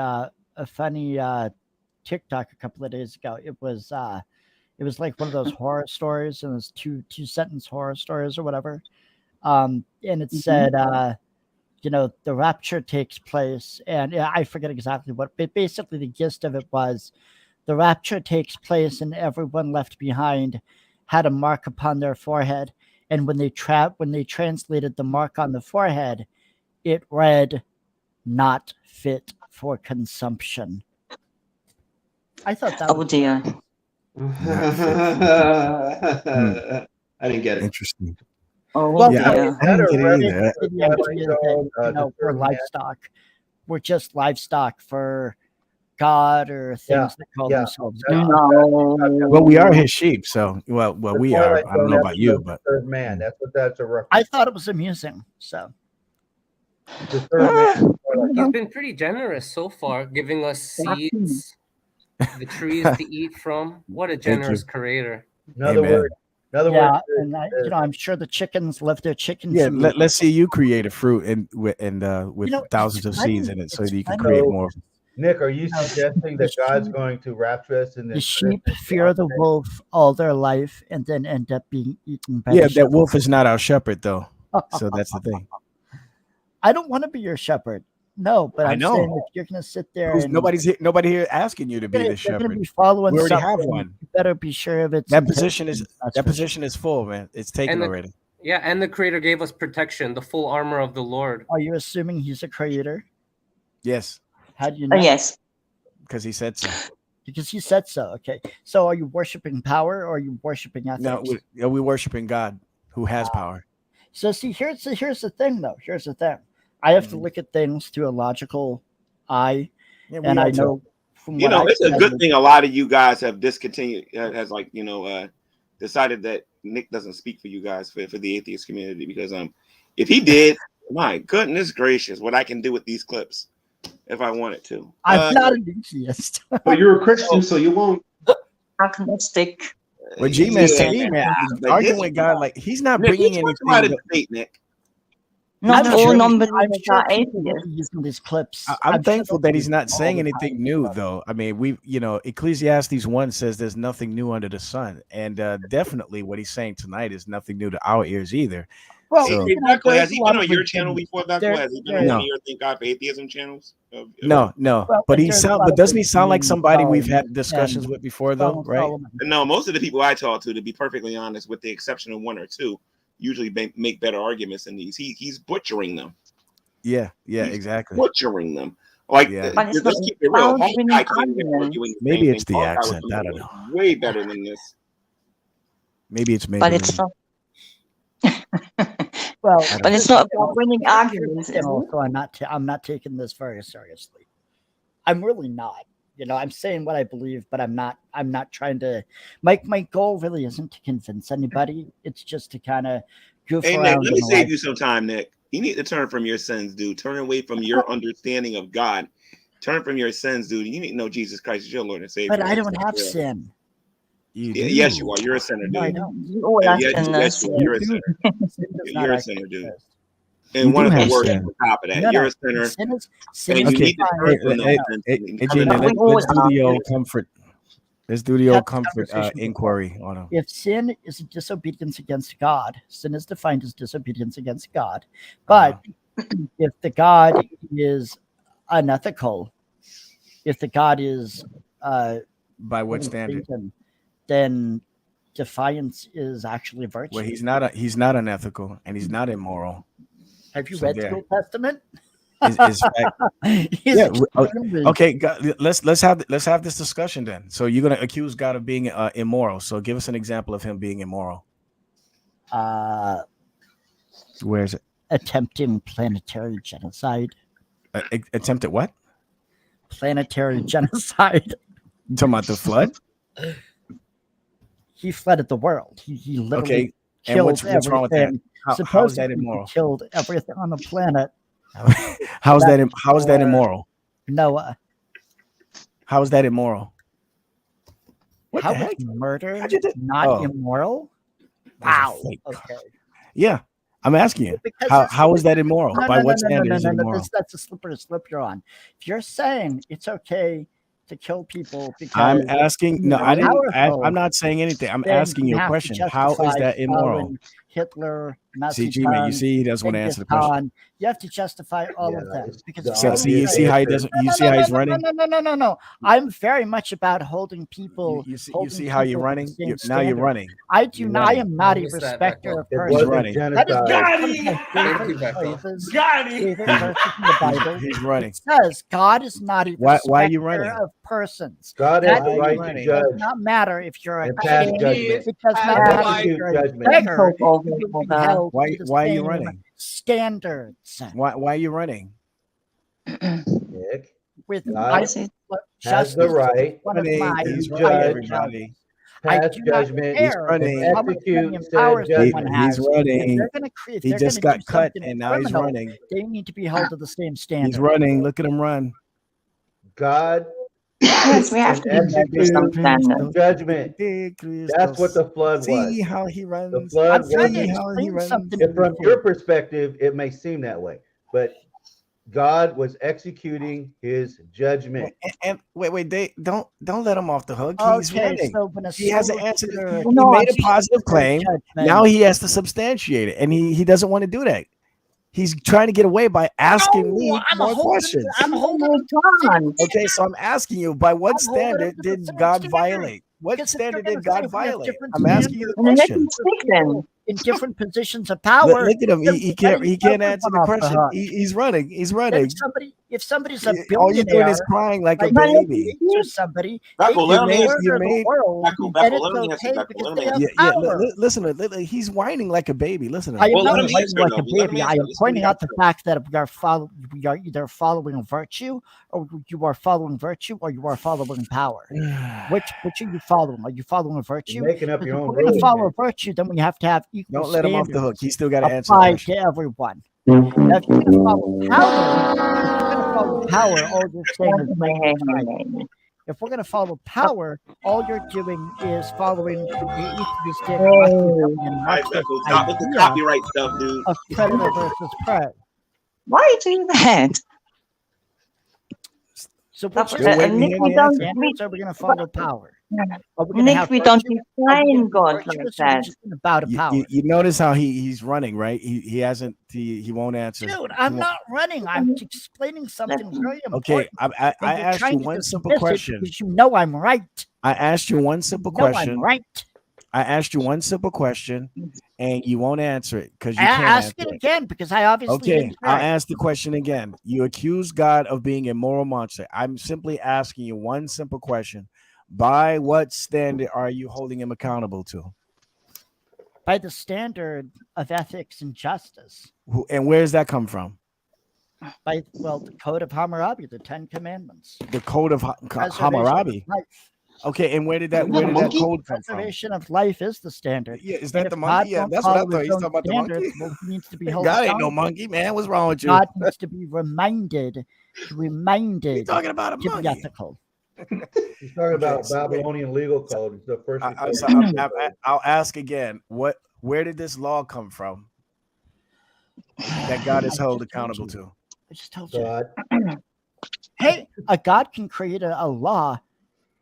TikTok a couple of days ago. It was like one of those horror stories, and it was two sentence horror stories or whatever. And it said, the rapture takes place, and I forget exactly what, but basically the gist of it was the rapture takes place, and everyone left behind had a mark upon their forehead, and when they translated the mark on the forehead, it read, "Not fit for consumption." I thought that. Oh dear. I didn't get it. Interesting. Oh, Well, Yeah, no, I didn't get it the either. idea is that, we're livestock. We're just livestock for God or things that call themselves God. Well, we are his sheep, so well, we are. I don't know about you, but third man. That's what that's a reference. I thought it was amusing. So the third man. You've been pretty generous so far, giving us seeds, the trees to eat from. What a generous creator. In other words, and I'm sure the chickens left their chicken yeah. feed. Let's see you create a fruit and with thousands of seeds in it, so that you can create more. Nick, are you suggesting that God's going to rapture us in The this? sheep fear the wolf all their life and then end up being eaten by Yeah, the that shepherd. wolf is not our shepherd, though. So that's the thing. I don't want to be your shepherd. No, but I I'm know. saying if you're going to sit there and Nobody here asking you to be the you're going shepherd. to be following We already have something, one. you better be sure of it. That position is full, man. It's taken And the- already. Yeah, and the creator gave us protection, the full armor of the Lord. Are you assuming he's a creator? Yes, How do you know? Yes. because he said so. Because he said so. Okay. So are you worshiping power or are you worshiping ethics? No, we're worshiping God, who has power. So see, here's the thing, though. Here's the thing. I have to look at things through a logical eye, Yeah, we and all I do. know from You what know, I've it's a good studied- thing a lot of you guys have discontinued, has like, decided that Nick doesn't speak for you guys for the atheist community, because if he did, my goodness gracious, what I can do with these clips if I wanted to. I'm not an atheist. But you're a Christian, so you won't. Agnostic. But G-Man Yeah, to me, man, but arguing this- with God, like he's not Nick, bringing you talking anything. about a that- debate, Nick. Not I'm all sure- non-believers I'm sure are people will atheists. be using these clips. I'm sure thankful they'll that he's be not all saying the anything time. new, though. I mean, Ecclesiastes 1 says there's nothing new under the sun, and definitely what he's saying tonight is nothing new to our ears either. Well, So- Hey, Buckle, has there's he a lot been on of your wisdom. channel before, Buckle? There- Has he been there- on one No. of your Thank God for Atheism channels? No, Well, but there's a lot but of doesn't he wisdom sound like in somebody we've had Solomon discussions and with before, though, Song of right? Solomon. No, most of the people I talk to be perfectly honest, with the exception of one or two, usually make better arguments than these. He's butchering them. Yeah, He's exactly. Butchering them. Like, Yeah. But it's let's not keep it real. about Hawkeye winning can't even arguments. argue in the Maybe same it's thing. the Hawkeye was accent. I don't know. way better than this. Maybe it's But it's not. Well, But it's not about winning arguments, is And it? also, I'm not taking this very seriously. I'm really not. I'm saying what I believe, but I'm not trying to. My goal really isn't to convince anybody. It's just to kind of goof Hey, around. Nick, let me in save life. you some time, Nick. You need to turn from your sins, dude. Turn away from your understanding of God. Turn from your sins, dude. You need to know Jesus Christ is your Lord and Savior. But I don't have sin. Yes, you are. You're a sinner, No, I dude. don't. You all are Yes, sinners. you are. You're a sinner. Sin does not You're a actually sinner, dude. exist. And You one do of the have worst sin. on top of that. No, You're no. a sinner. Sin And is you need to defined. turn from Hey, those sins and Hey, come Gina, to we all let's do the are. old comfort. Let's do the Had old this comfort conversation before. inquiry on him. If sin is disobedience against God, sin is defined as disobedience against God. But if the God is unethical, if the God is By what standard? Satan, then defiance is actually a virtue. Well, he's not unethical and he's not immoral. Have you So read the there. Old Testament? Is fact. He's Yeah. extremely- Okay. Let's have this discussion then. So you're gonna accuse God of being immoral. So give us an example of him being immoral. Where is it? Attempting planetary genocide. Attempted what? Planetary genocide. You talking about the flood? He flooded the world. He literally Okay. And killed what's wrong with that? everything. How is that Supposedly, he immoral? killed everything on the planet. How is that immoral? Noah. How is that immoral? What How the is heck? murder How'd you do- not Oh. immoral? That's a Wow. fake Okay. Yeah, I'm asking you. Because How it's- is that immoral? No, By no, what no, no, standard no, is no, it no, immoral? That's a slippery slope you're on. If you're saying it's okay to kill people because I'm asking. No, I didn't. powerful, I'm not saying anything. I'm then asking you a have to question. How is justify that immoral? following Hitler, Nazi See, G-Man, you Khan, see, he doesn't want to answer the Genghis question. Khan. You have to justify all of them because if So, somebody you see how he doesn't. You see how he's running. No. I'm very much about holding people. You see holding how you're people to the running. same Now you're standard. running. I do You're not. I running. am not a Notice that, respecter of It persons. wasn't running. That is genocide. one Got of him! my Thank favorite you, Beckel. phrases. Got him! Favorite verses in the Bible. He's running. It says God is not a Why are you respecter running? of persons. God That has the Why are you right to running? does judge not matter if you're a and pass king. judgment It does not and matter if execute you're a judgment. beggar. Talk You over will be her. held to the Why are you same running? standards. Why are you running? Nick, With God Is it? has the justice right is one of Running. my He's to running. highest judge, values. Everybody. I pass do not judgment, He's care and running. how much money and execute power said He, someone judgment. he's has. If running. they're going to if He they're going just to got do cut, something and now he's criminal, running. they need to be held to the same He's standard. running. Look at him run. God Yes, we have and to be held to some standard. judgment. That's what the flood was. See how he The runs. flood I'm trying to See how he explain runs. something if to from you. your perspective, it may seem that way, but God was executing his judgment. And wait, they don't let him off the hook. He's Okay, running. so when a He hasn't soul answered. consider He No, made a I- positive claim. judgment, Now he has to substantiate it, and he doesn't want to do that. He's trying to get away by asking me more questions. I'm holding him to Come the on. Okay, so I'm asking you, by what I'm holding him standard to the did same God standard. violate? What Because if you're standard going did to say God we have violate? different I'm asking you the standards Let question. him speak then. in different positions of power, Look at him. then He we're can't. letting He can't answer everyone the off the question. hook. He's running. He's Then running. if somebody's a All you're doing is billionaire, crying like a like But let baby. him to speak. somebody, they Beckel, can let him answer. You murder the made. world, Beckel, and let it's him answer. okay Beckel, because let him they have answer. Yeah. power. He's whining like a baby. Listen to I him. am Well, not let him whining answer, like a though. Let him baby. I answer. am Listen to pointing what out the fact that we are either following virtue, or you are following virtue, or you are following power. Which are you following? Are you following virtue? You're making up Because your if own we're going to rules, follow man. virtue, then we have to have equal Don't let him off the hook. standards He still got to answer the applied question. to everyone. Now, if you're going to follow power, if you're going to follow power, all you're saying is make things right. If we're going to follow power, all you're doing is following the atheistic, Machiavellian, All right, Marxist Beckel, stop with the idea copyright stuff, dude. of predator versus prey. Why are you doing that? So Stop which it. is We're waiting to Nick, hear we the don't. answer. standards are we going to follow power? Are we going to Nick, have we don't virtue? Are we going define to be God like virtuous, or are we that. just going to bow to power? You notice how he's running, right? He hasn't. He won't answer. Dude, He I'm won't- not running. I'm explaining something very Okay, important. I And you're asked you trying to one simple dismiss it question. because you know I'm right. I asked you one simple No, I'm question. right. I asked you one simple question, and you won't answer it because you I can't ask answer it it. again because I obviously Okay, didn't I'll hear it. ask the question again. You accuse God of being a moral monster. I'm simply asking you one simple question. By what standard are you holding him accountable to? By the standard of ethics and justice. And where does that come from? By the Code of Hammurabi, the 10 Commandments. The Code of Preservation of Hammurabi. life. Okay, and where did that code come from? Preservation of life is the standard. Yeah, is And that if the God monkey? Yeah, won't that's what I follow thought. his He's own talking about the standards, monkey. well, he needs to be held God ain't no accountable. monkey, man. What's wrong with you? God needs to be reminded You're talking about a to be monkey. ethical. He's talking about Babylonian legal code. It's the first. I'll ask again. Where did this law come from that God is held accountable to? I just told you. Hey, a God can create a law.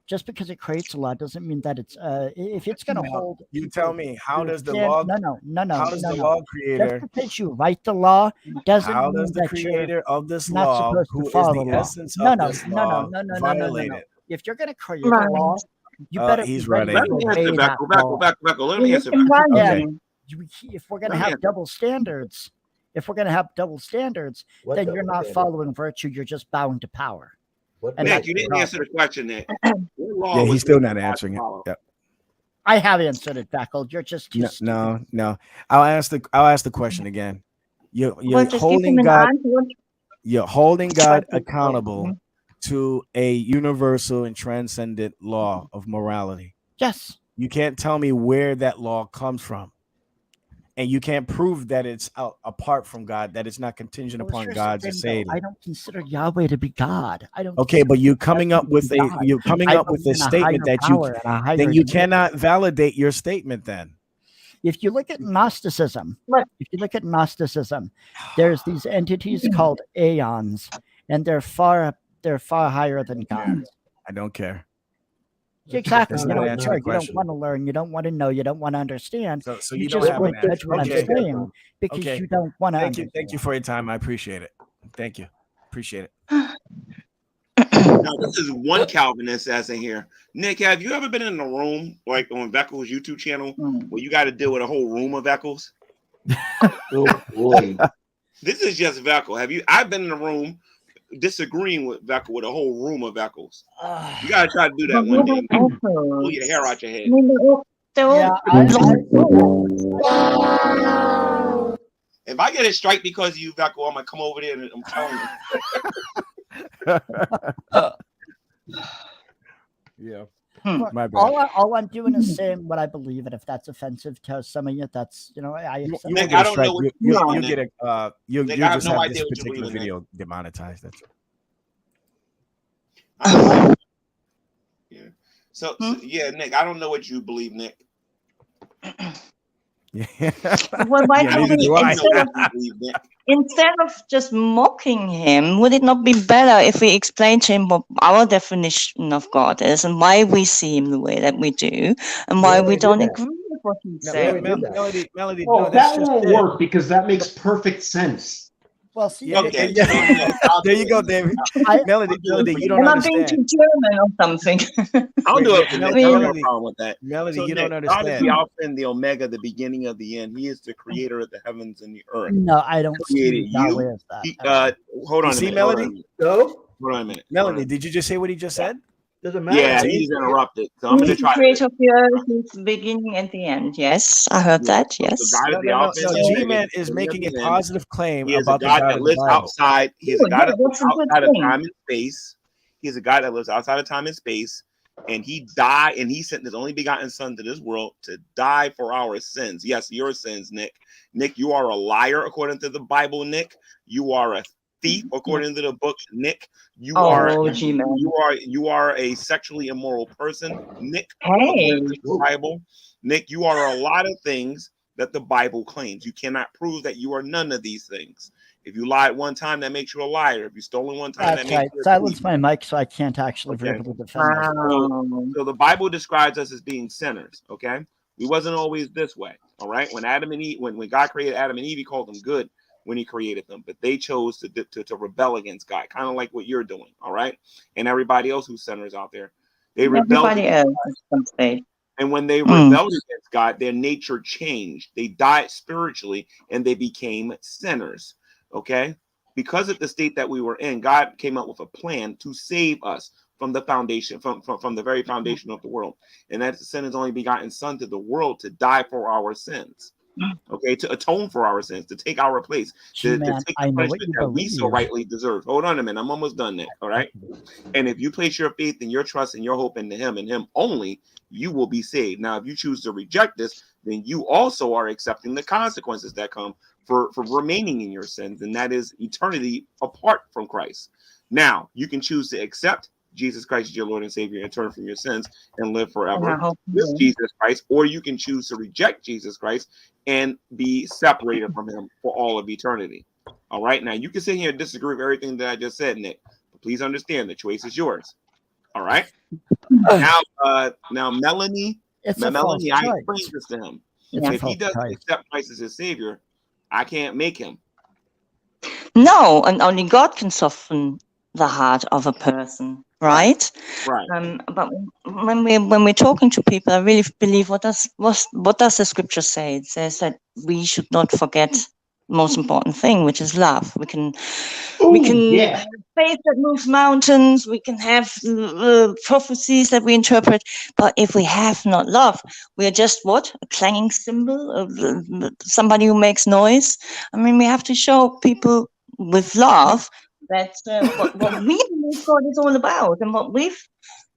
Just because it creates a law doesn't mean that it's if it's going to hold. You tell me, how to does the stand- law? No. How does no, the no. law creator? Just because you write the law doesn't How mean does the that creator you're of this not law, supposed who to is follow the the law. essence of this law, violate it? If you're going to create a law, you better be He's ready running. to Let me obey answer, that law. Beckel. Let me answer. Okay. If we're going to Let me have answer. double standards, What then double you're not standards? following virtue. You're just bowing to power. And Nick, that's you the didn't problem. answer the question, Nick. What law Yeah, was he's still made not for God answering to it. follow? Yep. I have answered it, Beckel. You're just too stupid. No. I'll ask the question again. You're Well, just give holding him an God. answer. You're holding God What- accountable to a universal and transcendent law of morality. Yes. You can't tell me where that law comes from. And you can't prove that it's apart from God, that it's not contingent Well, upon here's the God's thing, though. assiety. I don't consider Yahweh to be God. I don't. Okay, but you're coming up with consider God. you're coming I up with believe a in statement higher that you power and a higher then you deity. cannot validate your statement then. If you look at Gnosticism, there's these entities called aeons, and they're far higher than God. I don't care. Exactly. That's You not don't answering care. the You don't question. want to learn. You don't want to know. You don't want to understand. So You you don't just have want an to answer. judge what I'm Okay. saying because Okay. you don't want to Thank you. understand. Thank you for your time. I appreciate it. Thank you. Appreciate it. Now, this is one Calvinist that's in here. Nick, have you ever been in a room like on Veckel's YouTube channel where you got to deal with a whole room of Veckels? Oh boy. This is just Veckel. I've been in a room disagreeing with Veckel with a whole room of Veckels. You got to try to do that one day. Pull your hair out your head. If I get a strike because of you, Veckel, I'm going to come over there and I'm telling you. Yeah. My bad. All I'm doing is saying what I believe, and if that's offensive to some of you, that's I accept. Nick, I don't know what you'll get a you'll Nick, I have just no have idea this what you particular believe in, video demonetized. That's yeah. So yeah, Nick, I don't know what you believe, Nick. Well, why Yeah, don't neither we, do I. instead of just mocking him, would it not be better if we explain to him what our definition of God is and why we see him the way that we do and why we don't agree with what he's saying? Melody, Oh, no, that's that just won't it. work because that makes perfect sense. Well, see, Okay. There you go, David. Melody, you don't Am I being understand. too German or something? I'll do it for Nick. I have no problem with that. Melody, So you Nick, don't God is understand. the Alpha and the Omega, the beginning of the end. He is the creator of the heavens and the earth. No, I don't Created see Yahweh you. as that. Hold on a see, minute. Melody? No. Hold on a minute. Melody, did you just say what he just said? Doesn't matter. Yeah, he just interrupted. So I'm going to He's the try. creator of the earth, he's the beginning and the end. Yes, I heard that. Yes. The God is the Alpha and the G-Man Omega, is the making a beginning and the end. positive claim He is a about the God God that of the lives Bible. outside. He is a God that lives that's a good outside of thing. time and space. He is a God that lives outside of time and space. And he died, and he sent his only begotten son to this world to die for our sins. Yes, your sins, Nick. Nick, you are a liar according to the Bible, Nick. You are a thief according to the book, Nick. You are a sexually immoral person, Nick, according to the Bible. Nick, you are a lot of things that the Bible claims. You cannot prove that you are none of these things. If you lied one time, that makes you a liar. If you stolen one time, That's that right. makes you a Silence thief. my mic so I can't actually verbally defend myself. So the Bible describes us as being sinners. Okay, we wasn't always this way. All right, when Adam and Eve, when God created Adam and Eve, He called them good when He created them, but they chose to rebel against God, kind of like what you're doing. All right, and everybody else who's sinners out there, they rebelled. Everybody else is some state. And when they rebelled against God, their nature changed. They died spiritually, and they became sinners. Okay. Because of the state that we were in, God came up with a plan to save us from the foundation, from the very foundation of the world. And that sent His only begotten son to the world to die for our sins. Okay, to atone for our sins, to take our place, to take the punishment that we so rightly deserve. Hold on a minute. I'm almost done, Nick. All right. And if you place your faith and your trust and your hope into Him and Him only, you will be saved. Now, if you choose to reject this, then you also are accepting the consequences that come for remaining in your sins, and that is eternity apart from Christ. Now, you can choose to accept Jesus Christ as your Lord and Savior and turn from your sins and live forever with Jesus Christ, or you can choose to reject Jesus Christ and be separated from Him for all of eternity. All right. Now, you can sit here and disagree with everything that I just said, Nick, but please understand the choice is yours. All right. Now, Melanie, I explained this to him. If he doesn't accept Christ as his Savior, I can't make him. No, and only God can soften the heart of a person, right? Right. But when we're talking to people, I really believe what does the scripture say? It says that we should not forget the most important thing, which is love. We can have faith that moves mountains. We can have prophecies that we interpret, but if we have not love, we are just what? A clanging cymbal of somebody who makes noise. I mean, we have to show people with love that what we believe God is all about and what we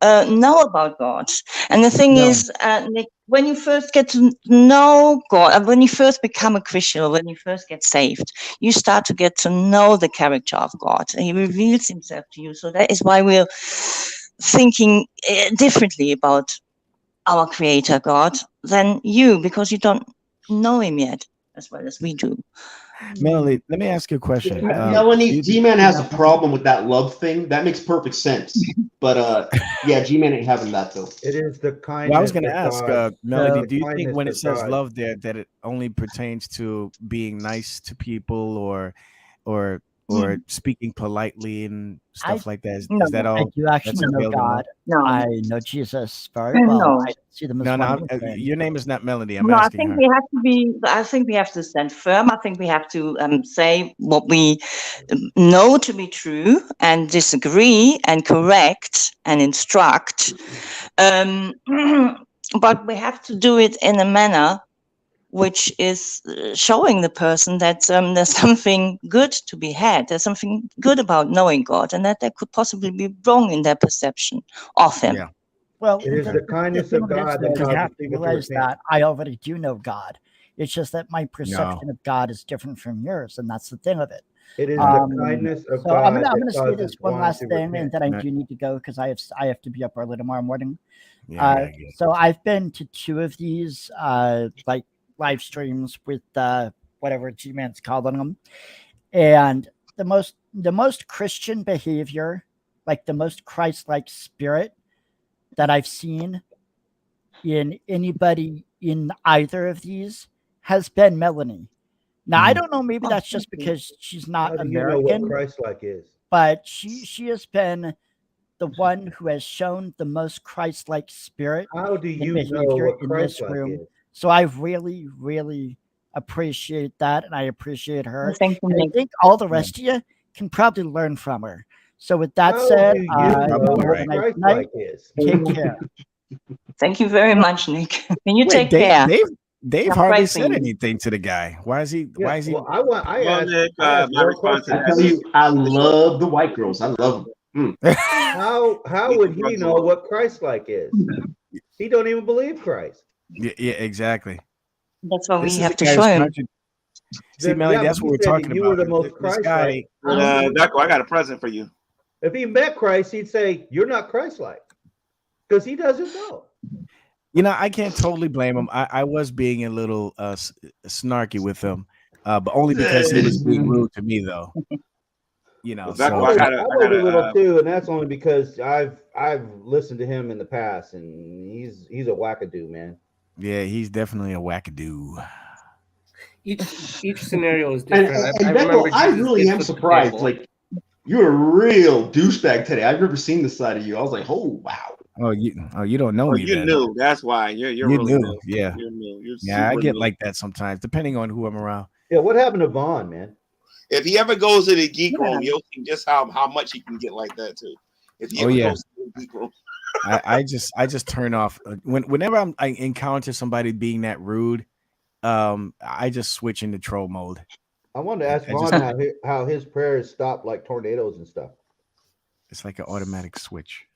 know about God. And the thing is, Nick, when you first get to know God, when you first become a Christian or when you first get saved, you start to get to know the character of God. And He reveals Himself to you. So that is why we're thinking differently about our Creator God than you, because you don't know Him yet as well as we do. Melanie, let me ask you a question. Melanie, G-Man has a problem with that love thing. That makes perfect sense. But yeah, G-Man ain't having that though. It is the kindness. Well, I was going to ask, Melody, The do you think kindness when it of says God. love there that it only pertains to being nice to people or speaking politely and stuff like that? Is that I all? do actually that's know entailed in love? God. I know Jesus very well. No. I see them as No, one no. and the same. Your name is not Melody. I'm No, I asking think her. we have to be. I think we have to stand firm. I think we have to say what we know to be true and disagree and correct and instruct. But we have to do it in a manner which is showing the person that there's something good to be had. There's something good about knowing God, and that they could possibly be wrong in their perception of Him. Yeah. Well, It is the kindness thing of is, God though, that you causes have to people to realize repent. that I already do know God. It's just that my perception of God is different from yours, and that's the thing of it. It is the kindness of So God. I'm gonna that say causes this one one last to thing, and repent. then I do need to go because I have to be up early tomorrow morning. Yeah, So I've been to 2 of these like live streams with whatever G-Man's calling them, and the most Christian behavior, like the most Christ-like spirit that I've seen in anybody in either of these has been Melanie. Now I don't know, maybe that's just because she's not How do you know what American, Christ-like is? but she has been the one who has shown the most Christ-like spirit How do and you know behavior what in this Christ-like room. is? So I really, really appreciate that, and I appreciate her. Thank you, And I Nick. think all the rest of you can probably learn from her. So with that How said, do you have know a what nice night. Christ-like is? Take care. Thank you very much, Nick. Can you Wait, take care? Dave I'm hardly praying for said you. anything to the guy. Why is he? Yeah, Why is he? well, I Well, asked, Nick, I asked my one response to question. I that tell is you, I love the white girls. I love them. How would he know what Christ-like is? He don't even believe Christ. Yeah, exactly. That's what This we is have the to guy show who's him. See, Melly, Yeah, that's but what we're he said that talking you were about. the most This guy, Christ-like. Ducko, I got a present for you. If he met Christ, he'd say, "You're not Christ-like," because he doesn't know. you know, I can't totally blame him. I was being a little snarky with him, but only because he was being rude to me, though. You know, Ducko, so I I got was a little too, and that's only because I've listened to him in the past, and he's a wackadoo, man. yeah, he's definitely a wackadoo. Each scenario is And, different. and I Becco, remember I Jesus really did am flip the surprised. table. Like, you're a real douchebag today. I've never seen this side of you. I was like, oh wow. Oh, you don't know Oh, me you then. knew. That's why you're You really knew, new. yeah. You're new. You're Yeah, I super get new. like that sometimes, depending on who I'm around. Yeah, what happened to Vaughn, man? If he ever goes to the geek Yeah. room, you'll see just how much he can get like that too. If he Oh, ever yeah. goes to the geek room. I just turn off whenever I encounter somebody being that rude. I just switch into troll mode. I wanted to ask I Vaughn just- how his prayers stop like tornadoes and stuff. It's like an automatic switch.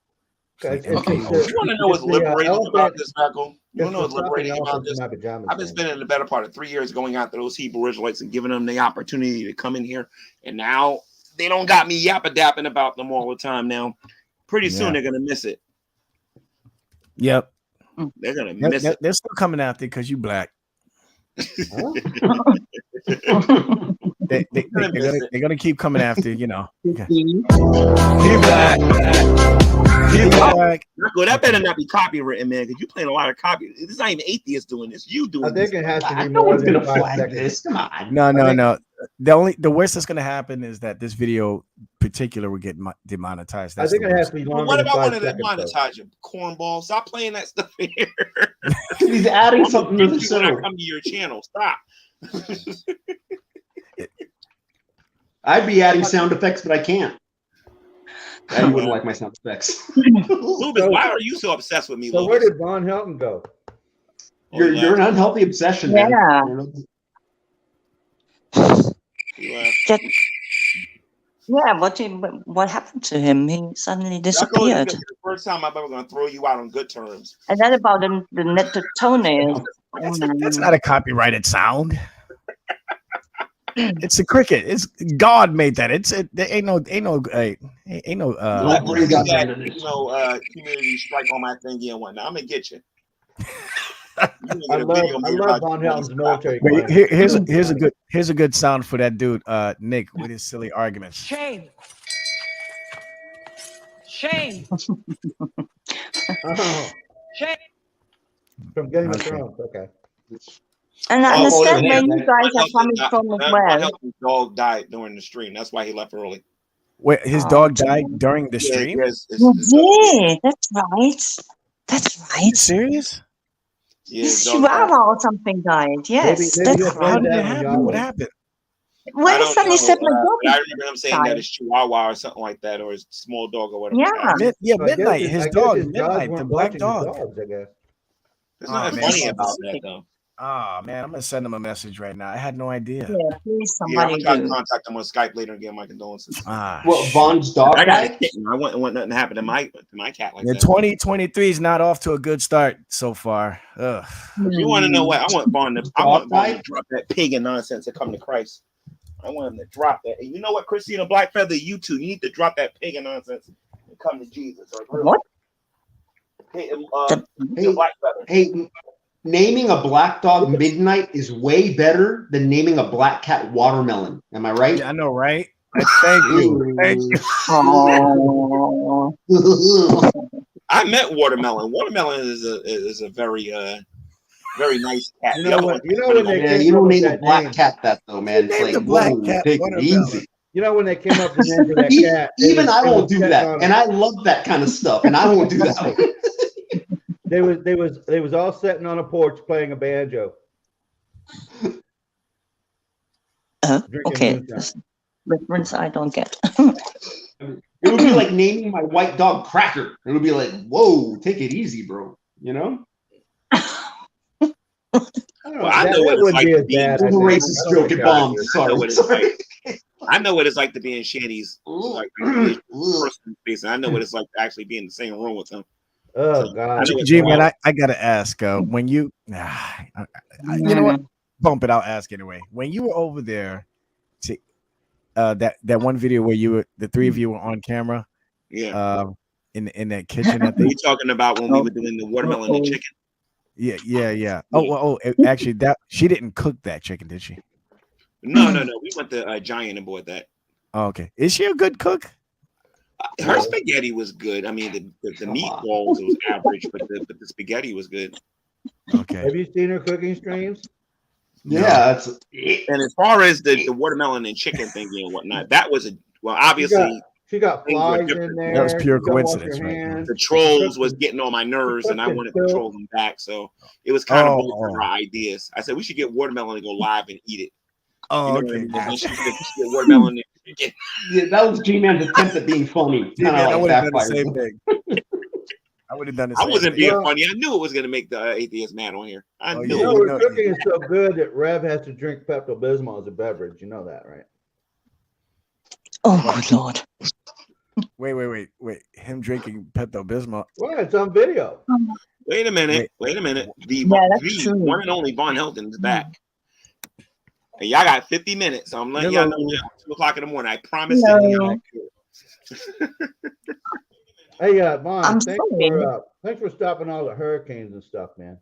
It's Okay, like it's- MK it's Ultra. You want to know what's liberating about elephant- this, Becco? You want to know what's it's the stopping liberating about elephant this? in my pajamas I've been thing. spending the better part of 3 years going after those Hebrew Israelites and giving them the opportunity to come in here, and now they don't got me yappa-dapping about them all the time. Now, pretty soon Yeah. they're gonna miss it. Yep. They're gonna miss it. They're still coming after because you black. They're gonna keep coming after, you know. Okay. He black. Well, that better not be copywritten, man, because you playing a lot of copy. It's not even atheists doing this. You doing I think this. it has to be No more one's than gonna 5 flag seconds. this. Come on. No. The worst that's gonna happen is that this video particular will get demonetized. I That's think the it has worst. to be Well, longer what than about 5 one of the seconds. though. monetize you cornball? Stop playing that stuff in here. He's adding I'm something gonna to the get you when I show. come to your channel. Stop. I'd be adding sound effects, but I can't. Yeah, you wouldn't like my sound effects. Lubis, why are you so obsessed with me, So where Lubis? did Von Helton go? You're an unhealthy obsession, man. Yeah. That- yeah, what happened to him? He suddenly disappeared. That's the first time I'm ever going to throw you out on good terms. And then about the toenails. That's not a copyrighted sound. It's a cricket. It's God made that. There ain't no community strike on my thingy and whatnot. I'm gonna get you. I love Von Helton's military Wait, claim. here's a good sound for that dude, Nick, with his silly arguments. Shame. Shame. Oh, Shame. from Game of Okay. Thrones. Okay. And I understand where you guys are Von coming from as Von well. Helton's dog died during the stream. That's why he left early. Wait, his dog died during the Yeah, stream? yes, You did. That's right. That's Are you right. serious? Yeah, His his dog died. chihuahua or something died. Yes, Maybe that's he'll right. blame that on What Yahweh. happened? When I he don't suddenly know, said my dog but I remember him saying that died. his chihuahua or something like that, or his small dog or whatever. Yeah. Yeah, So I guess Midnight. his, His I guess dog, his gods Midnight, the weren't black watching his dog. dogs, I guess. There's Oh, nothing man. funny about that though. Oh man, I'm gonna send him a message right now. I had no idea. Yeah, please Yeah, I'm somebody gonna try to do. contact him on Skype later and give my condolences. Well, Von's dog I got a died. kitten. I want nothing to happen to my cat like Yeah, that. 2023 is not off to a good start so far. Ugh. You want to know what? I want Vaughn to died? drop that pagan nonsense and come to Christ. I want him to drop that. And you know what, Christina Blackfeather, you too. You need to drop that pagan nonsense and come to Jesus. Like, really. What? Hey, Hey, Blackfeather. hey, naming a black dog Midnight is way better than naming a black cat Watermelon. Am I right? Yeah, I know, right? Thank you. Thank you. Oh. I met Watermelon. Watermelon is a very very nice cat. You The know other when one- you know when they Yeah, came you up don't with name a that black name. cat that though, man. It's named like, the black whoa, cat take it Watermelon. easy. You know when they came up with the name for that Even, cat. even I they won't was do sitting that, on and a- I love that kind of stuff, and I won't do that. They was all sitting on a porch playing a banjo. Drinking Okay. moonshine. This reference I don't get. It would be like naming my white dog Cracker. It would be like, whoa, take it easy, bro. You know? Well, I know what it's like to be in Racist joke at bombs. I know Sorry. what it's like. I know what it's like to be in Shanny's like person space, and I know what it's like to actually be in the same room with him. Oh I God. know it's G man, wild. I gotta ask. When you, you know what? Bump it. I'll ask anyway. When you were over there, to, that one video where the three of you were on camera, Yeah. In that kitchen. Are you talking about when we were doing the watermelon and chicken? Yeah. Actually, that she didn't cook that chicken, did she? No. We went to Giant and bought that. Oh, okay. Is she a good cook? Her spaghetti was good. I mean, the meatballs was average, but the spaghetti was good. Okay. Have you seen her cooking streams? Yeah, that's And as far as the watermelon and chicken thing and whatnot, that was obviously She got things were flies in different. there. That was pure You don't wash coincidence, your right? hands. The trolls was getting on my nerves, and I cooking wanted to filth. troll them back. So it was kind of Oh, both of our ideas. I said we should get watermelon and go live and eat it. Oh, You know what I okay. mean? And Gotcha. she said, "We should get watermelon and chicken." yeah, that was G-Man's attempt at being funny. Yeah, Kind man, I of would like have done the backfired. same thing. I would have done the same I wasn't thing. being funny. I knew it was going to make the atheist mad on here. I Oh, knew yeah, it. You know, you her know- cooking is so good that Rev has to drink Pepto-Bismol as a beverage. You know that, right? Oh, good Lord. Wait. Him drinking Pepto Bismol. Well, it's on video. Wait a minute. Wait a minute. The that's true. one and only Von Helton is back. And y'all got 50 minutes. So I'm letting y'all know now. 2:00 in the morning. I promise Hello. Hey, Vaughn, I'm thanks for stopping all the hurricanes and stuff, man.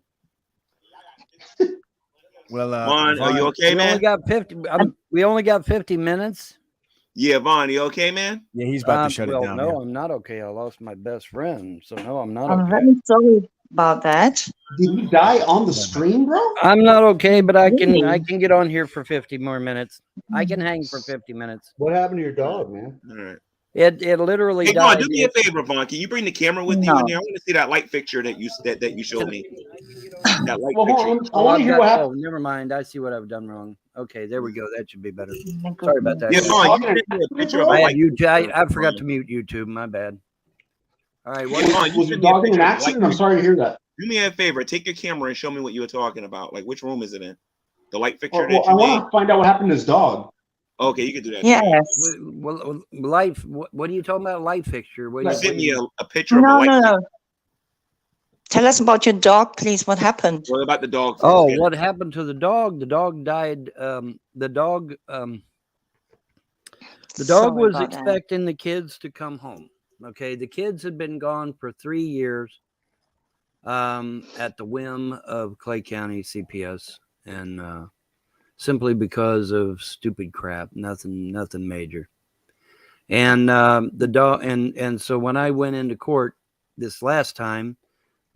Well, Vaughn, are you okay, We only man? got 50. We only got 50 minutes. Yeah, Vaughn, you okay, man? Yeah, he's about to shut well, it down. no, yeah. I'm not okay. I lost my best friend, so no, I'm not I'm okay. very sorry about that. Did you die on the stream, bro? I'm not okay, but I Really? can get on here for 50 more minutes. I can hang for 50 minutes. What happened to your dog, man? All right. It literally Hey, Vaughn, died. do me a favor, Vaughn. Can you bring the camera with you in there? I want to see that light fixture that you showed me. That light Well, fixture. hold on. I Oh, want I've to hear got, what happened. oh, never mind. I see what I've done wrong. Okay, there we go. That should be better. Sorry about that. Yeah, Vaughn, you can send me a picture of a I, had light YouTube, fixture. I forgot to mute YouTube. My bad. All right. What, Yeah, Vaughn, you Was your send me a dog in an picture of a light accident? I'm fixture. sorry to hear that. Do me a favor. Take your camera and show me what you were talking about. Like, which room is it in? The light fixture Well, that I you made? want to find out what happened to his dog. Okay, you can do that. Yes. well, light. What are you talking about? Light fixture. What, You what sent do me you- a picture of a No, light no, fixture. no. Tell us about your dog, please. What happened? What about the dog? Oh, first? what happened to the dog? The dog died. The dog Sorry was about that. expecting the kids to come home. Okay, the kids had been gone for 3 years. at the whim of Clay County CPS, and simply because of stupid crap, nothing major. And the dog, and so when I went into court this last time,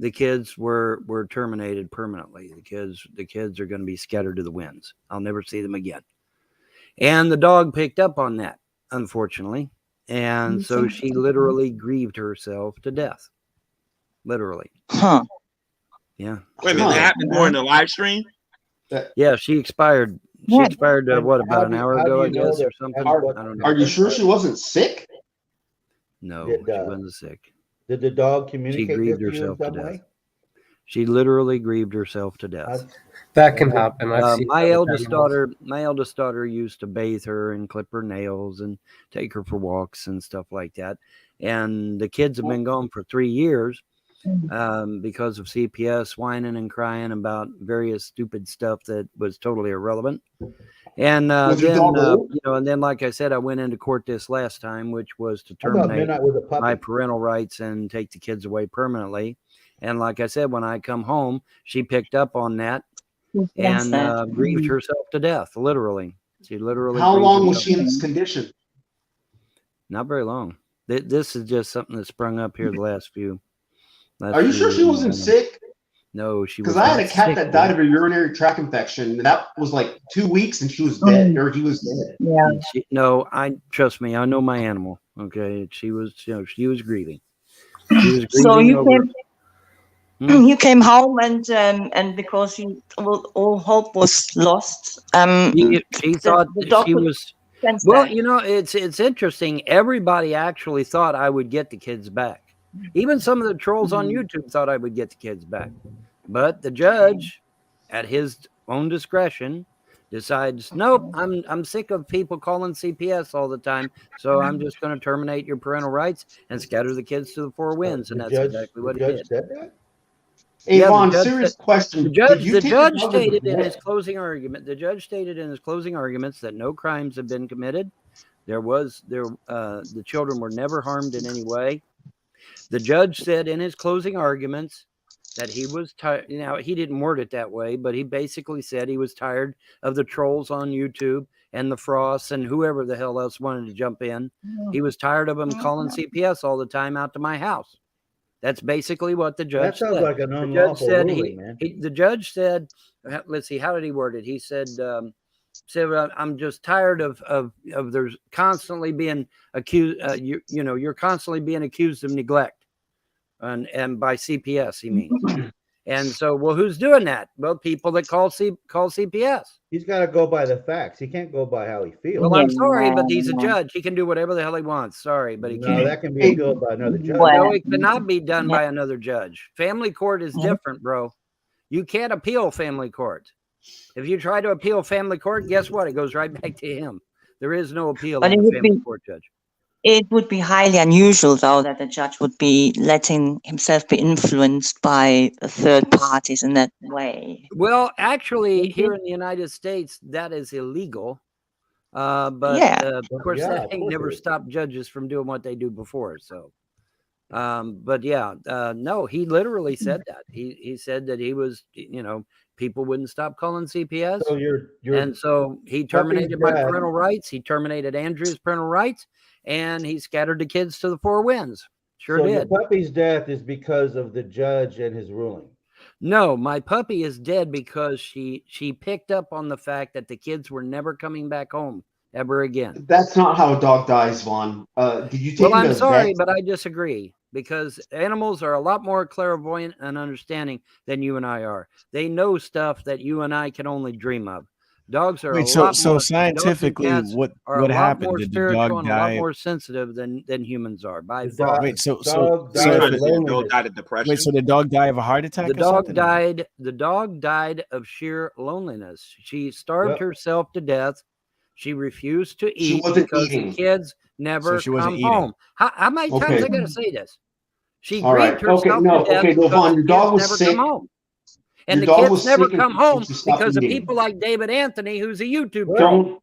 the kids were terminated permanently. The kids are going to be scattered to the winds. I'll never see them again. And the dog picked up on that, unfortunately, and so she literally grieved herself to death. Literally. Huh. Yeah. Wait a minute, that happened during the live stream? Yeah, she expired. She expired what, about an hour ago, I guess, or something. I don't know. Are you sure she wasn't sick? No, she wasn't sick. Did the dog She communicate grieved this to you in herself to some death. way? She literally grieved herself to death. That can happen. I've seen my that with eldest animals. daughter used to bathe her and clip her nails and take her for walks and stuff like that. And the kids have been gone for 3 years because of CPS whining and crying about various stupid stuff that was totally irrelevant. And Was your then dog old? and then, like I said, I went into court this last time, which was to How about terminate midnight with a puppy? my parental rights and take the kids away permanently. And like I said, when I come home, she picked up on that and grieved herself to death. Literally, she literally. How grieved long was herself she to in this death. condition? Not very long. This is just something that sprung up here the last few. Are you sure she wasn't sick? No, she was. Because I had not a cat sick, that died of a urinary tract infection, and that was like 2 weeks, and she was dead, or he was dead. Yeah. No, trust me. I know my animal. Okay, she was grieving. She was grieving. So you over, you came home and because all hope was lost. She thought the that dog she could was. sense Well, that. it's interesting. Everybody actually thought I would get the kids back. Even some of the trolls on YouTube thought I would get the kids back. But the judge, at his own discretion, decides, nope, I'm sick of people calling CPS all the time, so I'm just going to terminate your parental rights and scatter the kids to the four winds, and that's exactly what he did. Said that? Hey, Yeah, Vaughn, the judge serious said- question. The Did judge, you the take judge your dog to stated in vet? his closing argument. The judge stated in his closing arguments that no crimes have been committed. The children were never harmed in any way. The judge said in his closing arguments that he was tired. Now, he didn't word it that way, but he basically said he was tired of the trolls on YouTube and the Frosts and whoever the hell else wanted to jump in. He was tired of them calling CPS all the time out to my house. That's basically what the judge That sounds said. like an The judge unlawful said ruling, man. the judge said, let's see, how did he word it? He said, I'm just tired of there's constantly being accused. You're constantly being accused of neglect, and by CPS he means. And so, well, who's doing that? Well, people that call CPS. He's got to go by the facts. He can't go by how he feels. Well, I'm sorry, but he's a judge. He can do whatever the hell he wants. Sorry, but he No, can't. that can be appealed by another judge. No, it cannot be done by another judge. Family court is different, bro. You can't appeal family court. If you try to appeal family court, guess what? It goes right back to him. There is no appeal But in it the would family be- court judge. It would be highly unusual, though, that the judge would be letting himself be influenced by third parties in that way. Well, actually, here in the United States, that is illegal. But Yeah. of course, Yeah, that of ain't course never it is. stopped judges from doing what they do before. So, but yeah, no, he literally said that. He said that he was, people wouldn't stop calling CPS. So you're And so he puppy's terminated my dad- parental rights. He terminated Andrew's parental rights, and he scattered the kids to the four winds. Sure so your did. puppy's death is because of the judge and his ruling. No, my puppy is dead because she picked up on the fact that the kids were never coming back home ever again. That's not how a dog dies, Vaughn. Did you take Well, him I'm to the sorry, vet? but I disagree because animals are a lot more clairvoyant and understanding than you and I are. They know stuff that you and I can only dream of. Dogs are Wait, a so lot more. scientifically, dogs and cats what are a lot happened? more Did the spiritual dog and a lot die? more sensitive than humans are by The far. dog- Wait, so dog so died if of it- loneliness. Died of depression. wait, so the dog died of a heart attack? The or dog something? died. The dog died of sheer loneliness. She starved Yep. herself to death. She refused to She eat wasn't because eating. the kids never she wasn't come eating. home. How many times Okay. I got to say this? She All right. grieved herself to death Okay, no, because Vaughn, the your dog kids was never sick. come home. And Your the dog kids was never sick and come home she stopped because of eating. people like David Anthony, who's a YouTube troll. Don't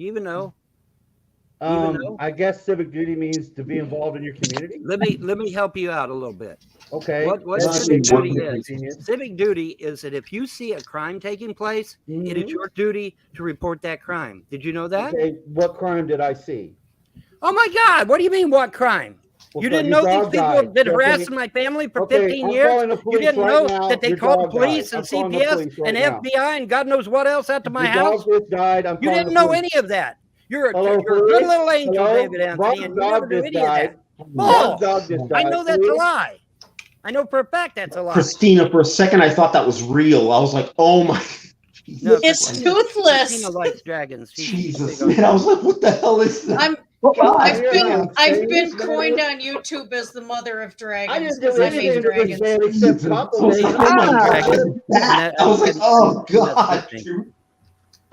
You even know. I guess civic duty means to be involved in your community. Let me help you out a little bit. Okay. What civic duty is? Civic duty is that if you see a crime taking place, it is your duty to report that crime. Did you know that? Okay. What crime did I see? Oh my God! What do you mean? What crime? You didn't know these people have been harassing my family for 15 years? You didn't know that they called the police and CPS and FBI and God knows what else out to my house? Your dog just died. You didn't know any of that. You're a good little angel, David Anthony, and you never do any of that. I know that's a lie. I know for a fact that's a lie. Christina, for a second, I thought that was real. I was like, oh my. No, it's toothless. Christina likes dragons. Jesus, man. I was like, what the hell is that? I've been coined on YouTube as the mother of dragons. I didn't do anything to this man except I was like, oh God.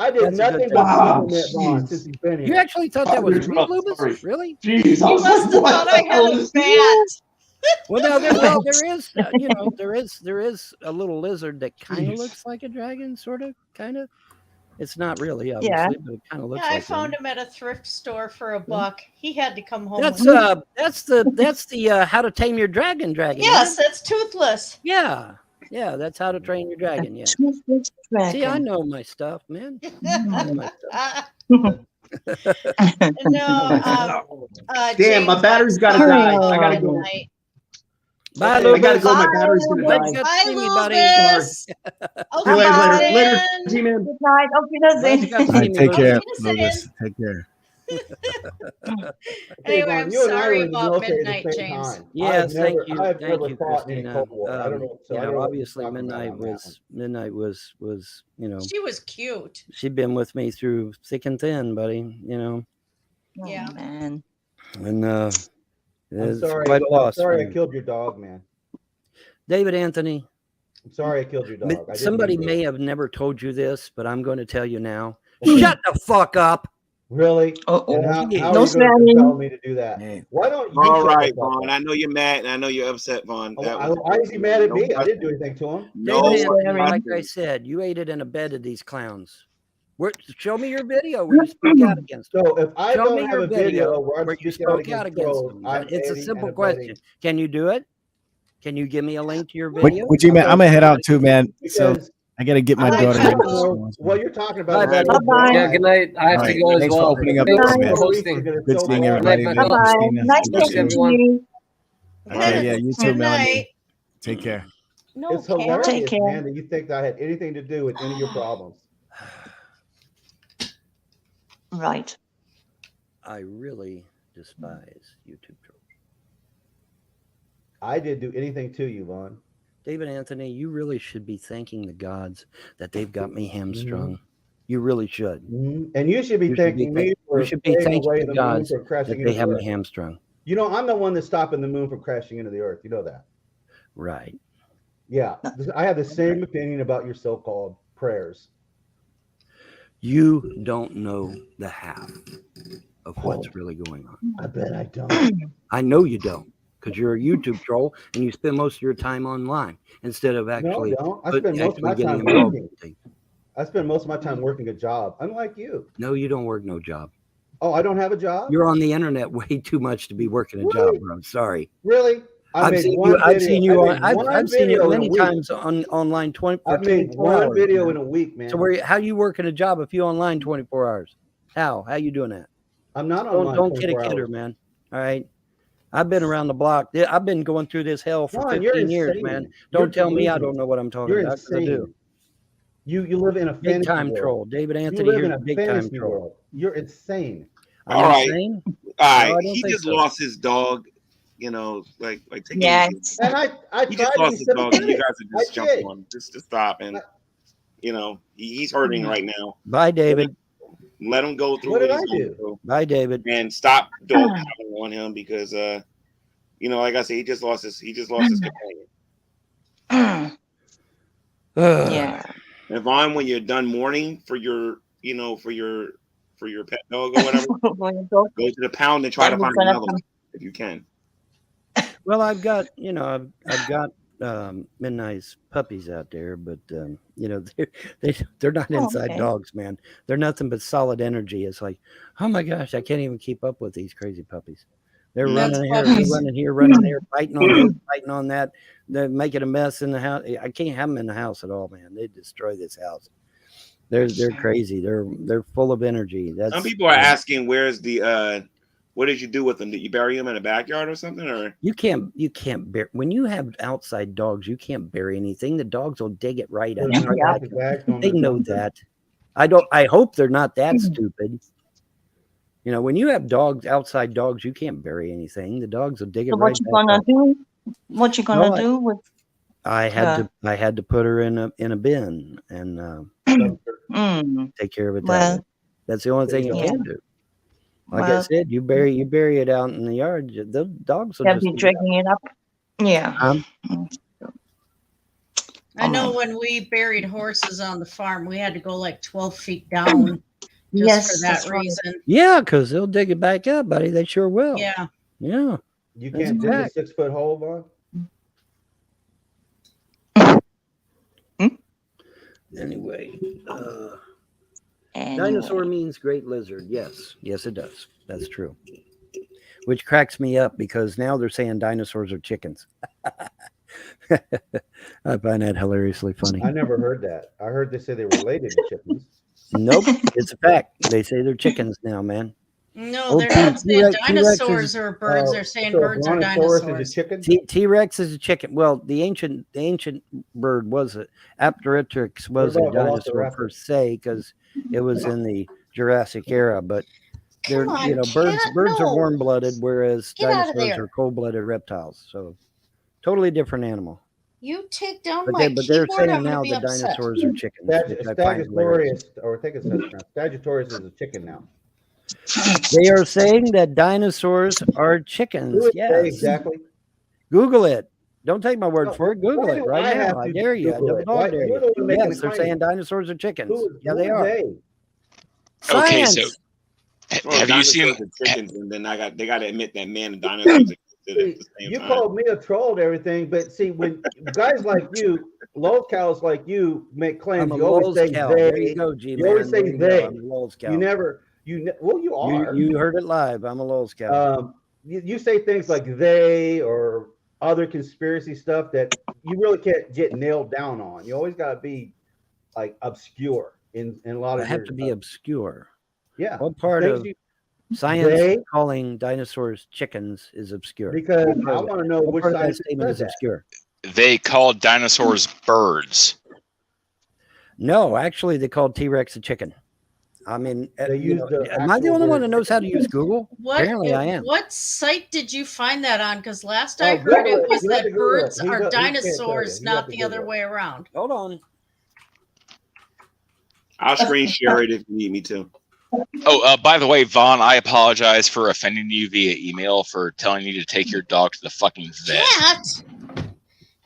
I did nothing but since he's been here. You actually thought that was real, Lubus? Really? Jeez, you must have thought I had a bat. Well, now there is, there is a little lizard that kind of looks like a dragon, sort of, kind of. It's not really, obviously, but it kind of looks like I found him at a thrift store for $1. He had to come home. That's with the How to Tame Your Dragon. Yes, that's toothless. Yeah, that's How to Train Your Dragon. Yeah. See, I know my stuff, man. I know my stuff. Damn, my battery's gotta die. I gotta go. Bye, I gotta go. My battery's gonna die. Bye, Lubus. See you later. G-Man. Good night. Auf Wiedersehen. All right, take care, Lubus. Take care. Anyway, I'm sorry about midnight, James. Yes, thank you, I've thank never you, fought in Christina. Cold War. I don't know. So I don't know obviously what you're talking midnight about was She was cute. she'd been with me through thick and thin, buddy. Yeah, man. And I'm it's sorry. quite a loss. I'm sorry, for I killed your dog, man. David Anthony. I'm sorry, I killed your dog. I didn't Somebody mean to. may have never told you this, but I'm going to tell you now. Shut the fuck up. Really? And how are you going to tell me to do that? Why don't you? All shut right, the fuck Vaughn. up? I know you're mad, and I know you're upset, Vaughn. Why is he mad at me? I didn't do anything to him. David Anthony, like I said, you aided and abetted these clowns. Show me your video where you spoke out against them. So if I Show don't me have your a video where where you I'm speaking out spoke out against against trolls, them. I'm It's a aiding simple and abetting. question. Can you do it? Can you give me a link to your video? Would you, man? I'm gonna head out too, man. So I gotta get my daughter ready. What you're talking about? Bye, Bye. Yeah, good night. I have to go as Thanks for well. opening up Thanks this, for man. hosting. Good seeing everybody. Bye, Good, bye. Christina. Nice Good talking seeing to you. you. Okay, yeah, you too, Good Melanie. night. Take care. No, It's hilarious, Take care. man, that you think that I had anything to do with any of your problems. Right. I really despise YouTube trolls. I didn't do anything to you, Vaughn. David Anthony, you really should be thanking the gods that they've got me hamstrung. You really should. And you should be thanking me for you should be staying thanking away the the moon gods from crashing that into they have the me earth. hamstrung. You know, I'm the one that's stopping the moon from crashing into the earth. You know that. Right. Yeah. I have the same opinion about your so-called prayers. You don't know the half of what's really going on. I bet I don't. I know you don't, because you're a YouTube troll and you spend most of your time online instead of actually. No, I don't. I spend most of my time working. I spend most of my time working a job, unlike you. No, you don't work no job. Oh, I don't have a job? You're on the internet way too much to be working a job, bro. I'm sorry. Really? I've seen you many times on online 24 I've made one hours, video man. in a week, man. So how you working a job if you online 24 hours? How you doing that? I'm not online. Don't kid a 24 kidder, hours. man. All right. I've been around the block. I've been going through this hell for Ron, you're 15 years, insane. man. You're Don't tell me I delusional. don't know what I'm talking You're about. 'Cause I do. insane. You live in a Big fantasy time world. troll. David You Anthony, live here's in a a big time fantasy troll. world. You're insane. All right. Insane? All No, I right. don't He think just so. lost his dog. You know, like take it Yes. easy. And I He tried just to lost be his dog, and you sympathetic. guys are just I jumping did. on him just to stop. And you know, he's hurting right now. Bye, David. Let him go through What did I he's going do? through. Bye, David. And stop dog on him because you know, like I said, he just lost his companion. Yeah. And Vaughn, when you're done mourning for your, you know, for your pet dog or whatever, go to the pound and try to find another one if you can. Well, I've got Midnight's puppies out there, but you know, they're not inside Okay. dogs, man. They're nothing but solid energy. It's like, oh my gosh, I can't even keep up with these crazy puppies. They're That's running here, puppies. running there, biting on this, biting on that. They're making a mess in the house. I can't have them in the house at all, man. They destroy this house. They're crazy. They're full of energy. That's Some people are asking, where's the what did you do with them? Did you bury them in a backyard or something? Or you can't bury when you have outside dogs, you can't bury anything. The dogs will dig it right up. They know that. I hope they're not that stupid. You know, when you have dogs, outside dogs, you can't bury anything. The dogs will dig it So right what you back gonna up. do? What you gonna do with? I had to put her in a bin and take care of it that way. That's the only thing you can do. Like I said, you bury it out in the yard. The dogs will They'll just be dragging it up. Yeah. I know when we buried horses on the farm, we had to go like 12 feet down just for that reason. Yeah, because they'll dig it back up, buddy. They sure will. Yeah. Yeah. You That's can't a dig a fact. 6-foot hole, Vaughn? Anyway, dinosaur means great lizard. Yes, it does. That's true. Which cracks me up because now they're saying dinosaurs are chickens. I find that hilariously funny. I never heard that. I heard they say they were related to chickens. Nope, it's a fact. They say they're chickens now, man. No, they're not saying dinosaurs are birds. They're saying birds are dinosaurs. T-Rex is a chicken. Well, the ancient bird was Apteryx was a dinosaur per se because it was in the Jurassic era. But they're birds are warm blooded, whereas dinosaurs are cold blooded reptiles. So totally different animal. You take down But my they're keyboard, saying I'm now gonna be that upset. dinosaurs are chickens. Which I find hilarious. Sagittarius, or I think it's Sagittarius is a chicken now. They are saying that dinosaurs are chickens. Yes, exactly. Google it. Don't take my word for it. Google it right now. I dare you. I Google it? dog dare You're the you. one making Yes, the they're claim. saying dinosaurs are chickens. Yeah, they who are. they? Okay, so Science. have you seen? chickens? And then they got to admit that man and dinosaurs existed at the same You time. called me a troll and everything, but see, when guys like you, lolcows like you, make claims, I'm a you always say lolcow. they. There you go, G-Man. You always say There you go. they. I'm a lolcow. You never. Well, you are. You heard it live. I'm a lolcow. You say things like they or other conspiracy stuff that you really can't get nailed down on. You always got to be like obscure in a lot of. I have to be obscure. Yeah. What part Things of you- science they- calling dinosaurs chickens is obscure? Because What part I of it? want to know What which part of that scientist statement said is that. obscure. They called dinosaurs birds. No, actually, they called T-Rex a chicken. I mean, am I the only one that knows how to use Google? Apparently, I am. What site did you find that on? Because last Oh, I heard Google it it. was You have that to Google it. birds He are can't tell you. dinosaurs, You have not to the Google other it. way around. Hold on. I'll screen share it if you need me to. Oh, by the way, Vaughn, I apologize for offending you via email for telling you to take your dog to the fucking vet.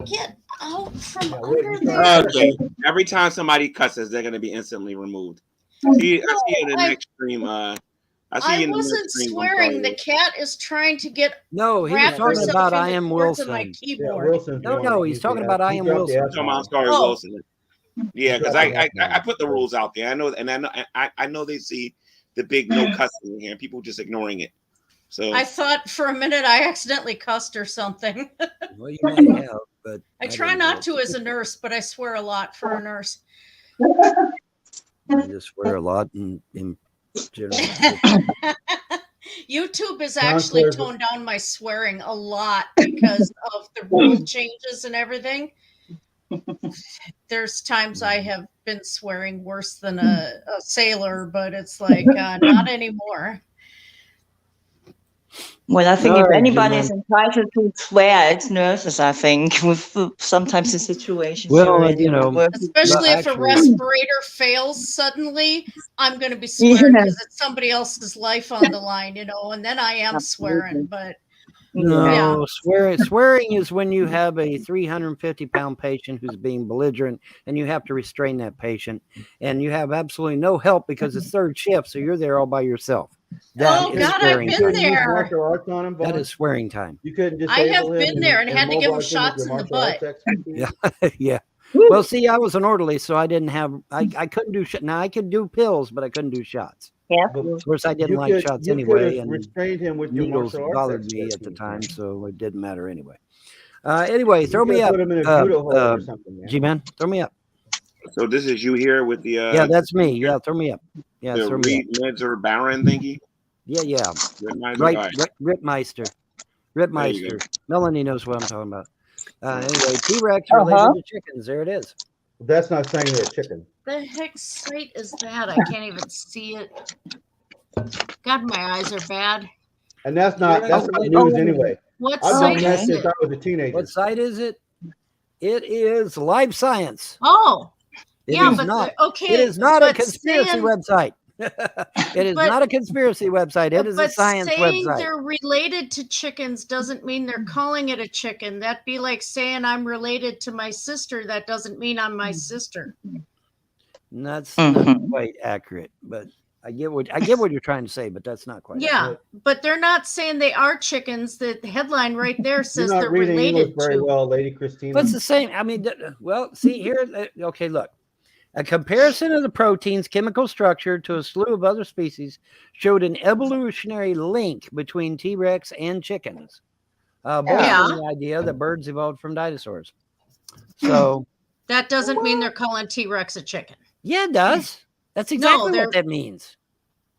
Get out from under there. Okay. Every time somebody cusses, they're going to be instantly removed. See, I see you in the next stream. I see you in the wasn't next stream. swearing. The cat is trying to get. No, he was wrap talking herself about into I am cords in my Wilson. keyboard. No, he's talking about I am Wilson. I'm sorry, Oh. Wilson. Yeah, because I put the rules out there. I know, and I know they see the big no cussing in here, and people just ignoring it. So I thought for a minute I accidentally cussed or something. Well, you may have, but I try not to as a nurse, but I swear a lot for a nurse. I just swear a lot in general. YouTube has actually toned down my swearing a lot because of the rule changes and everything. There's times I have been swearing worse than a sailor, but it's like not anymore. Well, I think All if right, anybody G-Man. is entitled to swear, it's nurses. I think with sometimes the situations. Well, you're in, you know, work- Especially if a actually- respirator fails suddenly, I'm going to be swearing because it's somebody else's life on the line, and then I am swearing. But No, swearing is when you have a 350-pound patient who's being belligerent and you have to restrain that patient and you have absolutely no help because it's third shift, so you're there all by yourself. That Oh is God, I've swearing been time. there. Martial arts on him, That Vaughn? is swearing time. You couldn't I have disable him been there and had to give him immobilize him with shots your in the martial arts butt. expertise? Yeah, yeah. Well, see, I was an orderly, so I didn't have. I couldn't do. Now I could do pills, but I couldn't do shots. Yeah. Of course, I didn't You like could- shots you could anyway, have and restrained him with your needles martial arts bothered me at the expertise, time, man. so it didn't matter anyway. Anyway, throw You me could up, put him in a judo hold or something, man. G-Man. Throw me up. So this is you here with the Yeah, that's me. Yeah, throw me up. Yeah, the throw me up. Ritzer Baron thingy. Yeah. Ritmeiser? Right, All right. Ripmeister. There you Ripmeister. go. Melanie knows what I'm talking about. Anyway, T-Rex related to chickens. There it is. That's not saying they're a chicken. The heck site is that? I can't even see it. God, my eyes are bad. And that's not news anyway. What I've site done that is since it? I was a teenager. What site is it? It is Live Science. Oh, It yeah, is but not. okay. It is not a but conspiracy saying- website. It is But- not a conspiracy website. It is a But science saying website. they're related to chickens doesn't mean they're calling it a chicken. That'd be like saying I'm related to my sister. That doesn't mean I'm my sister. And that's not quite accurate, but I get what you're trying to say, but that's not quite. Yeah, accurate. but they're not saying they are chickens. The headline right there You're says not they're reading English related very to. well, Lady Christina. But it's the same. I mean, well, see here. Okay, look. A comparison of the protein's chemical structure to a slew of other species showed an evolutionary link between T-Rex and chickens, bolstering the idea that birds evolved from dinosaurs. So That doesn't mean they're calling T-Rex a chicken. yeah, it does. That's exactly they're- what that means.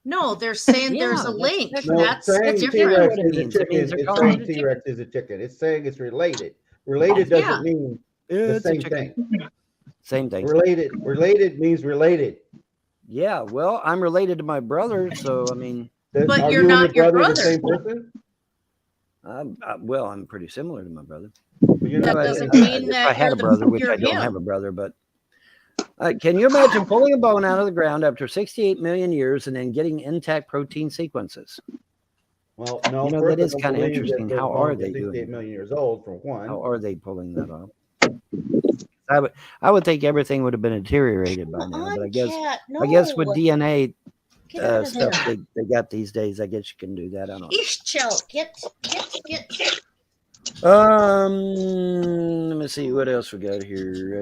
No, they're saying Yeah, there's a that's link. exactly- That's saying different. T-Rex what it is a means. It chicken. means they're It's calling saying it a T-Rex is a chicken. It's saying it's related. Related doesn't Yeah. mean the It's a same chicken. thing. Same thing. Related means related. Yeah, well, I'm related to my brother, so I mean, But Are you're you not and your your brother brother. the same person? well, I'm pretty similar to my brother. But you're That not- doesn't mean If that I had you're a brother, which you're I don't him. have a brother, but can you imagine pulling a bone out of the ground after 68 million years and then getting intact protein sequences? Well, no, You know, first that I is don't kind of believe that interesting. those How bones are they 68 doing? million years old, for one. How are they pulling that off? I would think everything would have been deteriorated by now, but I guess with No. DNA Get out of stuff there. they got these days, I guess you can do that. I don't know. Eesh, chill. Get. Let me see what else we got here.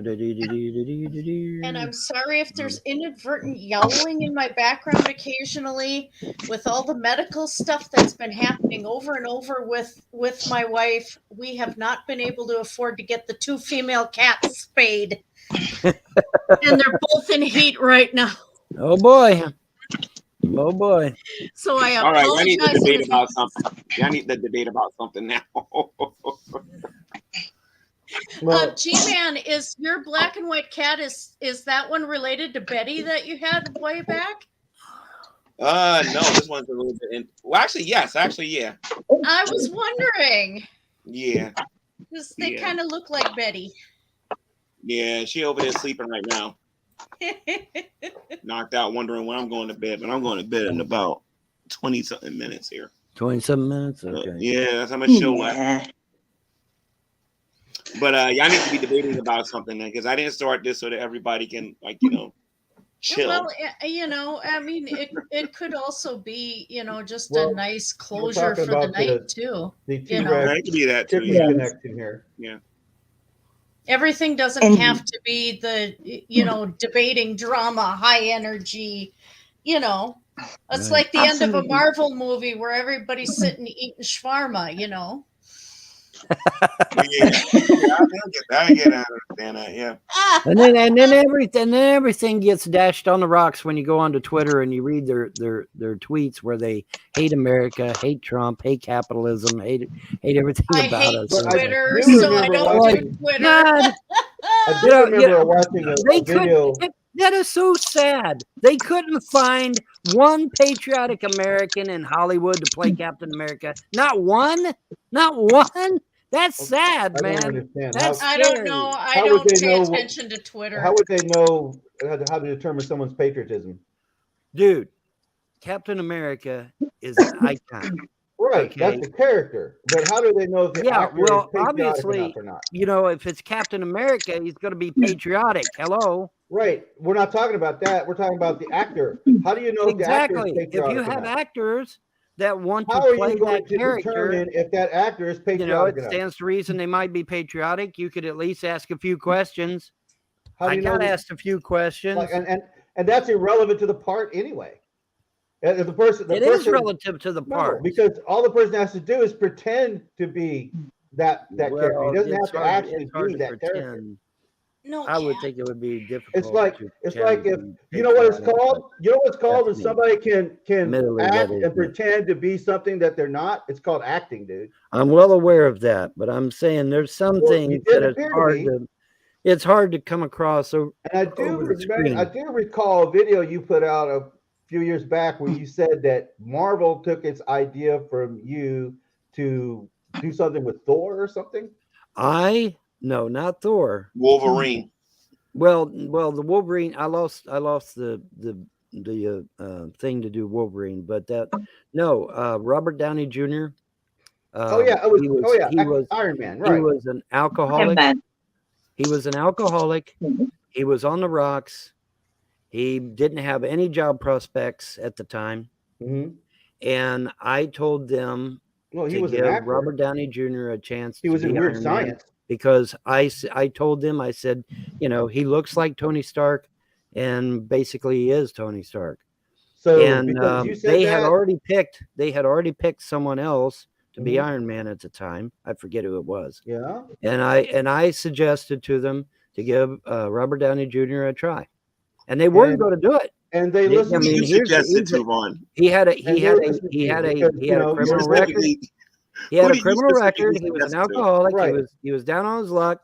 And I'm sorry if there's inadvertent yowling in my background occasionally with all the medical stuff that's been happening over and over with my wife. We have not been able to afford to get the 2 female cats spayed. And they're both in heat right now. Oh boy. Oh boy. So I All right, I need to apologize. debate about something. I need to debate about something now. G-Man, is your black and white cat, is that one related to Betty that you had way back? No, this one's a little bit. Well, actually, yes. Actually, yeah. I was wondering. Yeah. Because they Yeah. kind of look like Betty. Yeah, she over there sleeping right now. Knocked out, wondering when I'm going to bed. But I'm going to bed in about 20-something minutes here. 27 minutes? Okay. Yeah, that's how much show left. But y'all need to be debating about something because I didn't start this so that everybody can, like, chill. Well, I mean, it could also be, just Well, a nice we're closure talking for the about night too. The You know. T-Rex It could be that too. chicken Yeah. connection here. Yeah. Everything doesn't And- have to be the, debating drama, high energy, It's Right. like the end of a Absolutely. Marvel movie where everybody's sitting eating shawarma, Yeah. I get that. I understand that. Yeah. And then everything gets dashed on the rocks when you go onto Twitter and you read their tweets where they hate America, hate Trump, hate capitalism, hate everything I about hate us. Twitter, You so I remember don't watching- do Twitter. God, I do remember watching a they video. couldn't. That is so sad. They couldn't find one patriotic American in Hollywood to play Captain America. Not one. Not one. That's sad, I don't man. understand. That's I don't scary. know. I How would don't they pay know- attention to Twitter. How would they know how to determine someone's patriotism? Dude, Captain America is an icon. Right, Okay. that's the character. But how do they know if the Yeah, actor well, is patriotic obviously, enough or not? if it's Captain America, he's going to be patriotic. Hello. Right. We're not talking about that. We're talking about the actor. How do you know Exactly. if the actor is If you patriotic or have not? actors that want to How are play you going that to character, determine if that actor is it patriotic enough? stands to reason they might be patriotic. You could at least ask a few questions. How do I you know got that? asked a few questions. Like, and that's irrelevant to the part anyway. If the person is relative to the part. No, because all the person has to do is pretend to be that character. He doesn't have to actually be that character. No, I would think it would be difficult. It's like to if pretend to be you know what it's patriotic, called. You know what it's called when that's me. somebody can Admittedly, that act is and me. pretend to be something that they're not. It's called acting, dude. I'm well aware of that, but I'm saying there's some Well, you things did that appear it's to hard be. to. It's hard to come across And I do over the remember, screen. I do recall a video you put out a few years back where you said that Marvel took its idea from you to do something with Thor or something. No, not Thor. Wolverine. Well, the Wolverine. I lost the thing to do Wolverine, but Robert Downey Jr. He was Iron Man. Right. He was an alcoholic. He was an alcoholic. He was on the rocks. He didn't have any job prospects at the time. Mm-hmm. And I told them to give Robert Downey Jr. a chance He was in Weird Science. Because I told them, I said, he looks like Tony Stark, and basically he is Tony Stark. So and you said they had already picked someone else to be Iron Man at the time. I forget who it was. Yeah. And I suggested to them to give Robert Downey Jr. a try, and they weren't going to do it. And they listened. You suggested to Ron. He had a criminal record. He had a criminal record. He was an alcoholic. Right. He was down on his luck,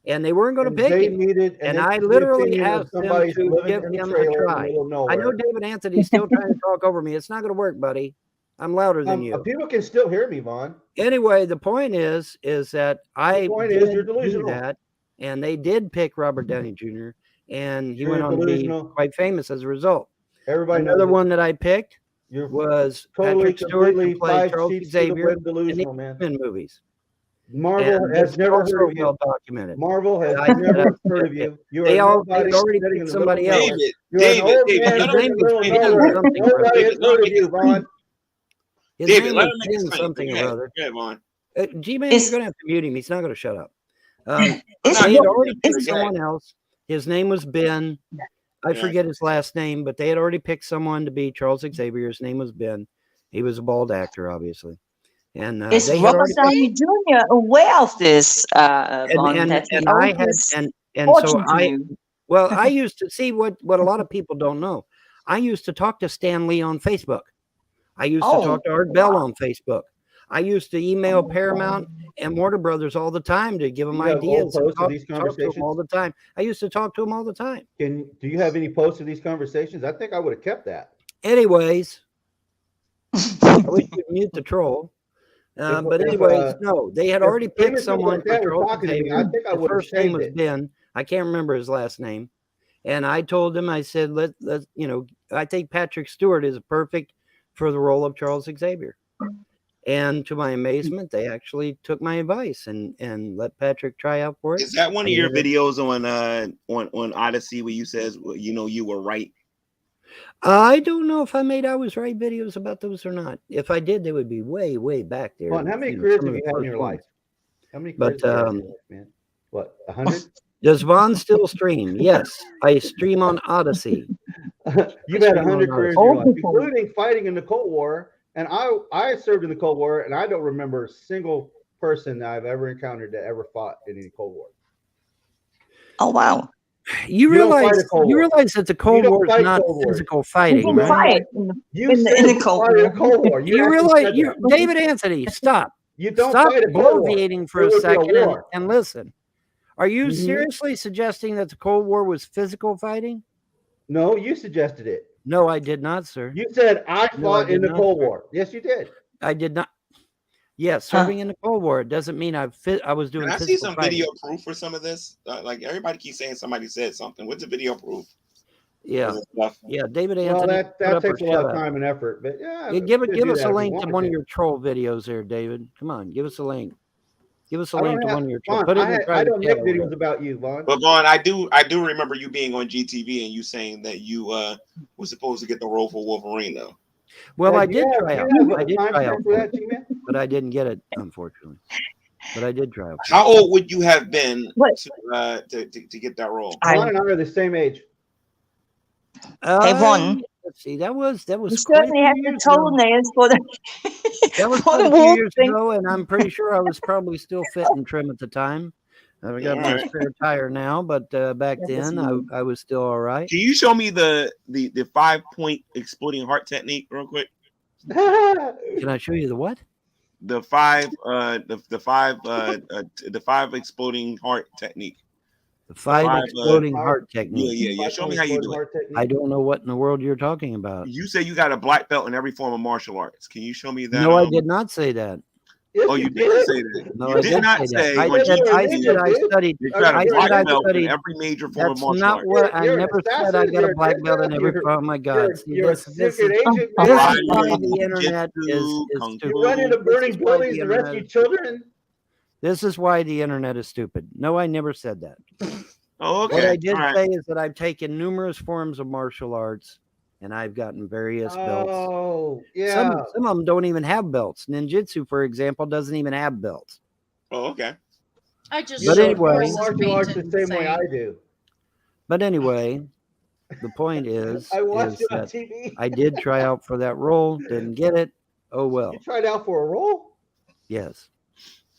and they weren't going to pick him. And I literally asked them to give him a try. I know David Anthony's still trying to talk over me. It's not going to work, buddy. I'm louder than you. People can still hear me, Vaughn. Anyway, the point is that you're delusional. That, and they did pick Robert Downey Jr. and he went on to be quite famous as a result. Another one that I picked was Patrick Stewart to play Charles Xavier in the X-Men movies. Marvel has never heard of you. Well documented. Marvel has never heard of you. They already picked somebody else. David, nobody has heard of you, Vaughn. David, let him make something or other. Go ahead, Vaughn. G-Man, you're going to have to mute him. He's not going to shut up. They had already picked someone else. His name was Ben. I forget his last name, but they had already picked someone to be Charles Xavier. His name was Ben. He was a bald actor, obviously. And is Robert Downey Jr. aware of this? I used to see what a lot of people don't know. I used to talk to Stan Lee on Facebook. I used to talk to Art Bell on Facebook. I used to email Paramount and Warner Brothers all the time to give them ideas. Talk to them all the time. I used to talk to them all the time. Do you have any posts of these conversations? I think I would have kept that. Anyways, I wish you'd mute the troll. But anyways, no, they had already picked someone for Charles Xavier. The first name was Ben. I can't remember his last name. And I told them, I said, let's I think Patrick Stewart is perfect for the role of Charles Xavier. And to my amazement, they actually took my advice and let Patrick try out for it. Is that one of your videos on Odyssey where you says, you were right? I don't know if I made I was right videos about those or not. If I did, they would be way, way back there. Well, how many careers have you had in your life? How many careers have you had in your life, man? What, 100? Does Vaughn still stream? Yes, I stream on Odyssey. You've had 100 careers in your life, including fighting in the Cold War. And I served in the Cold War, and I don't remember a single person that I've ever encountered that ever fought in any Cold War. Oh, wow. You realize that the Cold War is not physical fighting, right? In the Cold War. You realize, David Anthony, stop. Stop bloviating for a second and listen. Are you seriously suggesting that the Cold War was physical fighting? No, you suggested it. No, I did not, sir. You said I fought in the Cold War. Yes, you did. I did not. Yes, serving in the Cold War doesn't mean I was doing. Can I see some video proof for some of this? Like everybody keeps saying somebody said something. What's the video proof? Yeah, David Anthony. Well, that takes a lot of time and effort, but yeah. Give us a link to one of your troll videos there, David. Come on, give us a link. Give us a I link don't to have one of your Vaughn. put it in the I private don't make chat. videos about you, Vaughn. But Vaughn, I do remember you being on GTV and you saying that you were supposed to get the role for Wolverine though. Well, I do did you have- try do out. you have I a did time try frame out for for that, it, G-Man? but I didn't get it, unfortunately. But I did try out. How old would you have been to get that role? Vaughn and I are the same age. Hey, Vaughn. Let's see. That was You quite a certainly few have the years ago. toenails for the That was for quite the a few wolf years thing. ago, and I'm pretty sure I was probably still fit and trim at the time. I got my Alright. spare tire now, but back then I was still all right. Can you show me the 5-point exploding heart technique real quick? Can I show you the what? The five exploding heart technique. The five exploding Yeah, heart technique. yeah. Show me how you do it. I don't know what in the world you're talking about. You say you got a black belt in every form of martial arts. Can you show me that? No, I did not say that. Oh, you didn't say that. No, You I did not say say that. on I said I GTV studied. you got I a said black I belt in studied. every major form of That's martial not arts. what I You're an never said. I assassin, got a you're black a belt in every. you're- Oh my God! See, You're a this secret is agent. this man. is why the internet is Kung stupid. You run into This burning is why the buildings and internet rescue is children. This is why the internet is stupid. No, I never said that. Oh, okay. What I did All right. say is that I've taken numerous forms of martial arts, and I've gotten various belts. Oh, yeah. Some of them don't even have belts. Ninjutsu, for example, doesn't even have belts. Oh, okay. I just But showed anyway- Chris's martial arts the painting same way I saying, do. But anyway, the point is, I watched is it on that TV. I did try out for that role, didn't get it. Oh well. You tried out for a role? Yes.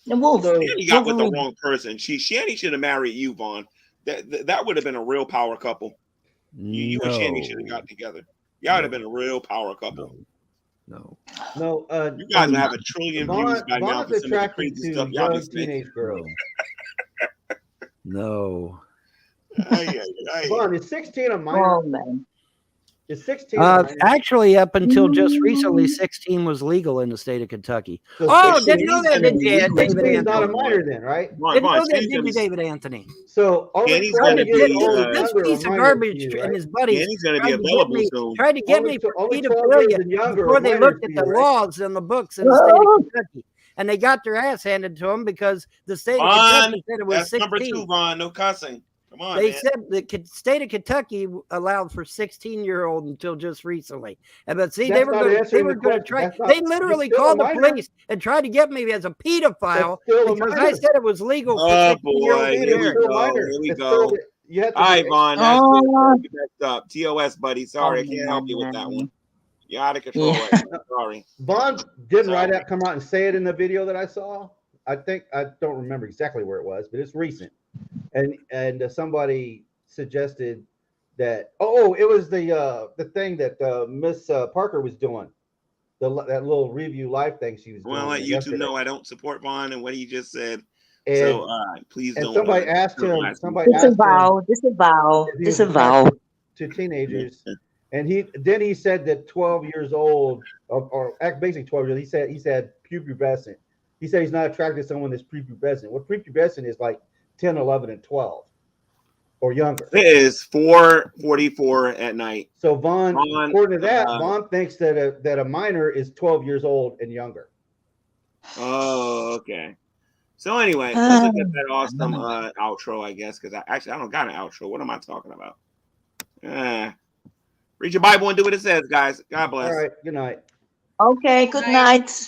The wolf. Shanny got with the Wolverine. wrong person. Shanny should have married you, Vaughn. That would have been a real power couple. You and Shanny should have got together. Y'all would have been a real power couple. No. No. You guys would have a trillion views by now Vaughn's for some of the attracted crazy to stuff y'all be young saying. teenage girls. No. Vaughn, is 16 a minor? Oh man. Is 16 a minor? Actually, up until just recently, 16 was legal in the state of Kentucky. So Oh, 16 didn't know that, did you, David 16 is not a Anthony? minor then, right? Didn't know that, did you, David Anthony? So only Danny's 12 gonna years be, old and This younger are piece of minors to garbage you, and right? his buddies Danny's gonna be tried to get available me, soon. tried to get Only me tw- for only 12 pedophilia years and younger before are they minors looked to at you, the right? laws and the books in the state of Kentucky. And they got their ass handed to them because the state of Vaughn, Kentucky said it was that's 16. number 2, Vaughn. No cussing. Come on, They man. said the state of Kentucky allowed for 16-year-old until just recently. But see, That's they were not going to answering the try. question. That's not- They it's literally still a called the minor. police and tried to get me as a pedophile It's still a because I minor. said it was legal for Oh 16-year-olds boy, to here we marry. go. Here we It's go. still- you have to All right, be- Vaughn, that's Oh. good. You messed up. TOS, buddy. Sorry, I can't help you with that one. You're out of control. Yeah. Right now. Sorry. Vaughn didn't Sorry. come out and say it in the video that I saw. I don't remember exactly where it was, but it's recent. And somebody suggested that it was the thing that Miss Parker was doing, that little review live thing she was I want to doing let you two yesterday. know I don't support Vaughn and what he just said. And, So please and don't. somebody asked him. Somebody asked Disavow. him Disavow. if he was Disavow. attracted to teenagers, and he said that 12 years old or basically 12 years. He said prepubescent. He said he's not attracted to someone that's prepubescent. What prepubescent is like 10, 11, and 12 or younger. It is 4:44 at night. So Vaughn, according to that, Vaughn thinks that a minor is 12 years old and younger. Oh, okay. So anyway, let's look at that awesome outro, I guess, because I don't got an outro. What am I talking about? Read your Bible and do what it says, guys. God bless. All right. Good night. Okay. Good night.